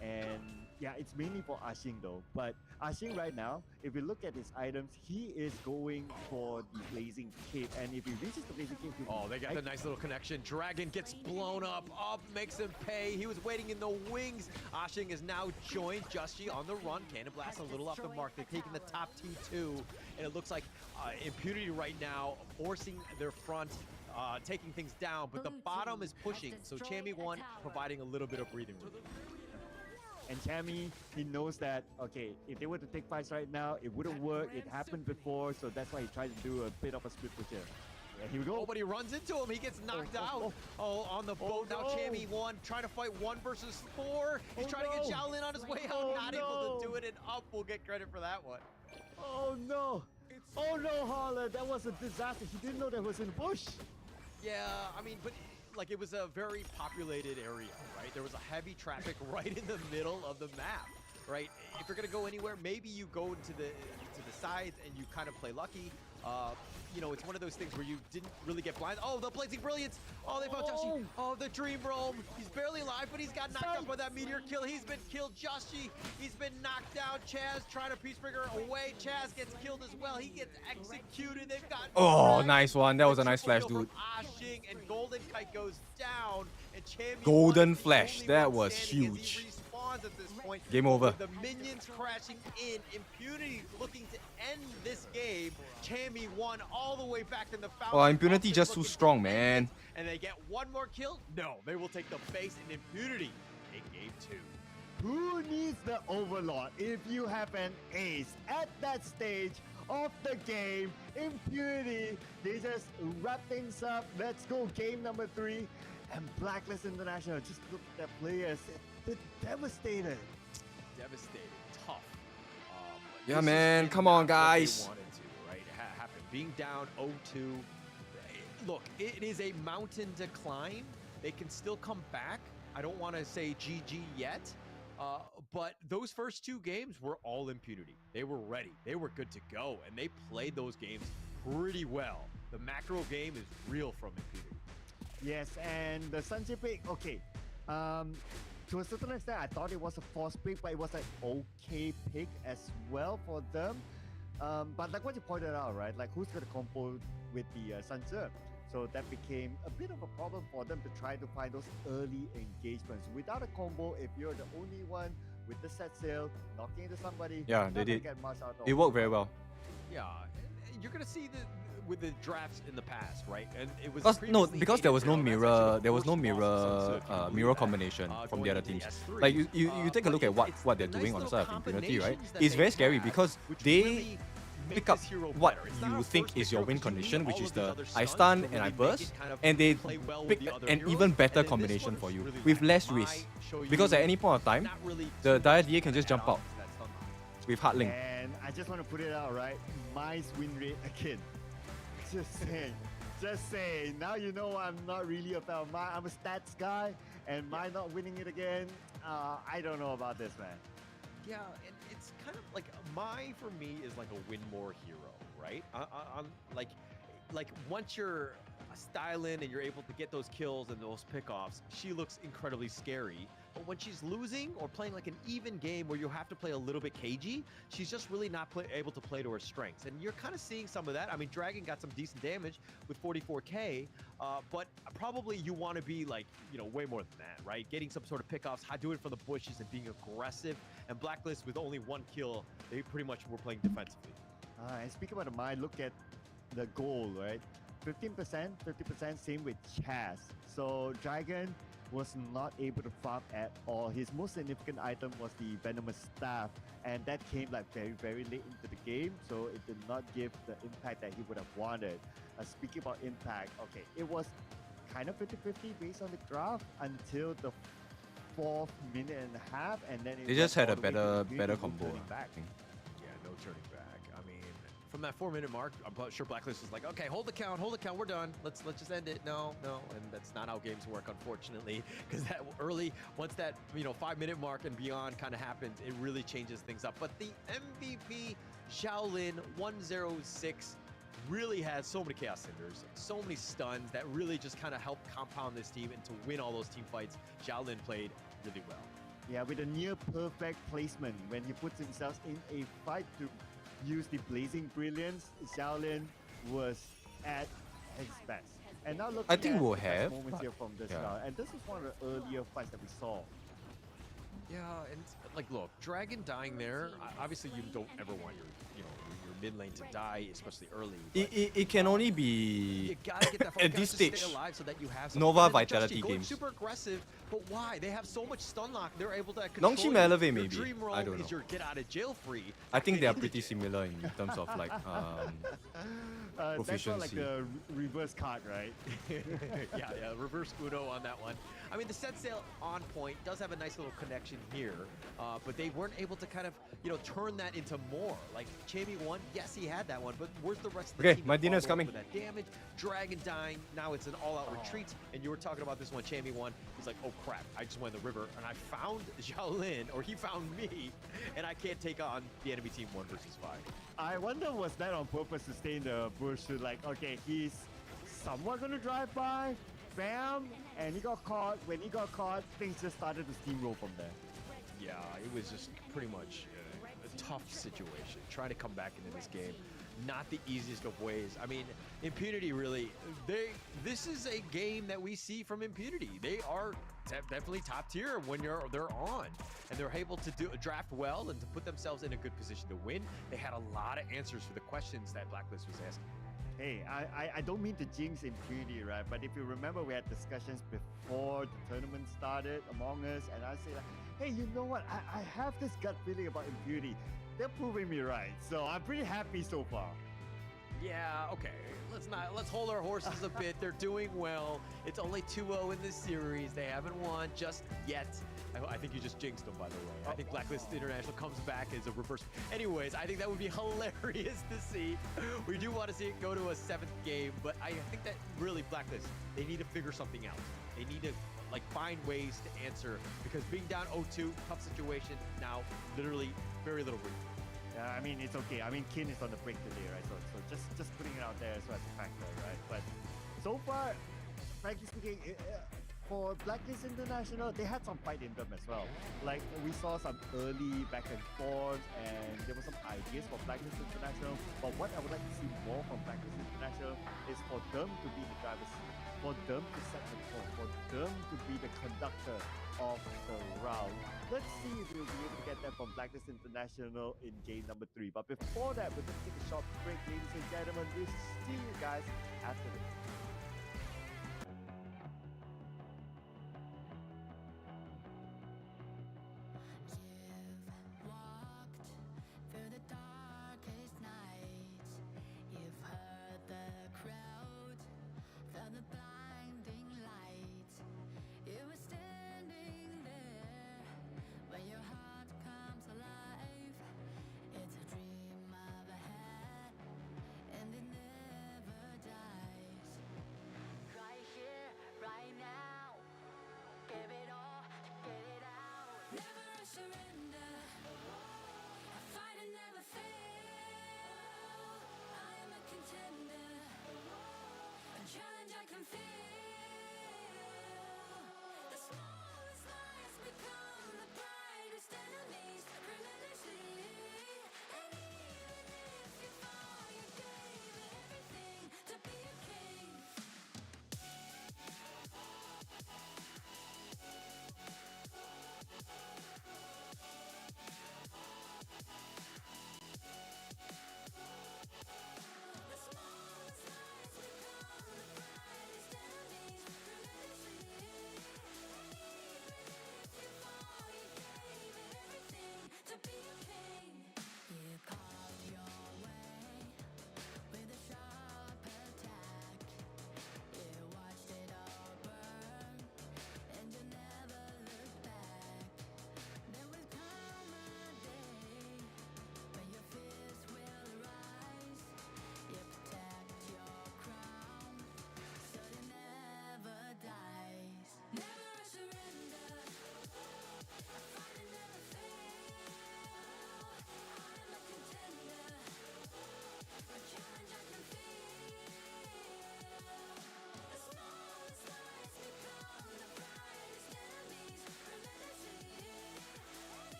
And yeah, it's mainly for Ashing though. But Jing right now, if you look at his items, he is going for the Blazing Cape. And if he reaches the Blazing Cape, Oh, they got the nice little connection. Dragon gets blown up, makes him pay. He was waiting in the wings. Jing is now joined. Justy on the run. Cannon Blast a little off the mark. They're taking the top T2. And it looks like Impunity right now forcing their front, taking things down. But the bottom is pushing. So Chammy1 providing a little bit of breathing room. And Chammy, he knows that, okay, if they were to take fights right now, it wouldn't work. It happened before, so that's why he tried to do a bit of a split push here. Yeah, here we go. Oh, but he runs into him. He gets knocked out. Oh, on the boat. Now Chammy1 trying to fight 1 versus 4. He's trying to get Xiaolin on his way out. Not able to do it, and Up will get credit for that one. Oh no! Oh no, Holler, that was a disaster. He didn't know that was in the bush. Yeah, I mean, but like it was a very populated area, right? There was a heavy traffic right in the middle of the map, right? If you're gonna go anywhere, maybe you go to the sides and you kind of play lucky. You know, it's one of those things where you didn't really get blind. Oh, the Blazing Brilliance! Oh, they found Justy. Oh, the Dream Roam. He's barely alive, but he's got knocked out by that meteor kill. He's been killed. Justy, he's been knocked down. Chaz trying to Peacebringer away. Chaz gets killed as well. He gets executed. They've got Oh, nice one. That was a nice flash, dude. Jing, and Golden Kite goes down. And Champion Golden flash. That was huge. At this point. Game over. The minions crashing in. Impunity looking to end this game. Chammy1 all the way back in the fountain. Oh, Impunity just too strong, man. And they get one more kill? No, they will take the base and Impunity in game 2. Who needs the Overlord if you have an ace at that stage of the game? Impunity, they just wrap things up. Let's go game number 3. And Blacklist International, just look at their players. They're devastated. Devastated, tough. Yeah, man, come on, guys. Wanted to, right? Happen. Being down 0-2. Look, it is a mountain to climb. They can still come back. I don't want to say GG yet, but those first 2 games were all Impunity. They were ready. They were good to go, and they played those games pretty well. The macro game is real from Impunity. Yes, and the Sunshine pick, okay. To a certain extent, I thought it was a forced pick, but it was an okay pick as well for them. But like what you pointed out, right? Like who's going to combo with the Sunshine? So that became a bit of a problem for them to try to find those early engagements. Without a combo, if you're the only one with the set sail, knocking into somebody, yeah, they did. Get much out of it worked very well. Yeah, you're going to see with the drafts in the past, right? And it was because there was no mirror, mirror combination from the other teams. Like you take a look at what they're doing on the side of Impunity, right? It's very scary because they pick up what you think is your win condition, which is the I stun and I burst, and they pick an even better combination for you with less risk. Because at any point of time, the Dire DA can just jump out with hard link. And I just want to put it out, right? Mice win rate again. Just saying. Now you know I'm not really a fan of mine. I'm a stats guy, and mine not winning it again. I don't know about this, man. Yeah, and it's kind of like Mai for me is like a win more hero, right? I'm like once you're styling and you're able to get those kills and those pickoffs, she looks incredibly scary. But when she's losing or playing like an even game where you have to play a little bit cagey, she's just really not able to play to her strengths. And you're kind of seeing some of that. I mean, Dragon got some decent damage with 44k, but probably you want to be like, you know, way more than that, right? Getting some sort of pickoffs, doing it from the bushes and being aggressive. And Blacklist with only 1 kill, they pretty much were playing defensively. And speaking about the mind, look at the goal, right? 15%, 50%, same with Chaz. So Dragon was not able to farm at all. His most significant item was the Venomous Staff, and that came like very, very late into the game, so it did not give the impact that he would have wanted. Speaking about impact, okay, it was kind of 50-50 based on the graph until the 4th minute and a half, and then they just had a better combo. Back. Yeah, no turning back. I mean, from that 4-minute mark, I'm sure Blacklist was like, okay, hold the count, we're done. Let's just end it. No, and that's not how games work, unfortunately, because that early, once that 5-minute mark and beyond kind of happens, it really changes things up. But the MVP Xiaolin 106 really has so many Chaos Cinders, so many stuns that really just kind of help compound this team and to win all those team fights. Xiaolin played really well. Yeah, with a near perfect placement when he puts himself in a fight to use the blazing brilliance, Xiaolin was at his best. And now looking I think at we'll the best have, moments here from this yeah. round, and this is one of the earlier fights that we saw. Yeah, and like, look, Dragon dying there. Obviously, you don't ever want your mid lane to die, especially early. It can only you be gotta get that at this stay stage. alive so that you have something. Nova And then Vitality Just going games. super aggressive, but why? They have so much stun lock. They're able to control Nongshim you. Elevate Your maybe. dream role I don't know. is your get out of jail free. I think they are pretty similar in terms of like That's proficiency. not like the reverse card, right? yeah, reverse Uno on that one. I mean, the set sail on point does have a nice little connection here, but they weren't able to kind of, turn that into more. Like, Chamie won, yes, he had that one, but where's the rest of the Okay, team? my to dinner's follow up coming. with that damage, Dragon dying, now it's an all-out retreat, and you were talking about this one, Chamie won. He's like, oh crap, I just went in the river, and I found Xiaolin, or he found me, and I can't take on the enemy team 1 versus 5. I wonder, was that on purpose to stay in the bush to like, okay, he's somewhat gonna drive by, bam, and he got caught. When he got caught, things just started to steamroll from there. Yeah, it was just pretty much a tough situation. Trying to come back into this game, not the easiest of ways. I mean, Impunity really, this is a game that we see from Impunity. They are definitely top tier when they're on, and they're able to draft well and to put themselves in a good position to win. They had a lot of answers for the questions that Blacklist was asking. Hey, I don't mean to jinx Impunity, right? But if you remember, we had discussions before the tournament started among us, and I say like, hey, you know what? I have this gut feeling about Impunity. They're proving me right, so I'm pretty happy so far. Yeah, okay. Let's hold our horses a bit. They're doing well. It's only 2-0 in this series. They haven't won just yet. I think you just jinxed them, by the way. I think Blacklist International comes back as a reverse. Anyways, I think that would be hilarious to see. We do want to see it go to a 7th game, but I think that really Blacklist, they need to figure something out. They need to find ways to answer, because being down 0-2, tough situation. Now, literally very little room. Yeah, I mean, it's okay. I mean, Kin is on the break today, right? So just putting it out there as well as a factor, right? But so far, frankly speaking, for Blacklist International, they had some fight in them as well. Like, we saw some early back and forth, and there were some ideas for Blacklist International. But what I would like to see more from Blacklist International is for them to be the drivers, for them to set the tone, for them to be the conductor of the round. Let's see if we'll be able to get that from Blacklist International in game number 3. But before that, we're going to take a short break, ladies and gentlemen. We'll see you guys after this. Through the darkest nights, you've heard the crowd, felt the blinding light. You were standing there when your heart comes alive. It's a dream of a hat, and it never dies.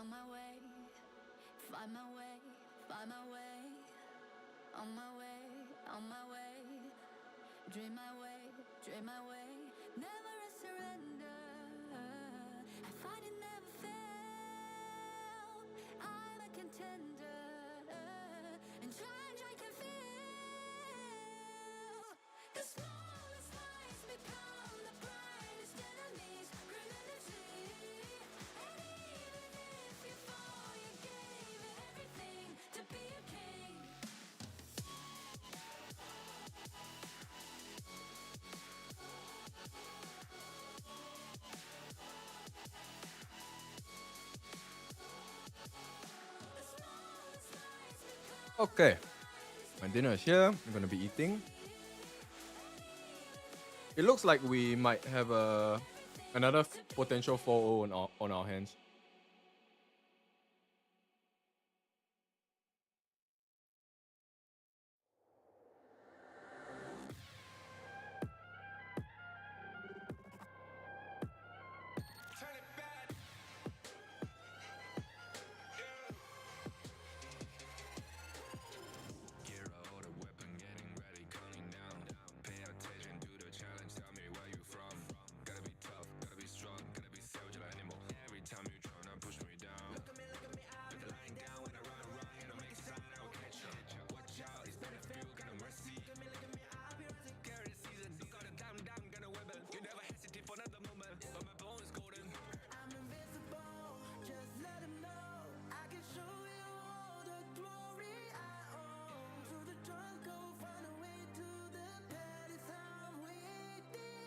on my way, find my way, find my way, on my way, on my way, dream my way, never a surrender. I find it never fail. I'm a contender, and try can feel the smallest lies become the brightest enemies. Remember to, and even if you fall, you gave it everything to be a king. Okay, my dinner is here. I'm gonna be eating. It looks like we might have another potential 4-0 on our hands. Gear out a weapon, getting ready, counting down. Pay attention to the challenge, tell me where you from. Gotta be tough, gotta be strong, gotta be savage like animal. Every time you tryna push me down. Look at me, I'll be lying down when I run around. You know, make a sign, I'll catch you. Watch out, it's better feel, kind of mercy. Look at me, I'll be rising. Carry the season, look out the time, gonna weapon. You never hesitate for another moment, but my bone is golden. I'm invincible, just let him know. I can show you all the glory I own. Through the jungle, find a way to the palace I'm waiting.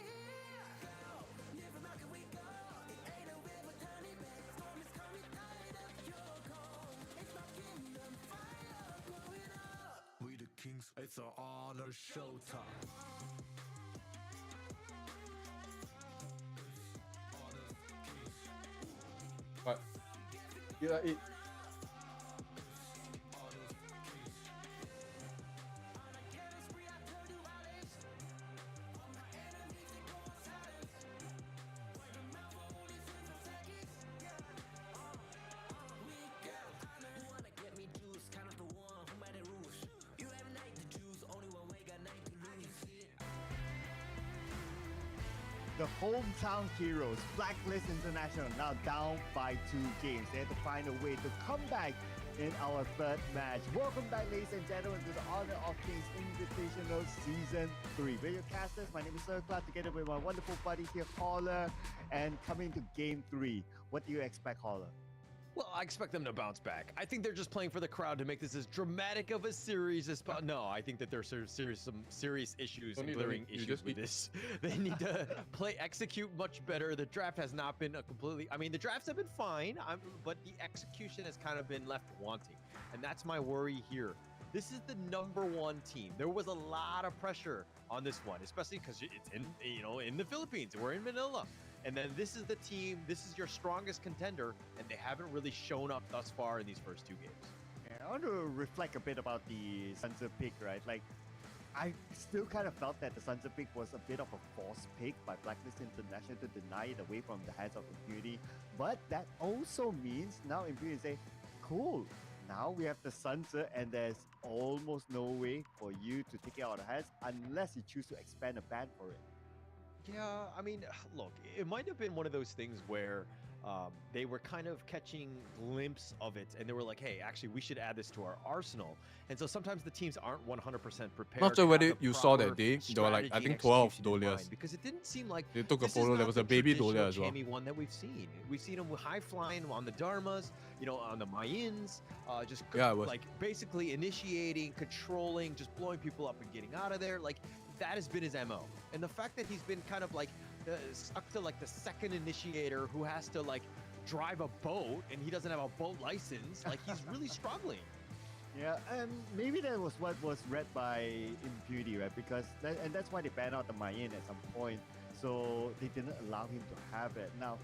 Go, near from how can we go? It ain't a river, tiny bed. Storm is coming, tide of your cold. It's my kingdom, fire blowing up. We the kings, it's our honor showtime. But yeah, it. The hometown heroes, Blacklist International, now down by 2 games. They had to find a way to come back in our third match. Welcome back, ladies and gentlemen, to the Honor of Kings Invitational Season 3. We're your casters. My name is Sir Clark, together with my wonderful buddy here, Holler. And coming to Game 3, what do you expect, Holler? Well, I expect them to bounce back. I think they're just playing for the crowd to make this as dramatic of a series as possible. No, I think that there's some serious issues and glaring issues with this. They need to execute much better. The draft has not been the drafts have been fine, but the execution has kind of been left wanting. And that's my worry here. This is the #1 team. There was a lot of pressure on this one, especially because it's in the Philippines. We're in Manila. And then this is the team, this is your strongest contender, and they haven't really shown up thus far in these first 2 games. Yeah, I want to reflect a bit about the Sunset pick, right? Like, I still kind of felt that the Sunset pick was a bit of a false pick by Blacklist International to deny it away from the hands of Impunity. But that also means now Impunity say, cool, now we have the Sunset and there's almost no way for you to take it out of the hands unless you choose to expand a ban for it. Yeah, I mean, look, it might have been one of those things where they were kind of catching glimpse of it, and they were like, hey, actually, we should add this to our arsenal. And so sometimes the teams aren't 100% prepared. Not sure whether you saw that day. There were like, I think 12 dolias. Because it didn't seem like they took a photo. There was a baby dolia as well. One that we've seen. We've seen them high flying on the Dharmas, on the Mayans, like basically initiating, controlling, just blowing people up and getting out of there. Like, that has been his MO. And the fact that he's been kind of like stuck to like the second initiator who has to like drive a boat and he doesn't have a boat license, like he's really struggling. Yeah, and maybe that was what was read by Impunity, right? Because that's why they banned out the Mayan at some point. So they didn't allow him to have it. Now,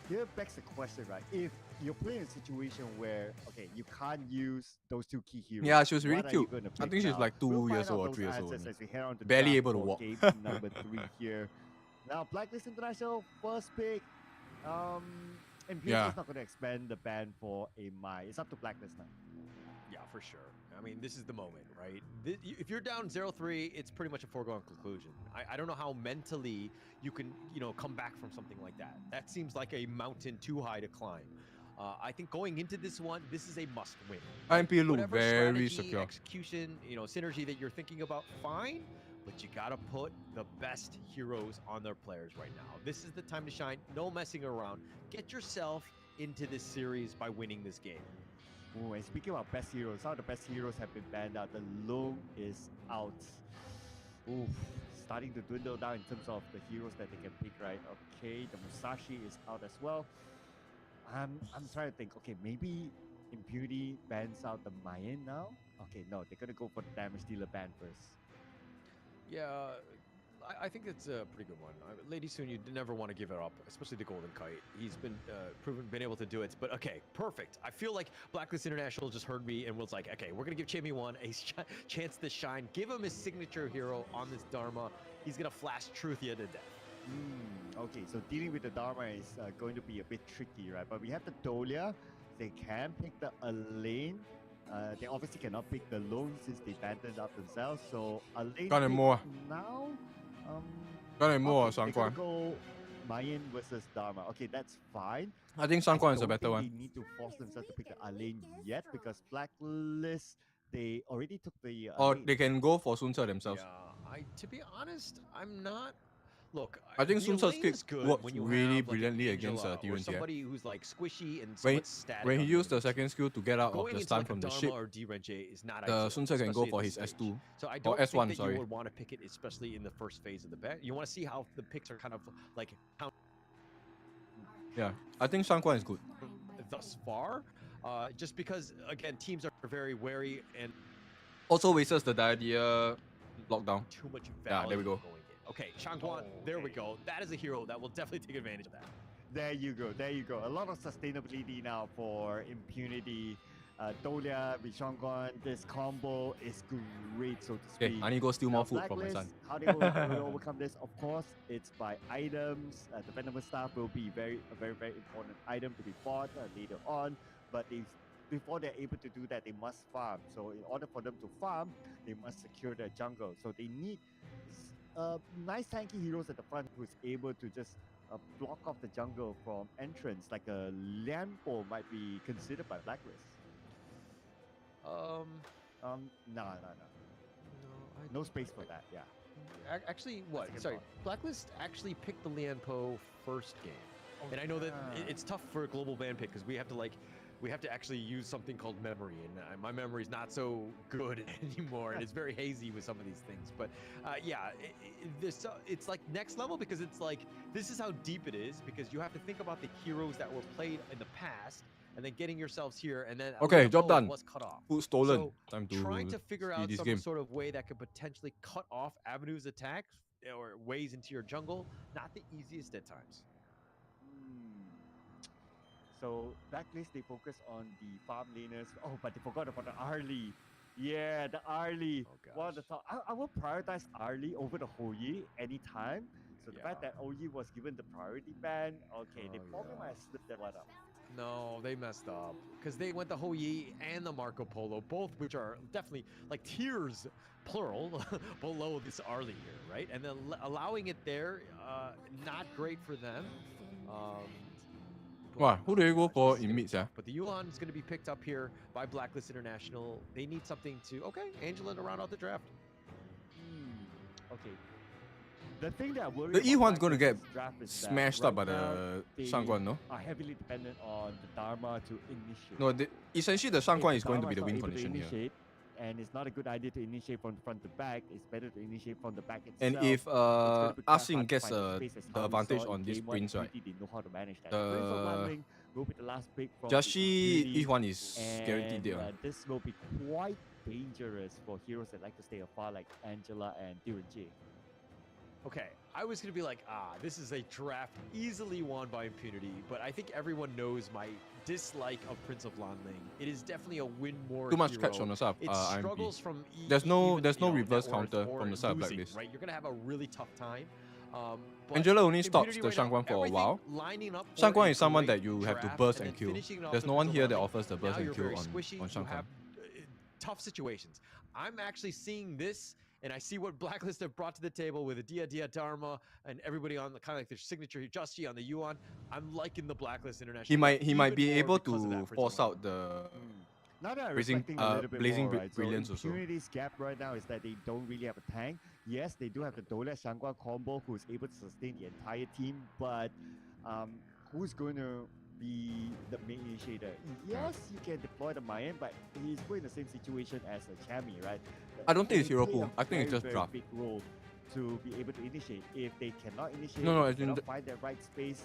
here begs the question, right? If you're playing a situation where, okay, you can't use those 2 key heroes. Yeah, she was really cute. I think she's like 2 years old or 3 years old. Barely able to walk. Game number 3 here. Now, Blacklist International, first pick. Imperial is not going to expand the ban for a Mai. It's up to Blacklist now. Yeah, for sure. I mean, this is the moment, right? If you're down 0-3, it's pretty much a foregone conclusion. I don't know how mentally you can, come back from something like that. That seems like a mountain too high to climb. I think going into this one, this is a must-win. IMP look Whatever very strategy, secure. execution, synergy that you're thinking about, fine. But you gotta put the best heroes on their players right now. This is the time to shine. No messing around. Get yourself into this series by winning this game. Oh, and speaking about best heroes, some of the best heroes have been banned out. The Long is out. Oof, starting to dwindle down in terms of the heroes that they can pick, right? Okay, the Musashi is out as well. I'm trying to think. Okay, maybe Impunity bans out the Mayan now. Okay, no, they're gonna go for the damage dealer ban first. Yeah, I think it's a pretty good one. Lady Soon, you never want to give it up, especially the Golden Kite. He's been been able to do it. But okay, perfect. I feel like Blacklist International just heard me and was like, okay, we're gonna give Chimmy One a chance to shine. Give him his signature hero on this Dharma. He's gonna flash Truthia to death. Okay, so dealing with the Dharma is going to be a bit tricky, right? But we have the Dolia. They can pick the Elaine. They obviously cannot pick the Lone since they abandoned up themselves. So Elaine Got him more. now. Got him more, okay, they're Sangguan. gonna go Mayan versus Dharma. Okay, that's fine. I think Sangguan is a don't better think one. They need to force themselves to pick the Elaine yet because Blacklist, they already took the Or Elaine. they can go for Sun Ce themselves. To be honest, I'm not. Look, I think the Sun Ce's Elaine kick is good works when you really have, like, an brilliantly against Angela or Tyrion. somebody who's like squishy and When, somewhat static. when he on used the units. second skill to get out of Going the into stun like a from the Dharma ship, or D-Renjay is not the ideal, Sun Ce can go especially for at his this stage. S2. So I Or don't S1, think that sorry. you would want to pick it, especially in the first phase of the bet. You want to see how the picks are kind of like Yeah, I think Sangguan is good. thus far. Just because again, teams are very wary and Also wastes the Diadia lockdown. too much Yeah, value there we go. going in. Okay, Shangguan, there we go. That is a hero that will definitely take advantage of that. There you go. There you go. A lot of sustainability now for Impunity. Dolia, Vishongon, this combo is great, so to Okay, speak. I need to go steal more Now, food from my Blacklist, son. How they will overcome this? Of course, it's by items. The Venomous Staff will be a very, very important item to be fought later on. But before they're able to do that, they must farm. So in order for them to farm, they must secure their jungle. So they need nice tanky heroes at the front who's able to just block off the jungle from entrance, like a Lianpo might be considered by Blacklist. No space for that. Yeah. Actually, what? That's a good Sorry, point. Blacklist actually picked the Lianpo first game, and I know that it's tough for a global ban pick because we have to actually use something called memory, and my memory is not so good anymore, and it's very hazy with some of these things. But yeah, it's like next level because it's like this is how deep it is because you have to think about the heroes that were played in the past. And then getting yourselves here, and then Okay, job done. was cut off. Food stolen. So Time to trying to figure see out this some game. sort of way that could potentially cut off avenues attacks or ways into your jungle, not the easiest at times. So Blacklist, they focus on the farm laners. Oh, but they forgot about the Arlie. Yeah, the Arlie. One of the top. I will prioritize Arlie over the Hoyi anytime. So the fact that Oyi was given the priority ban, okay, they probably might have slipped that one up. No, they messed up because they went the Hoyi and the Marco Polo, both which are definitely like tiers, plural, below this Arlie here, right? And then allowing it there, not great for them. Wow, who do you go for in mid, yeah? But the Yuan is going to be picked up here by Blacklist International. They need something to... Okay, Angela to round out the draft. Okay. The thing that I worry The about E1's going to get Blacklist's draft is that smashed up by right now, the they Sangguan, no? are heavily dependent on the Dharma to initiate. No, essentially the Sangguan is going to be the Dharma win not able to condition here. initiate, and it's not a good idea to initiate from front to back. It's better to initiate from the back itself. And if It's gonna be quite Asin hard to gets find the space as the how we advantage saw on in this game one, Prince, right? Impunity, they know how to manage that. Prince of Landling will be the last pick from Jashi Impunity, E1 is guaranteed there. and this will be quite dangerous for heroes that like to stay afar like Angela and Direnji. Okay, I was going to be like, this is a draft easily won by Impunity, but I think everyone knows my dislike of Prince of Lanling. It is definitely a win more Too much hero. catch on the sub, It IMP. struggles from There's no even, reverse net worth counter or from the side of losing, Blacklist. right? You're going to have a really tough time. But Angela only stops Impunity the right now, Shangguan for a everything while. lining up for Shangguan a is someone great that you have to draft, burst and and then kill. finishing it off There's with no one Prince here of that Learning. offers the burst Now and you're kill very on squishy. You Shangguan. have tough situations. I'm actually seeing this, and I see what Blacklist have brought to the table with a Dia Dharma and everybody on the kind of like their signature Justy on the Yuan. I'm liking the Blacklist International. He might be even able more because of to that, Prince force of out the Now that I'm blazing, reflecting a little bit blazing more, right? brilliance so also. Impunity's gap right now is that they don't really have a tank. Yes, they do have the Dole Shangguan combo who's able to sustain the entire team, but who's going to be the main initiator? Yes, you can deploy the Mayan, but he's put in the same situation as a Chami, right? I don't think it's They hero play pool. a I think it's very, just very draft. big role to be able to initiate. If they cannot initiate, No, if as they in cannot the- find that right space,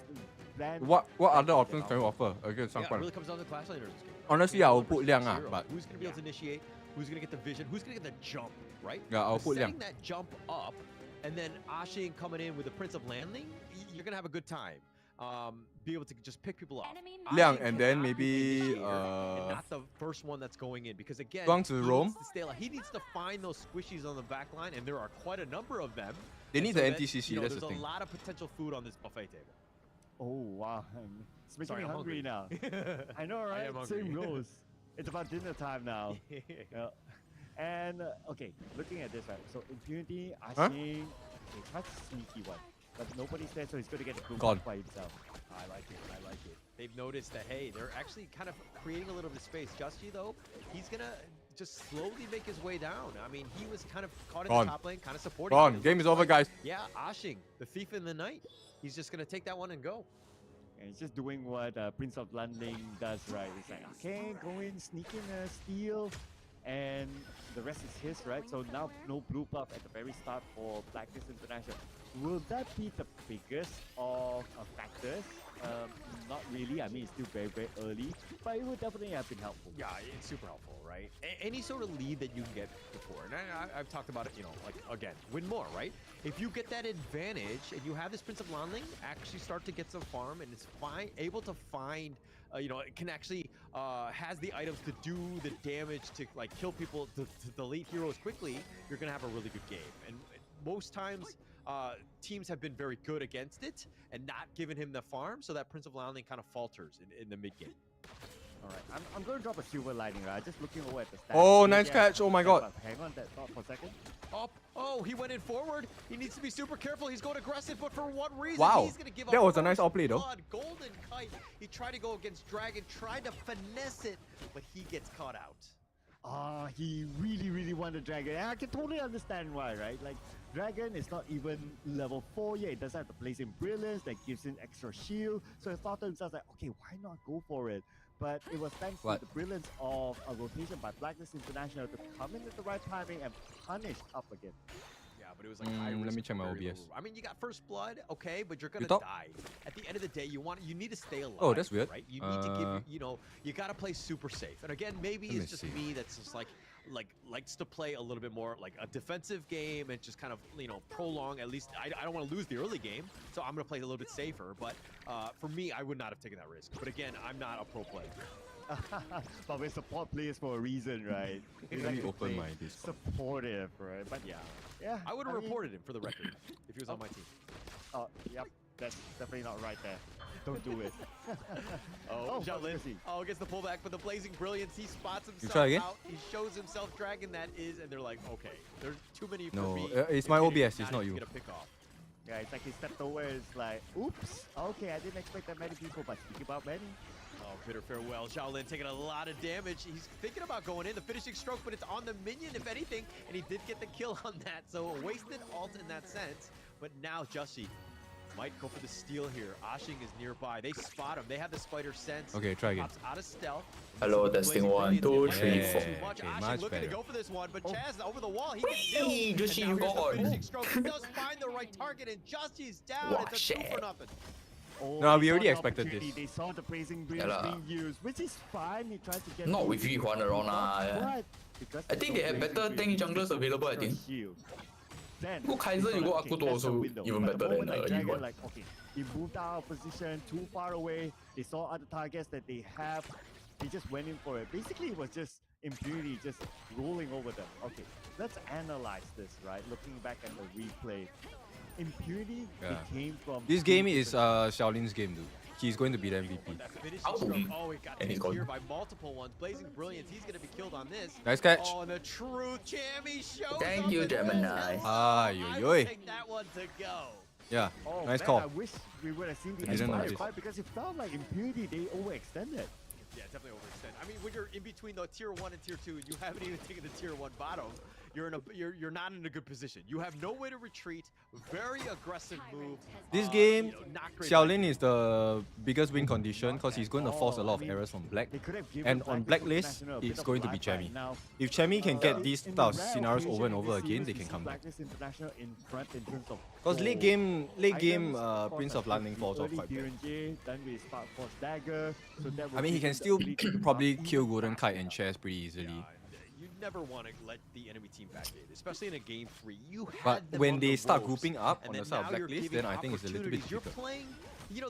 then What other then options can you offer against Yeah, it Shangguan? really comes down to class laners. this game. Honestly, Can't I go will put versus Liang, zero. but Who's going to be able to initiate? Who's going to get the vision? Who's going to get the jump, right? Yeah, I'll So put Liang. setting that jump up, and then Ashing coming in with the Prince of Landing, you're going to have a good time. Be able to just pick people up. Liang, Ashing and then cannot be the maybe initiator and not the first one that's going in, because again, Guang Zi he roam. needs to stay alive. He needs to find those squishies on the back line, and there are quite a number of them. They And need so the that, NTCC, you know, that's there's the thing. a lot of potential food on this buffet table. Oh wow, it's making Sorry, me I'm hungry now. I know, I right? am Same hungry. goes. It's about dinner time now. Yeah. And okay, looking at this, right? So Impunity, Huh? Ashing, okay, try to sneaky one, but nobody's there, so he's gonna get the group Gone. by himself. I like it. I like it. They've noticed that, hey, they're actually kind of creating a little bit of space. Justy, though, he's going to just slowly make his way down. I mean, he was kind of caught in Gone. the top lane, kind of supporting. Gone. it. It Game looks is over, like- guys. Yeah, Ashing, the thief in the night. He's just going to take that one and go. And he's just doing what Prince of Landing does, right? He's like, okay, go in, sneak in a steal, and the rest is his, right? So now no blue buff at the very start for Blacklist International. Will that be the biggest of factors? Not really. I mean, it's still very, very early, but it would definitely have been helpful. Yeah, it's super helpful, right? Any sort of lead that you can get before, and I've talked about it, you know, like, again, win more, right? If you get that advantage and you have this Prince of Landing actually start to get some farm and it's able to find, you know, it can actually has the items to do the damage to like kill people, to delete heroes quickly, you're gonna have a really good game. And most times, teams have been very good against it and not giving him the farm, so that Prince of Landing kind of falters in the mid game. All right, I'm going to drop a silver lining, right? Just looking over at the stats. Oh, nice Yeah, catch. Oh my god. but hang on that thought for a second. Up. Oh, he went in forward. He needs to be super careful. He's going aggressive, but for what reason? Wow. He's going to give That up was a nice first outplay, though. blood. Golden Kite. He tried to go against Dragon, tried to finesse it, but he gets caught out. He really, really wanted Dragon. And I can totally understand why, right? Like, Dragon is not even level 4 yet. It doesn't have the Blazing Brilliance that gives him extra shield. So he thought to himself, like, okay, why not go for it? But it was thanks What? to the brilliance of a rotation by Blacklist International to come in at the right timing and punish up again. Yeah, but it was like high Let risk me check my for very OBS. low. I mean, you got first blood, okay, but you're gonna thought- die. At the end of the day, you need to stay alive. Oh, that's weird. Right? You need to give, you know, you gotta play super safe. And again, maybe Let it's me just see. me that's just like likes to play a little bit more like a defensive game and just kind of, you know, prolong. At least I don't want to lose the early game, so I'm gonna play a little bit safer. But for me, I would not have taken that risk. But again, I'm not a pro player. But we're support players for a reason, right? We Let me like to open play my Discord. supportive, right? But yeah, I would have I mean- reported him for the record if he was on my team. Oh, yep, that's definitely not right there. Don't do it. Oh, Shaolin. Mercy. Oh, gets the pullback, but the Blazing Brilliance, he spots himself try again? out. He shows himself Dragon that is, and they're like, okay, there's too many for No, me. it's my Infinity OBS, is it's not even you. gonna pick off. Yeah, it's like he stepped over. It's like, oops. Okay, I didn't expect that many people, but speaking about many. Oh, bitter farewell. Shaolin taking a lot of damage. He's thinking about going in, the finishing stroke, but it's on the minion, if anything, and he did get the kill on that, so a wasted ult in that sense. But now Justy might go for the steal here. Ashing is nearby. They spot him. They have the spider sense. Okay, try again. Pops out of stealth. Hello, Some testing Blazing 1, Brilliance 2, in. 3, Might 4. be too much. Okay, Ashing much looking to better. go for this one, but Chaz over the wall. He Whee! gets Justy, killed. And you now here's the gone. finishing stroke. He does find the right target, and Justy's down. Wow, It's a 2 for shit. nothing. Oh, No, they we saw already the expected opportunity. this. They saw the Blazing Yeah Brilliance lah. being used, which is fine. He tries to get Not the with Yuan around lah. but because I think there's they have no better Blazing tank Brilliance, junglers available, I extra think. shield. Then Go Kaiser, they you saw go that, okay, Akuto that's the also window. even But the better moment than like Dragon, Yuan. like, okay, he moved out of position, too far away. They saw other targets that they have. They just went in for it. Basically, it was just Impunity just rolling over them. Okay, let's analyze this, right? Looking back at the replay. Impunity, Yeah. it came from This game is Xiaolin's game, dude. He's going to be the MVP. Finishing Oh. stroke. Oh, it got And he's hit gone. here by multiple ones. Blazing Brilliance. He's going to be killed on this. Nice catch. Oh, and the true Jammy shows Thank up you, and Gemini. Ah, I yo, would yo. take that one to go. Yeah, Oh, nice man, call. I wish we would have seen the I didn't entire notice. fight because it felt like Impunity, they overextended. Yeah, definitely overextend. I mean, when you're in between the tier 1 and tier 2, you haven't even taken the tier 1 bottom. You're not in a good position. You have no way to retreat. Very aggressive move. This game, not great. Xiaolin is the biggest win condition because he's going to force a lot of errors from Black. And on Blacklist, it's going to be Chemi. If Chemi can get these type of scenarios over and over again, they can come back. Because late game, Prince of Lightning falls off quite bad. I mean, he can still probably kill Golden Kite and Chess pretty easily. You never want to let the enemy team back in, especially in a game 3. You But had them when on they the start ropes, grouping up and on the then side of now you're Blacklist, giving then I think it's a little bit opportunities. You're difficult. playing,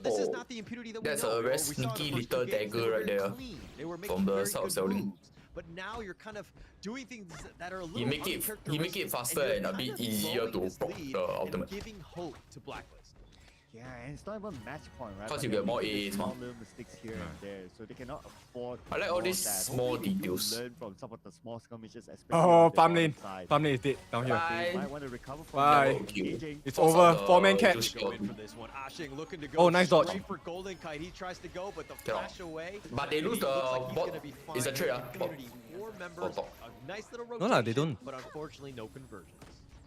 this is not the Impunity that we That's know. a very We saw the sneaky first little two games, they dagger were right very there clean. They were from making the very South good Xiaolin. moves. But now you're kind of doing things that are a little He make it faster you're and a kind bit of easier blowing to this pop lead the and ultimate. giving hope to Blacklist. Yeah, and it's not even match point, right? Cause But you they're get more making As, small ma. little mistakes here and there, so they cannot afford. I like all more these of that. small Hopefully they details. Learn from some of the small skirmishes, especially Oh, on the farm bottom lane. side. Farm lane is dead down here. Bye. They might want to recover from Bye. that. Engaging. It's Force over. out the 4-man catch. juice Go shot. in for this one. Ashing looking to go Oh, nice dodge. straight for Golden Kite. He tries to go, but the Cannot. flash away. But they lose He looks the like he's bot. gonna be fine. It's a trade, Community, 4 members, top. a nice little No rotation. lah, they don't. But unfortunately, no conversions.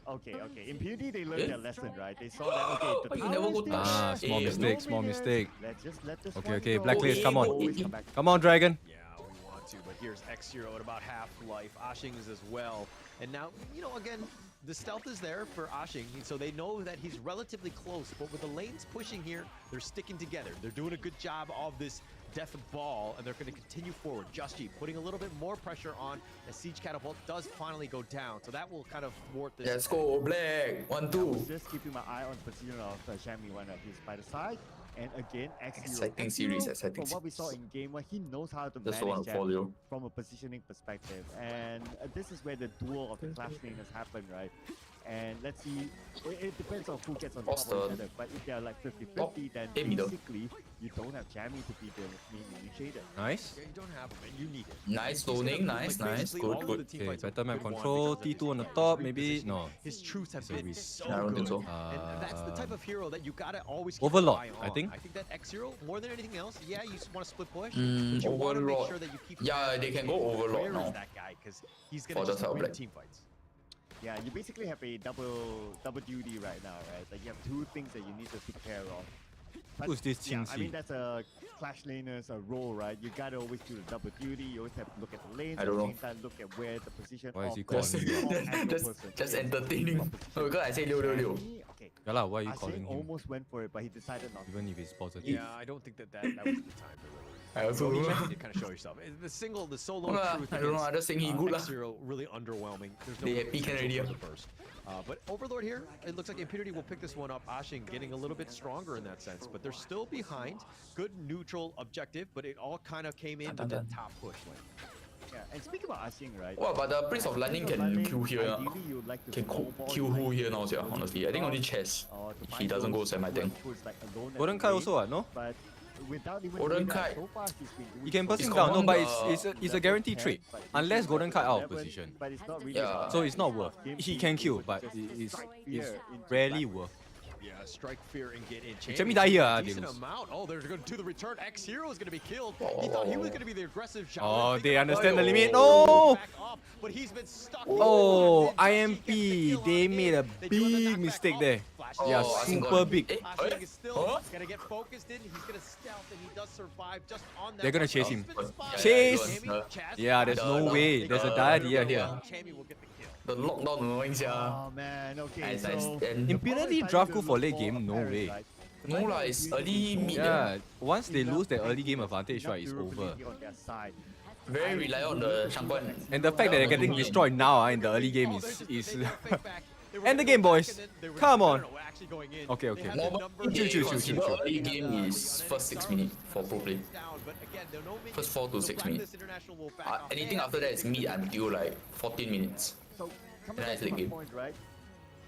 Okay. Impunity, they learned Eh? their lesson, right? They saw that, okay, the Why you tower never is go still touch Ah, there. small Eh, mistake, No small minutes. mistake. Let's just let this Okay, one okay, go. Blacklist, come on. Always come back. Come on, Dragon. Yeah, we want to, but here's X0 at about half life. Ashing is as well. And now, again, the stealth is there for Ashing, so they know that he's relatively close, but with the lanes pushing here, they're sticking together. They're doing a good job of this death ball, and they're going to continue forward. Just G putting a little bit more pressure on as Siege Catapult does finally go down, so that will kind of thwart this. Let's go, Black. 1-2. Just keeping my eye on the position of Shami when he's by the side. And again, X0. Exciting series, exciting From what we saw in game 1, he knows how to Just manage one Jam follow. from a positioning perspective. And this is where the duel of the clash laners happen, right? And let's see, it depends on who gets on top of each Austin. other. But if they're like 50-50, Top. then Eh, middle. basically you don't have Jammy to be the main initiator. Nice. Yeah, you don't have him, and you need it. Nice loading, nice. Good, good. Okay, better map control. T2 on the top, maybe. No. His truths have It's a been risk. so I don't think good. so. And that's the type of hero that you gotta always keep Overlord, an eye I on. think. I think that X0, more than anything else, yeah, you want to split push, Mm, but you want to make Overlord. sure that you keep. Yeah, they can go Overlord Where is now. that guy? Because he's For gonna the just South win Black. team fights. Yeah, you basically have a double duty right now, right? Like you have 2 things that you need to take care of. But, Who's this yeah, I Qingxi? mean, that's a Clash Laner's role, right? You gotta always do the double duty. You always have to look at the lanes. I At don't the know. same time, look at where the position Why is of he the calling me? Just entertaining. Because I say 666. Okay. Yeah lah, why are you Ashing calling him? almost went for it, but he decided not to. Even if it's positive. Yeah, I don't think that was the time for really. I also You don't know. need to kind of show yourself. The solo Well, truth. I don't know, I just think he good lah. X0 really underwhelming. There's no They real happy can potential already, for the burst. But Overlord here, it looks like Impunity will pick this one up. Ashing getting a little bit stronger in that sense, but they're still behind. Good neutral objective, but it all kind of came in with that top push lane. Yeah, and speaking about Ashing, right? Wow, but the Prince of Lightning can kill here. Ideally, you'd like to Can snowball kill your who lightning here now, sia, honestly. I think only Chess. or to If he find doesn't go those semi tank. who's like alone at Golden the Kite lane, also what, no? But without even Golden doing that, Kite. so far he's been doing You can so burst him well. down, no, but common, it's a guaranteed trade. Unless Golden Kite out of 11, position. But it's not really Yeah. about So it's not worth. game He two, can kill, would but just it's strike fear into rarely Black. worth. Yeah, strike fear and get in. Jamie die here, they Decent lose. amount. Oh, they're going to do the return. X-Hero is going to be killed. He thought he was going to be the aggressive shot. Oh, they Thinking understand the about limit. going No! back up, but he's been stuck. Oh, IMP. They made a big mistake there. Yeah, Oh, I think super got- big. Ashing is still Huh? going to get focused in. He's going to stealth, and he does survive just on that. They're gonna one. chase He's him. been spotted. Chase! Jamie, Chaz, Yeah, there's no way. There's a dire idea here. Jamie will get the kill. The lockdown annoying, sia. Oh man, okay, Nice, so... nice. And Impunity draft good for late game? No apparent, way. right? no lah, it's early mid. Yeah, once they lose their early game advantage, Enough right, it's over. durability on their side. Very reliant on the Shangguan. And the fact that they're getting destroyed now in the early game is end the game, boys. Come on. Okay, okay. Normally, Chill, chill, chill, consider chill, chill. early game is first 6 minutes for pro play. First 4 to 6 minutes. Anything after that is mid until like 14 minutes. So coming Nice back to late my game. point, right?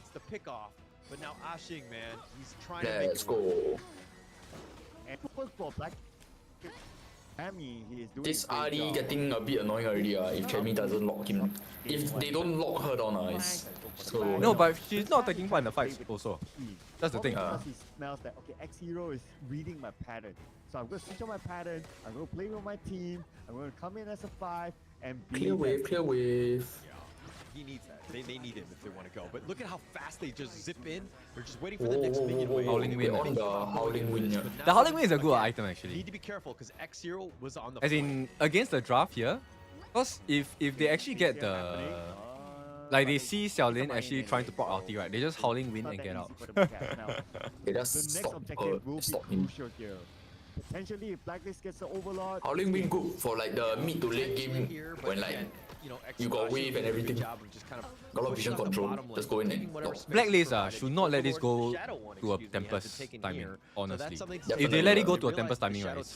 gets the pick off, but now Ashing, man, he's trying to make Let's it work. go. And for Black Chami, he is doing This a great RD job. getting a bit annoying already. If Chami doesn't lock him, if they don't lock her down, it's so. No, but she's not taking part in the fights also. That's the thing. Because he smells that, okay, X Hero is reading my pattern. So I'm going to switch on my pattern, I'm going to play with my team, I'm going to come in as a 5 and be Clear wave, clear wave. He needs that. They need him if they want to go. But look at how fast they just zip in. They're just waiting for the next minion wave. Howling Wind. On the Howling Wind, yeah. The Howling Wind is a good item You actually. need to be careful because X Hero was on the As in against the draft here, because if they actually get the like they see Xiaolin actually trying to pop ulti, right? They just Howling Wind and get out. They just The next stop, objective will be stop him. crucial here. Potentially, if Blacklist gets the Overlord, Howling Wind good for like the mid to late game when like you got wave and everything. Got a lot of vision control. Just go in and go. Blacklist should not let this go to a Tempest timing, honestly. If they let it go to a Tempest timing, right, it's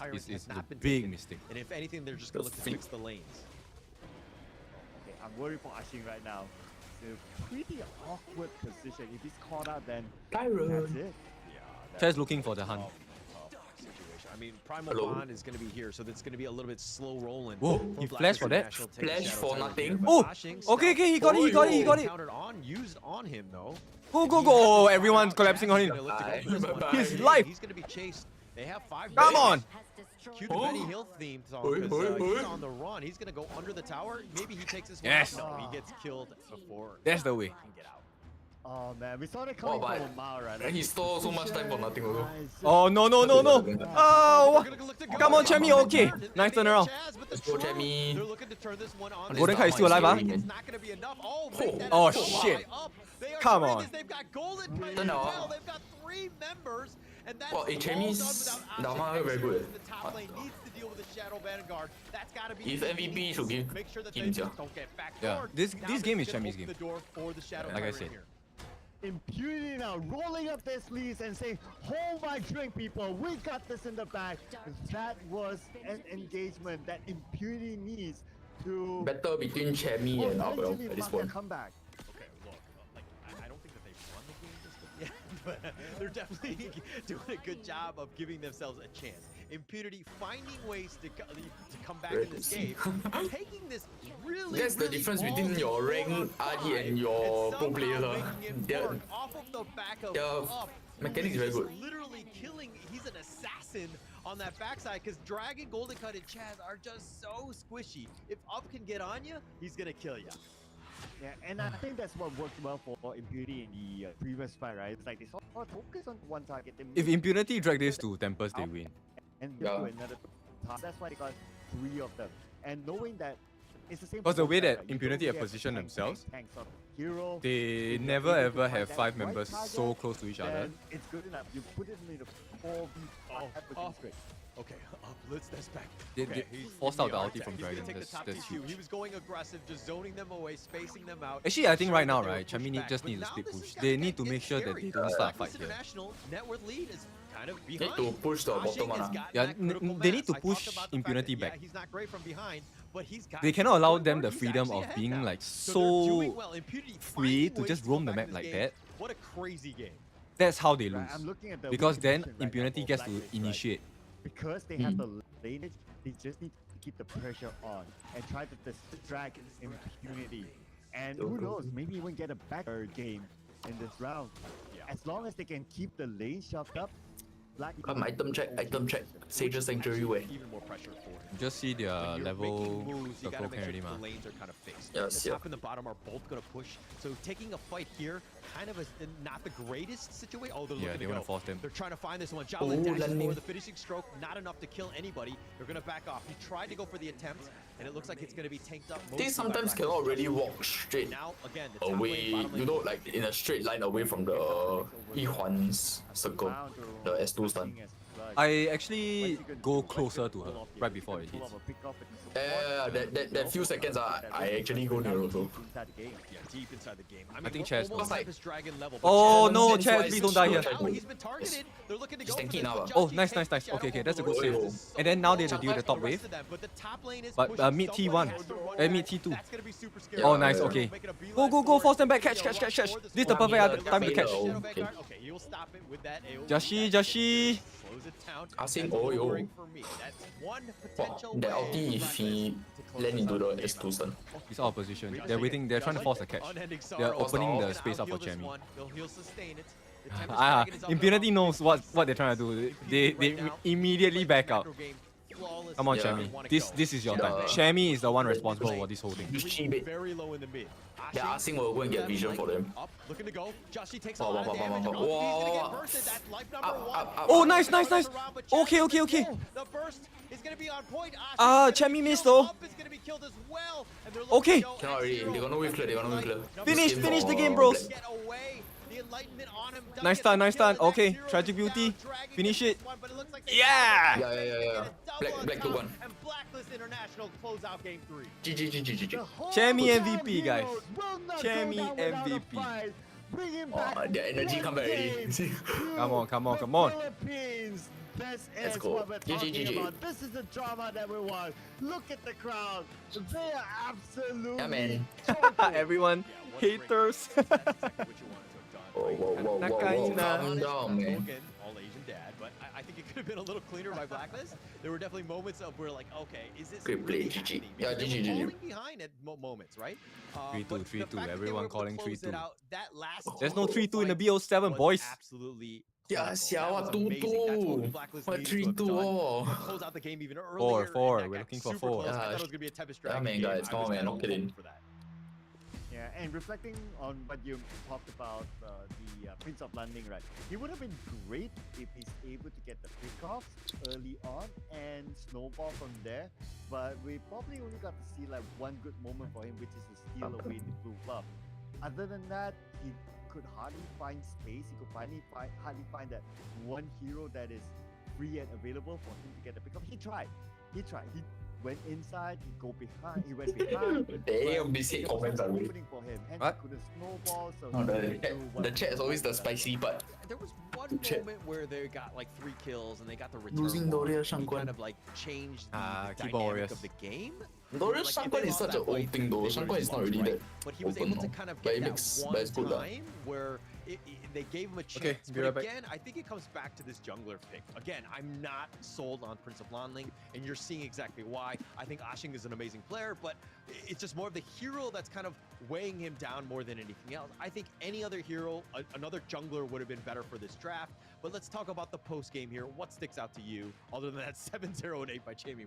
a big mistake. And if anything, they're just going to look to fix the lanes. okay, I'm worried for Ashin right now. It's a pretty awkward position. If he's caught out, then that's it. Chaz looking for the hunt. I mean, Primal Bond is going to be here, so that's going to be a little bit slow rolling. Whoa, he flashed for that? Flash for nothing. Oh, okay, he got it. Countered on, used on him though. Go. Oh, everyone's collapsing on him. His life. He's going to be chased. They have 5 Come minutes. on. Cue the Benny Hill theme song because he's on the run. He's going to go under the tower. Maybe he takes this one. Yes. No, he gets killed before. That's the way. he can get out. Oh man, we saw that coming but from a mile, right? And he stole so much time for nothing also. Oh, no. Oh, come on, Chami, okay. Nice turnaround. Let's go, Chami. They're looking to turn this one on. Golden Kite is still alive, huh? It's not going to be enough. Oh, shit. Come on. They've got Golden Kite No, as no. well. They've got 3 members. And that's Well, Chami's Dama very good. The top lane needs to deal with the Shadow Vanguard. That's got to be If MVP should give make sure that him, they yeah. don't get back. Yeah, this game is Chami's Chami's game. The door for the Shadow Like I Tyrant said. here. Impunity now rolling up their sleeves and saying, hold my drink, people, we got this in the bag. That was an engagement that Impunity needs to Battle between Chami and Abel potentially at this mark point. a comeback. Okay, look, like I don't think that they've won the game just yet, but they're definitely doing a good job of giving themselves a chance. Impunity finding ways to come back in this game, taking this really. That's the difference between your rank RD and your pro player. Their mechanics is very good. Literally killing. He's an assassin on that backside because Dragon, Golden Cut, and Chaz are just so squishy. If Up can get on you, he's gonna kill you. Yeah, and I think that's what worked well for Impunity in the previous fight, right? It's like they sort of focus on one target. If Impunity drag this to Tempest, they win. And they do another task. That's why they got 3 of them. And knowing that it's the same. Because the way concept, that right? You Impunity don't have have positioned tanks, themselves, tanks of hero, they if you're never able to ever find have that 5 right members target, so close to each other. then it's good enough. You put it in the 4v5 against straight. Okay, Up, let's test back. They he's forced in out the ulti attack. from He's gonna Dragon. take the top That's two. huge. He was going aggressive, just zoning them away, spacing them out. Actually, I think right now, ensuring that right, they were Chami pushed just back. need a But split now this push. is They gonna need to get make sure that scary. they don't start a fight Blacklist here. International net worth lead is kind of Need behind. to push the Ashing bottom has one. gotten Yeah, that critical they need mass. to I talked push about the fact Impunity that, back. Yeah, he's not great from behind, but he's got They cannot allow them the he's freedom actually of ahead being now. like So they're doing so well. Impunity free finding to ways just come roam the back map in this like game. that. What a crazy game. That's how they lose. Right, I'm looking at the Because weak then position right now Impunity for gets to Blacklist, right? initiate. Because they have the lineage, they just need to keep the pressure on and try to distract Impunity. And who knows, maybe even get a backer game in this round. As long as they can keep the lane shoved up, Black. Item check. Sage's Sanctuary way. Even more pressure for him. Just see their When you're level making moves, you circle gotta can make already, sure ma. the lanes are kind of fixed. Yes, the yeah. top and the bottom are both gonna push. So taking a fight here, kind of not the greatest situation. Oh, they're Yeah, looking they to wanna go. force them. They're trying to find this one. Shaolin dashes landing. for the finishing stroke, not enough to kill anybody. They're gonna back off. He tried to go for the attempt, and it looks like it's gonna be tanked up. They mostly sometimes by cannot Blacklist. really walk straight Now again, the top lane, away, bottom lane. you know, like in a straight line away from the Yihuan's circle, the S2 stun. I actually go closer to her right before it hits. That few seconds, I actually go near also. Yeah, deep inside the game. I think Chaz almost knows. Tempest Dragon level. but Oh Chaz no, Chaz Chaz, wise, please don't die here. Now he's been targeted. They're looking to He's go for tanky this, now, but Oh, Judgy nice, takes nice, the nice. Shadow Okay, that's a good Overlord. save. And then now they have to deal with the top The wave. rest of them, but the top lane is But pushing. mid T1. Somebody has to run Mid back. T2. That's gonna be super scary. Oh, nice, Yeah. okay. Making a beeline Go, for force it. them back. Maybe Catch. a rush for This is the perfect time to catch. Shadow Okay. Vanguard. Okay, he'll stop it with that AoE. Jashi. Slows close it down. Asing, That's a oh, little yo. worrying for me. That's one Wow, potential that way ulti for if Black he Lives to close land this into out the of game S2 stun. He's out of position. Wait a They're second. waiting. They're trying to force a catch. Unending They're sorrow. opening the Gonna space up for out-heal this Chemi. one. He'll sustain it. The Tempest Dragon is up Impunity there. knows what they're trying to do. They immediately back out. Flawless. Come on, Yeah. Chemi. This is your time. Yeah. Chemi is the one responsible for this whole thing. You cheap it. Very low in the mid. Yeah, Asing will go and get vision for them. Up, looking to go. Joshi takes a Wow, lot wow, of wow, damage. wow, He's wow, gonna wow. get bursted. That's life number one. Up, Oh, nice. Okay. The burst is gonna be on point. Ashi is gonna Chemi be missed killed. though. Up is gonna be killed as well. And they're looking Okay. to go Cannot already. X0. They got no wave clear. They got no wave clear. Finish the game, for bros. Get away. The enlightenment on him. Nice Doesn't stun. kill it. Okay, X0 Tragic is Beauty. down. Dragon Finish gets it. this one, but it looks like they Yeah. Yeah. Black took one. And Blacklist International close out game 3. GG. Chemi MVP, guys. Chemi MVP. Their energy come back already. Come on. Philippines, this Let's is go. what we're talking GG. about. This is the drama that we want. Look at the crowd. They are absolutely Yeah, man. Everyone, haters. Whoa. Nakaina. Calm down, man. Again, all Asian dad, but I think it could have been a little cleaner by Blacklist. There were definitely moments of where like, okay, is this Great play, really GG. happening? Yeah, Because they were GG. falling behind at moments, right? 3-2, but the 3-2. fact that they Everyone were able to calling close it 3-2. out, that last There's no 3-2 in the fight BO7, was boys. Absolutely. Yeah, clinical. sia, That what was 2-2? amazing. That's what Blacklist What needed to have 3-2? done Oh. to close out the game even earlier. 4-4. and that We're got looking for super 4. close. I Yeah, thought it was gonna be a Tempest yeah, Dragon man, game. guys, I come was on, man, kinda knock it in. hoping for that. Yeah, and reflecting on what you talked about, the Prince of Landing, right? He would have been great if he's able to get the pickoffs early on and snowball from there. But we probably only got to see like one good moment for him, which is to steal away the blue buff. Other than that, he could hardly find space. He could hardly find that one hero that is free and available for him to get the pickup. He tried. He went inside, he went behind. Damn, but this hate there was comments no are really. opening for him, hence What? he couldn't snowball. So No, he the couldn't chat, do what the he chat is always the wanted. spicy part. There was one Chat. moment where they got like 3 kills and they got the return. Losing one, Doria and he Shangguan. kind of like changed the Keyboard dynamic Warriors. of the game. Doria Like, if Shangguan they is lost such that an old fight, thing though. they Shangguan would've is not lost, really right? that But he was open able to now. kind of But get it that makes, one but it's good lah. time where they gave him a chance. Okay, be but right back. again, I think it comes back to this jungler pick. Again, I'm not sold on Prince of Lanling, and you're seeing exactly why. I think Ashing is an amazing player, but it's just more of the hero that's kind of weighing him down more than anything else. I think any other hero, another jungler would have been better for this draft. But let's talk about the post game here. What sticks out to you other than that 7-0 and 8 by Chemi 1?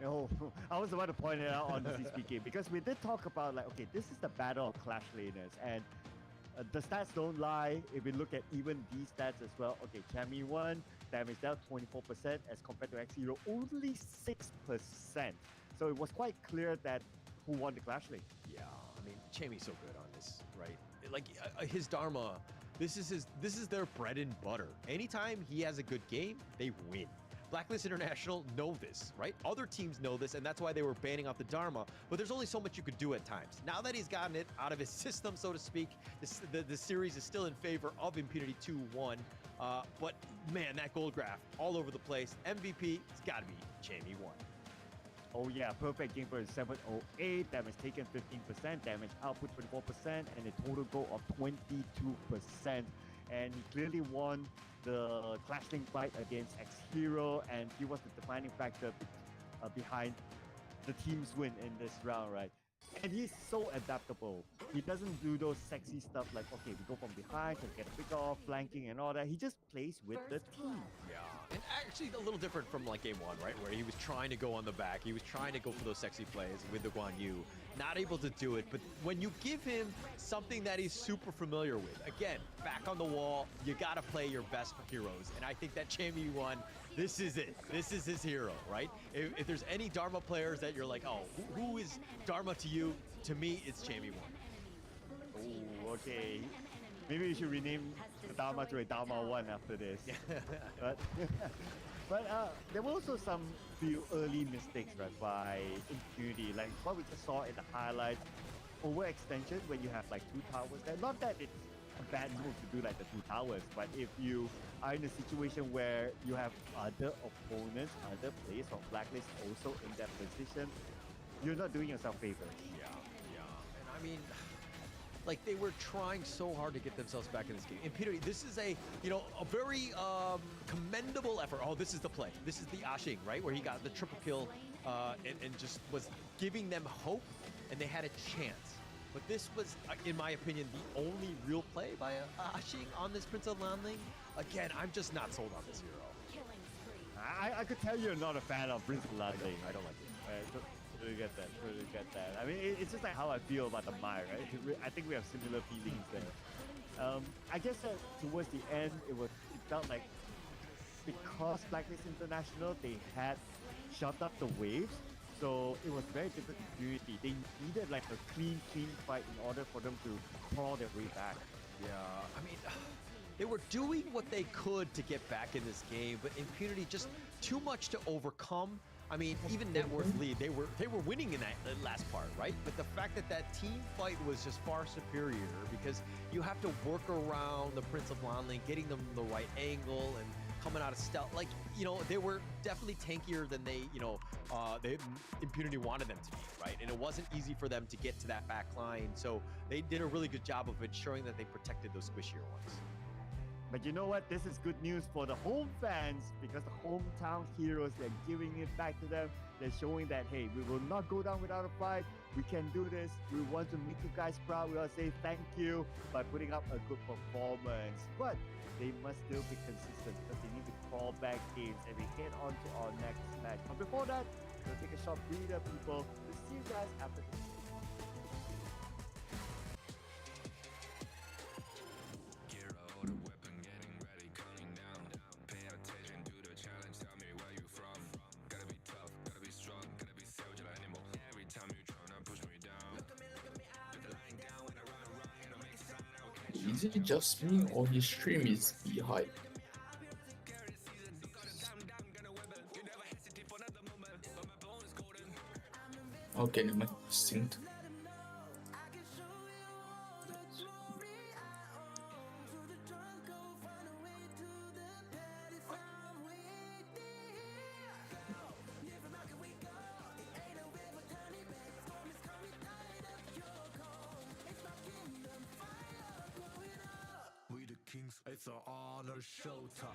Oh, I was about to point it out on the CSP game because we did talk about like, okay, this is the battle of Clash Laners, and the stats don't lie. If we look at even these stats as well, okay, Chami 1, damage down 24% as compared to X0, only 6%. So it was quite clear that who won the Clash Lane. Yeah, I mean, Chami's so good on this, right? Like his Dharma, this is their bread and butter. Anytime he has a good game, they win. Blacklist International know this, right? Other teams know this, and that's why they were banning out the Dharma. But there's only so much you could do at times. Now that he's gotten it out of his system, so to speak, the series is still in favor of Impunity 2-1. But man, that gold graph all over the place. MVP, it's got to be Chami 1. Oh yeah, perfect game for 708, damage taken 15%, damage output 24%, and a total goal of 22%. And he clearly won the Clash Link fight against X-Hero, and he was the defining factor behind the team's win in this round, right? And he's so adaptable. He doesn't do those sexy stuff like, okay, we go from behind to get a pick off, flanking and all that. He just plays with the team. Yeah, and actually a little different from like game 1, right? Where he was trying to go on the back. He was trying to go for those sexy plays with the Guan Yu. Not able to do it, but when you give him something that he's super familiar with, again, back on the wall, you gotta play your best heroes. And I think that Chami 1, this is it. This is his hero, right? If there's any Dharma players that you're like, oh, who is Dharma to you? To me, it's Chami 1. Oh, okay. Maybe we should rename the Dharma to a Dharma 1 after this. But there were also some few early mistakes, right, by Impunity, like what we just saw in the highlights. Overextension when you have like 2 towers there. Not that it's a bad move to do like the 2 towers, but if you are in a situation where you have other opponents, other players from Blacklist also in that position, you're not doing yourself favors. Yeah. And I mean, Like they were trying so hard to get themselves back in this game. Impunity, this is a very commendable effort. Oh, this is the play. This is the Ashing, right? Where he got the triple kill and just was giving them hope, and they had a chance. But this was, in my opinion, the only real play by Ashing on this Prince of Landing. Again, I'm just not sold on this hero. I could tell you're not a fan of Prince of Landing. I don't like it. Totally get that. Totally get that. I mean, it's just like how I feel about the Mai, right? I think we have similar feelings there. I guess that towards the end, it felt like because Blacklist International, they had shut up the waves, so it was very difficult to Unity. They needed like a clean fight in order for them to crawl their way back. Yeah, I mean, they were doing what they could to get back in this game, but Impunity just too much to overcome. I mean, even net worth lead, they were winning in that last part, right? But the fact that team fight was just far superior because you have to work around the Prince of Landing, getting them the right angle and coming out of stealth. Like, they were definitely tankier than they Impunity wanted them to be, right? And it wasn't easy for them to get to that back line. So they did a really good job of ensuring that they protected those squishier ones. But you know what? This is good news for the home fans because the hometown heroes, they're giving it back to them. They're showing that, hey, we will not go down without a fight. We can do this. We want to make you guys proud. We want to say thank you by putting up a good performance. But they must still be consistent because they need to crawl back games and we head on to our next match. But before that, we'll take a short breather, people. We'll see you guys after this. Is it just me or his stream is behind? Okay, never mind. Synced. It's an honor showtime.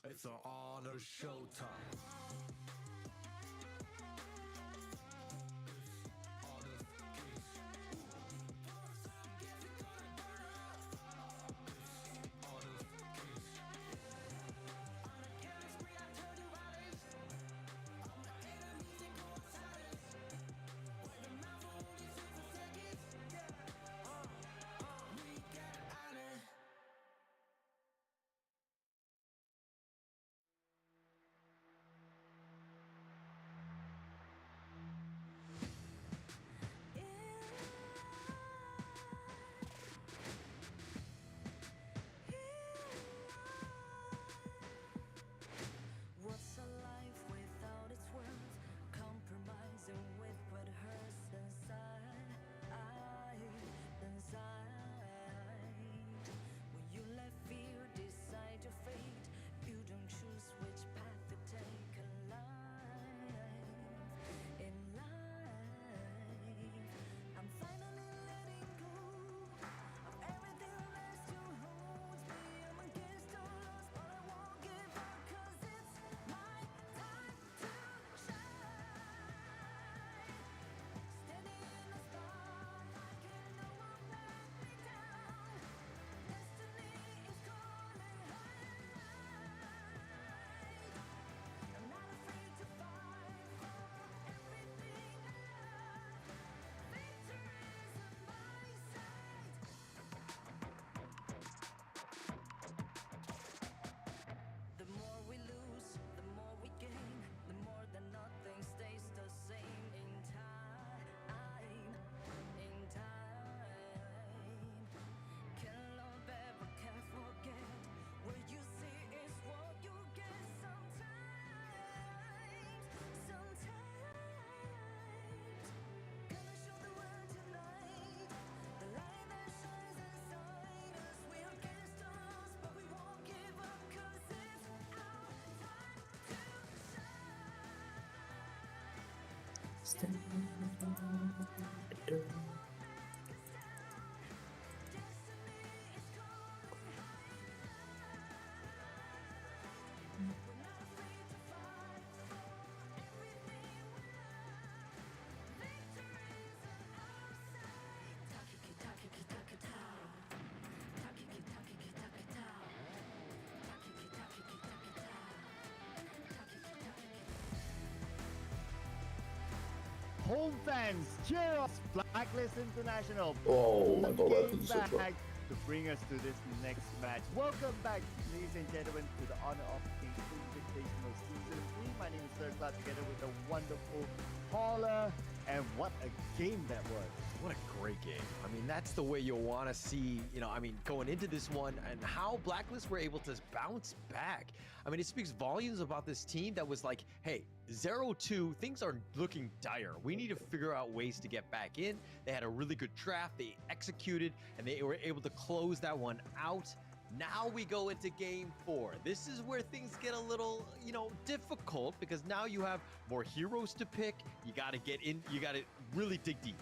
It's an honor showtime. Home fans, cheer us! Blacklist International. Oh my God, that came is so back to bring us to this next match. Welcome back, ladies and gentlemen, to the Honor of Kings Invitational Season 3. My name is Sir Cloud, together with the wonderful Paula. And what a game that was. What a great game. I mean, that's the way you'll want to see, going into this one and how Blacklist were able to bounce back. I mean, it speaks volumes about this team that was like, hey, 0-2, things are looking dire. We need to figure out ways to get back in. They had a really good draft. They executed, and they were able to close that one out. Now we go into game 4. This is where things get a little, difficult because now you have more heroes to pick. You got to get in. You got to really dig deep.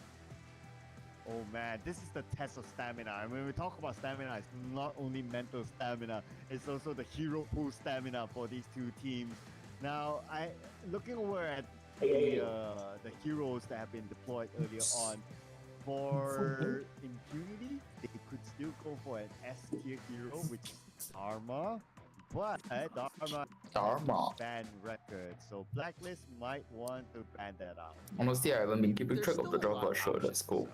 Oh man, this is the test of stamina. And when we talk about stamina, it's not only mental stamina, it's also the hero pool stamina for these two teams. Now, looking over at the heroes that have been deployed earlier on, for Impunity, they could still go for an S-tier hero, which is Dharma. But Dharma ban record, so Blacklist might want to ban that out. Honestly, I haven't been keeping track of the draft, but sure, let's go.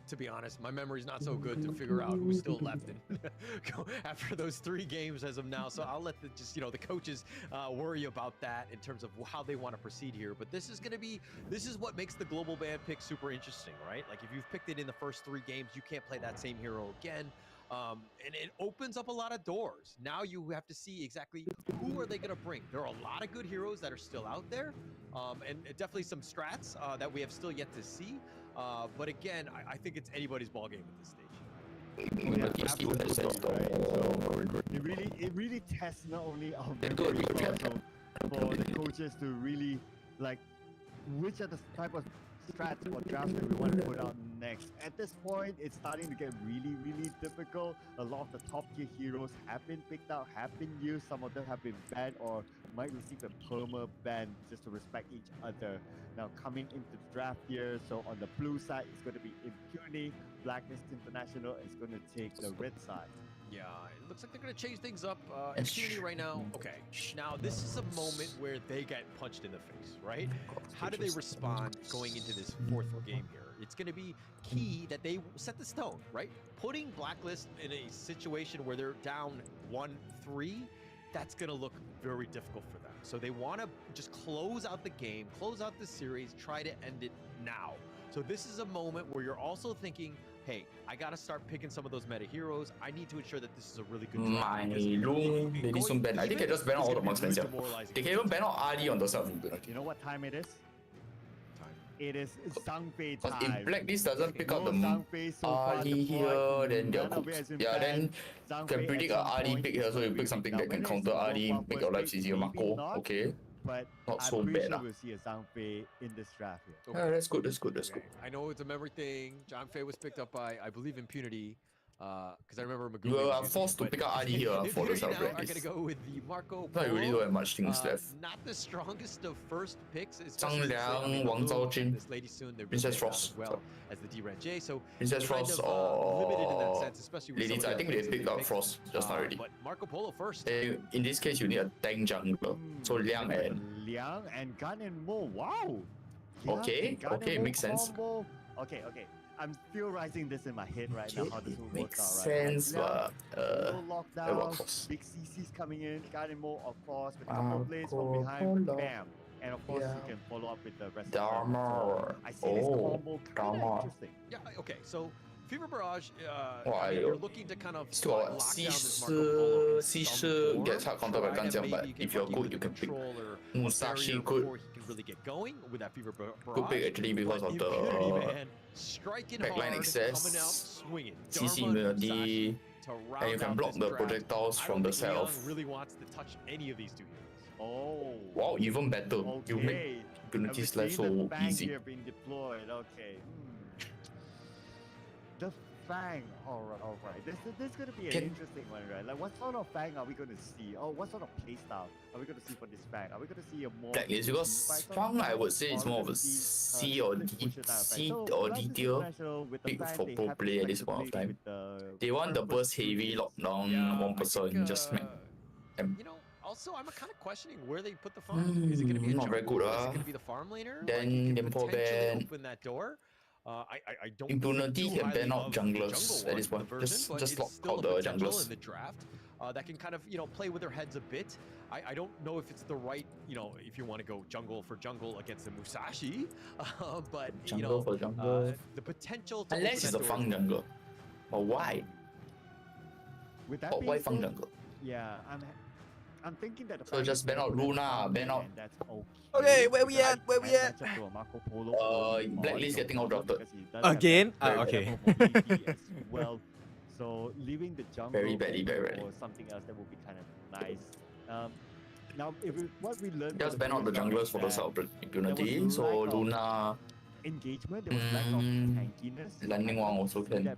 To be honest, my memory's not so good to figure out who's still left in, after those 3 games as of now. So I'll let the coaches worry about that in terms of how they want to proceed here. But this is what makes the global ban pick super interesting, right? Like if you've picked it in the first 3 games, you can't play that same hero again. And it opens up a lot of doors. Now you have to see exactly who are they going to bring. There are a lot of good heroes that are still out there, and definitely some strats that we have still yet to see. But again, I think it's anybody's ball game at this stage. It really tests not only our memory, but also for the coaches to really like which are the type of strats or drafts that we want to put out next. At this point, it's starting to get really, really difficult. A lot of the top tier heroes have been picked out, have been used. Some of them have been banned or might receive a perma ban just to respect each other. Now coming into the draft here, so on the blue side, it's going to be Impunity. Blacklist International is going to take the red side. Yeah, it looks like they're going to change things up. Impunity right now. Okay, now this is a moment where they get punched in the face, right? How do they respond going into this 4th game here? It's going to be key that they set the stone, right? Putting Blacklist in a situation where they're down 1-3, that's going to look very difficult for them. So they want to just close out the game, close out the series, try to end it now. So this is a moment where you're also thinking, hey, I got to start picking some of those meta heroes. I need to ensure that this is a really good draft. They need some ban. I think they just ban all the marksmen. They can even ban out Ali on those. You know what time it is? It is Zhangfei Because time. if Blacklist doesn't pick up the Ali here, then they're cooked. Yeah, then you can predict an Ali pick here, so you pick something that can counter Ali, make your life easier. Marco, okay. But not so I'm pretty bad. sure we'll see a Zhangfei in this draft here. Yeah, that's good, that's good, that's good. I know it's a memory thing. John Fay was picked up by, I believe, Impunity. Because I remember Magoo. You are forced to pick up Ali here for the Impunity now are Blacklist. going to go with the Marco No, you really don't have much things left. Not the strongest of first picks. Zhang Liang, Wang Zhaojun, This lady soon, they're Princess bringing Frost. as well as the D-Ren J. So Princess kind Frost of, limited in that or sense, especially with ladies. some I of the think they other picked picks up Frost just now already. But Marco Polo first. In this case, you need a tank jungler. So Liang and Liang and Gun and Mo. Wow. Okay, okay, makes sense. Combo. Okay. I'm theorizing this in my head right now how this will work Makes out, right? sense, but lockdown, big CC's coming in, Garden-Mo, of course, with a couple of plays from behind, bam. And of course, you can follow up with the rest Dharma. of them. So I see this combo kind of interesting. Yeah, okay, so Fever Barrage, Wow, you're looking to kind of still lock down this Marco Polo in some form, gets hard counter by try to Ganjiang, maybe but get if you're lucky good, with you the can pick control or Musashi barrier good. before he can really get going with that Fever Barrage. Good pick actually because But of Impunity, the man, striking backline hard, access, coming out swinging. CC Dharma, immunity, to and you round can out block this the draft. projectiles I from don't the think Leon south. really wants to touch any of these two heroes. Oh. Wow, even better. You make Okay. Unity's I'm life seeing the so Fang easy. here being deployed. Okay. The Fang. All right. This is gonna be an Can- interesting one, right? Like, what sort of Fang are we gonna see? Or what sort of playstyle are we gonna see for this Fang? Are we gonna see a more Blacklist because Fang, I would say it's more of a C or D tier pick for pro play at this point of time. They want the burst heavy lockdown, one person just smack. You know, also I'm kind of questioning where they put the farm. Is it going to be a Not very jungle? good, Is it ah. going to be the farm laner? Then like, you them could poor potentially ban. open that door. I don't Impunity think too can ban highly out of the junglers jungle at this one, point. the version, Just but just it's lock still out a the potential junglers. in the draft that can kind of, you know, play with their heads a bit. I don't know if it's the right, you know, if you want to go jungle for jungle against the Musashi, but you Jungle know, for jungle. the potential to Unless open it's that a door Fang is there. jungle. But why? With that But being why Fang said, jungle? Yeah, I'm thinking that the So Fang just is ban gonna out put a Luna, Fang ban in, out. and that's okay. Okay, where we because at? Where we that at? matchup to a Marco Polo early Blacklist on, getting no out problem, drafted. because he does have Again? that Okay. level of AP as well. So leaving the jungle Very badly, open very badly. or something else that would be kind of nice. Now, what we learned Just ban out the junglers for the side of Impunity. So Luna, engagement, there was lack of tankiness. Landing Wang also can.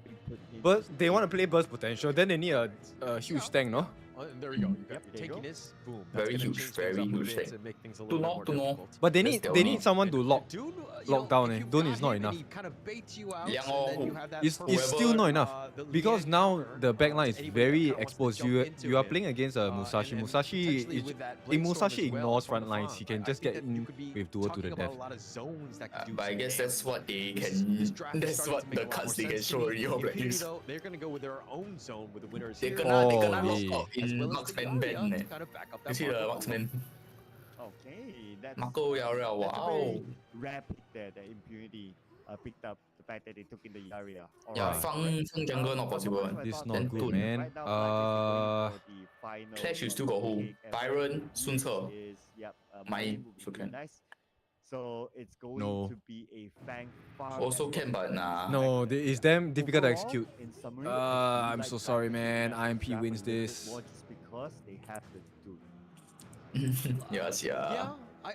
But they want to play burst potential, then they need a huge tank, no? And there you go. You got there you go. tankiness. Boom. Very That's gonna huge, change very things up a huge bit tank. to make things a To little bit more know, to know. difficult. But they That's need their they only- need someone to lock Dune, lock down. Dune is not enough. He kind of baits you out, Liang and then or you have that It's perfect, still not enough the because Liang now counter, the backline is anybody that very kinda wants to exposed. jump You into are him, playing against a Musashi. and Musashi potentially is with that if Blade Storm Musashi as well ignores from the front lines, he farm, can I just think get that you in could be with duo to talking the about death. a lot of zones that could do But I some guess that's damage. what they This can. draft is That's starting what to make the a lot cards more they can sense to show me. already. Your Impunity, Blacklist. though, they're going to go with their own zone with the winners They here. gonna Holy. lock out as in well as the marksman Yaria band. to kind of back up You that see the Marco marksman. Okay, that's Marco Yaria, that's a wow. very rare pick there that Impunity picked up the fact that they took in the Yaria. Yeah, Alright. Fang jungle not possible. Performance, I This thought not that good, was man. right now, Black is going for the final, Clash, you still got who? pick, and Byron, Sun Ce. is, yep, Mine will be also really can. nice. So it's going No. to be a Fang farm. Also as can, well. but nah. No, it's damn difficult to Overall, execute. in summary, I do I'm like so Black sorry, as a man. massive IMP draft wins a little bit this. more just because they have the dude. Yes, Yeah, yeah.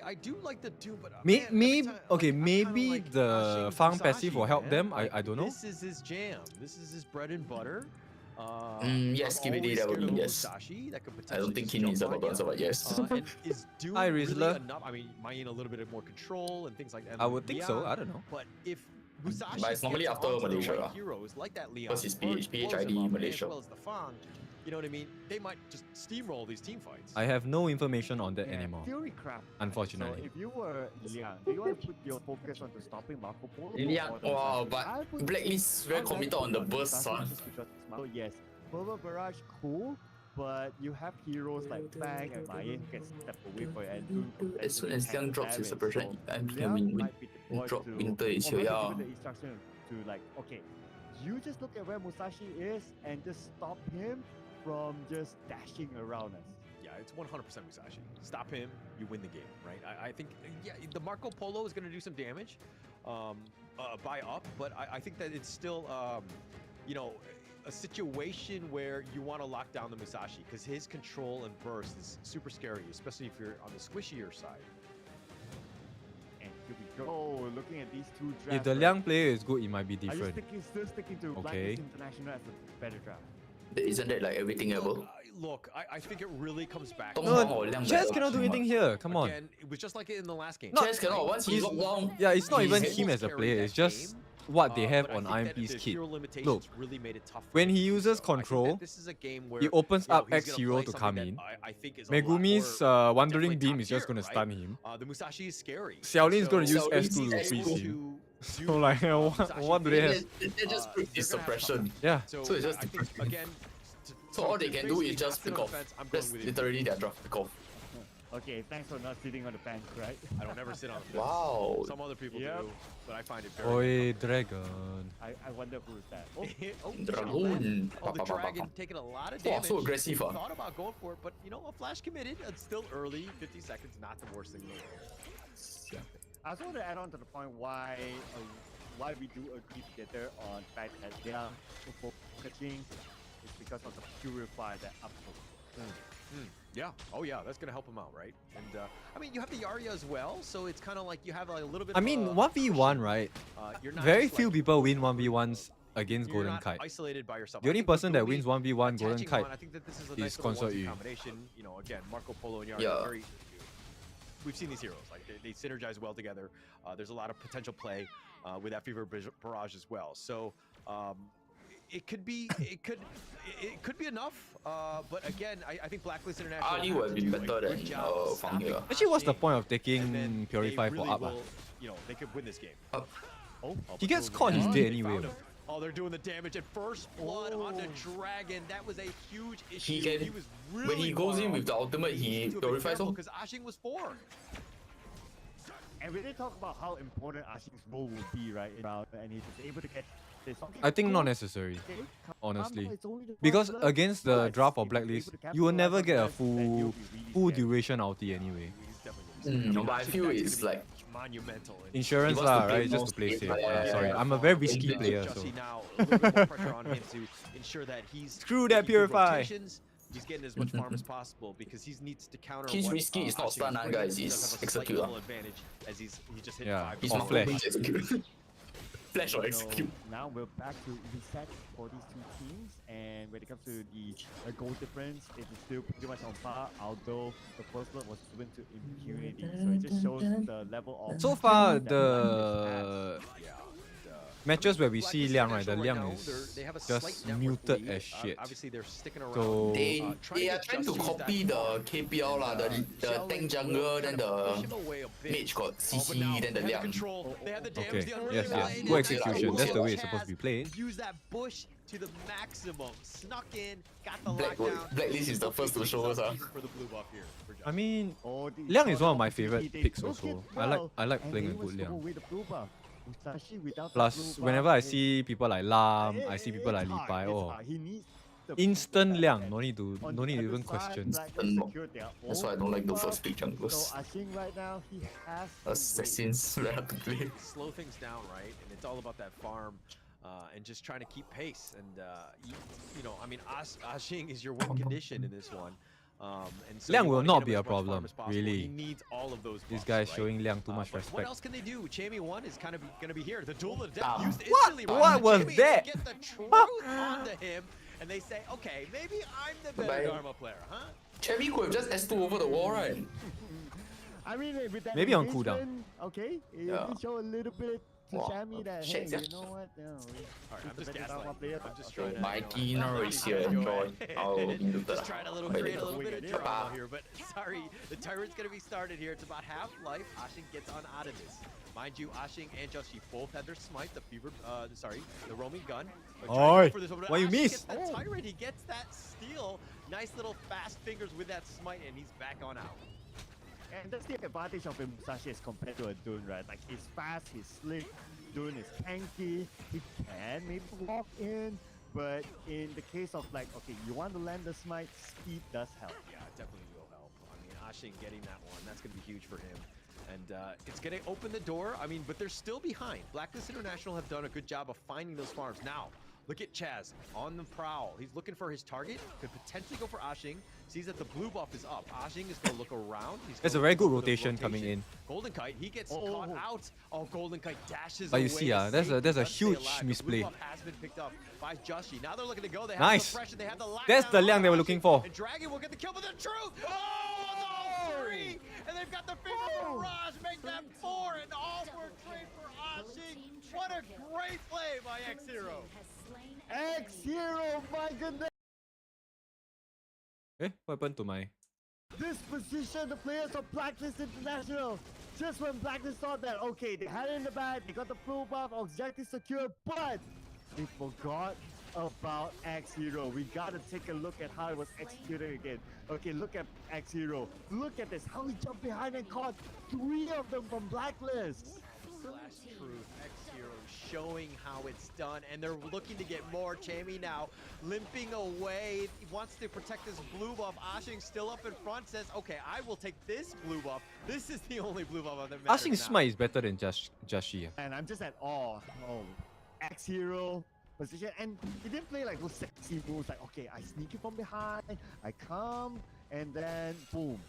I do like the Doom, but Maybe okay, maybe the Fang passive will help them. I don't know. This is his jam. This is his bread and butter. Yes, I'm KBD, always that would scared be of yes. Musashi that could I don't potentially think just he needs a jump on bubble answer, you. but yes. And is Doom Hi, really Rizzler. enough? I mean, might need a little bit more control and things like that. I would think so. I don't know. But if Musashi But it's normally gets after onto the Malaysia right lah. heroes like that Leon, Because it's Burns blows PHID him up, and Malaysia. as well as the Fang, you know what I mean? They might just steamroll these team fights. I have no information on that Yeah, anymore. Fury craft. Unfortunately. So if you were Liang, do you want to put your focus onto stopping Marco Polo? Liang, or the wow, Musashi? but I would- Blacklist very I would like committed to on the put burst, Musashi son. just because it's Marco. Yes, Fervor Barrage, cool, but you have heroes like Fang and Mayan who can step away for you and do As soon as Liang drops his suppression, I'm Liang win. might be deployed Drop to- Winter is or here, maybe yeah. given the instruction to like, okay, you just look at where Musashi is and just stop him from just dashing around us. Yeah, it's 100% Musashi. Stop him, you win the game, right? I think, yeah, the Marco Polo is going to do some damage by up, but I think that it's still, you know, a situation where you want to lock down the Musashi because his control and burst is super scary, especially if you're on the squishier side. And here we go, looking at these two drafts. If the right? Liang player is good, it might be Are you different. still sticking to Okay. Blacklist International as a better draft? Isn't that like everything ever? Look, I think it really comes back. Tom to- Hong or Liang Chess better? cannot do anything here. Come on. Again, it was just like it in the last game. Chess cannot. Once he He's- locked down, Yeah, it's not even he's- him as a player. It's just what they have on IMP's kit. Look, really made it tough. when he uses control, This is a game where he opens you know, up he's X gonna hero play to something come that in. I think is a lot Megumi's more Wandering definitely Beam top is just tier, going to right? stun him. The Musashi is scary. Xiaolin is going to use Xiaolin S2 to is freeze S2. him. So like, what do they have? They just put his suppression. Yeah. So it's just I think, again, So all they can do is just pick off. That's literally their draft, pick off. Okay, thanks for not sitting on the bench, right? I don't ever sit on the fence. Wow. Some other people Yep. do, but I find it very. Oi, dragon. I wonder who's that. Oh, Dragoon. Oh, the dragon taking a lot of Wow, damage. so aggressive, He huh? thought about going for it, but you know, a flash committed. It's still early. 50 seconds, not the worst thing in the world. I also want to add on to the point why we do agree together on the fact that they are focusing is because of the purifier that up close. Yeah. Oh, yeah. That's going to help him out, right? And I mean, you have the Arya as well, so it's kind of like you have like, a little bit. I mean, 1v1, right? You're not Very just, few like, people win 1v1s against you're Golden not Kite. isolated by yourself. The I only think with person that Gumi wins 1v1 Golden attaching Kite on, I think that this is a is nice little Consort 1-2 Yu. combination. You know, again, Marco Polo and Yara Yeah. are very. We've seen these heroes like they synergize well together. There's a lot of potential play with that Fever Barrage as well. So it could be enough. But again, I think Blacklist International Ali would have been better a good than job of Fang here. stopping Actually, what's the point of and taking then Purify they for really up? will, you know, they could win this game. Oh, He gets Alberto caught, he's Luis, dead they anyway. found him. Oh, they're doing the damage at first blood on the dragon. That was a huge issue. He can, was really when he goes in with the ultimate, he purifies all. because Ashing was 4. And we did talk about how important Ashing's role will be, right? And he's able to get this. I think not necessary, honestly. Because against the draft or blacklist, you will never get a full duration ulti anyway. But I feel it's like monumental. Insurance He wants to lah, play right? Just more to play safe, safe. yeah. Sorry, I'm a very risky player, so. Jussie now, a little bit more pressure on him to ensure that he's Screw that making good Purify. rotations. He's getting as much farm as possible because he needs to counter. He's what, risky, it's not Ashing stun, is bringing. guys, He does it's have a slight execute. level advantage as he just hit Yeah, 5. He's or not flash. going to execute. Flash or execute. Now we're back to reset for these two teams, and when it comes to the goal difference, it is still pretty much on par, although the first blood was given to impunity, so it just shows the level of. So far, that the matches where we see Liang, right? The Liang is they have a slight just network muted lead. as shit. Obviously, they're sticking around. So They are get trying to Jussie's copy that the KPL lah, the tank jungle, then the mage got CC, then the Liang. They have the damage, okay, the unreal yes, yes. blade, Good and execution. That's the way it's Chaz supposed to be played. Use that bush to the maximum. Snuck in, got the Blackwood, lockdown. Blacklist is the first to show us. For the blue buff here. For I mean, Oh, the Liang is shot one of my opportunity, favorite they picks took also. it I well, like and playing they a good was Liang. with the blue buff. Musashi without the Plus, blue whenever buff, I see people like Lam, I see people like it's Li hard, Pai, it's oh, hard. He needs the instant best Liang. defense. No need to On no the need to other even side, question. Blacklist secured their That's why I own don't like the blue first buff. pick junglers. So Ashing right now, he has to wait. Assassins very hard to play. Slow things down, right? And it's all about that farm. And just trying to keep pace, and you know, I mean, Ashing is your win condition in this one. And so Liang you will wanna not get him be as a much farm problem, as possible. really. He needs all of those This buffs, guy's right? showing Liang too much But what respect. else can they do? Chamie 1 is kind of going to be here. The duel of death Ah. used What? instantly. by What was Chamie. that? They get the truth onto him, and they say, okay, maybe I'm the better Bye. Dharma player, huh? Chevy could have just S2 over the wall, right? I mean, with that Maybe on cooldown. engagement, okay, it Yeah. did show a little bit to Wow, Shami that, hey, shit, yeah. you know what? No, All right, I'm he's just the better Dharma gaslighting. player. I'm just Okay. trying to. Mikey now is here, enjoy. Just trying a little create a little bit of drama here, but sorry, the tyrant's gonna be started here. It's about half life. Ashing gets on out of this. Mind you, Ashing and Jussie both had their smite, the fever, the roaming gun. They're trying to Oi, go for this over, but why you Ashing miss? gets that tyrant, he gets that steal. Nice little fast fingers with that smite, and he's back on out. And that's the advantage of a Musashi as compared to a Dune, right? Like, he's fast, he's slick, Dune is tanky, he can maybe walk in, but in the case of like, okay, you want to land the smite, speed does help. Yeah, it definitely will help. I mean, Ashing getting that one, that's going to be huge for him. And it's going to open the door. I mean, but they're still behind. Blacklist International have done a good job of finding those farms. Now, look at Chaz on the prowl. He's looking for his target. Could potentially go for Ashing. Sees that the blue buff is up. Ashing is going to look around. There's a very good rotation coming in. Golden Kite, he gets caught out. Oh, Golden Kite dashes But away. you see, to there's save a Jussie huge alive. The misplay. blue buff has been picked up by Jussie. Now they're looking to go. They have Nice. the pressure. They have the That's lockdown the on Liang they were Ashing. looking for. And Dragon will get the kill, but the truth. Oh, the 3. And they've got the Fever Barrage. Make that 4. And all for trade for Ashing. What a great play by X-Hero. X-Hero, my goodness! Eh, what happened to my... This position, the players of Blacklist International, just when Blacklist thought that, okay, they had it in the bag, they got the full buff, objective secure, but they forgot about X-Hero. We gotta take a look at how it was executed again. Okay, look at X-Hero. Look at this, how he jumped behind and caught 3 of them from Blacklist. Slash Truth, X-Hero showing how it's done, and they're looking to get more. Chamie now limping away. He wants to protect this blue buff. Ashing still up in front, says, okay, I will take this blue buff. This is the only blue buff that matters Ashing's now. smite is better than Jussie. And I'm just at awe. Oh, X-Hero position. And he didn't play like those sexy moves like, okay, I sneak you from behind, I come, and then boom.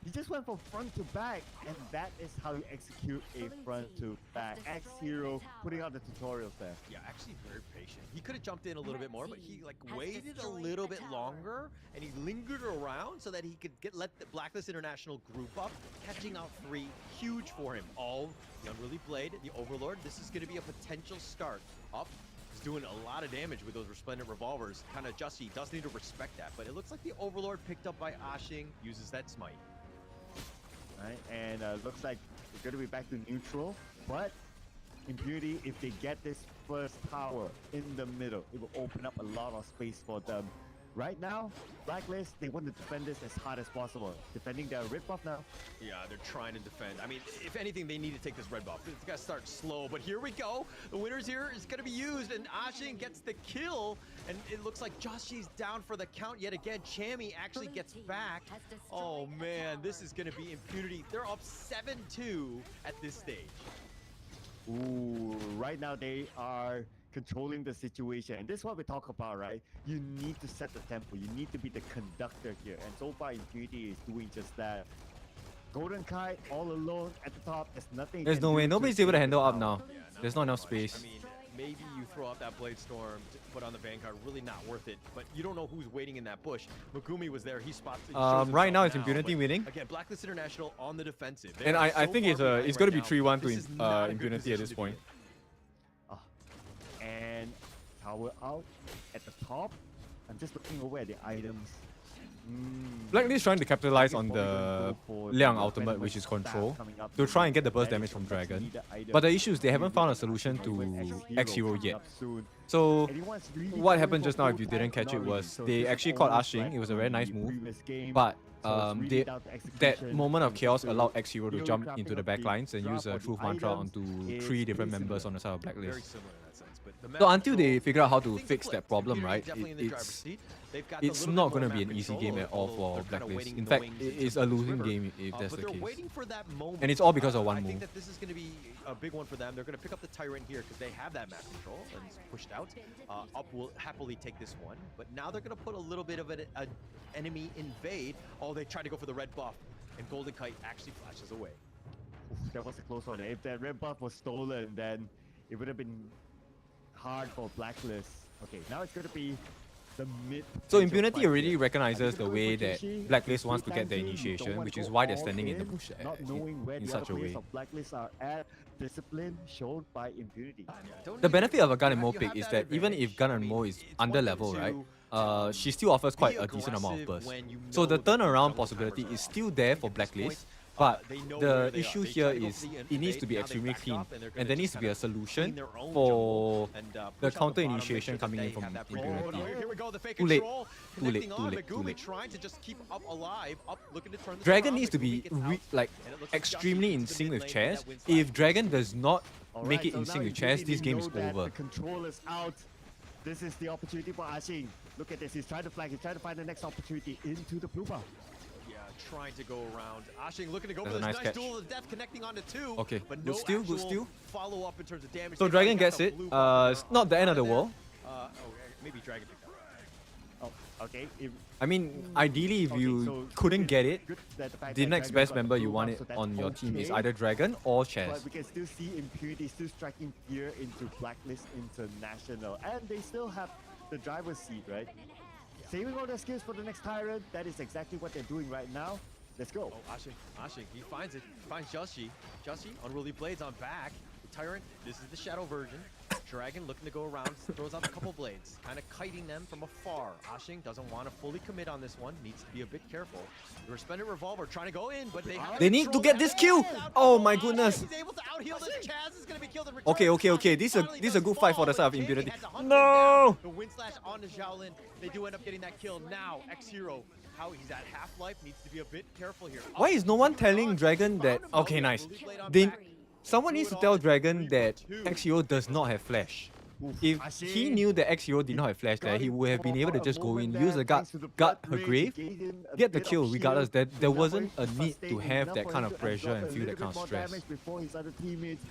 He just went from front to back, and that is how you execute a front to back. X-Hero putting out the tutorials there. Yeah, actually very patient. He could have jumped in a little bit more, but he like waited a little bit longer, and he lingered around so that he could let the Blacklist International group up, catching out 3, huge for him. All the Unruly Blade, the Overlord. This is going to be a potential start up. He's doing a lot of damage with those Resplendent Revolvers. Kind of Justy does need to respect that, but it looks like the Overlord picked up by Ashing uses that smite. Right, and looks like we're going to be back to neutral, but Impunity, if they get this first tower in the middle, it will open up a lot of space for them. Right now, Blacklist, they want to defend this as hard as possible. Defending their red buff now. Yeah, they're trying to defend. I mean, if anything, they need to take this red buff. It's got to start slow, but here we go. The winners here is going to be used, and Ashing gets the kill, and it looks like Joshi's down for the count yet again. Chammy actually gets back. Oh, man, this is going to be Impunity. They're up 7-2 at this stage. Ooh, right now they are controlling the situation, and this is what we talk about, right? You need to set the tempo. You need to be the conductor here, and so far Impunity is doing just that. Golden Kite all alone at the top. There's nothing. There's no way. Nobody's able to handle up now. There's not enough space. I mean, maybe you throw out that Blade Storm to put on the Vanguard. Really not worth it. But you don't know who's waiting in that bush. Megumi was there. He spots. Right now it's Impunity winning. Again, Blacklist International on the defensive. And I think it's going to be 3-1 to Impunity at this point. And tower out at the top. I'm just looking over at the items. Blacklist trying to capitalize on the Liang ultimate, which is control, to try and get the burst damage from Dragon. But the issue is they haven't found a solution to X-Hero yet. So what happened just now, if you didn't catch it, was they actually caught Ashing. It was a very nice move. But that moment of chaos allowed X-Hero to jump into the backlines and use a Truth Mantra onto 3 different members on the side of Blacklist. So until they figure out how to fix that problem, right, it's not going to be an easy game at all for Blacklist. In fact, it's a losing game if that's the case. And it's all because of one move. That this is going to be a big one for them. They're going to pick up the Tyrant here because they have that map control and it's pushed out. Up will happily take this one, but now they're going to put a little bit of an enemy invade. Oh, they try to go for the red buff, and Golden Kite actually flashes away. Oof, that was a close one. If that red buff was stolen, then it would have been hard for Blacklist. Okay, now it's going to be the mid. So Impunity already recognizes the way that Blacklist wants to get the initiation, which is why they're standing in the bush in such a way. Blacklist are at discipline shown by Impunity. The benefit of a Gun and Mo pick is that even if Gun and Mo is under level, right, she still offers quite a decent amount of burst. So the turnaround possibility is still there for Blacklist. But the issue here is it needs to be extremely clean, and there needs to be a solution for the counter initiation coming in from Impunity. Too late. Dragon needs to be extremely in sync with Chess. If Dragon does not make it in sync with Chess, this game is over. The control is out. This is the opportunity for Ashing. Look at this. He's trying to flag. He's trying to find the next opportunity into the blue buff. Trying to go around. Ashing looking to go for That's this a nice nice duel of death connecting onto 2. Okay, but good no steal, good steal. follow up in terms of damage. So Dragon gets it. It's not the end of the world. Maybe Dragon picked up. Oh, okay. I mean, ideally, if you couldn't get it, the next best member you want it on your team is either Dragon or Chess. But we can still see Impunity still striking fear into Blacklist International, and they still have the driver's seat, right? Saving all their skills for the next Tyrant. That is exactly what they're doing right now. Let's go. Oh, Ashing, he finds it. He finds Joshi. Joshi, Unruly Blades on back. The Tyrant, this is the Shadow version. Dragon looking to go around, throws out a couple blades, kind of kiting them from afar. Ashing doesn't want to fully commit on this one, needs to be a bit careful. The Resplendent Revolver trying to go in, but they need to get this kill. Oh my goodness. He's able to out-heal this. Chaz is going to be killed in return. Okay. This is a good fight for the side of Impunity. No! The Wind Slash on the Shaolin. They do end up getting that kill. Now, X-Hero, how he's at half-life, needs to be a bit careful here. Why is no one telling Dragon that... Okay, nice. Someone needs to tell Dragon that X-Hero does not have flash. If he knew that X-Hero did not have flash there, he would have been able to just go in, use the gut her grave, get the kill regardless. There wasn't a need to have that kind of pressure and feel that kind of stress. Before his other teammates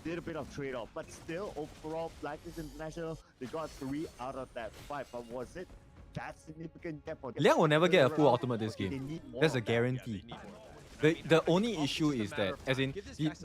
did a bit of trade-off, but still overall Blacklist International, they got 3 out of that 5. But was it that significant yet for them. Liang will never get a full Overall, ultimate this they game. need more That's of a that. guarantee. The only issue is that, as in,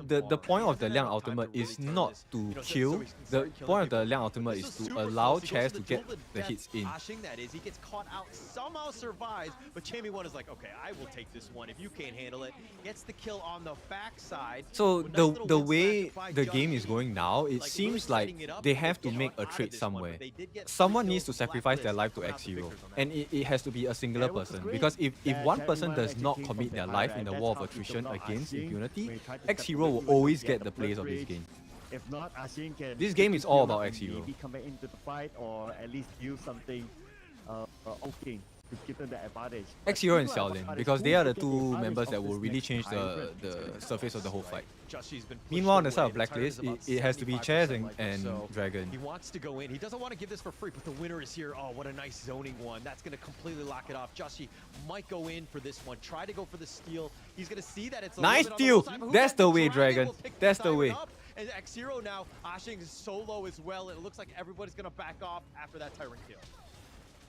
the point of the Liang ultimate is not to kill. The point of the Liang ultimate is to allow Chaz to get the hits in. Ashing, that is, he gets caught out, somehow survives, but Jamie 1 is like, okay, I will take this one if you can't handle it. Gets the kill on the backside. So the way the game is going now, it seems like they have to make a trade somewhere. Someone needs to sacrifice their life to X0, and it has to be a singular person, because if one person does not commit their life in the war of attrition against impunity, X0 will always get the place of this game. If not, Ashing can. This game is all about X0. Maybe come back into the fight or at least use something okay to give them the advantage. X0 and Xiaolin, because they are the two members that will really change the surface of the whole fight. Meanwhile, on the side of Blacklist, it has to be Chaz and Dragon. He wants to go in. He doesn't want to give this for free, but the winner is here. Oh, what a nice zoning one. That's going to completely lock it off. Joshi might go in for this one. Try to go for the steal. He's going to see that it's a Nice little bit on the steal. low side, but who That's knows? the way, Dragon Dragon. will pick That's this the diamond way. up. And X0 now, Ashing is solo as well. And it looks like everybody's going to back off after that Tyrant kill.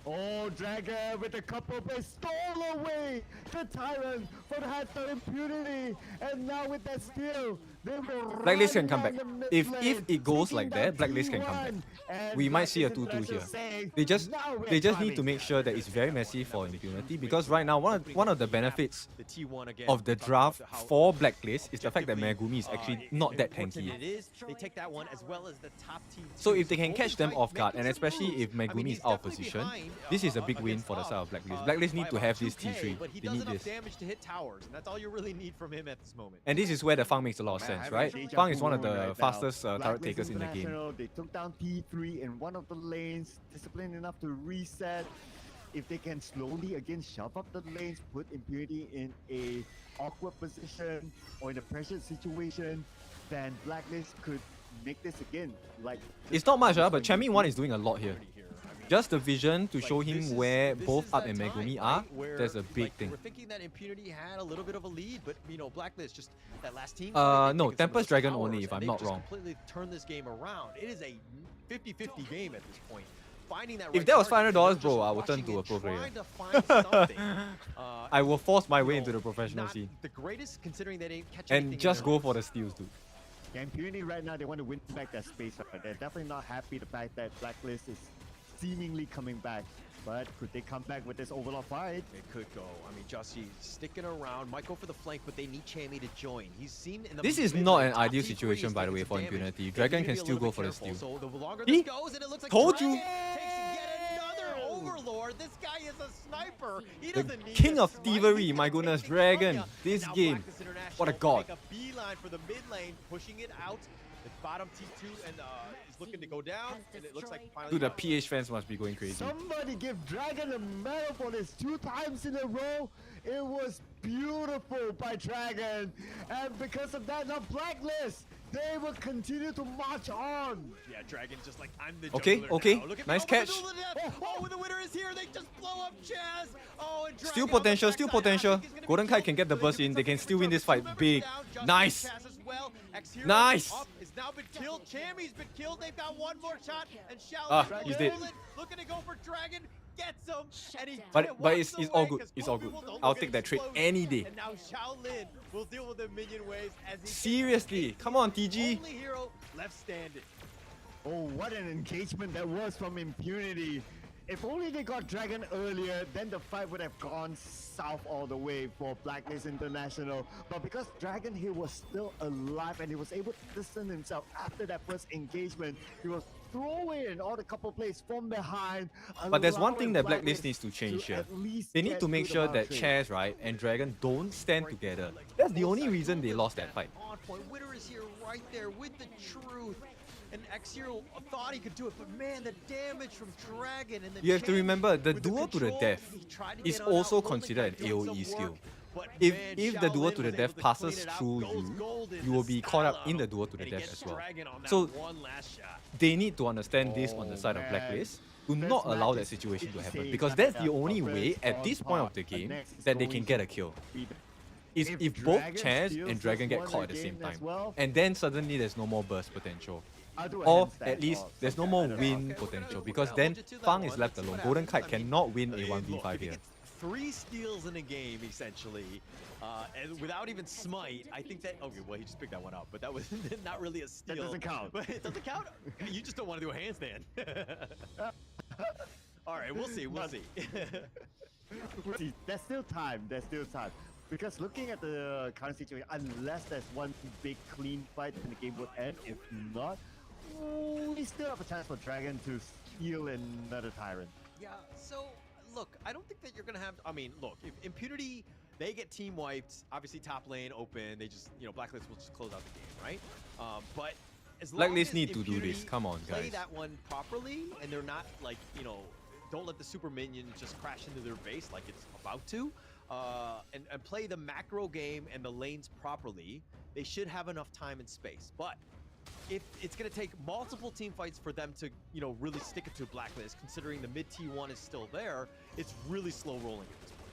Oh, Dragon with a couple plays stole away the Tyrant from the hands of impunity, and now with that steal, they will Blacklist run can come back. down the If mid it goes lane, like taking that, down Blacklist can come back. T1, and We might see a Blacklist 2-2 here. International saying, They just "Now we're need to driving." make sure that it's very messy for impunity, because right now one of the benefits The T1 again. of the draft for Blacklist is the fact that Megumi is actually not that important tanky. It is. They take that one as well as the top T2. So if they can catch them Both off guard, and making some especially moves. if Megumi he's is out of definitely position, behind, this is a big win against for the side of us, Blacklist. Blacklist need to by have this 2K, T3. But he They does need enough this. damage to hit towers, and that's all you really need from him at this moment. And this is where the Fang makes a lot of sense, right? Fang is one of the fastest turret Blacklist takers in the game. International, they took down T3 in one of the lanes, disciplined enough to reset. If they can slowly again shove up the lanes, put impunity in a awkward position or in a pressured situation, then Blacklist could make this again. Like It's not much, but Chamin 1 is doing a lot here. Just the vision to show him where both Up and Megumi are, that's a big thing. We're thinking that impunity had a little bit of a lead, but Blacklist just that last team. No, Tempest Dragon only, if I'm not wrong. Completely turned this game around. It is a 50-50 game at this point. Finding that If that was $500, bro, I would turn to a pro player. I will force my way into the professional scene. The greatest, considering they didn't catch And just go for the steals, dude. Yeah, impunity right now, they want to win back that space. Right? They're definitely not happy the fact that Blacklist is seemingly coming back. But could they come back with this overall fight? It could go. I mean, Jussie sticking around, might go for the flank, but they need Chammy to join. He's seen in the This is mid not lane, an top ideal T3 situation, by the way, for damage. impunity. They Dragon need to can be a still little go bit for the careful. steal. So the longer See? this goes, and it looks like Told Dragon you. takes yet another Overlord. This guy is a sniper. He The doesn't need king to of snipe. thievery, He's my got goodness, King Dragon. Sonya. This Now game. Blacklist International What a god. Make a beeline for the mid lane, pushing it out. The bottom T2 and is looking to go down, and it looks like finally. Dude, the PH fans must be going crazy. Somebody give Dragon a medal for this 2 times in a row. It was beautiful by Dragon. And because of that, now Blacklist, they will continue to march on. Yeah, Dragon just like, I'm the Okay, juggler okay. now. Look at me, Nice over the catch. middle of the net. Oh, the winner is here. They just blow up Chaz. Oh, and Dragon Still on the potential, still backside. potential. Ashing is gonna be Golden Kite killed. can get the So burst they in. give They can themselves still win this two fight members big. down. Justin Nice. Chaz as well. X-Hero Nice. up, is now been killed. Chammy's been killed. They've got one more shot. And He's dead. looking to go for Dragon. Gets him. And he But walks it's all away good. 'cause It's all Kobe good. will no I'll longer take that trade explode. any day. And now Shaolin will deal with the minion waves as he Seriously, come on, TG. only hero left standing. Oh, what an engagement that was from Impunity. If only they got Dragon earlier, then the fight would have gone south all the way for Blacklist International. But because Dragon here was still alive and he was able to distance himself after that first engagement, he was throwing all the couple plays from behind. But there's one thing that allowing Blacklist needs to change here. at least They need get to make through sure the that boundary. Chaz, right, and Dragon don't stand together. That's the only reason they lost that fight. On point. Winner is here right there with the truth. And X-Hero thought he could do it, but man, the damage from Dragon and the You have to chain remember, the with duel to the control, death he tried to is get on also out, Golden considered an Kite doing AoE some skill. work, but If man, the duel Shaolin to the was death able to passes clean it out. through Goes you, golden, you will the be caught up style in the out, duel to the and he death gets as well. Dragon on that So one last shot. they need to understand this on the side of man. Blacklist. Do This not allow match that is situation to happen, insane. because that's the Yeah, only way Buffets at this on point of top. the But game next is that they going can get to a kill. be Is if both Dragon Chaz steals and Dragon this get one caught at the again same time. as well, And then suddenly there's no more burst potential. I'll do a Or handstand at least or there's no something. more I don't know. win potential because then Fang is left alone. Golden Kite cannot win a 1v5 here. 3 steals in a game, essentially, and without even smite, I think that. Okay, well, he just picked that one up, but that was not really a steal. That doesn't count. But it doesn't count. You just don't want to do a handstand. All right, we'll see. We'll see. We'll see. There's still time. There's still time. Because looking at the current situation, unless there's one big clean fight, then the game would end. If not, we still have a chance for Dragon to steal another Tyrant. Yeah. So look, I don't think that you're gonna have. I mean, look, if Impunity they get team wiped, obviously top lane open, they just Blacklist will just close out the game, right? But as long Blacklist as need to do Impunity this. Come on, play guys. that one properly, and they're not like don't let the super minions just crash into their base like it's about to. And play the macro game and the lanes properly, they should have enough time and space. But if it's going to take multiple team fights for them to, really stick it to Blacklist, considering the mid T1 is still there, it's really slow rolling at this point.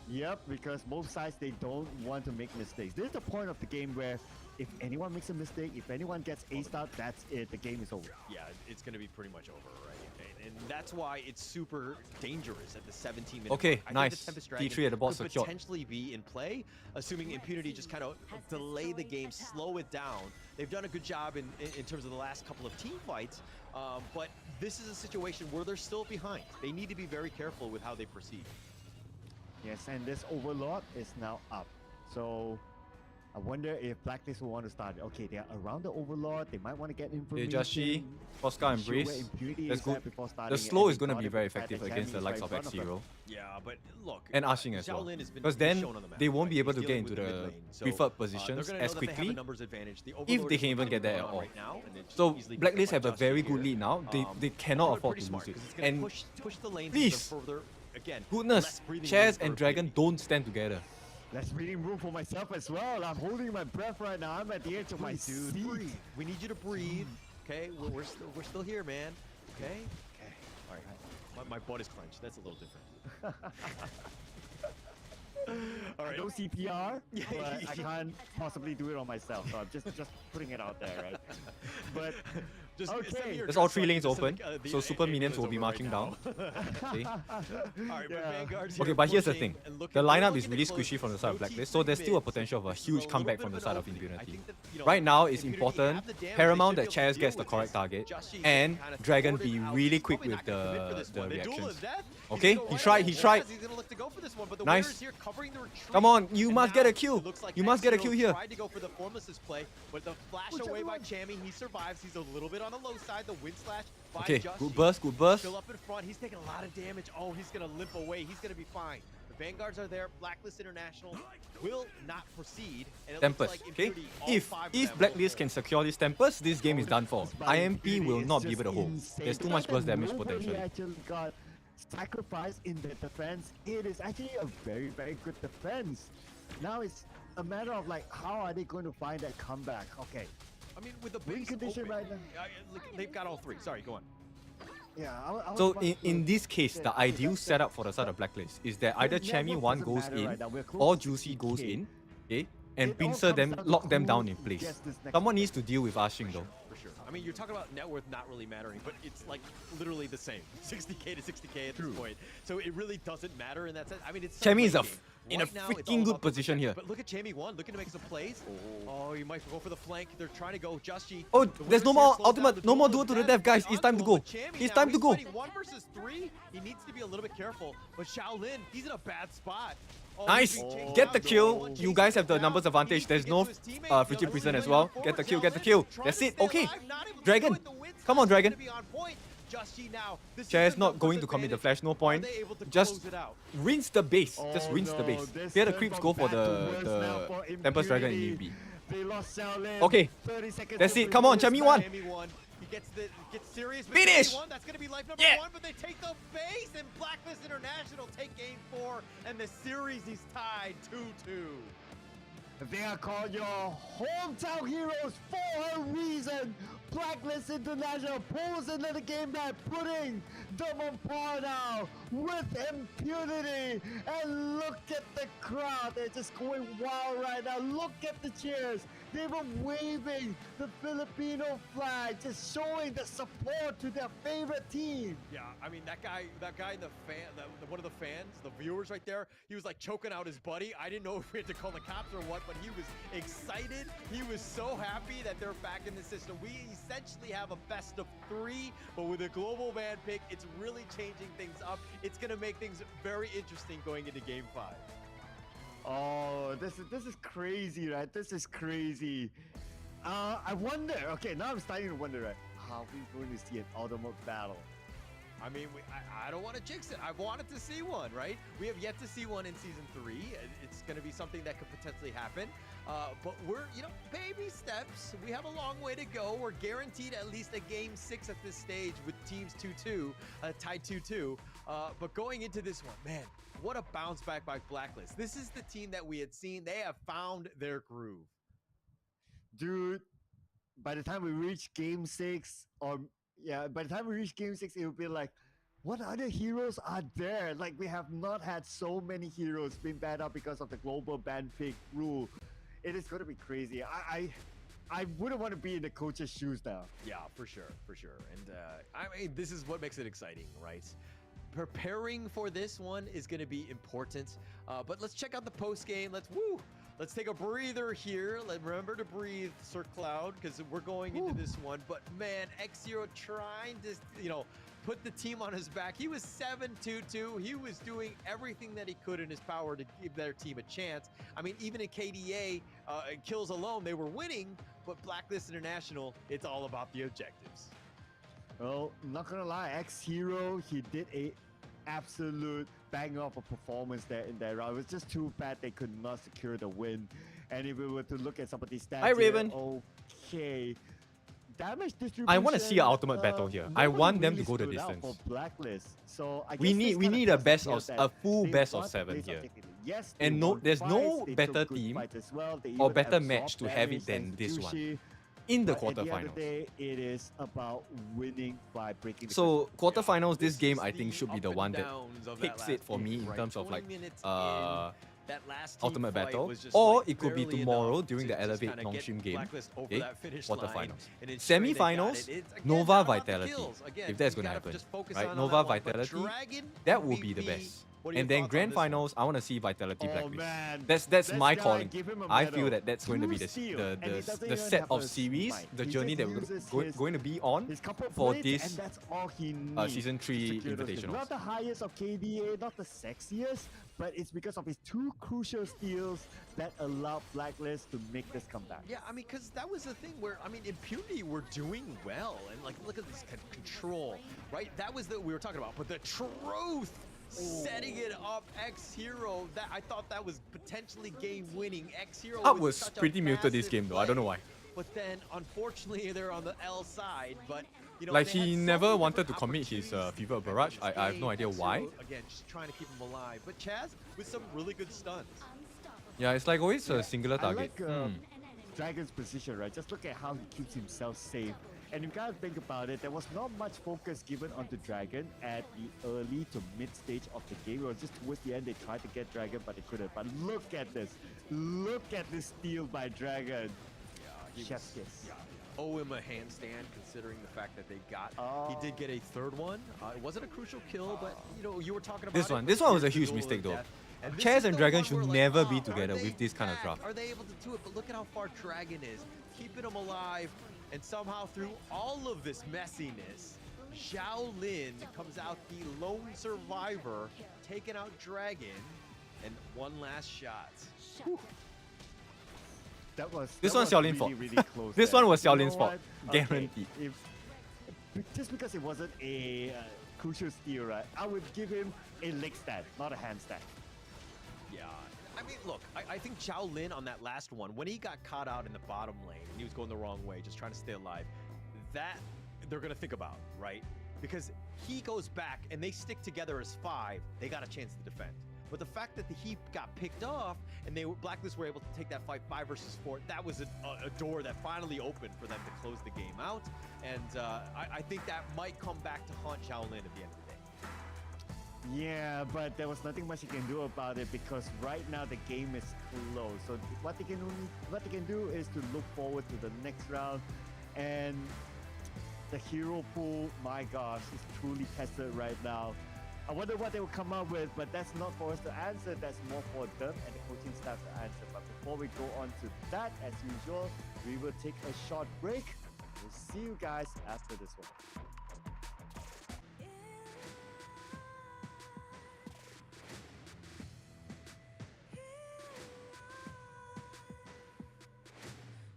Yep, because both sides, they don't want to make mistakes. This is the point of the game where if anyone makes a mistake, if anyone gets aced out, that's it. The game is over. Yeah, it's going to be pretty much over, right? And that's why it's super dangerous at the 17-minute Okay, mark. I nice. think the Tempest Dragon T3 at the bot could secured. potentially be in play, assuming Impunity just kind of delay the game, slow it down. They've done a good job in terms of the last couple of team fights, but this is a situation where they're still behind. They need to be very careful with how they proceed. Yes, and this Overlord is now up. So I wonder if Blacklist will want to start. Okay, they are around the Overlord. They might want to get information. Jashi, Oscar and show where Breeze. Impunity That's is good. at before The starting, slow and is going to they be got very it, the fact effective that against the Champion likes is of right in front X0 Yeah, but look, and Ashing as well. Shaolin has been Because then shown on the map, they won't right? be able to He's get dealing into with the mid lane. So, preferred they're positions gonna know as that they have a quickly numbers advantage. The if Overlord they is can even get there at going all. right now, and it's So easily Blacklist picked have up a by very Justin good here. lead now. They cannot Overlord afford pretty to lose smart, it. 'cause it's gonna And push the lanes please, even further. Again, goodness, less breathing Chairs room and for Dragon Impunity. don't stand together. Less breathing room for myself as well. I'm holding my breath right now. I'm at the edge of my seat. Breathe. We need you to breathe. Okay, we're still here, man. Okay. Okay. All right. My butt is clenched. That's a little different. All right. No CPR, Yeah, but I can't possibly do it on myself. So I'm just putting it out there, right? But Just send me okay. your There's all address three I can lanes just send open, the so super minions ambulance will be over marching right down. now. See? All right, but Vanguard's Okay, here but here's the pushing thing. and looking- The they're lineup is looking really to close squishy from the this. side of No Blacklist, T3 so there's still a mid, potential of a this is huge little comeback bit from the of side an of opening. I Impunity. think that, Right now, it's Impunity important have the damage, paramount they that should be able Chairs to gets deal the correct with target, this. Justin and kind of Dragon supported be out. really He's quick probably with not gonna commit for the this one. They duel reactions. his death. He's Okay, gonna he run tried, out he of tried. gas. He's gonna look to go for this one, but the Nice. Warriors here covering the retreat. Come on, you And must now get a kill. it looks like You must get a X0 kill here. tried to go for the Formless's play, but the flash away by Chammy, he survives. He's a little bit on the low side. The wind slash by Okay, Justin. good burst, good burst. Still up in front. He's taking a lot of damage. Oh, he's gonna limp away. He's gonna be fine. The Vanguards are there. Blacklist International will not proceed. And it Tempest, looks like okay? Impunity, all If 5 of if them Blacklist will can secure this Tempest, this game is done for. By IMP will Impunity not is be able to just hold. insane. There's too The much fact burst that damage nobody potentially. actually got sacrificed in the defense. It is actually a very, very good defense. Now it's a matter of like, how are they going to find that comeback? Okay. I mean, with the Win base condition open, right now. they've got all 3. Sorry, go on. Yeah. I was So about in to this case, say, the ideal setup for the side of Blacklist is that either Network Chammy 1 doesn't goes matter in right now. We're close or to Juicy goes 60K. in, okay, and It all pincer comes them, down to lock them who down in place. gets this next Someone one. needs to deal with Ashing though. For sure. I mean, you're talking about net worth not really mattering, but it's like literally the same. 60K to 60K at this point. So it really doesn't matter in that sense. I mean, it's Chammy is a in a Right now, it's freaking all good about the position here. But look at Chammy 1 looking to make some plays. Oh, you might go for the flank. They're trying to go Justy. Oh, The there's no Warriors here more slows down ultimate, the no more duel duel to the death. death, guys. It's time to go. But Chammy It's now, time to he's go. fighting 1 versus 3. He needs to be a little bit careful. But Shaolin, he's in a bad spot. Oh, Nice. he's being chased Get down. the kill. One You chasing guys have the him numbers down. advantage. He needs There's to no get to his teammate. Frigid No, Prison he's as going well. forward. Get the kill, get the Shaolin kill. trying That's to it. stay Okay. alive, not able to Dragon. do it. The wind Come on, slash is Dragon. gonna be on point. Justy now. This is Chair's the not numbers going to commit the advantage. flash, no Are point. they able to Just close it out? rinse the base. Just Oh rinse the no, base. this Here the turned creeps from go for bad to worse now for the Tempest Dragon in Impunity. UB. They lost Shaolin. Okay. 30 seconds That's to it. Come on, resume Chammy this won. match. Chammy 1. He gets serious. with Finish! Chammy 1. That's going to be life number Yeah. 1, but they take the base, and Blacklist International take game 4, and the series is tied 2-2. They are called your hometown heroes for a reason. Blacklist International pulls into the game by putting them on par now with impunity. And look at the crowd. They're just going wild right now. Look at the cheers. They were waving the Filipino flag, just showing the support to their favorite team. Yeah, I mean, that guy in the fan, one of the fans, the viewers right there, he was like choking out his buddy. I didn't know if we had to call the cops or what, but he was excited. He was so happy that they're back in the system. We essentially have a best of 3, but with a global ban pick, it's really changing things up. It's going to make things very interesting going into Game 5. Oh, this is crazy, right? This is crazy. I wonder. Okay, now I'm starting to wonder, right? How are we going to see an ultimate battle? I mean, I don't want to jinx it. I've wanted to see one, right? We have yet to see one in Season 3. It's going to be something that could potentially happen. But we're, baby steps. We have a long way to go. We're guaranteed at least a Game 6 at this stage with teams 2-2, tied 2-2. But going into this one, man, what a bounce back by Blacklist. This is the team that we had seen. They have found their groove. Dude, by the time we reach Game 6, by the time we reach Game 6, it will be like, what other heroes are there? Like, we have not had so many heroes being banned out because of the global ban pick rule. It is going to be crazy. I wouldn't want to be in the coach's shoes now. Yeah, for sure. And I mean, this is what makes it exciting, right? Preparing for this one is going to be important. But let's check out the post game. Let's take a breather here. Remember to breathe, Sir Cloud, because we're going into this one. But man, X0 trying to, put the team on his back. He was 7-2-2. He was doing everything that he could in his power to give their team a chance. I mean, even in KDA kills alone, they were winning. But Blacklist International, it's all about the objectives. Well, not gonna lie, X-Hero, he did a absolute bang of a performance there in that round. It was just too bad they could not secure the win. And if we were to look at some of these stats, Hi, Raven. Okay. Damage distribution. I want to see an ultimate battle here. I want them to go the stood out distance. for Blacklist. So I We guess need this a kinda best tells of us a full they best want of to 7 play here. something. Yes, And they won there's no fights, they better took good team fights as well. They or even better absorbed match to have damage it than thanks to this one Jushi. in the But at the end of quarterfinals. the day, it is about winning by breaking the So crystal. quarterfinals, this game is I think the should be the up one and that downs of that takes it last for me game, in right? terms of 20 like minutes that last team ultimate fight battle, was just, or like, it could be barely tomorrow enough during to the just Elevate kinda get non-stream game. Blacklist over Okay, that finish line quarterfinals, and ensure they got semi-finals, it. It's, again, Nova not about the Vitality. kills. Again, If that's you gonna gotta happen, just focus right? on Nova that one. But Vitality, Dragon, that will be the MVP, best. what are your And then thoughts on grand this one? finals, I want to see Vitality Blacklist. Man, That's this my guy, calling. give him a I feel medal. that that's going to be Two steal, and he doesn't the even set have of a series, smite. the He journey just that we're uses going to be on his couple of for plays, this and that's all he needs Season to 3 secure those wins. Invitationals. Not the highest of KDA, not the sexiest, but it's because of his 2 crucial steals that allowed Blacklist to make this comeback. Yeah, I mean, because that was the thing where, I mean, Impunity were doing well. And, like, look at this control, right? That was we were talking about. But the truth, setting it up, X-Hero, that I thought that was potentially game-winning. X-Hero Up with was such a pretty muted this massive game though, I don't know why. But then, unfortunately, they're on the L side. But, Like they had he so never many wanted to different commit his opportunities Fever Barrage. I have no idea why. X-Hero, again, just trying to keep him alive. But Chaz with some really good stuns. Yeah, it's like always a singular I target. like Dragon's position, right? Just look at how he keeps himself safe. And you gotta think about it, there was not much focus given onto Dragon at the early to mid stage of the game. It was just towards the end they tried to get Dragon, but they couldn't. But look at this. Look at this steal by Dragon. Yeah, Chef's kiss. Yeah. Owe him a handstand considering the fact that they got. He did get a third one. It wasn't a crucial kill, but you were talking about This it, one but was a here's the huge goal of mistake though. death. And this Chaz is and the Dragon one should where, like, never be are together they with this kind of back? draft. Are they able to do it? But look at how far Dragon is, keeping him alive, and somehow through all of this messiness, Zhao Lin comes out the lone survivor, taking out Dragon, and one last shot. Whew. This one's Xiao Lin's fault. Really close This there. one was You Xiao know Lin's fault. what? Okay, Guaranteed. Just because it wasn't a crucial steal, right? I would give him a leg stand, not a handstand. Yeah, I mean, look, I think Zhao Lin on that last one, when he got caught out in the bottom lane and he was going the wrong way, just trying to stay alive, that they're going to think about, right? Because he goes back and they stick together as 5, they got a chance to defend. But the fact that the Heat got picked off and Blacklist were able to take that fight 5 versus 4, that was a door that finally opened for them to close the game out. And I think that might come back to haunt Shaolin at the end of the day. Yeah, but there was nothing much you can do about it because right now the game is close. So what they can do is to look forward to the next round, and the hero pool, my gosh, is truly tested right now. I wonder what they will come up with, but that's not for us to answer. That's more for them and the coaching staff to answer. But before we go on to that, as usual, we will take a short break. We'll see you guys after this one.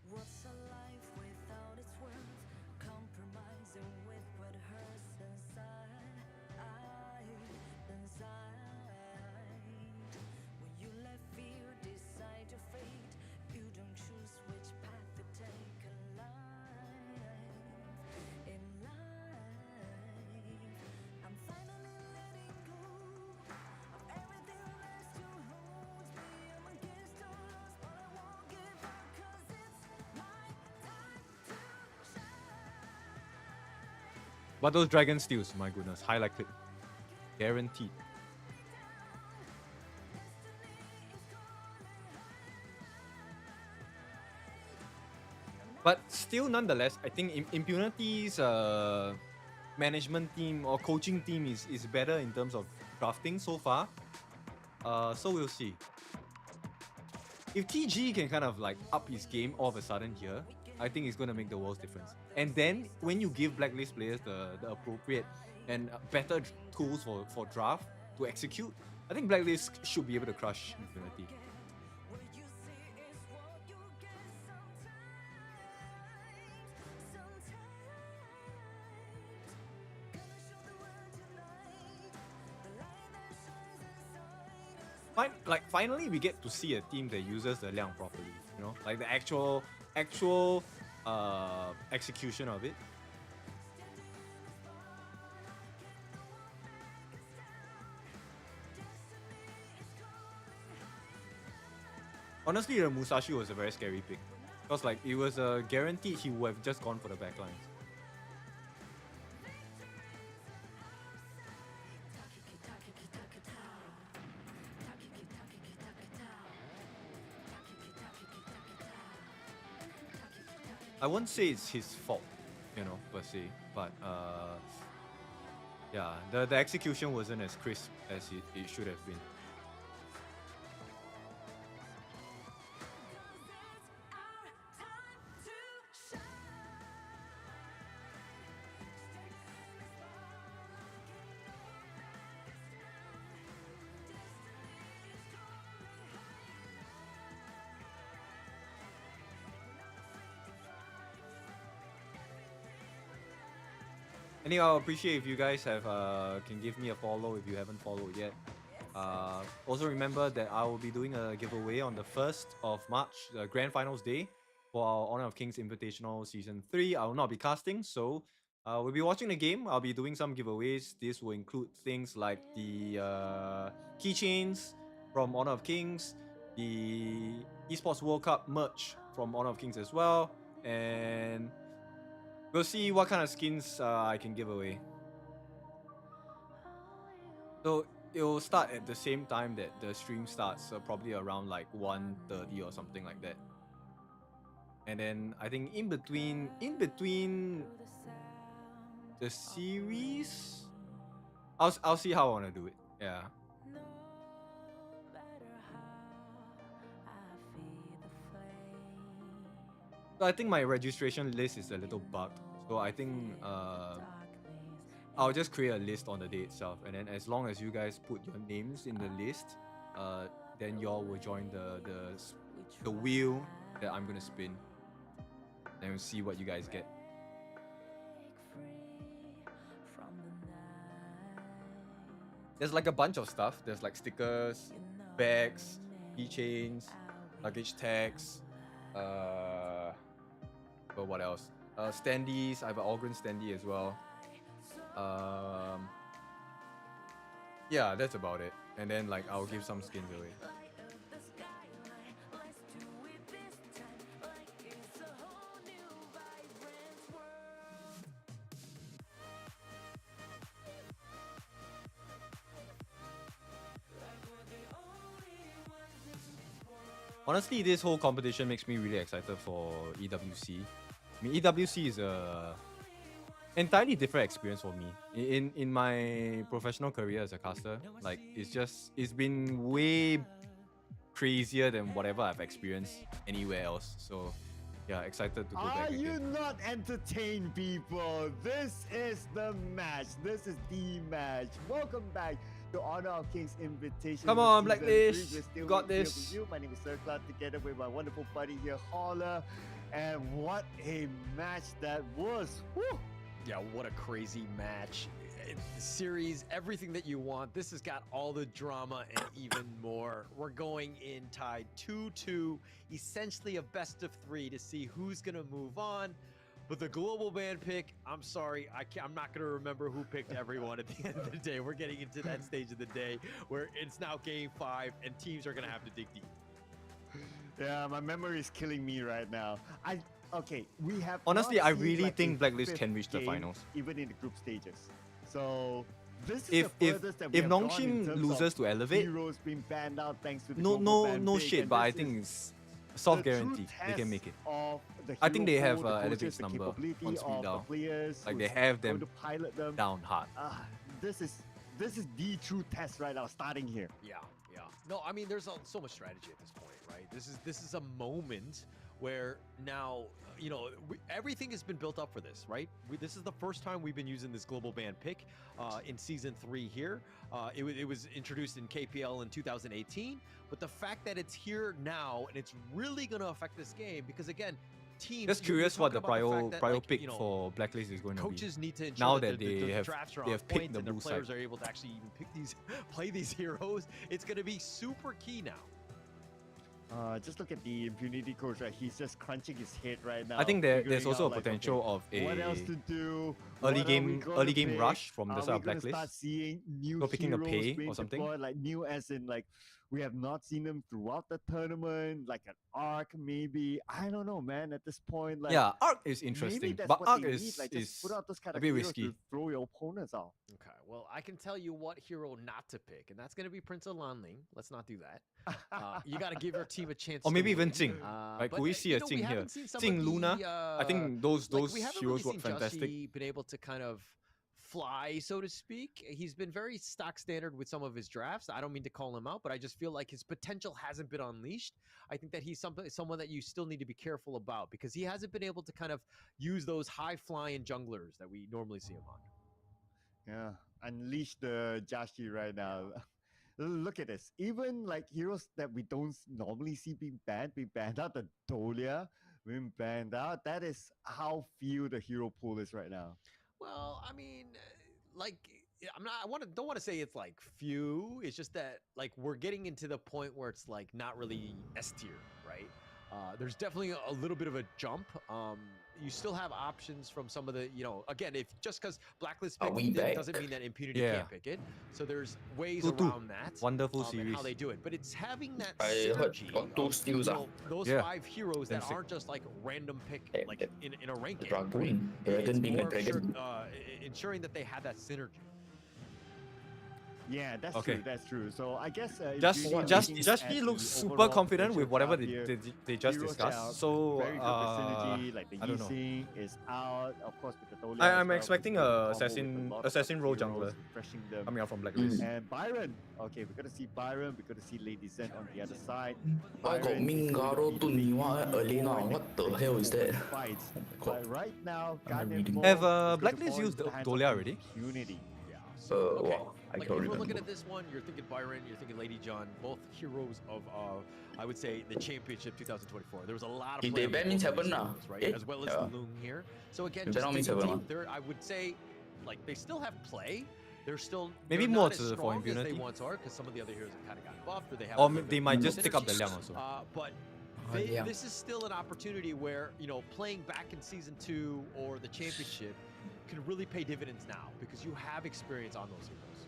What's a life without its worth? Compromising with what hurts inside. When you let fear decide your fate, you don't choose which path to take in life. I'm finally letting go of everything that still holds me. I'm against all odds, but I won't give up 'cause it's my time to shine. But those dragon steals, my goodness, highlight clip. Guaranteed. But still, nonetheless, I think Impunity's management team or coaching team is better in terms of drafting so far. So we'll see. If TG can kind of like up his game all of a sudden here, I think it's going to make the world's difference. And then when you give Blacklist players the appropriate and better tools for draft to execute, I think Blacklist should be able to crush Infinity. Finally we get to see a team that uses the Liang properly, you know, like the actual execution of it. Honestly, the Musashi was a very scary pick. Because like it was guaranteed he would have just gone for the backlines. I won't say it's his fault, you know, per se, but yeah, the execution wasn't as crisp as it should have been. Anyway, I'll appreciate if you guys have can give me a follow if you haven't followed yet. Also remember that I will be doing a giveaway on the 1st of March, the Grand Finals Day, for our Honor of Kings Invitational Season 3. I will not be casting, so we'll be watching the game. I'll be doing some giveaways. This will include things like the keychains from Honor of Kings, the Esports World Cup merch from Honor of Kings as well, and we'll see what kind of skins I can give away. So it will start at the same time that the stream starts, so probably around like 1:30 or something like that. And then I think in between the series, I'll see how I want to do it. Yeah. So I think my registration list is a little bugged. So I think I'll just create a list on the day itself, and then as long as you guys put your names in the list, then y'all will join the wheel that I'm gonna spin, and we'll see what you guys get. There's like a bunch of stuff. There's like stickers, bags, keychains, luggage tags, but what else? Standees. I have an Algren standee as well. Yeah, that's about it. and then like I'll give some skins away. Honestly, this whole competition makes me really excited for EWC. I mean, EWC is a entirely different experience for me. In my professional career as a caster, like it's been way crazier than whatever I've experienced anywhere else. So yeah, excited to go back Are you again. not entertained, people? This is the match. This is the match. Welcome back to Honor of Kings Invitation. Come on, Season Blacklist. 3. We're still You got here this. with you. My name is Sir Cloud, together with my wonderful buddy here, Holler. And what a match that was. Woo! Yeah, what a crazy match. Series, everything that you want. This has got all the drama and even more. We're going in tied 2-2, essentially a best of 3 to see who's going to move on. But the global ban pick, I'm sorry, I'm not going to remember who picked everyone at the end of the day. We're getting into that stage of the day where it's now game 5 and teams are going to have to dig deep. Yeah, my memory is killing me right now. Okay, we have Honestly, not I seen, really like, think a Blacklist fifth can reach the game, finals. even in the group stages. So this is If the furthest that we if have gone in Nongshim terms loses of to Elevate, heroes being banned out thanks to the no global ban pick, shit, and but I this think is it's a soft the true guarantee they can test make it. of the I think they hero have pool, the coaches, Elevate's the number capability on speed of the down. players Like they who's have going them to pilot them down hard. This is the true test right now, starting here. Yeah. No, I mean, there's so much strategy at this point, right? This is a moment where now, you know, everything has been built up for this, right? This is the first time we've been using this global ban pick in season 3 here. It was introduced in KPL in 2018, but the fact that it's here now and it's really going to affect this game because again, teams. Just curious what the prio pick for Blacklist is going to be. Coaches need to ensure now that that the they drafts are have on picked point the and their blue players side. are able to actually even pick play these heroes. It's going to be super key now. Just look at the impunity coach, right? He's just crunching his head right now. I think there's figuring also out, a like, potential okay, of a what else to do? early What are we game gonna pick? rush from the Are side we of gonna Blacklist. start seeing new So picking a heroes pay being or something. deployed, like new as in like we have not seen them throughout the tournament, like an arc maybe. I don't know, man. At this point, like Yeah, arc is maybe interesting, that's but what arc they is need, like just put out those kind a of bit heroes risky. to throw your opponents out. Okay, well, I can tell you what hero not to pick, and that's going to be Prince of Lanling. Let's not do that. You got to give your team a chance. Or maybe to even win. Jing. Like, But, could we see you a know, Jing we here? haven't seen some Jing, of the, Luna. I think those we haven't heroes really were seen fantastic. Justy been able to kind of fly, so to speak. He's been very stock standard with some of his drafts. I don't mean to call him out, but I just feel like his potential hasn't been unleashed. I think that he's someone that you still need to be careful about because he hasn't been able to kind of use those high flying junglers that we normally see him on. Yeah, unleash the Jashi right now. Look at this. Even like heroes that we don't normally see being banned out. The Dolia being banned out. That is how few the hero pool is right now. Well, I mean, like don't want to say it's like few. It's just that like we're getting into the point where it's like not really S tier, right? There's definitely a little bit of a jump. You still have options from some of the, again, if just because Blacklist picked it doesn't mean that Impunity can't pick it. So there's ways around that. Wonderful and series. how they do it, but it's having that I heard synergy got two of, steals, those Yeah. 5 heroes that Then aren't just like random pick like in a ranking. Dragoon. Right? Dragon It's being a more of dragon. ensuring that they have that synergy. Yeah, that's Okay. true. That's true. So I guess Justy looks super confident with whatever they just discussed. So very good with synergy, like the I don't know. Yixing is out, of course, with the Dolia. I'm as well, expecting with the a combo with a lot of assassin role heroes, jungler refreshing them. coming out from Blacklist. And Byron. Okay, we're gonna see Byron. We're gonna see Lady Zen on the other side. I got Byron is Mingaro going to be the Niwa Elena. What the hell is that? fights. But right now, Guardian reading. Mode Have is gonna Blacklist fall used into the hands Dolia of already? Impunity. Okay. Wow, I Like don't if we're remember. looking at this one, you're thinking Byron, you're thinking Lady John, both heroes of I would say the championship 2024. There was a lot of If play they ban on means both of these heaven now. heroes, right? Eh? As well as Yeah. the Loom here. So again, If just ban means digging heaven deep, there I would say like they still have play. They're still Maybe they're more not as to for strong as Impunity. they once are because some of the other heroes have kind of gotten buffed or they have Or a little they bit might more just take up the synergy. Liang also. But this is still an opportunity where, playing back in Season 2 or the championship can really pay dividends now because you have experience on those heroes.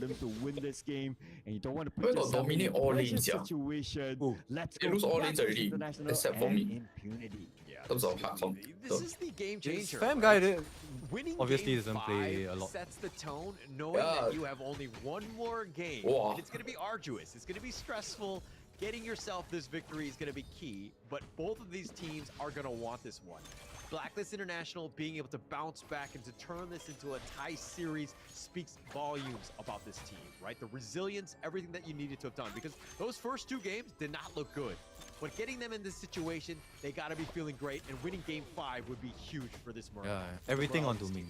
them to win this game, and you don't want to Where put got yourself in dominate a all pressure lanes, yeah? situation. Let's They go lose all back lanes to already, international except for and me. impunity. In terms of hard comp. This is the game changer. Fam right? guy did- Winning obviously game doesn't play 5 a lot. sets the tone, knowing Yeah. that you have only one more game. Wow. And it's going to be arduous. It's going to be stressful. getting yourself this victory is going to be key, but both of these teams are going to want this one. Blacklist International being able to bounce back and to turn this into a tie series speaks volumes about this team, right? The resilience, everything that you needed to have done, because those first 2 games did not look good. But getting them in this situation, they got to be feeling great, and winning game 5 would be huge for this Merc. Yeah, everything on Dooming.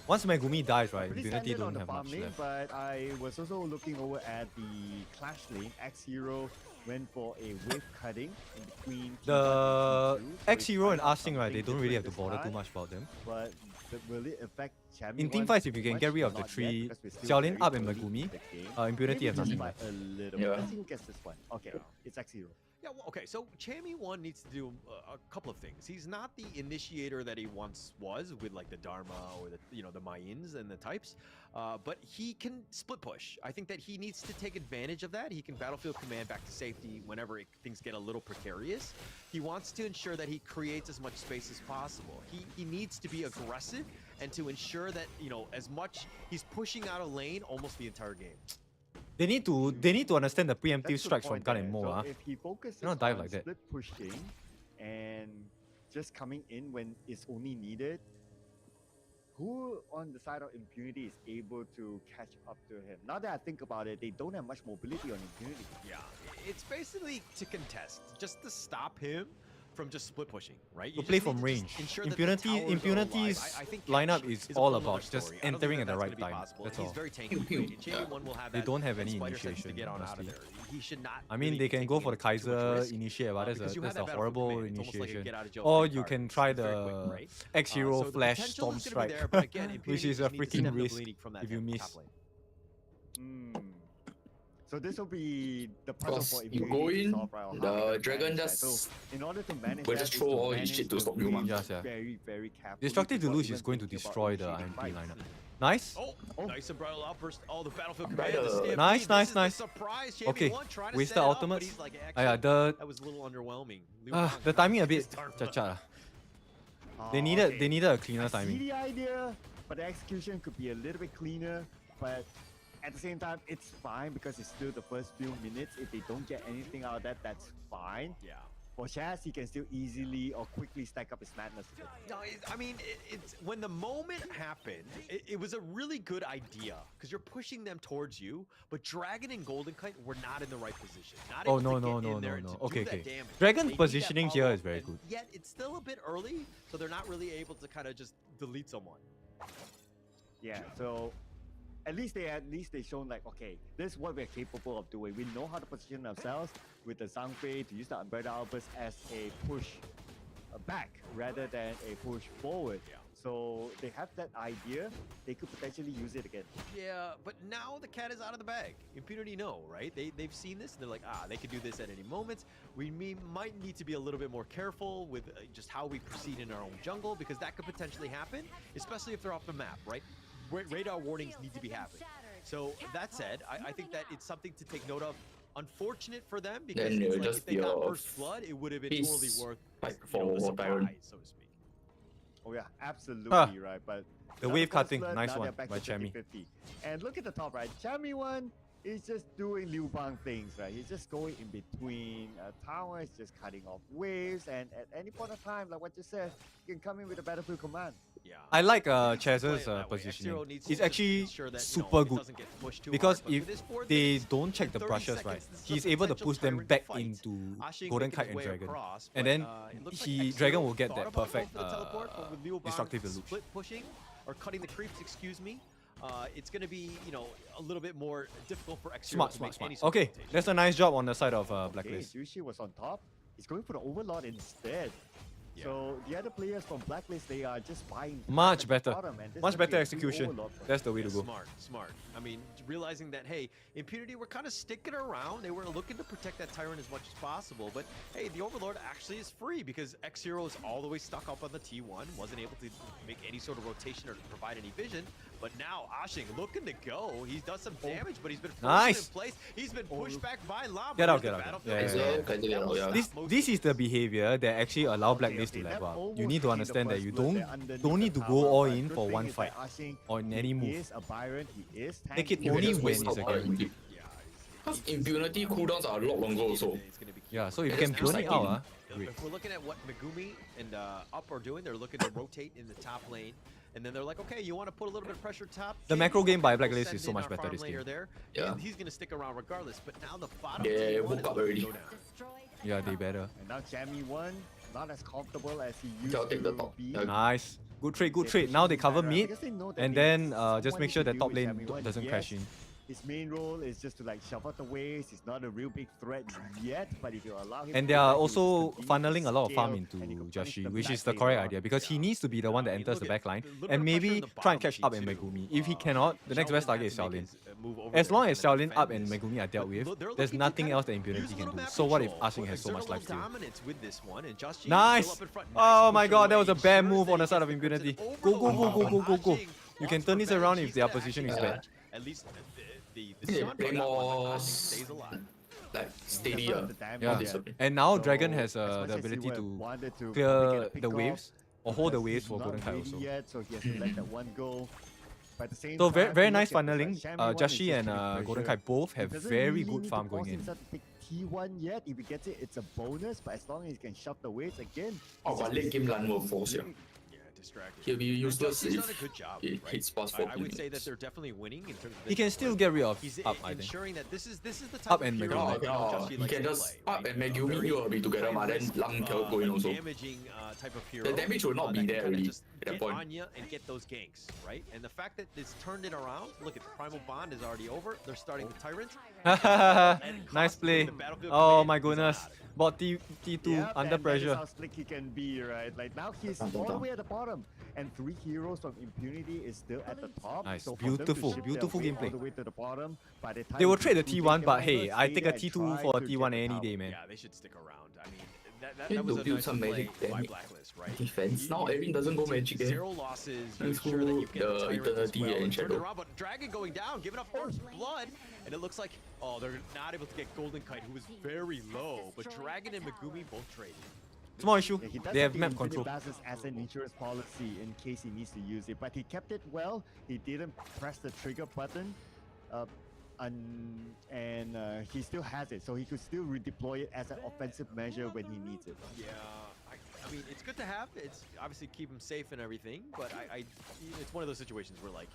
Once Megumi dies, right, Pretty Impunity standard on don't the have farm much lane, left. but I was also looking over at the Clash lane. X0 went for a wave cutting in between The T1 X-Hero and Arsing, right, they don't really have to bother too much about them. But will it affect Chami In team fights, if you can get rid of the 3, Xiaolin up and Megumi, Impunity have nothing left. A little bit. Let's see who gets this one. Okay, it's X0. Yeah, well, okay, so Chami 1 needs to do a couple of things. He's not the initiator that he once was with like the Dharma or the, you know, the Mayans and the types, but he can split push. I think that he needs to take advantage of that. He can battlefield command back to safety whenever things get a little precarious. He wants to ensure that he creates as much space as possible. He needs to be aggressive and to ensure that, you know, as much he's pushing out a lane almost the entire game. They need to understand the preemptive strikes from Gun and Mo. So if he focuses not dive on like that. split pushing and just coming in when it's only needed, who on the side of Impunity is able to catch up to him? Now that I think about it, they don't have much mobility on Impunity. Yeah, it's basically to contest, just to stop him from just split pushing, right? To play from range. Impunity's lineup is all about just entering at the right time. That's all. They don't have any initiation, honestly. I mean, they can go for the Kaiser initiate, but that's a horrible initiation. Or you can try the X-Hero Flash Storm Strike, which is a freaking risk if you miss. So this will be the puzzle for you Impunity go to in, solve, right, on how the to dragon manage that. just So in order to manage will that, just is throw all his manage shit to the stop you, wave man. Yes, yeah. very carefully Destructive before Deluge even is going to thinking about destroy the initiating IMP fights. lineup. Nice. Oh, nice umbrella outburst. Oh, the battlefield Umbrella. command. The stampede. Nice, This nice, is the nice. surprise. Jamie Okay, one trying to wasted set it up, but ultimates. he's like, Yeah, actually, that was a little underwhelming. Liu Bang The timing a bit just started. chacha. Oh, They needed a cleaner I see timing. the idea, but the execution could be a little bit cleaner. But at the same time, it's fine because it's still the first few minutes. If they don't get anything out of that, that's fine. Yeah. For Chaz, he can still easily or quickly stack up his madness. No, I mean, it's when the moment happened, it was a really good idea because you're pushing them towards you, but Dragon and Golden Kite were not in the right position. Not Oh, able no, to no, get in no, there no, and no. to Okay, do that okay. damage. Dragon's They need that positioning here is follow-up, very and good. Yet it's still a bit early, so they're not really able to kind of just delete someone. Yeah, so at least they shown like, okay, this is what we're capable of doing. We know how to position ourselves with the Zhangfei to use the Umbrella Outburst as a push back rather than a push forward. Yeah. So they have that idea. They could potentially use it again. Yeah, but now the cat is out of the bag. Impunity know, right? They've seen this and they're like, they could do this at any moment. We might need to be a little bit more careful with just how we proceed in our own jungle because that could potentially happen, especially if they're off the map, right? Radar warnings need to be happening. So that said, I think that it's something to take note of. Unfortunate for them because Then it's it'll like just if they be got a first blood, it would have been peace totally worth fight you know, the for Byron. surprise, so to speak. Oh yeah, absolutely Ah, right. But the now wave first cutting, blood, nice now they're one back by to Chami. 50-50. And look at the top right. Chami one is just doing Liu Bang things, right? He's just going in between towers, just cutting off waves, and at any point of time, like what you said, you can come in with a battlefield command. Yeah. I like Play Chaz's it that way. positioning. X-Zero needs to It's just actually ensure that, super it good doesn't get pushed too because hard, but if with this 4 they minutes, don't check the 30 brushes seconds, right, this is he's a able to potential push them tyrant back fight. into Ashing Golden making Kite his and way Dragon, across, and but, then it looks like Dragon X-Zero will get thought that about perfect going for the teleport, but with Liu Bang destructive deluge. split pushing or cutting the creeps, excuse me. It's going to be, you know, a little bit more difficult for X-Zero Smart, to smart, make any smart. sort of Okay, rotation. that's a nice job on the side of Okay, Blacklist. Zushi was on top. He's going for the Overlord instead. Yeah. So the other players from Blacklist, they are just buying Much at the better. bottom, and this Much is gonna better be a free execution. Overlord for That's the way to go. Smart. I mean, realizing that, hey, Impunity were kind of sticking around. They were looking to protect that Tyrant as much as possible. But, hey, the Overlord actually is free because X-Zero is all the way stuck up on the T1. Wasn't able to make any sort of rotation or provide any vision. But now, Ashing looking to go. He does some damage, but he's been frozen Nice. in place. He's been pushed back by Lama. Get out, The get out. battlefield Yeah. is dead. This is the behavior that actually allow Blacklist to level up. You need to understand that you don't need to go all in for one fight or in any move. He is a Byron. He is Take it tanky. only just when waste it's a out our guarantee. ulti. Because impunity cooldowns are a lot longer also. Yeah, so if you It's can just burn it like out, great. If we're looking at what Megumi and Up are doing, they're looking to rotate in the top lane. And then they're like, okay, you want to put a little bit of pressure top? The macro game by We'll Blacklist send is so in much our better farm this game. laner there, Yeah. and he's going to stick around regardless. But now the bottom They team woke is up going already. to go down. Yeah, they better. And now Jamie 1, not as comfortable as he used I'll take the to top. be. Nice. Good trade, good trade. Now they cover mid, Because they know that and they then need just make sure that someone top to deal lane with Jamie 1. doesn't crash in. His main role is just to like shove out the waves. He's not a real big threat yet, but if you allow him And to they go are back, he will also continue to funneling a lot of farm scale, into and he can punish Jashi, them which back is the later correct on. idea because he needs to be the one that enters the back line and of maybe pressure on the try and bottom catch up and lane too. Megumi. If he cannot, the next best target is Shaolin Shaolin. has to make his, move over As there long to as kinda Shaolin defend up and this. Megumi are dealt with, They're there's looking to nothing kind else of that Impunity use a can little do. map So what if control, Ashing has so exert a much little life steal? dominance with this one, and Just G Nice! still up in front. Oh Nice my push god, that was a away. bad Ensures move that on he the side gets of the Impunity. Crimson over Go, the go, go, wall. go, go, go, go. Ashing You can wants turn this revenge. around He's if their gonna position actually is get bad. At least the Yeah, shot play for that one, but more Ashing stays alive. like steady. Yeah, and now Dragon has the ability to clear the waves or hold the waves for Golden Kai also. Yet, so he has to let that one go. But at the same So time, very you nice look at this, funneling. like, Shammy 1 is Jashi just and getting Golden pressure. Kai both have He doesn't very really good need farm to going force in. himself to take T1 yet. If he gets it, it's a bonus. But as long as he can shove the waves again. Oh, but late game Lan will force him. Distracted. He'll be useless He's if done a good job, he right? hits past I 14 would say that minutes. they're definitely winning in terms of He this can still effort. get rid of He's up, I think. ensuring that this is the type Up of and hero Megumi. that Just G You likes can to just play, up right? and Megumi, you will be together, but then Lam cannot go in also. Damaging type of hero. The damage will not be that can there kinda already just at that get point. on ya and get those ganks, right? And the fact that it's turned it around, look at the Primal Bond is already over. They're starting the Tyrant. Nice play. The Battlefield Oh Command my is goodness. Bot T2 Yeah, under and pressure. That is how slick he can be, right? Like now he's all the way at the bottom, and 3 heroes from Impunity is still at the top. Nice. So for them to Beautiful, shift beautiful their way gameplay. all the way to the bottom. By the time They will he trade the do take T1, them but over, hey, I stay take a there and T2 try for a to T1 get the any tower. day, man. Yeah, they should stick around. I mean, that Need was to a build nice some play magic by damage. Blacklist, right? Defense. Now Erin doesn't go magic, eh? 0 losses. You Thanks ensure that you to get the the Tyrant as Eternity well and and turn it Shadow. around, but Dragon going down, giving up first blood, and it looks like, oh, they're not able to get Golden Kite, who was very low, but Dragon and Megumi both traded. Small issue. Yeah, he does They have the map Infinite control. Bastards as an insurance policy in case he needs to use it, but he kept it well. He didn't press the trigger button, and he still has it, so he could still redeploy it as an offensive measure when he needs it. Yeah, I mean, it's good to have. It's obviously keep him safe and everything, but it's one of those situations where like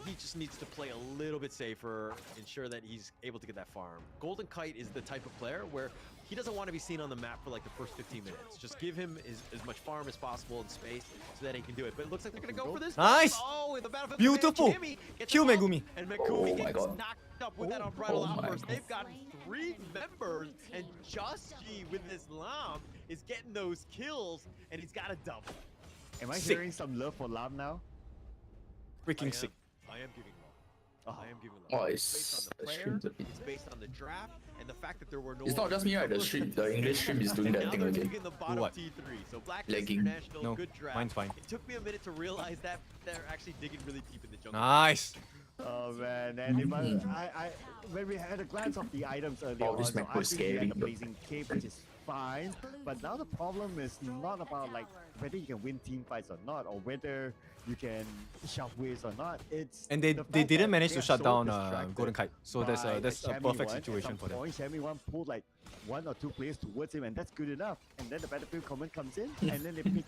he just needs to play a little bit safer, ensure that he's able to get that farm. Golden Kite is the type of player where he doesn't want to be seen on the map for like the first 15 minutes. Just give him as much farm as possible and space so that he can do it. But it looks like they're gonna go for this. Nice! Oh, the Battlefield Beautiful! Command, Jimmy gets Kill the ball, Megumi. and Oh Megumi my gets God. knocked up with that unbridled Oh my outburst. God. They've got 3 members, and Just G with this Lam is getting those kills, and he's got a double. Am I Sick. hearing some love for Lam now? Freaking sick. I am giving love. I am giving Oh, love. it's based on the the player, stream's a bit- it's based on the draft, and the fact that there were no. It's not just me, right? The English stream is doing that now thing they're again. moving the bottom what? T3. So Blacklist Lagging. International, No, good draft. mine's fine. It took me a minute to realize that they're actually digging really deep in the jungle. Nice. Oh man, and if I when we had a glance of the items earlier Oh, on, this so map was obviously he had scary. a blazing cape, which is fine. But now the problem is not about like whether you can win team fights or not, or whether you can shove waves or not. It's And they the fact didn't that manage they to are shut so down distracted Golden Kite. So that's by, a Shammy perfect 1. At situation some for them. point, Shammy 1 pulled like 1 or 2 players towards him, and that's good enough. And then the Battlefield Command comes in, and then they pick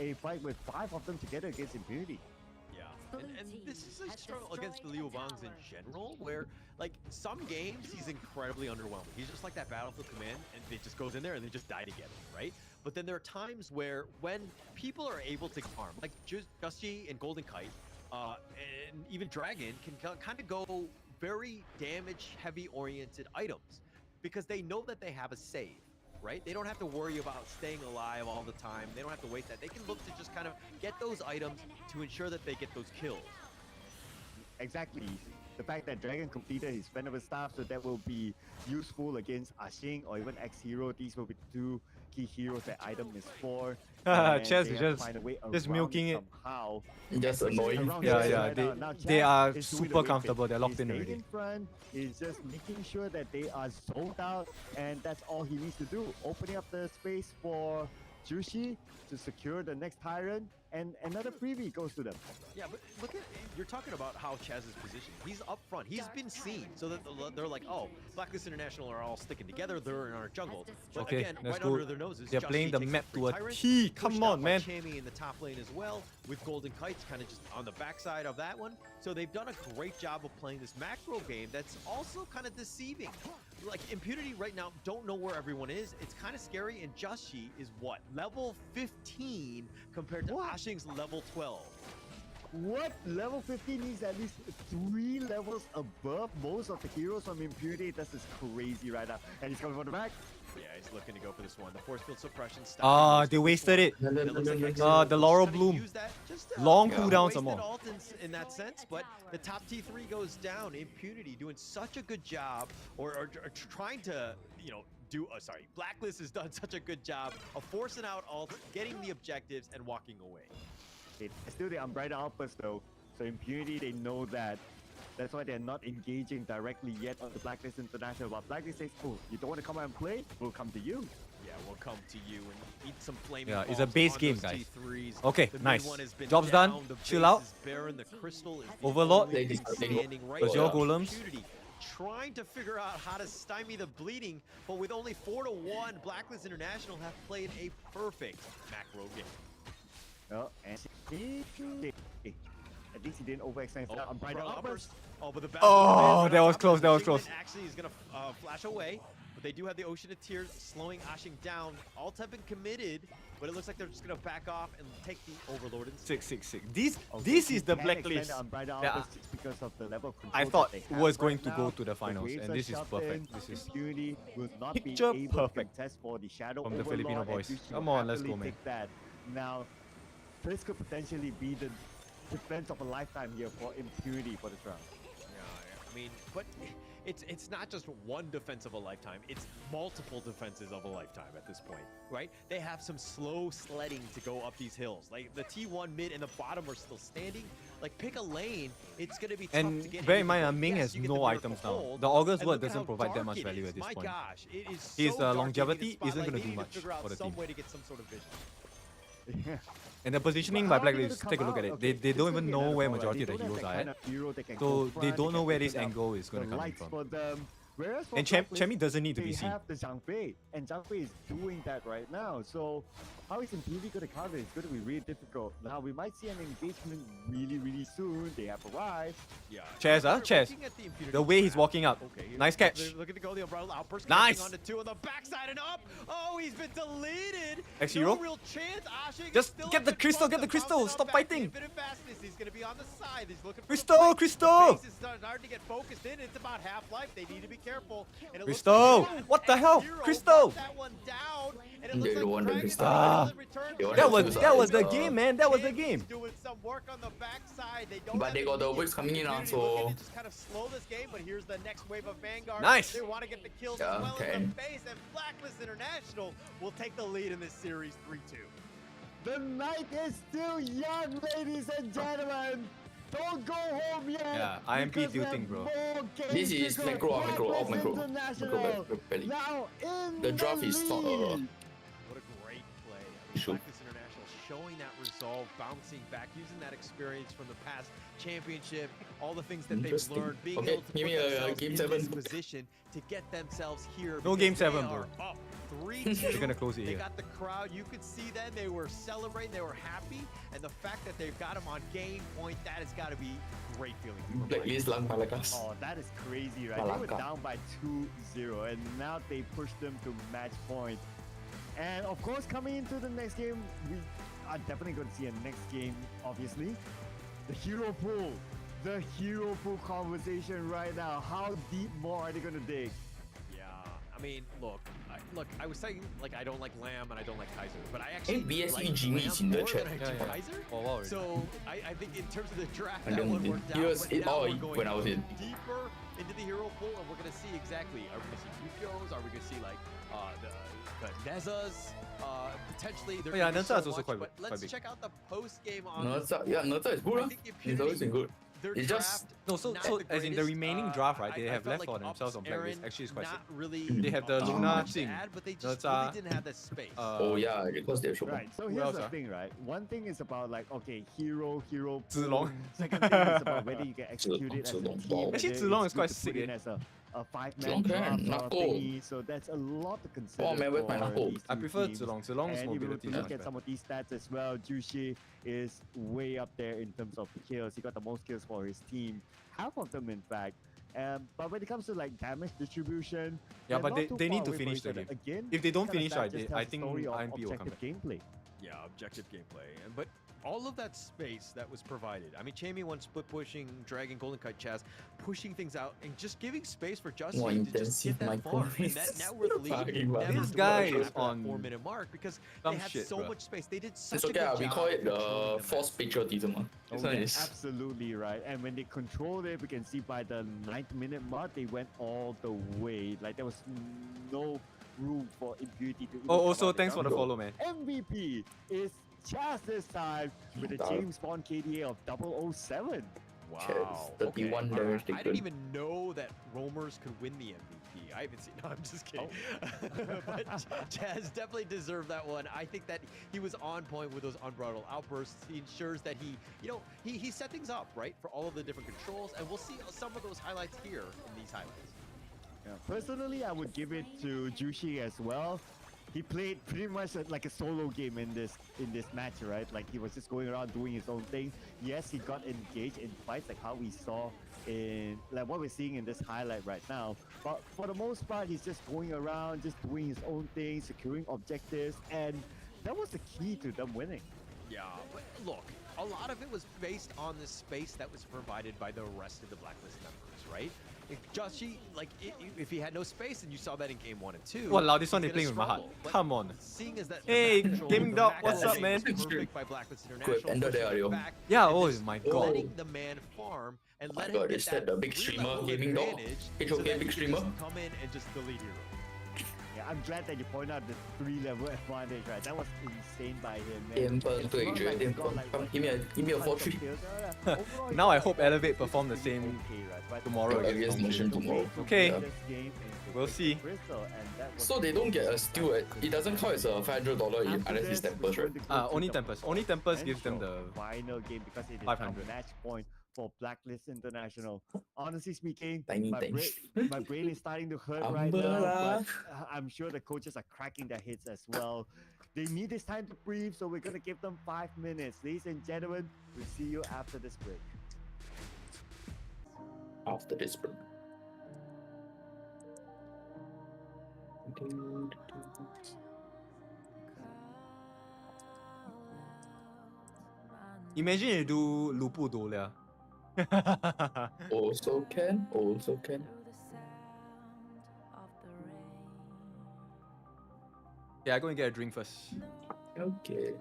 a fight with 5 of them together against Impunity. Yeah, and this is a struggle against the Liu Bangs in general, where like some games he's incredibly underwhelming. He's just like that Battlefield Command, and it just goes in there and they just die together, right? But then there are times where when people are able to farm, like Justy and Golden Kite, and even Dragon can kind of go very damage-heavy oriented items because they know that they have a save. Right? They don't have to worry about staying alive all the time. They don't have to waste that. They can look to just kind of get those items to ensure that they get those kills. Exactly. The fact that Dragon completed his Venomous Staff, so that will be useful against Ashing or even X-Hero. These will be 2 key heroes that item is for. and Chess they is have to just find a way just around milking it. somehow. Just Especially annoying. around Yeah, Chess yeah, right they- now they Chess are is doing the super wave comfortable, hit. they're locked He's in staying already. in front. He's just making sure that they are sold out, and that's all he needs to do. Opening up the space for Jushi to secure the next Tyrant, and another freebie goes to them. Yeah, but look at, you're talking about how Chaz is positioned. He's up front. He's been seen, so that they're like, oh, Blacklist International are all sticking together. They're in our jungle. But Okay, again, let's right go. under their noses, They're Just playing Chi the takes map free to a Tyrant, T. pushed Come out on, by man. Chammy in the top lane as well, with Golden Kites kind of just on the backside of that one. So they've done a great job of playing this macro game that's also kind of deceiving. Like, Impunity right now don't know where everyone is. It's kind of scary, and Just Chi is what? Level 15 compared to Ashing's level 12. What? Level 15 is at least 3 levels above most of the heroes from Impunity. This is crazy right now. And he's coming from the back. Yeah, he's looking to go for this one. The force field suppression. They wasted it. The Laurel Bloom. Long cooldown some more. In that sense, but the top T3 goes down. Impunity doing such a good job, or trying to, you know, Blacklist has done such a good job of forcing out ults, getting the objectives, and walking away. It's still the Umbrella outburst though, so Impunity, they know that. That's why they're not engaging directly yet on the Blacklist International. But Blacklist says, oh, you don't want to come out and play? We'll come to you. Yeah, we'll come to you and eat some flaming Yeah, it's a bombs base on game, those guys. T3s. Okay, The mid nice. one has been Job's down, done. the Chill base out. is barren, the crystal is the Overlord. only thing standing right Azure now. Golems. Impunity trying to figure out how to stymie the bleeding, but with only 4-1, Blacklist International have played a perfect macro game. Oh, and at least he didn't overextend. Umbrella outburst. Oh, but the That was close. That was close. Actually, is gonna flash away, but they do have the Ocean of Tears slowing Ashing down. Ults have been committed, but it looks like they're just gonna back off and take the Overlord instead. 666. This is the Blacklist. Yeah. Because of the level of I control thought that it they was have going right to now. go to the The finals, waves and are this is shoved perfect. in. This is Impunity will not picture be able perfect to contest for the Shadow from the Overlord, Filipino and boys. Jushi Come will on, let's happily go, man. take that. Now, this could potentially be the defense of a lifetime here for Impunity for this round. Yeah, I mean, but it's not just one defense of a lifetime, it's multiple defenses of a lifetime at this point, right? They have some slow sledding to go up these hills. Like, the T1 mid and the bottom are still standing. Like, pick a lane, it's going to be tough to And get bear in anything mind, going. Ming Yes, has you get no Miracle items now. Hold, The August and Word look at doesn't how provide that dark much it value is. at this My point. gosh, it is His so dark in longevity the spotlight. isn't gonna They do need to much figure out for the some team. way to get some sort of vision. And the positioning by Blacklist, take a look at it. They don't even know where majority of the heroes are at. So they don't know where this angle is going to come from. Whereas for And Blacklist, Chemi doesn't need to be they seen. have the Zhang Fei, and Zhang Fei is doing that right now. So how is Impunity going to counter? It's going to be really difficult. Now we might see an engagement really soon. They have arrived. Yeah. Chairs, Chairs. The way he's walking up. Nice catch. They're looking to go the umbrella outburst. Nice. On the 2 on the backside and up. Oh, he's been deleted. X-Hero. No real chance. Ashing Just is still get up the in crystal, front. get the crystal. Stop fighting. Infinite fastness. He's going to be on the side. He's looking for Crystal, the fight. Crystal. The base is starting to get focused in. It's about half-life. They need to be careful. And it looks Crystal. like What the hell? Hero Crystal. got that one down. And it They looks don't like want the Dragon crystal. doesn't return. That was the game, man. That was the game. Doing some work on the backside. They don't But have they got the minions. waves coming in now, Impunity looking so to just kind of slow this game, but here's the next wave of Vanguard. Nice. They want to get the kills Yeah, as well okay. as the base, and Blacklist International will take the lead in this series 3-2. The night is still young, ladies and gentlemen. Don't go home yet. Yeah, IMP because we have tilting, bro. more games This to is go. macro, Blacklist macro. International Belly. now in The draft is not lead. What a great play. I mean, Sure. Blacklist International showing that resolve, bouncing back, using that experience from the past championship, all the things that they've Interesting. learned, being Okay, able to give put me a themselves game in 7. this position to get themselves here. No because game they 7, are bro. up 3-2. They're gonna close it They here. got the crowd. You could see them. They were celebrating. They were happy. And the fact that they've got them on game point, that has got to be great feeling. for Blacklist lang Malakas. Oh, that is crazy, right? They were Malaka. down by 2-0, and now they pushed them to match point. And of course, coming into the next game, we are definitely going to see a next game, obviously. The hero pool. The hero pool conversation right now. How deep more are they going to dig? Yeah, I mean, look, I was saying, like, I don't like Lamb and I don't like Kaiser, but I actually BSE like Jimmy Lamb is in the more chat. than I do Yeah, yeah. Kaiser. Oh, wow. So I think in terms of the draft, And that then one worked he out. was But in- now oh, we're going when I was in. deeper into the hero pool, and we're gonna see exactly. Are we gonna see Yukio's? Are we gonna see like the Nezas? Potentially. Oh, yeah, Neza Neza is also quite But let's big. check out the post game on. Nerza is good. I Lah. think He's always been good. their It's just draft. No, so not so the as in the greatest. remaining draft, right? I They have felt left like for themselves ups on blacklist. Aaron, Actually, it's quite not sick. really. They have the Luna much to Jing. add, but they No, just really didn't have that space. oh yeah, because they're short. Right. So Who here's else, the ah? thing, right? One thing is about like okay, hero, Zilong. boom. Second thing is about whether you can execute it as a Zilong, team. wow. Actually, whether Zilong it's is quite good to sick, put in eh? as a five-man Zilong draft can, sort of Knuckle. thingy. So that's a lot to consider Oh, man, where's my for Knuckle? these I two prefer teams. Zilong. Zilong's And if we were mobility to is look much at some of these stats as well, Jushi is way up there in terms of kills. He got the most kills for his team, half of them in fact. But when it comes to like damage distribution, Yeah, they're but not they, too they far need to away from finish each the other. game. Again, If they don't kind of finish, that right, just I tells the think story of IMP will come objective gameplay. Yeah, objective gameplay. But all of that space that was provided. I mean, Chamey won split pushing, Dragon, Golden Kite, Chaz, pushing things out and just giving space for Justin More to just get intensive that farm. And that microwaves. net worth lead Fucking never man. This diminished guy after is that on 4-minute mark because some they had shit, so bruh. much space. They did such It's a okay, good we job call it controlling the the force map. patriotism. This one is Absolutely right. And when they controlled it, we can see by the 9th-minute mark, they went all the way. Like there was no room for impurity to even Oh, come also out thanks for the jungle. follow, man. MVP is Chaz this time with a James Bond KDA of 007. Wow. 31 okay. damage I didn't taken. even know that roamers could win the MVP. I haven't seen. No, I'm just kidding. But Chaz definitely deserved that one. I think that he was on point with those unbridled outbursts. He ensures that he set things up right for all of the different controls, and we'll see some of those highlights here in these highlights. Yeah. Personally, I would give it to Jushi as well. He played pretty much like a solo game in this match, right? Like he was just going around doing his own thing. Yes, he got engaged in fights like how we saw in like what we're seeing in this highlight right now. But for the most part, he's just going around, just doing his own thing, securing objectives, and that was the key to them winning. Yeah, but look, a lot of it was based on the space that was provided by the rest of the Blacklist members, right? If Joshi, like, if he had no space, and you saw that in game 1 and 2. Walao, this one he's they playing gonna with my heart. struggle. But Come on. Seeing as that Hey, the back Gaming control, Dog, the what's back up, man? was perfect by Blacklist Quick, International, end of the pushing audio. back, Yeah, and oh just my god. letting the man farm and my let god, him get is that the big streamer, three-level Gaming Dog? advantage HOK so that big he can streamer? just come in and just delete hero. Yeah, I'm glad that you point out the 3-level advantage, right? That was insane by him, man. 巅峰 It's 对 not 决， like 巅 he got 峰 like ，give me a 4-3. Overall, Now I it's hope not Elevate bad. perform the It's same okay, right? But tomorrow Against against Nation Nation. tomorrow. Okay, this game is we'll see. Crystal, and that was So they don't get a steal. It doesn't count as a $500 After unless it's this, tempers, we're right? going to go to Only the Tempest. Only Tempest gives them the potential final game because it is 500. a match point for Blacklist International. Honestly speaking, Tiny my, things. my brain is starting to hurt right now, Umbrella. but I'm sure the coaches are cracking their heads as well. They need this time to breathe, so we're gonna give them 5 minutes. Ladies and gentlemen, we'll see you after this break. After this break. Imagine you do Lupu Dolia. Also can. Yeah, I go and get a drink first. Okay.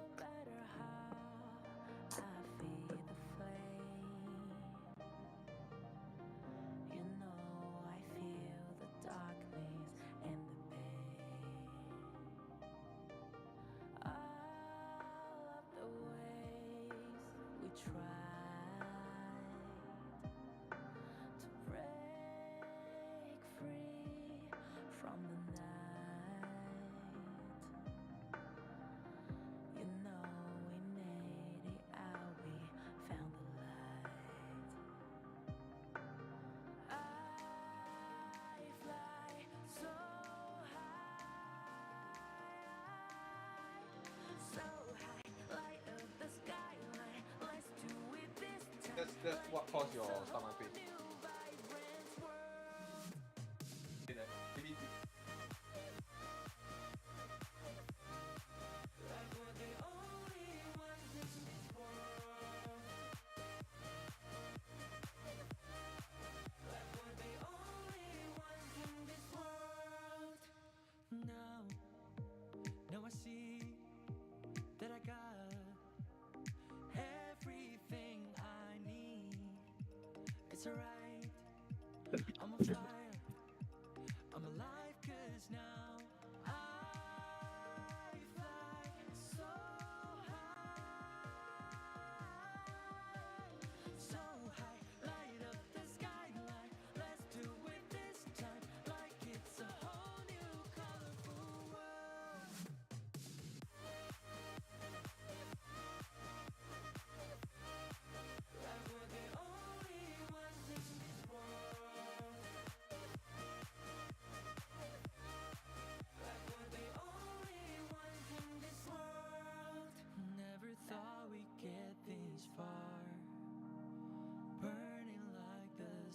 That's what caused your stomach pain. Now I see that I got everything I need. It's alright. I'm a flyer. I'm alive 'cause now I fly so high. So high,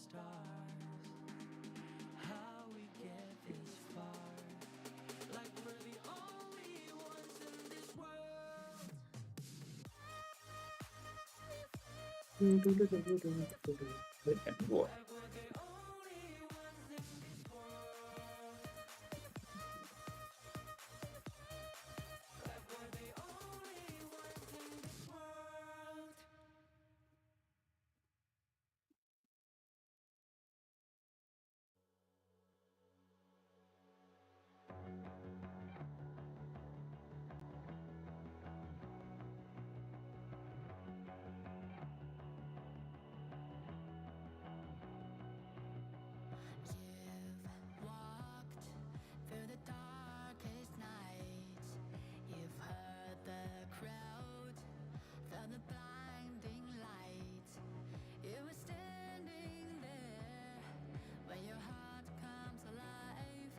stars. How we get this far, like we're the only ones in this world. Walked through the darkest nights. You've heard the crowd, felt the blinding lights. You were standing there when your heart comes alive.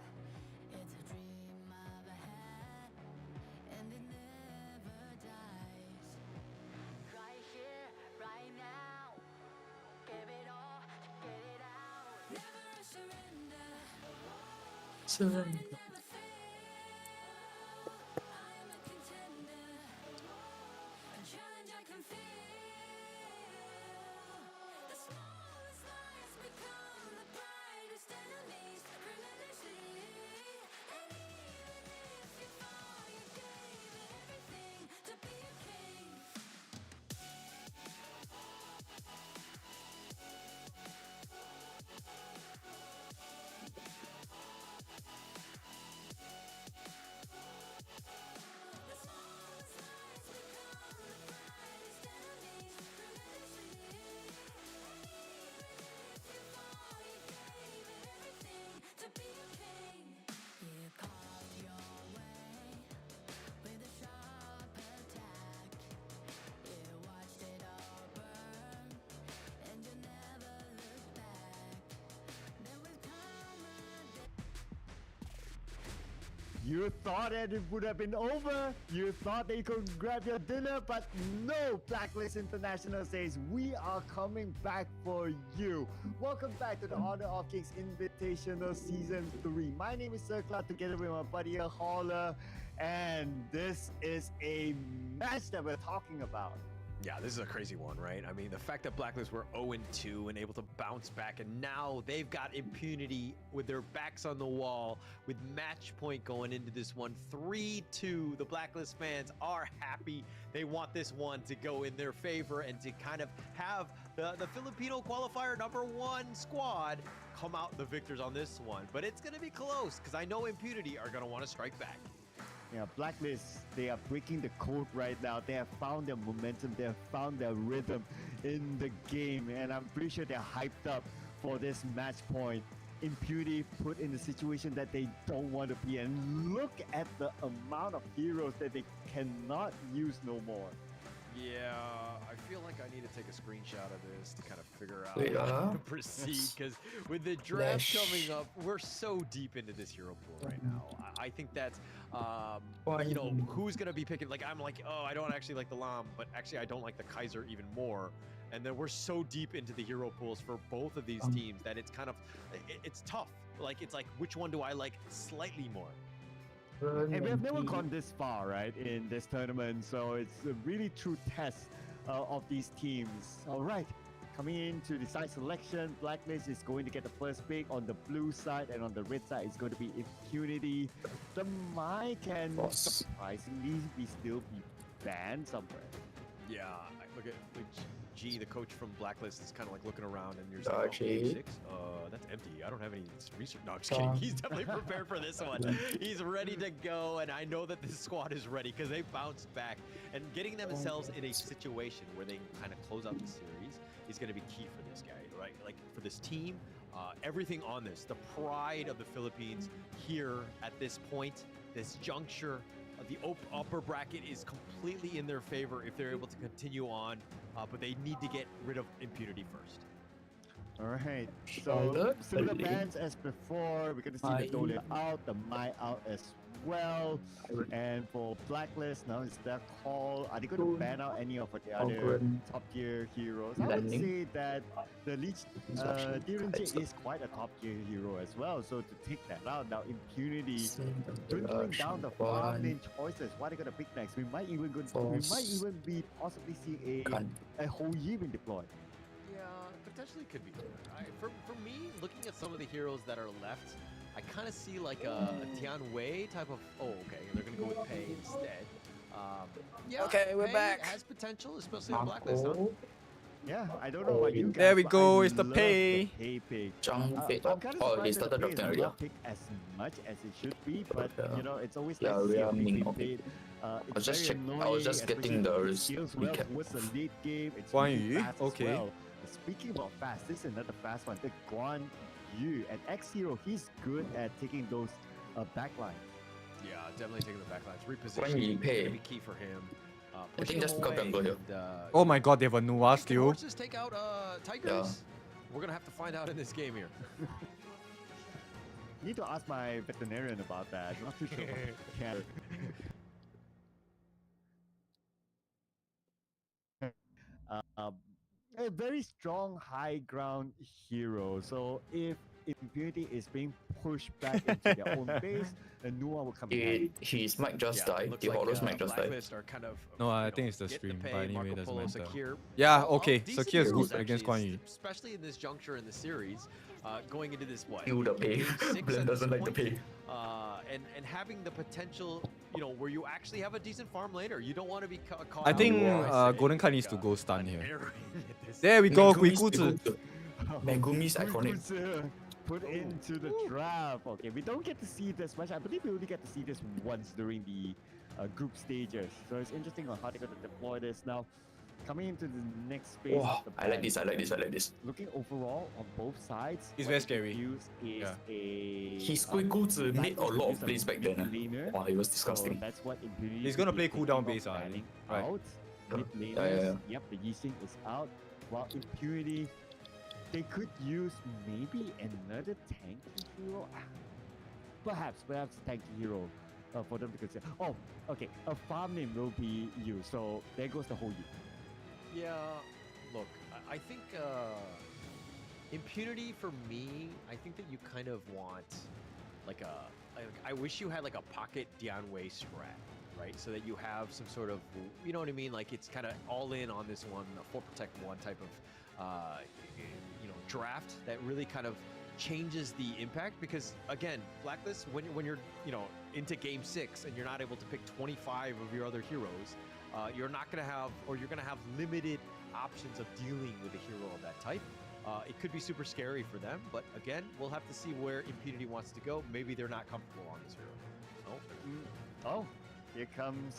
It's a dream of a hat, and it never dies. Right here, right now, give it all, get it out. Never surrender. Surrender. You thought that it would have been over. You thought that you could grab your dinner, but no. Blacklist International says we are coming back for you. Welcome back to the Honor of Kings Invitational Season 3. My name is Sir Cloud, together with my buddy Holler, and this is a match that we're talking about. Yeah, this is a crazy one, right? I mean, the fact that Blacklist were 0-2 and able to bounce back, and now they've got impunity with their backs on the wall, with match point going into this one. 3-2. The Blacklist fans are happy. They want this one to go in their favor and to kind of have the Filipino qualifier #1 squad come out the victors on this one. But it's going to be close, because I know impunity are going to want to strike back. Yeah, Blacklist, they are breaking the code right now. They have found their momentum. They have found their rhythm in the game. And I'm pretty sure they're hyped up for this match point. Impunity put in the situation that they don't want to be. And look at the amount of heroes that they cannot use no more. Yeah, I feel like I need to take a screenshot of this to kind of figure out Wait, how to proceed, because with the draft Flash. coming up, we're so deep into this hero pool right now. I think that's, you know, who's going to be picking. Like, I'm like, oh, I don't actually like the Lam, but actually I don't like the Kaiser even more. And then we're so deep into the hero pools for both of these teams that it's kind of, it's tough. Like, it's like, which one do I like slightly more? And we have never gone this far, right, in this tournament, so it's a really true test of these teams. All right, coming into the side selection, Blacklist is going to get the first pick on the blue side, and on the red side is going to be Impunity. The Mai can surprisingly be still be banned somewhere. Yeah, look at G, the coach from Blacklist, is kind of like looking around, and you're Yeah, saying, G. 6? That's empty. I don't have any research. No, I'm just kidding. He's definitely prepared for this one. He's ready to go, and I know that this squad is ready because they bounced back. And getting themselves in a situation where they can kind of close out the series is going to be key for this guy, right? Like, for this team, everything on this, the pride of the Philippines here at this point, this juncture, the upper bracket is completely in their favor if they're able to continue on, but they need to get rid of impunity first. All right, so similar bans as before. We're going to see the Dole out, the Mai out as well. And for Blacklist, now it's their call. Are they going to ban out any of the other top tier heroes? I would say that the Leech Diren Jade is quite a top tier hero as well. So to take that out now, Impunity dwindling down the farm lane choices. What are they going to pick next? We might even be possibly seeing a whole year being deployed. Yeah, potentially could be. For me, looking at some of the heroes that are left, I kind of see like a Tian Wei type of. Oh, okay, they're gonna go with Pei instead. Yeah, Okay, we're Pei back. has potential, especially on Blacklist. Huh? Yeah, I don't know about you guys. There we but go, I it's the love Pei. Pei pick. Jump Fate. I'm kind of Oh, they surprised that started the Pei is drafting already. not picked as much as it should be, but you know, it's always Yeah, nice to we see are a pick Ming. being Okay. played. It's just very check- I was annoying, just getting especially the if it skills well recap. towards the late game. It's Guan really Yu, fast as okay. well. Speaking about fast, this is another fast one. The Guan Yu, an ex-hero, he's good at taking those backlines. Yeah, definitely taking the backlines. Guan Repositioning Yu is Pei. gonna be key for him. I think just pick up Jungle here. Oh my god, they have a Nua Can still. horses take out Tigers? We're gonna have to find out in this game here. Need to ask my veterinarian about that. Not too sure. Can. A very strong high ground hero. So if Impunity is being pushed back into their own base, then Nua will come in. His mic just died. looks The like, Horus mic just died. Blacklist are kind of, No, I you think know, it's the get stream, Pei, but anyway, Marco doesn't Polo, matter. Sakir. Yeah, All okay, decent Sakir is heroes, good against actually, Guan Yu. especially in this juncture in the series, going into this what? Kill the Pei. Game 6 Blend at doesn't this like the point. Pei. And having the potential, you know, where you actually have a decent farm laner. You don't want to be caught I out think with, I say, Golden Kai like, needs to go stun an here. error at this There we go, Megumi's Guikuzi. Megumi's iconic. Put into the trap. Okay, we don't get to see this much. I believe we only get to see this once during the group stages. So it's interesting on how they're going to deploy this. Now, coming into the next phase. Wow, of the I like ban, this, I like this, I like this. Looking overall on both sides, It's what very they scary. use is a. His Guikuzi made a lot of plays back then. Laner. Wow, he was So disgusting. that's what Impunity He's gonna will play be cooldown thinking base, of I banning think. Right. out. Mid laners, yeah. yep, the Yixing is out. While Impunity, they could use maybe another tanky hero. Perhaps tanky hero for them to consider. Oh, okay, a farm name will be used. So there goes the whole year. Yeah, look, I think Impunity for me, I think that you kind of want like I wish you had like a pocket Dianwei strat, right? So that you have some sort of, you know what I mean? Like it's kind of all in on this one, a 4 protect 1 type of, you know, draft that really kind of changes the impact. Because again, Blacklist, when you're, you know, into game 6 and you're not able to pick 25 of your other heroes, you're not going to have, or you're going to have limited options of dealing with a hero of that type. It could be super scary for them, but again, we'll have to see where Impunity wants to go. Maybe they're not comfortable on this hero. Oh, here comes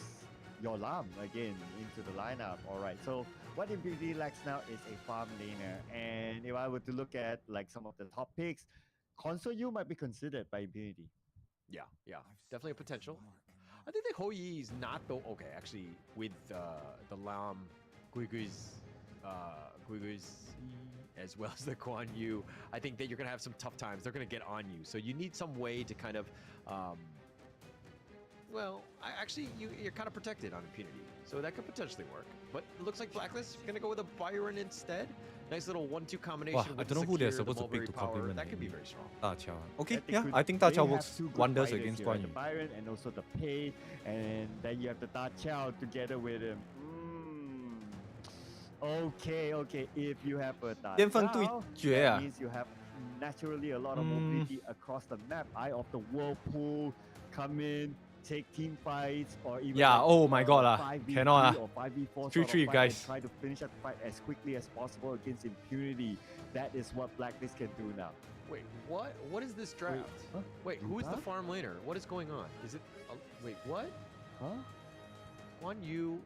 your Lam again into the lineup. All right, so what Impunity lacks now is a farm laner. And if I were to look at like some of the top picks, Console U might be considered by Impunity. Yeah, definitely a potential. I think that Houyi is not the okay. Actually, with the Lam, Guigui's as well as the Guan Yu, I think that you're gonna have some tough times. They're gonna get on you, so you need some way to kind of, well, you're kind of protected on Impunity, so that could potentially work. But it looks like Blacklist is gonna go with a Byron instead. Nice little 1-2 combination. Wow, I with don't know who they're Sakir, the supposed to pick Mulberry to power. complement That could be Amy. very strong. Da Qiao. Okay, They yeah, could- I think Da they Qiao have works two good wonders fighters against here, Guan right? Yu. The Byron and also the Pei, and then you have the Da Qiao together with him. Okay. If you have a Da 巅峰对 Qiao, 决啊 that means you have naturally a lot of mobility across the map. Eye of the Whirlpool, come in, take team fights, or even Yeah, like, oh my god, 5v3 cannot or 5v4 3-3 sort of fight guys. and try to finish up the fight as quickly as possible against Impunity. That is what Blacklist can do now. Wait, what? What is this draft? Wait, who is the farm laner? What is going on? Is it? Wait, what? Huh? Guan Yu,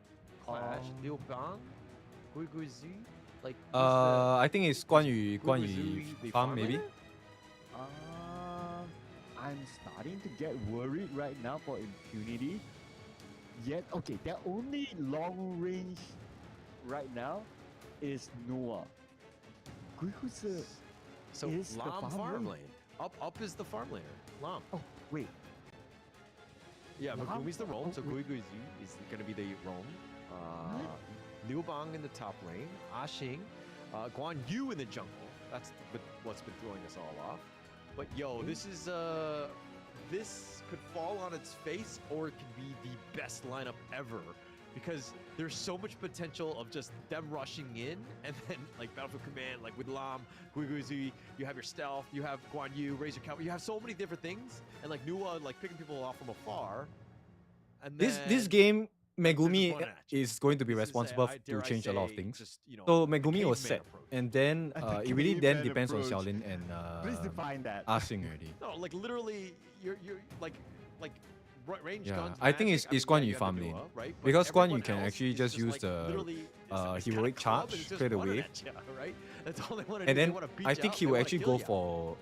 Clash, Liu Bang, Guiguzi, like. I think it's Guan Yu Guiguzi, the farm farm maybe. laner? I'm starting to get worried right now for Impunity. Yet, okay, their only long range right now is Noah. Guiguzi So is the Lam farm farm lane. lane. Up is the farm laner. Lam. Oh, wait. Yeah, Megumi's the roam, so Guiguzi is going to be the roam. Liu Bang in the top lane, Ashing, Guan Yu in the jungle. That's what's been throwing us all off. But yo, this could fall on its face, or it could be the best lineup ever, because there's so much potential of just them rushing in, and then like Battlefield Command, like with Lam, Guiguzi, you have your stealth, you have Guan Yu, Razor Counter, you have so many different things, and like Nua like picking people off from afar. And This game, Megumi is going to be responsible to change a lot of things. So Megumi was set, and then it really then depends on Xiaolin and Please define that. Ashing already. No, like literally, you're like range Yeah, guns. I think magic, it's mean, Guan yeah, Yu have farm the lane. Nua, right? But Because Guan Yu everyone can else actually is just use like, the literally, it's heroic got a club and charge, it's just clear the running wave, at ya, right? That's all they want to do. and They then wanna beat I you think up, he they will wanna actually kill go ya. for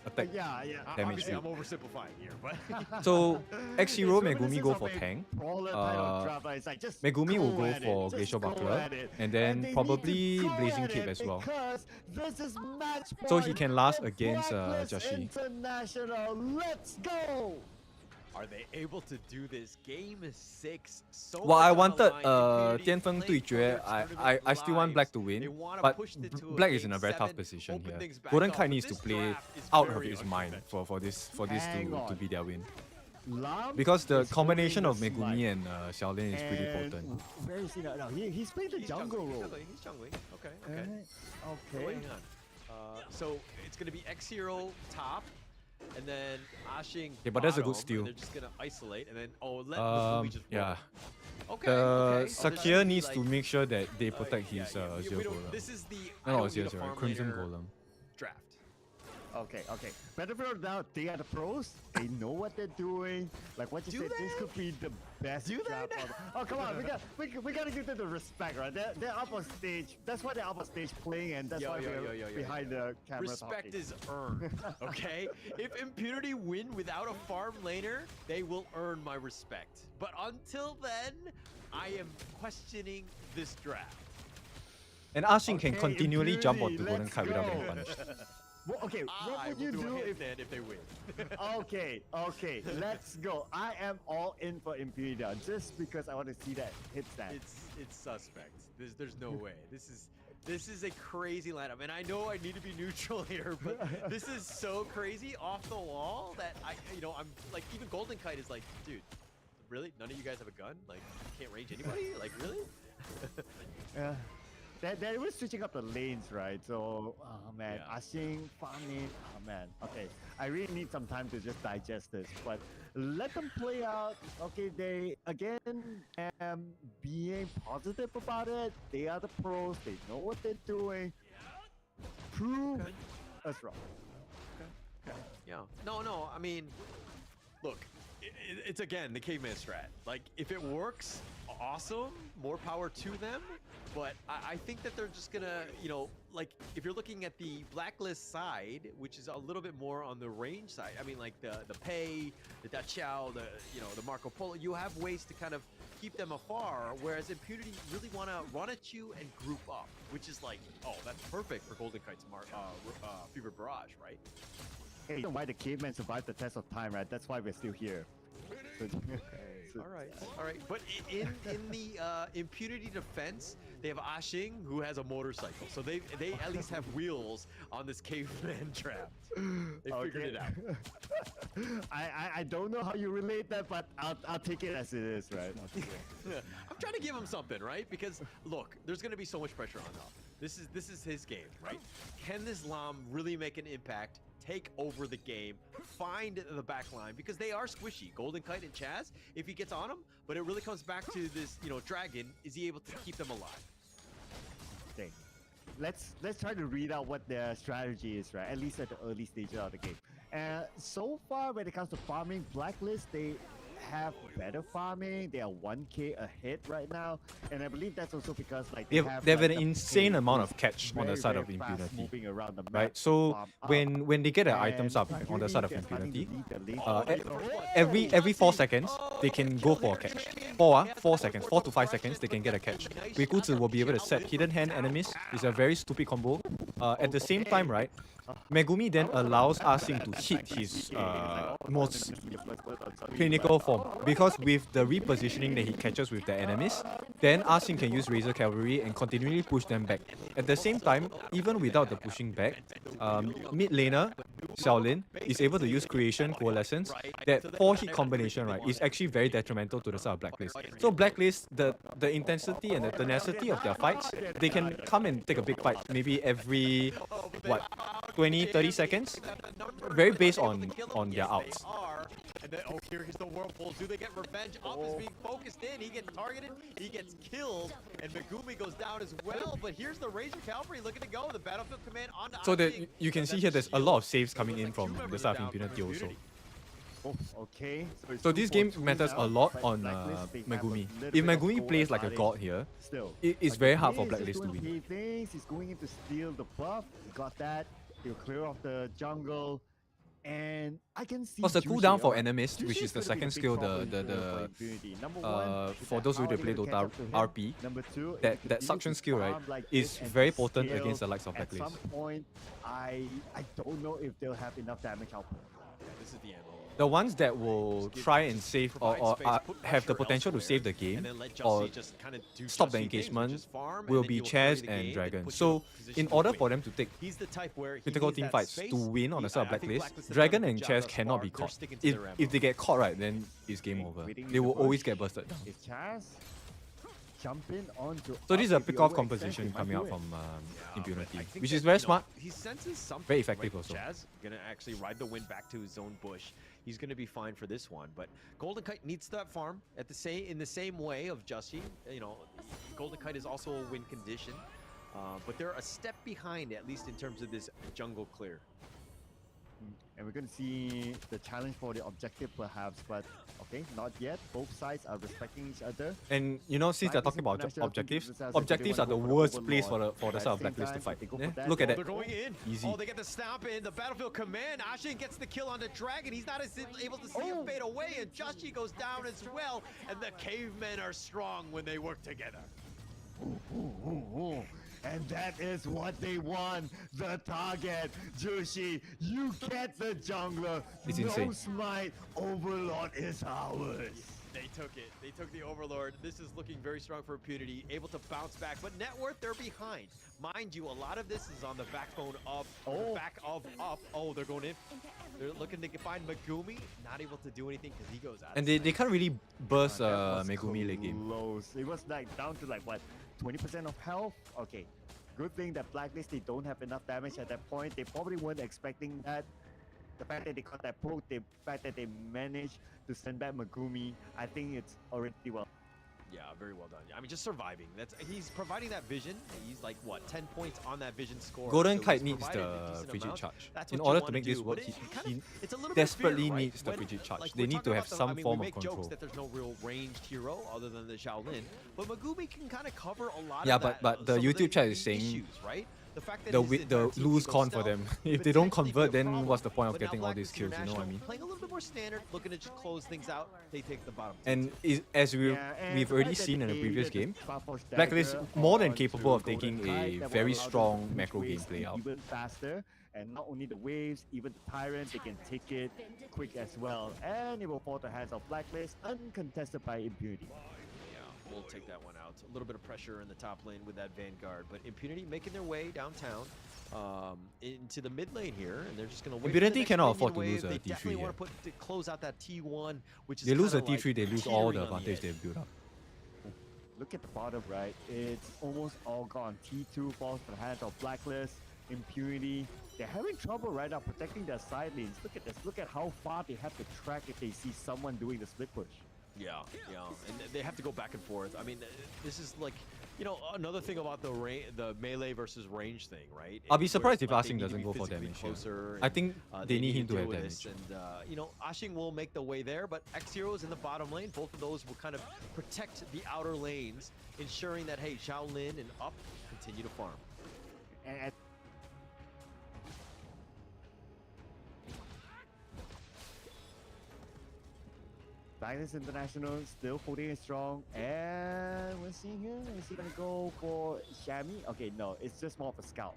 attack damage Obviously, I'm rate. oversimplifying here, but So X-Hero This Megumi is go of for a tank. brawler type of draft, it's like, just Megumi will go go at it, for just Glacial go Buckler, at it. and they then need probably to go Blazing at Cape it as well. because this is match So he point can last in against Blacklist Jashi. International. Let's go! are they able to do this? Game 6. So Well, I much on the wanted line. Impunity 巅峰对决. I still want Black to win, but Black is in a very tough position here. Golden Kite needs to play out of his mind for this to be their win. Because the combination of Megumi and Xiaolin is pretty potent. Where is he now? He's playing the jungle role. He's jungling. Okay. So Okay. hang on. So it's gonna be X-Hero top, and then Ashing. Yeah, but that's a good bottom, steal. and they're just gonna isolate, and then let Megumi just roll. Yeah. Okay. Sakir needs to make sure that they protect his we Zero don't- Golem. This is the No, I no, don't need a Zero, farm Crimson laner Golem. draft. Okay. Battlefield now, they are the pros. They know what they're doing. Like what you said, this could be the best draft. Oh, come on, we gotta give them the respect, right? They're up on stage. That's why they're up on stage playing, and that's why we're behind the camera. Respect talking. is earned, okay? If Impunity win without a farm laner, they will earn my respect. But until then, I am questioning this draft. And Ashing can Okay, continually jump onto Impunity, Golden Kite let's without being go. punished. Well, okay, what would you do if they win? Okay, let's go. I am all in for Impunity now, just because I want to see that hit stat. It's suspect. There's no way. This is a crazy lineup, and I know I need to be neutral here, but this is so crazy off the wall that I'm like, even Golden Kite is like, dude, really? None of you guys have a gun? Like, you can't range anybody? Like, really? Yeah. They were switching up the lanes, right? So, oh man, Ashing, farming, oh man. Okay, I really need some time to just digest this, but let them play out. Okay, they, again, am being positive about it. They are the pros, they know what they're doing. Prove us wrong. Yeah. No, I mean, look, it's again the caveman strat. Like, if it works, awesome, more power to them. But I think that they're just gonna, like, if you're looking at the Blacklist side, which is a little bit more on the range side, I mean, like the Pei, the Dachao, the Marco Polo, you have ways to kind of keep them afar, whereas Impunity really want to run at you and group up, which is like, oh, that's perfect for Golden Kite's Fever Barrage, right? Hey, you know why the caveman survived the test of time, right? That's why we're still here. All right. But in the Impunity defense, they have Ashing, who has a motorcycle, so they at least have wheels on this caveman draft. They figured it out. I don't know how you relate that, but I'll take it as it is, right? I'm trying to give him something, right? Because look, there's going to be so much pressure on him. This is his game, right? Can this Lam really make an impact? Take over the game, find the back line, because they are squishy. Golden Kite and Chaz, if he gets on them, but it really comes back to this, Dragon, is he able to keep them alive? Okay. Let's try to read out what their strategy is, right? At least at the early stages of the game. So far, when it comes to farming, Blacklist, they have better farming. They are 1k ahead right now, and I believe that's also because they have an insane amount of catch on the side of Impunity, right? So when they get their items up on the side of Impunity, every 4 seconds they can go for a catch. 4 seconds, 4 to 5 seconds they can get a catch. Guiguzi will be able to set hidden hand enemies. It's a very stupid combo. At the same time, right, Megumi then allows Asing to hit his most clinical form, because with the repositioning that he catches with the enemies, then Asing can use Razor Cavalry and continually push them back. At the same time, even without the pushing back, mid laner Xiaolin is able to use Creation Coalescence. That 4-hit combination, right, is actually very detrimental to the side of Blacklist. So Blacklist, the intensity and the tenacity of their fights, they can come and take a big fight maybe every, what, 20-30 seconds, very based on their outs. And then, oh, here's the Whirlpool. Do they get revenge? Up is being focused in. He gets targeted. He gets killed. And Megumi goes down as well. But here's the Razor Cavalry looking to go. The Battlefield Command on So that you can see here, there's a lot of saves coming in from the side of Impunity also. Oh, okay. So this game matters a lot on Megumi. If Megumi plays like a god here, it's very hard for Blacklist to win. He thinks he's going in to steal the buff. He got that. He'll clear off the jungle. And I can see Because the cooldown for Animist, which is the second skill, for those who play Dota RP, that suction skill, right, is very potent against the likes of Blacklist. At some point, I don't know if they'll have enough damage output. This is the end. The ones that will try and save or have the potential to save the game or stop the engagement will be Chairs and Dragon. So in order for them to take critical team fights to win on the side of Blacklist, Dragon and Chairs cannot be caught. If they get caught, right, then it's game over. They will always get bursted down. Jumping onto So this is a pick-off composition coming out from Impunity, which is very smart, He senses something. very effective right? also. Chaz gonna actually ride the wind back to his own bush. He's gonna be fine for this one, but Golden Kite needs that farm in the same way of Justy. You know, Golden Kite is also a win condition, but they're a step behind, at least in terms of this jungle clear. And we're going to see the challenge for the objective perhaps, but okay, not yet. Both sides are respecting each other. And you know, since they're talking about objectives are the worst place for the side of Blacklist to fight. Yeah? Look at that. They're going in. Easy. Oh, they get the stomp in. The Battlefield Command. Ashin gets the kill on the Dragon. He's not able to see him fade away, and Justy goes down as well. And the Cavemen are strong when they work together. And that is what they want, the target. Jushi, you get the jungler. It's no insane. smite, Overlord is ours. They took it. They took the Overlord. This is looking very strong for Impunity, able to bounce back. But net worth, they're behind. Mind you, a lot of this is on the backbone of, back of up. Oh, they're going in. They're looking to find Megumi. Not able to do anything because he goes out. And they can't really burst Megumi late game. Close. It was like down to like what, 20% of health? Okay. Good thing that Blacklist, they don't have enough damage at that point. They probably weren't expecting that. The fact that they got that poke, the fact that they managed to send back Megumi, I think it's already well. Yeah, very well done. I mean, just surviving. He's providing that vision. He's like, what, 10 points on that vision score. Golden so Kite needs the Frigid Charge. In order to make this work, he desperately needs the Frigid Charge. Like, they need to have some form of control. Jokes that there's no real ranged hero other than the Shaolin, but Megumi can kind of cover a lot Yeah, of that. but the YouTube chat is saying issues, right? The fact that the lose con for them. If they don't convert, then what's the point of getting all these kills? You know what I mean? Playing a little bit more standard, looking to just close things out. They take the bottom. And as we've already seen in the previous game, Blacklist more than capable of taking a very strong macro gameplay out. Even faster, and not only the waves, even the Tyrant, they can take it quick as well. And it will fall to the hands of Blacklist, uncontested by Impunity. We'll take that one out. A little bit of pressure in the top lane with that Vanguard, but Impunity making their way downtown into the mid lane here, and they're just going to wait. Impunity cannot afford to lose a They T3 definitely here. want to close out that T1, which is They lose a kinda T3, they lose all the advantage they've built up. Look at the bottom right. It's almost all gone. T2 falls to the hands of Blacklist, Impunity. They're having trouble right now protecting their side lanes. Look at this. Look at how far they have to track if they see someone doing the split push. Yeah, and they have to go back and forth. I mean, this is like, you know, another thing about the melee versus range thing, right? I'll be surprised if Like, they Asing need to doesn't be go for physically damage. closer, I think they need him to deal have with damage. this, and you know, Asing will make the way there, but X-Heroes in the bottom lane, both of those will kind of protect the outer lanes, ensuring that, hey, Shaolin and Up continue to farm. And Blacklist International still holding it strong, and we're seeing here, is he gonna go for Shami? Okay, no, it's just more of a scout.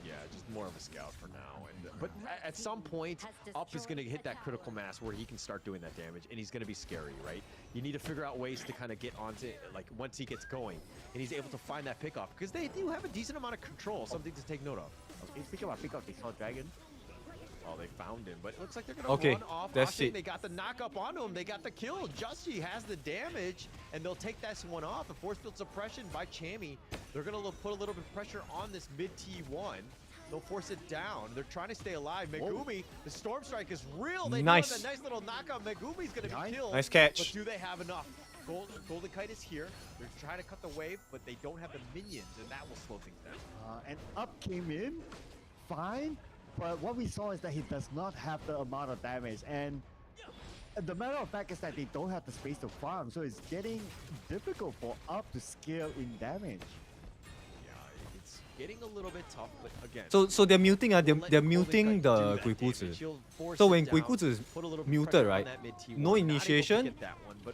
Yeah, just more of a scout for now. But at some point, Up is going to hit that critical mass where he can start doing that damage, and he's going to be scary, right? You need to figure out ways to kind of get onto, like, once he gets going, and he's able to find that pickoff, because they do have a decent amount of control, something to take note of. Speaking about pickoff, they saw Dragon. Oh, they found him, but it looks like they're going to Okay, run off. that's Ashing, it. They got the knock up onto him. They got the kill. Justy has the damage, and they'll take this one off. The force field suppression by Chammy. They're going to put a little bit of pressure on this mid T1. They'll force it down. They're trying to stay alive. Megumi, the Storm Strike is real. They Nice. do have a nice little knockout. Megumi's going to be killed. Nice catch. But do they have enough? Golden Kite is here. They're trying to cut the wave, but they don't have the minions, and that will slow things down. And Up came in, fine. But what we saw is that he does not have the amount of damage, and the matter of fact is that they don't have the space to farm, so it's getting difficult for Up to scale in damage. Yeah, it's getting a little bit tough, but again. So they're muting they're muting the Guikuzi. So when Guikuzi is muted, right? No initiation,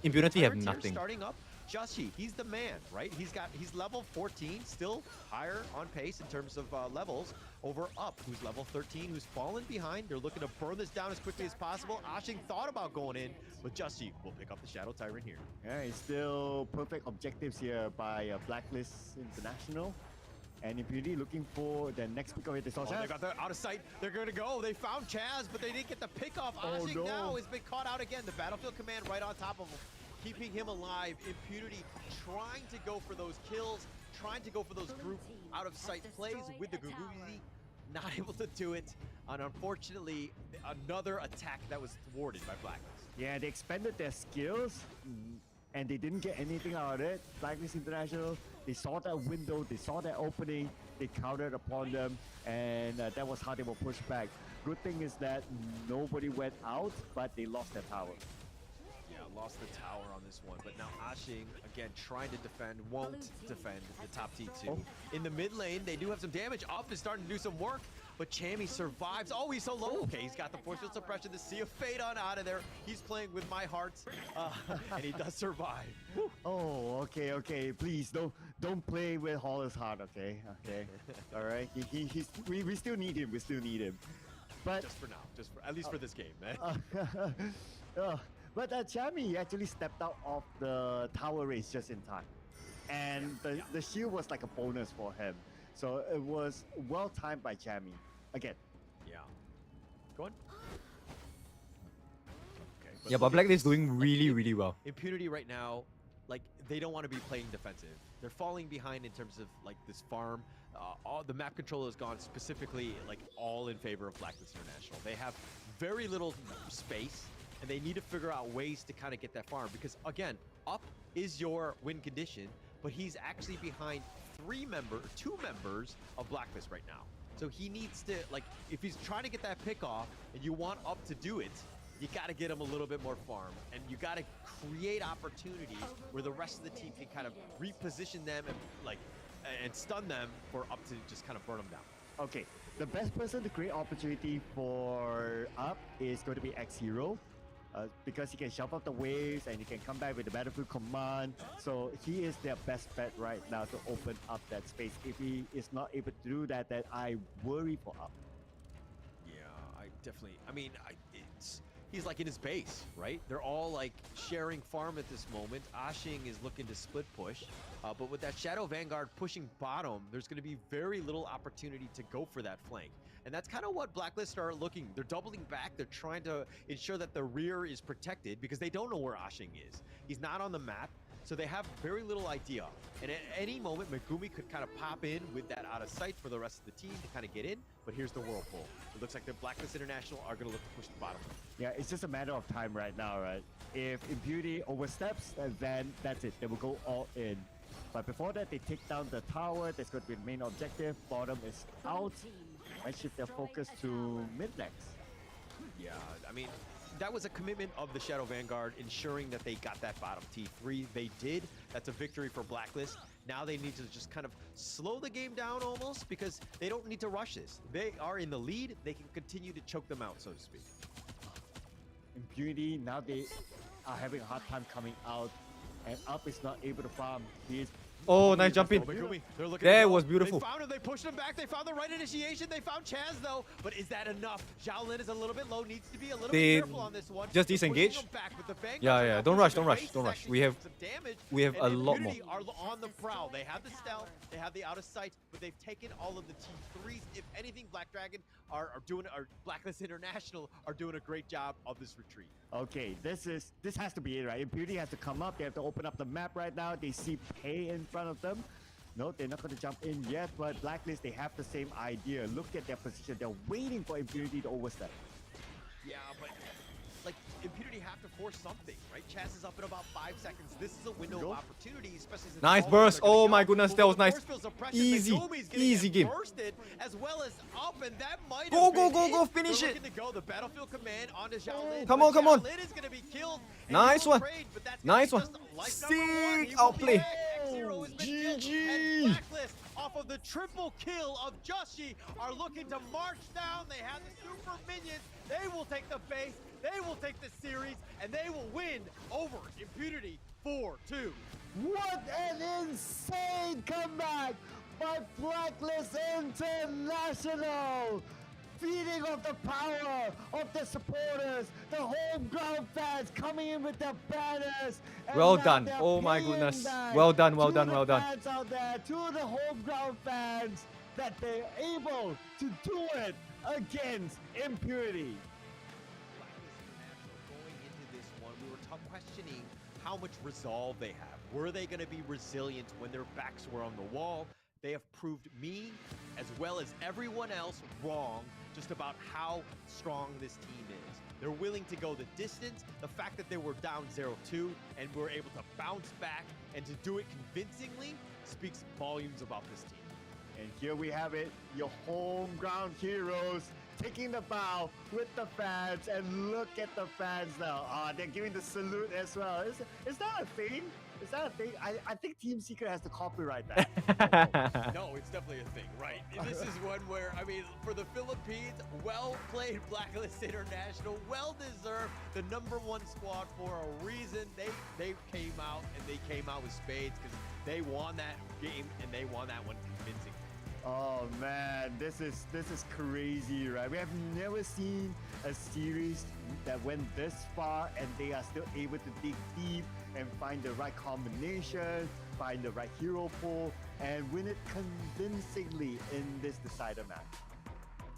Impunity have nothing. Starting up, Justy, he's the man, right? He's level 14, still higher on pace in terms of levels over Up, who's level 13, who's fallen behind. They're looking to burn this down as quickly as possible. Ashing thought about going in, but Justy will pick up the Shadow Tyrant here. Yeah, it's still perfect objectives here by Blacklist International. And Impunity looking for the next pick of it. They saw Chaz. They got the out of sight. They're going to go. They found Chaz, but they didn't get the pick off. Ashing now has been caught out again. The Battlefield Command right on top of him, keeping him alive. Impunity trying to go for those kills, trying to go for those group out of sight plays with the Guguzi. Not able to do it. And unfortunately, another attack that was thwarted by Blacklist. Yeah, they expanded their skills, and they didn't get anything out of it. Blacklist International, they saw that window, they saw that opening, they countered upon them, and that was how they were pushed back. Good thing is that nobody went out, but they lost their tower. Yeah, lost the tower on this one, but now Ashing, again, trying to defend, won't defend the top T2. In the mid lane, they do have some damage. Up is starting to do some work, but Chammy survives. Oh, he's so low. Okay, he's got the force field suppression, the Sea of Fate on out of there. He's playing with my heart, and he does survive. Oh, okay. Please don't play with Holler's heart, okay? All right. We still need him. We still need him. But just for now, at least for this game, man. But Chammy actually stepped out of the tower race just in time, and the shield was like a bonus for him. So it was well timed by Chammy. Again. Yeah. Go on. Okay. Yeah, but Blacklist is doing really well. Impunity right now, like, they don't want to be playing defensive. They're falling behind in terms of like this farm. All the map control has gone specifically like all in favor of Blacklist International. They have very little space, and they need to figure out ways to kind of get that farm, because again, Up is your win condition, but he's actually behind two members of Blacklist right now. So he needs to, like, if he's trying to get that pick off and you want Up to do it, you got to get him a little bit more farm, and you got to create opportunities where the rest of the team can kind of reposition them and stun them for Up to just kind of burn them down. Okay, the best person to create opportunity for Up is going to be X-Hero. Because he can shove up the waves and he can come back with the Battlefield Command. So he is their best bet right now to open up that space. If he is not able to do that, then I worry for Up. Yeah, I definitely, he's like in his base, right? They're all like sharing farm at this moment. Ashing is looking to split push, but with that Shadow Vanguard pushing bottom, there's going to be very little opportunity to go for that flank. And that's kind of what Blacklist are looking. They're doubling back. They're trying to ensure that the rear is protected because they don't know where Ashing is. He's not on the map, so they have very little idea. And at any moment, Megumi could kind of pop in with that out of sight for the rest of the team to kind of get in. But here's the whirlpool. It looks like the Blacklist International are going to look to push the bottom. Yeah, it's just a matter of time right now, right? If Impunity oversteps, then that's it. They will go all in. But before that, they take down the tower. That's going to be the main objective. Bottom is out. And shift their focus to mid-next. Yeah, I mean, that was a commitment of the Shadow Vanguard, ensuring that they got that bottom T3. They did. That's a victory for Blacklist. Now they need to just kind of slow the game down almost, because they don't need to rush this. They are in the lead. They can continue to choke them out, so to speak. Impunity, now they are having a hard time coming out, and Up is not able to farm. He is Oh, nice jump in. Megumi, they're looking That to go. was beautiful. They found him. They pushed him back. They found the right initiation. They found Chaz though. But is that enough? Xiaolin is a little bit low. Needs to be a little They bit careful on this one. just They're pushing disengage. him back with the Vanguards Yeah, are yeah. now Don't pushing rush, the don't rush, base. don't It's rush. actually We have doing some damage, a and lot more. Impunity are on the prowl. They have the stealth. They have the out of sight, but they've taken all of the T3s. If anything, Black Dragon are Blacklist International are doing a great job of this retreat. Okay, this has to be it, right? Impunity has to come up. They have to open up the map right now. They see Pei in front of them. No, they're not going to jump in yet, but Blacklist, they have the same idea. Look at their position. They're waiting for Impunity to overstep. Yeah, but like Impunity have to force something, right? Chaz is up in about 5 seconds. This is a window of opportunity, especially since Nice all of them burst. are gonna Oh go. my goodness, But that with was the nice. force field suppression, Easy, Megumi's gonna easy get game. bursted, as well as up, and that might Go, have go, been go, it. go, finish They're it. looking to go. The battlefield command onto Xiaolin. Come but on, come on. Xiaolin is gonna be killed. and Nice he will one. trade, but that's gonna Nice be one. just life number one. Sick He will outplay. be dead. X0 has been killed, and Blacklist, off of the triple kill of Joshi, are looking to march down. They have the super minions. They will take the base. They will take the series, and they will win over Impunity 4-2. What an insane comeback by Blacklist International! Feeding off the power of the supporters, the home ground fans coming in with their banners. and Well now done. they're Oh my paying goodness. back Well done, well to done, the well done. fans out there, to the home ground fans, that they're able to do it against Impurity. Going into this one, we were questioning how much resolve they have. Were they going to be resilient when their backs were on the wall? They have proved me, as well as everyone else, wrong just about how strong this team is. They're willing to go the distance. The fact that they were down 0-2 and were able to bounce back and to do it convincingly speaks volumes about this team. And here we have it, your home ground heroes taking the bow with the fans, and look at the fans now. They're giving the salute as well. Is that a thing? Is that a thing? I think Team Secret has to copyright that. No, it's definitely a thing, right? This is one where, I mean, for the Philippines, well played Blacklist International, well deserved, the #1 squad for a reason. They came out, and they came out with spades because they won that game, and they won that one convincingly. Oh man, this is crazy, right? We have never seen a series that went this far and they are still able to dig deep and find the right combination, find the right hero pool, and win it convincingly in this decider match.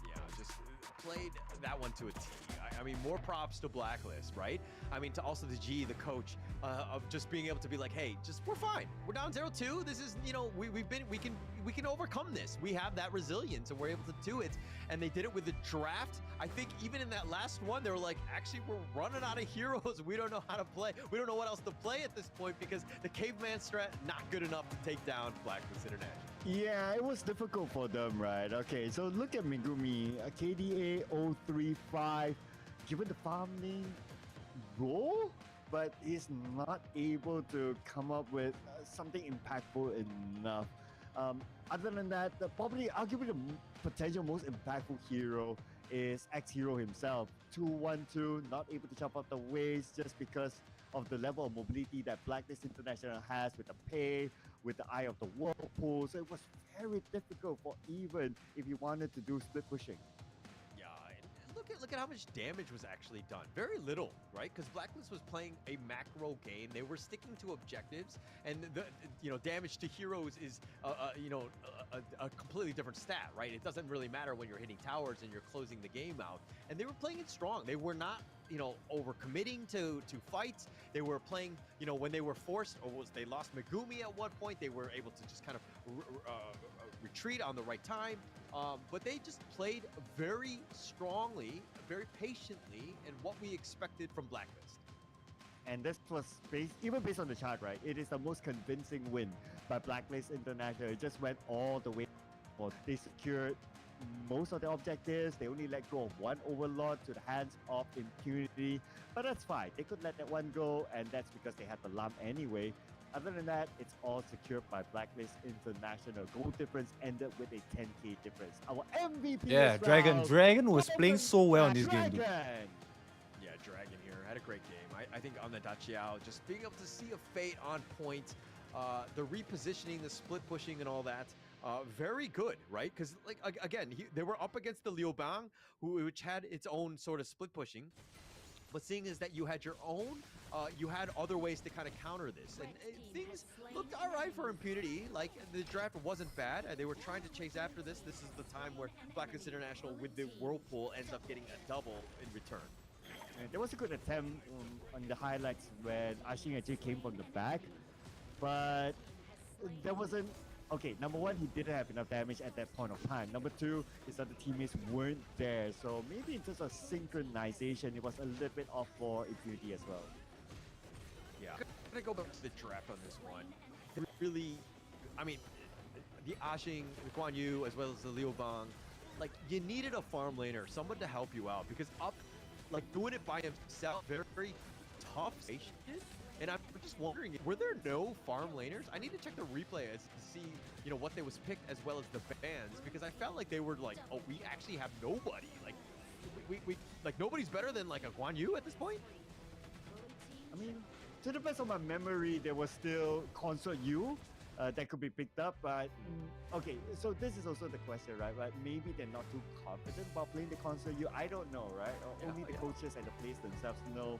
Yeah, just played that one to a T. I mean, more props to Blacklist, right? I mean, to also the G, the coach, of just being able to be like, hey, we're fine. We're down 0-2. This is, you know, we can overcome this. We have that resilience, and we're able to do it. And they did it with the draft. I think even in that last one, they were like, actually, we're running out of heroes. We don't know how to play. We don't know what else to play at this point because the caveman strat not good enough to take down Blacklist International. Yeah, it was difficult for them, right? Okay, so look at Megumi, a KDA 035, given the farming role, but he's not able to come up with something impactful enough. Other than that, probably arguably the potential most impactful hero is X-Hero himself. 2-1-2, not able to jump out the ways just because of the level of mobility that Blacklist International has with the pay, with the Eye of the Whirlpool. So it was very difficult for even if you wanted to do split pushing. Yeah, and look at how much damage was actually done. Very little, right? Because Blacklist was playing a macro game. They were sticking to objectives, and the damage to heroes is a completely different stat, right? It doesn't really matter when you're hitting towers and you're closing the game out. And they were playing it strong. They were not overcommitting to fights. They were playing, when they were forced, they lost Megumi at one point. They were able to just kind of retreat on the right time. But they just played very strongly, very patiently, and what we expected from Blacklist. And this was even based on the chart, right? It is the most convincing win by Blacklist International. It just went all the way. They secured most of the objectives. They only let go of one overlord to the hands of Impunity, but that's fine. They could let that one go, and that's because they had the lump anyway. Other than that, it's all secured by Blacklist International. Goal difference ended with a 10k difference. Our MVP. Yeah, Dragon was playing so well in this game, dude. Yeah, Dragon here had a great game. I think on the Dachiao, just being able to see a Fate on point, the repositioning, the split pushing, and all that. Very good, right? Because like again, they were up against the Liu Bang, which had its own sort of split pushing. But seeing is that you had your own, you had other ways to kind of counter this, and things looked all right for Impunity. Like the draft wasn't bad. They were trying to chase after this. This is the time where Blacklist International with the Whirlpool ends up getting a double in return. And there was a good attempt on the highlights when Ashing actually came from the back, but there wasn't. Okay, number one, he didn't have enough damage at that point of time. Number two, his other teammates weren't there. So maybe in terms of synchronization, it was a little bit off for Impunity as well. Yeah. I'm gonna go back to the draft on this one. Really, I mean, the Ashing, the Guan Yu, as well as the Liu Bang, like, you needed a farm laner, someone to help you out, because like, doing it by himself, very tough station. And I'm just wondering, were there no farm laners? I need to check the replay to see, you know, what they was picked as well as the bans, because I felt like they were like, oh, we actually have nobody. Like, we like nobody's better than like a Guan Yu at this point. I mean, to the best of my memory, there was still Consort U that could be picked up, but okay, so this is also the question, right? But maybe they're not too confident about playing the Consort U. I don't know, right? Only the coaches and the players themselves know.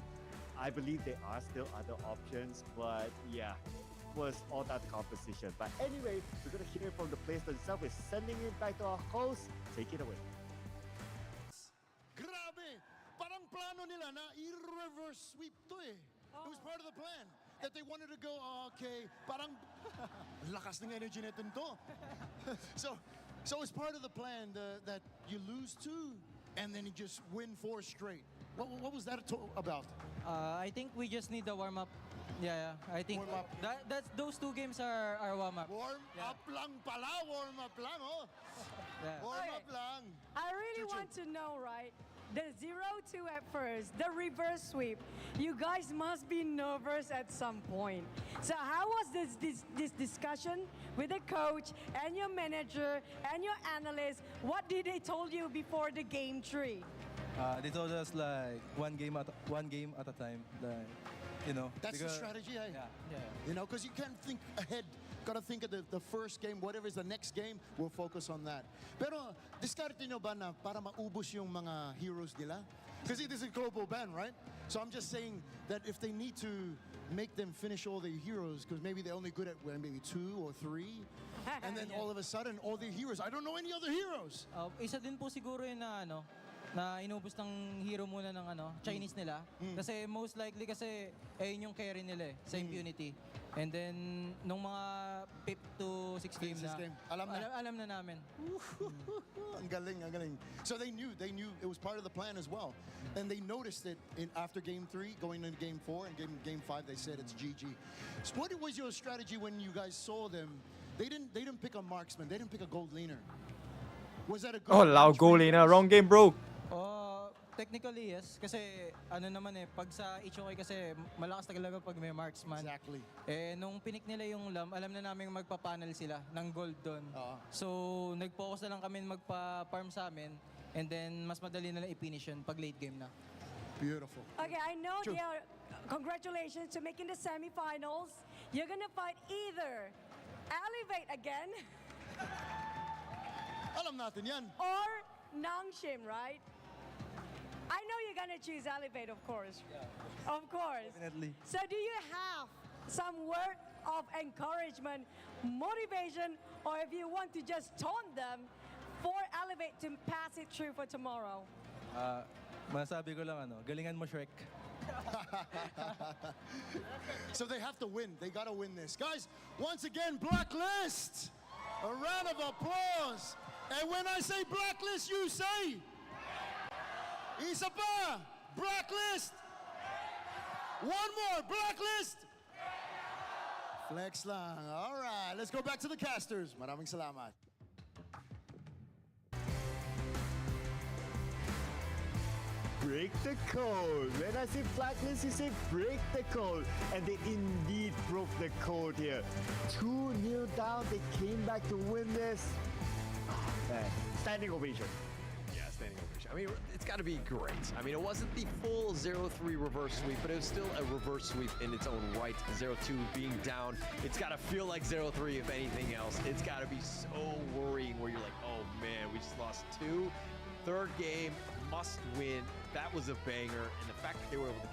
I believe there are still other options, but yeah, it was all that composition. But anyway, we're gonna hear from the players themselves. We're sending it back to our host. Take it away. Grabe! Parang plano nila na i-reverse sweep to eh. It was part of the plan. That they wanted to go, okay, parang lakas ng energy natin to. so it's part of the plan that you lose two and then you just win 4 straight. What was that about? I think we just need the warm up. Yeah, I think Warm up. that's those 2 games are warm up. Warm up lang pala, warm up lang, oh. Yeah. Warm Okay. up lang. I really want to know, right? The 0-2 at first, the reverse sweep. You guys must be nervous at some point. So how was this discussion with the coach and your manager and your analyst? What did they told you before the game 3? They told us like one game at a time, like, you know. That's the because- strategy, eh? Yeah. You know, because you can't think ahead. Gotta think of the first game, whatever is the next game, we'll focus on that. Pero, diskarte nyo ba na para maubos yung mga heroes nila? Because it is a global ban, right? So I'm just saying that if they need to make them finish all their heroes, because maybe they're only good at maybe 2 or 3, and then all of a sudden, all their heroes, I don't know any other heroes. Isa din po siguro yun na na inubos ng hero muna ng Chinese nila. Kasi most likely kasi ayun yung carry nila sa Impunity. And then nung mga 5th to 6th game na, alam na namin. Ang galing, ang galing. So they knew it was part of the plan as well. And they noticed it after game 3, going into game 4, and game 5 they said it's GG. So what was your strategy when you guys saw them? They didn't pick a marksman, they didn't pick a gold laner. Was that a good Oh, Lao goal laner, wrong game, bro. Technically, yes. Kasi naman pag sa HOK kasi malakas talaga pag may marksman. Exactly. Nung pinik nila yung LAM, alam na namin magpa-panel sila ng gold doon. So, nag-focus na lang kami magpa-farm sa amin. And then, mas madali na lang i-finish yun pag late game na. Beautiful. Okay, I know they are. Congratulations to making the semifinals. You're gonna fight either Elevate again Alam natin yan. or Nangshim, right? I know you're gonna choose Elevate, of course. Of course. Definitely. So do you have some word of encouragement, motivation, or if you want to just taunt them for Elevate to pass it through for tomorrow? Masabi ko lang galingan mo, Shrek. So they have to win. They gotta win this. Guys, once again, Blacklist! A round of applause. And when I say Blacklist, you say... Isa pa! Blacklist! One more, Blacklist! Flex lang. All right, let's go back to the casters. Maraming salamat. Break the code. When I say Blacklist, you say break the code. And they indeed broke the code here. 2-0 down, they came back to win this. Oh, man. Standing ovation. Yeah, standing ovation. I mean, it's got to be great. I mean, it wasn't the full 0-3 reverse sweep, but it was still a reverse sweep in its own right. 0-2 being down. It's got to feel like 0-3 if anything else. It's got to be so worrying where you're like, oh man, we just lost 2. Third game, must win. That was a banger. And the fact that they were able to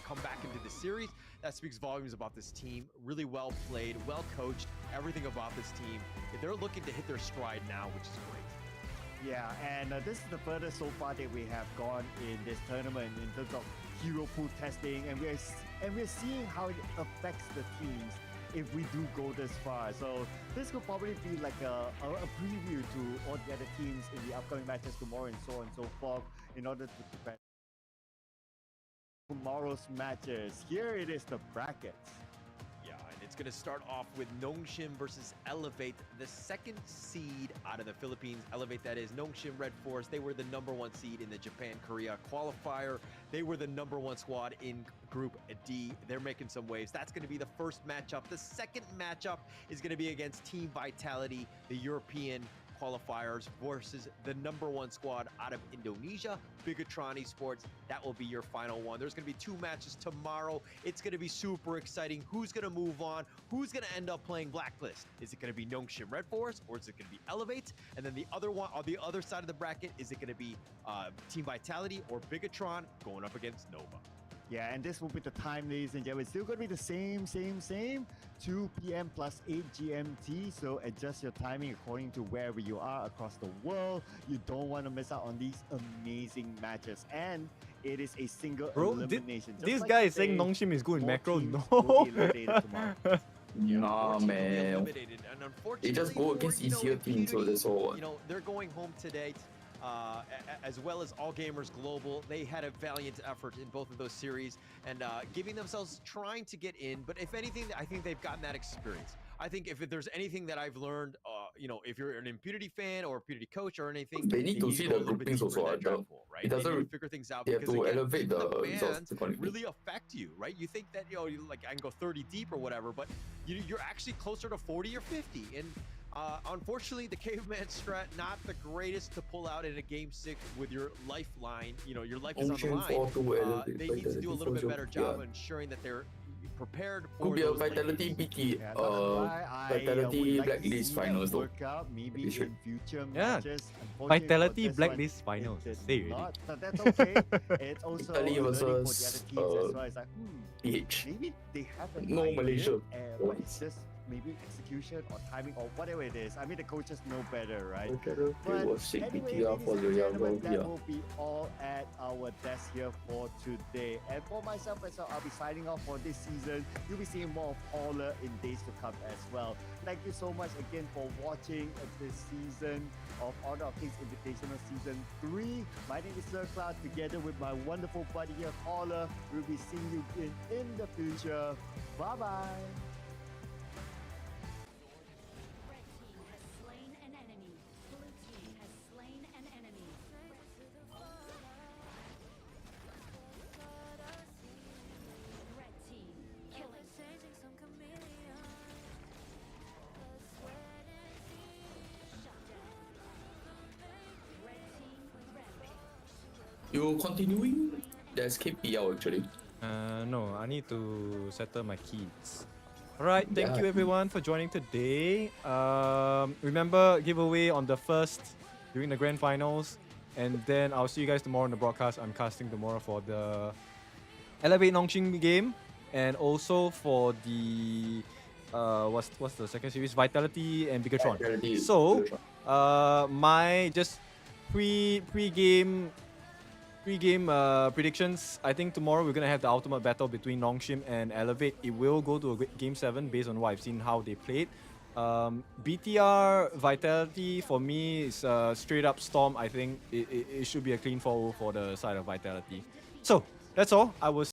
come back into the series, that speaks volumes about this team. Really well played, well coached, everything about this team. They're looking to hit their stride now, which is great. Yeah, and this is the furthest so far that we have gone in this tournament in terms of hero pool testing, and we're seeing how it affects the teams if we do go this far. So this could probably be like a preview to all the other teams in the upcoming matches tomorrow and so on and so forth in order to prepare tomorrow's matches. Here it is, the brackets. Yeah, and it's going to start off with Nongshim versus Elevate, the second seed out of the Philippines. Elevate, that is Nongshim Red Force. They were the #1 seed in the Japan-Korea qualifier. They were the #1 squad in Group D. They're making some waves. That's going to be the first matchup. The second matchup is going to be against Team Vitality, the European qualifiers, versus the #1 squad out of Indonesia, Bigatron Esports. That will be your final one. There's going to be 2 matches tomorrow. It's going to be super exciting. Who's going to move on? Who's going to end up playing Blacklist? Is it going to be Nongshim Red Force, or is it going to be Elevate? And then the other one, on the other side of the bracket, is it going to be Team Vitality or Bigatron going up against Nova? Yeah, and this will be the time, ladies and gentlemen. It's still going to be the same. 2 p.m. plus 8 GMT. So adjust your timing according to wherever you are across the world. You don't want to miss out on these amazing matches. And it is a single elimination. Just This like guy is today, saying Nongshim is good in more macro. teams No. will be eliminated tomorrow. Nah, man. They just go against easier teams, so that's all. You know, they're going home today. As well as All Gamers Global. They had a valiant effort in both of those series and giving themselves trying to get in. But if anything, I think they've gotten that experience. I think if there's anything that I've learned, you know, if you're an Impunity fan or Impunity coach or anything, They need to see go a the little bit groupings deeper in also. that draft pool, right? It They need doesn't. to figure things out They have because to again, elevate the results bans to qualify. really affect you, right? You think that, you know, like I can go 30 deep or whatever, but you're actually closer to 40 or 50. And unfortunately, the caveman strat, not the greatest to pull out in a game 6 with your lifeline. You know, your life is on the line. They need to do a little bit better job of ensuring that they're prepared for Could be a those Vitality late BT, Yeah, that's why I Vitality would like to Blacklist see that finals though. work out maybe They should. in future Yeah. matches. Unfortunately Vitality for this Blacklist one, finals. it did Say already. not, but that's okay. It's also Italy learning for the other versus, teams as well. It's like, PH. maybe they have an No, idea, Malaysia. but it's just maybe execution or timing or whatever it is. I mean, the coaches know better, right? Okay, But was shake anyway, BTR ladies for and the gentlemen, that yeah. will be all at our desk here for today. And for myself as well, I'll be signing off for this season. You'll be seeing more of Holler in days to come as well. Thank you so much again for watching this season of Honor of Kings Invitational Season 3. My name is Sir Cloud, together with my wonderful buddy here, Holler. We'll be seeing you in the future. Bye-bye. Red team has slain an enemy. Blue team has slain an enemy. Red team killing. Shut down. Red team rampage. You continuing the SKPL actually? No, I need to settle my keys. Alright, thank Yeah. you everyone for joining today. Remember, giveaway on the 1st during the grand finals. And then I'll see you guys tomorrow on the broadcast. I'm casting tomorrow for the Elevate Nongshim game. And also for the what's the second series? Vitality and Bigatron. Vitality, So Bigatron. my just pre-game predictions. I think tomorrow we're gonna have the ultimate battle between Nongshim and Elevate. It will go to a game 7 based on what I've seen how they played. BTR Vitality for me is straight up Storm. I think it should be a clean fall for the side of Vitality. So that's all. I will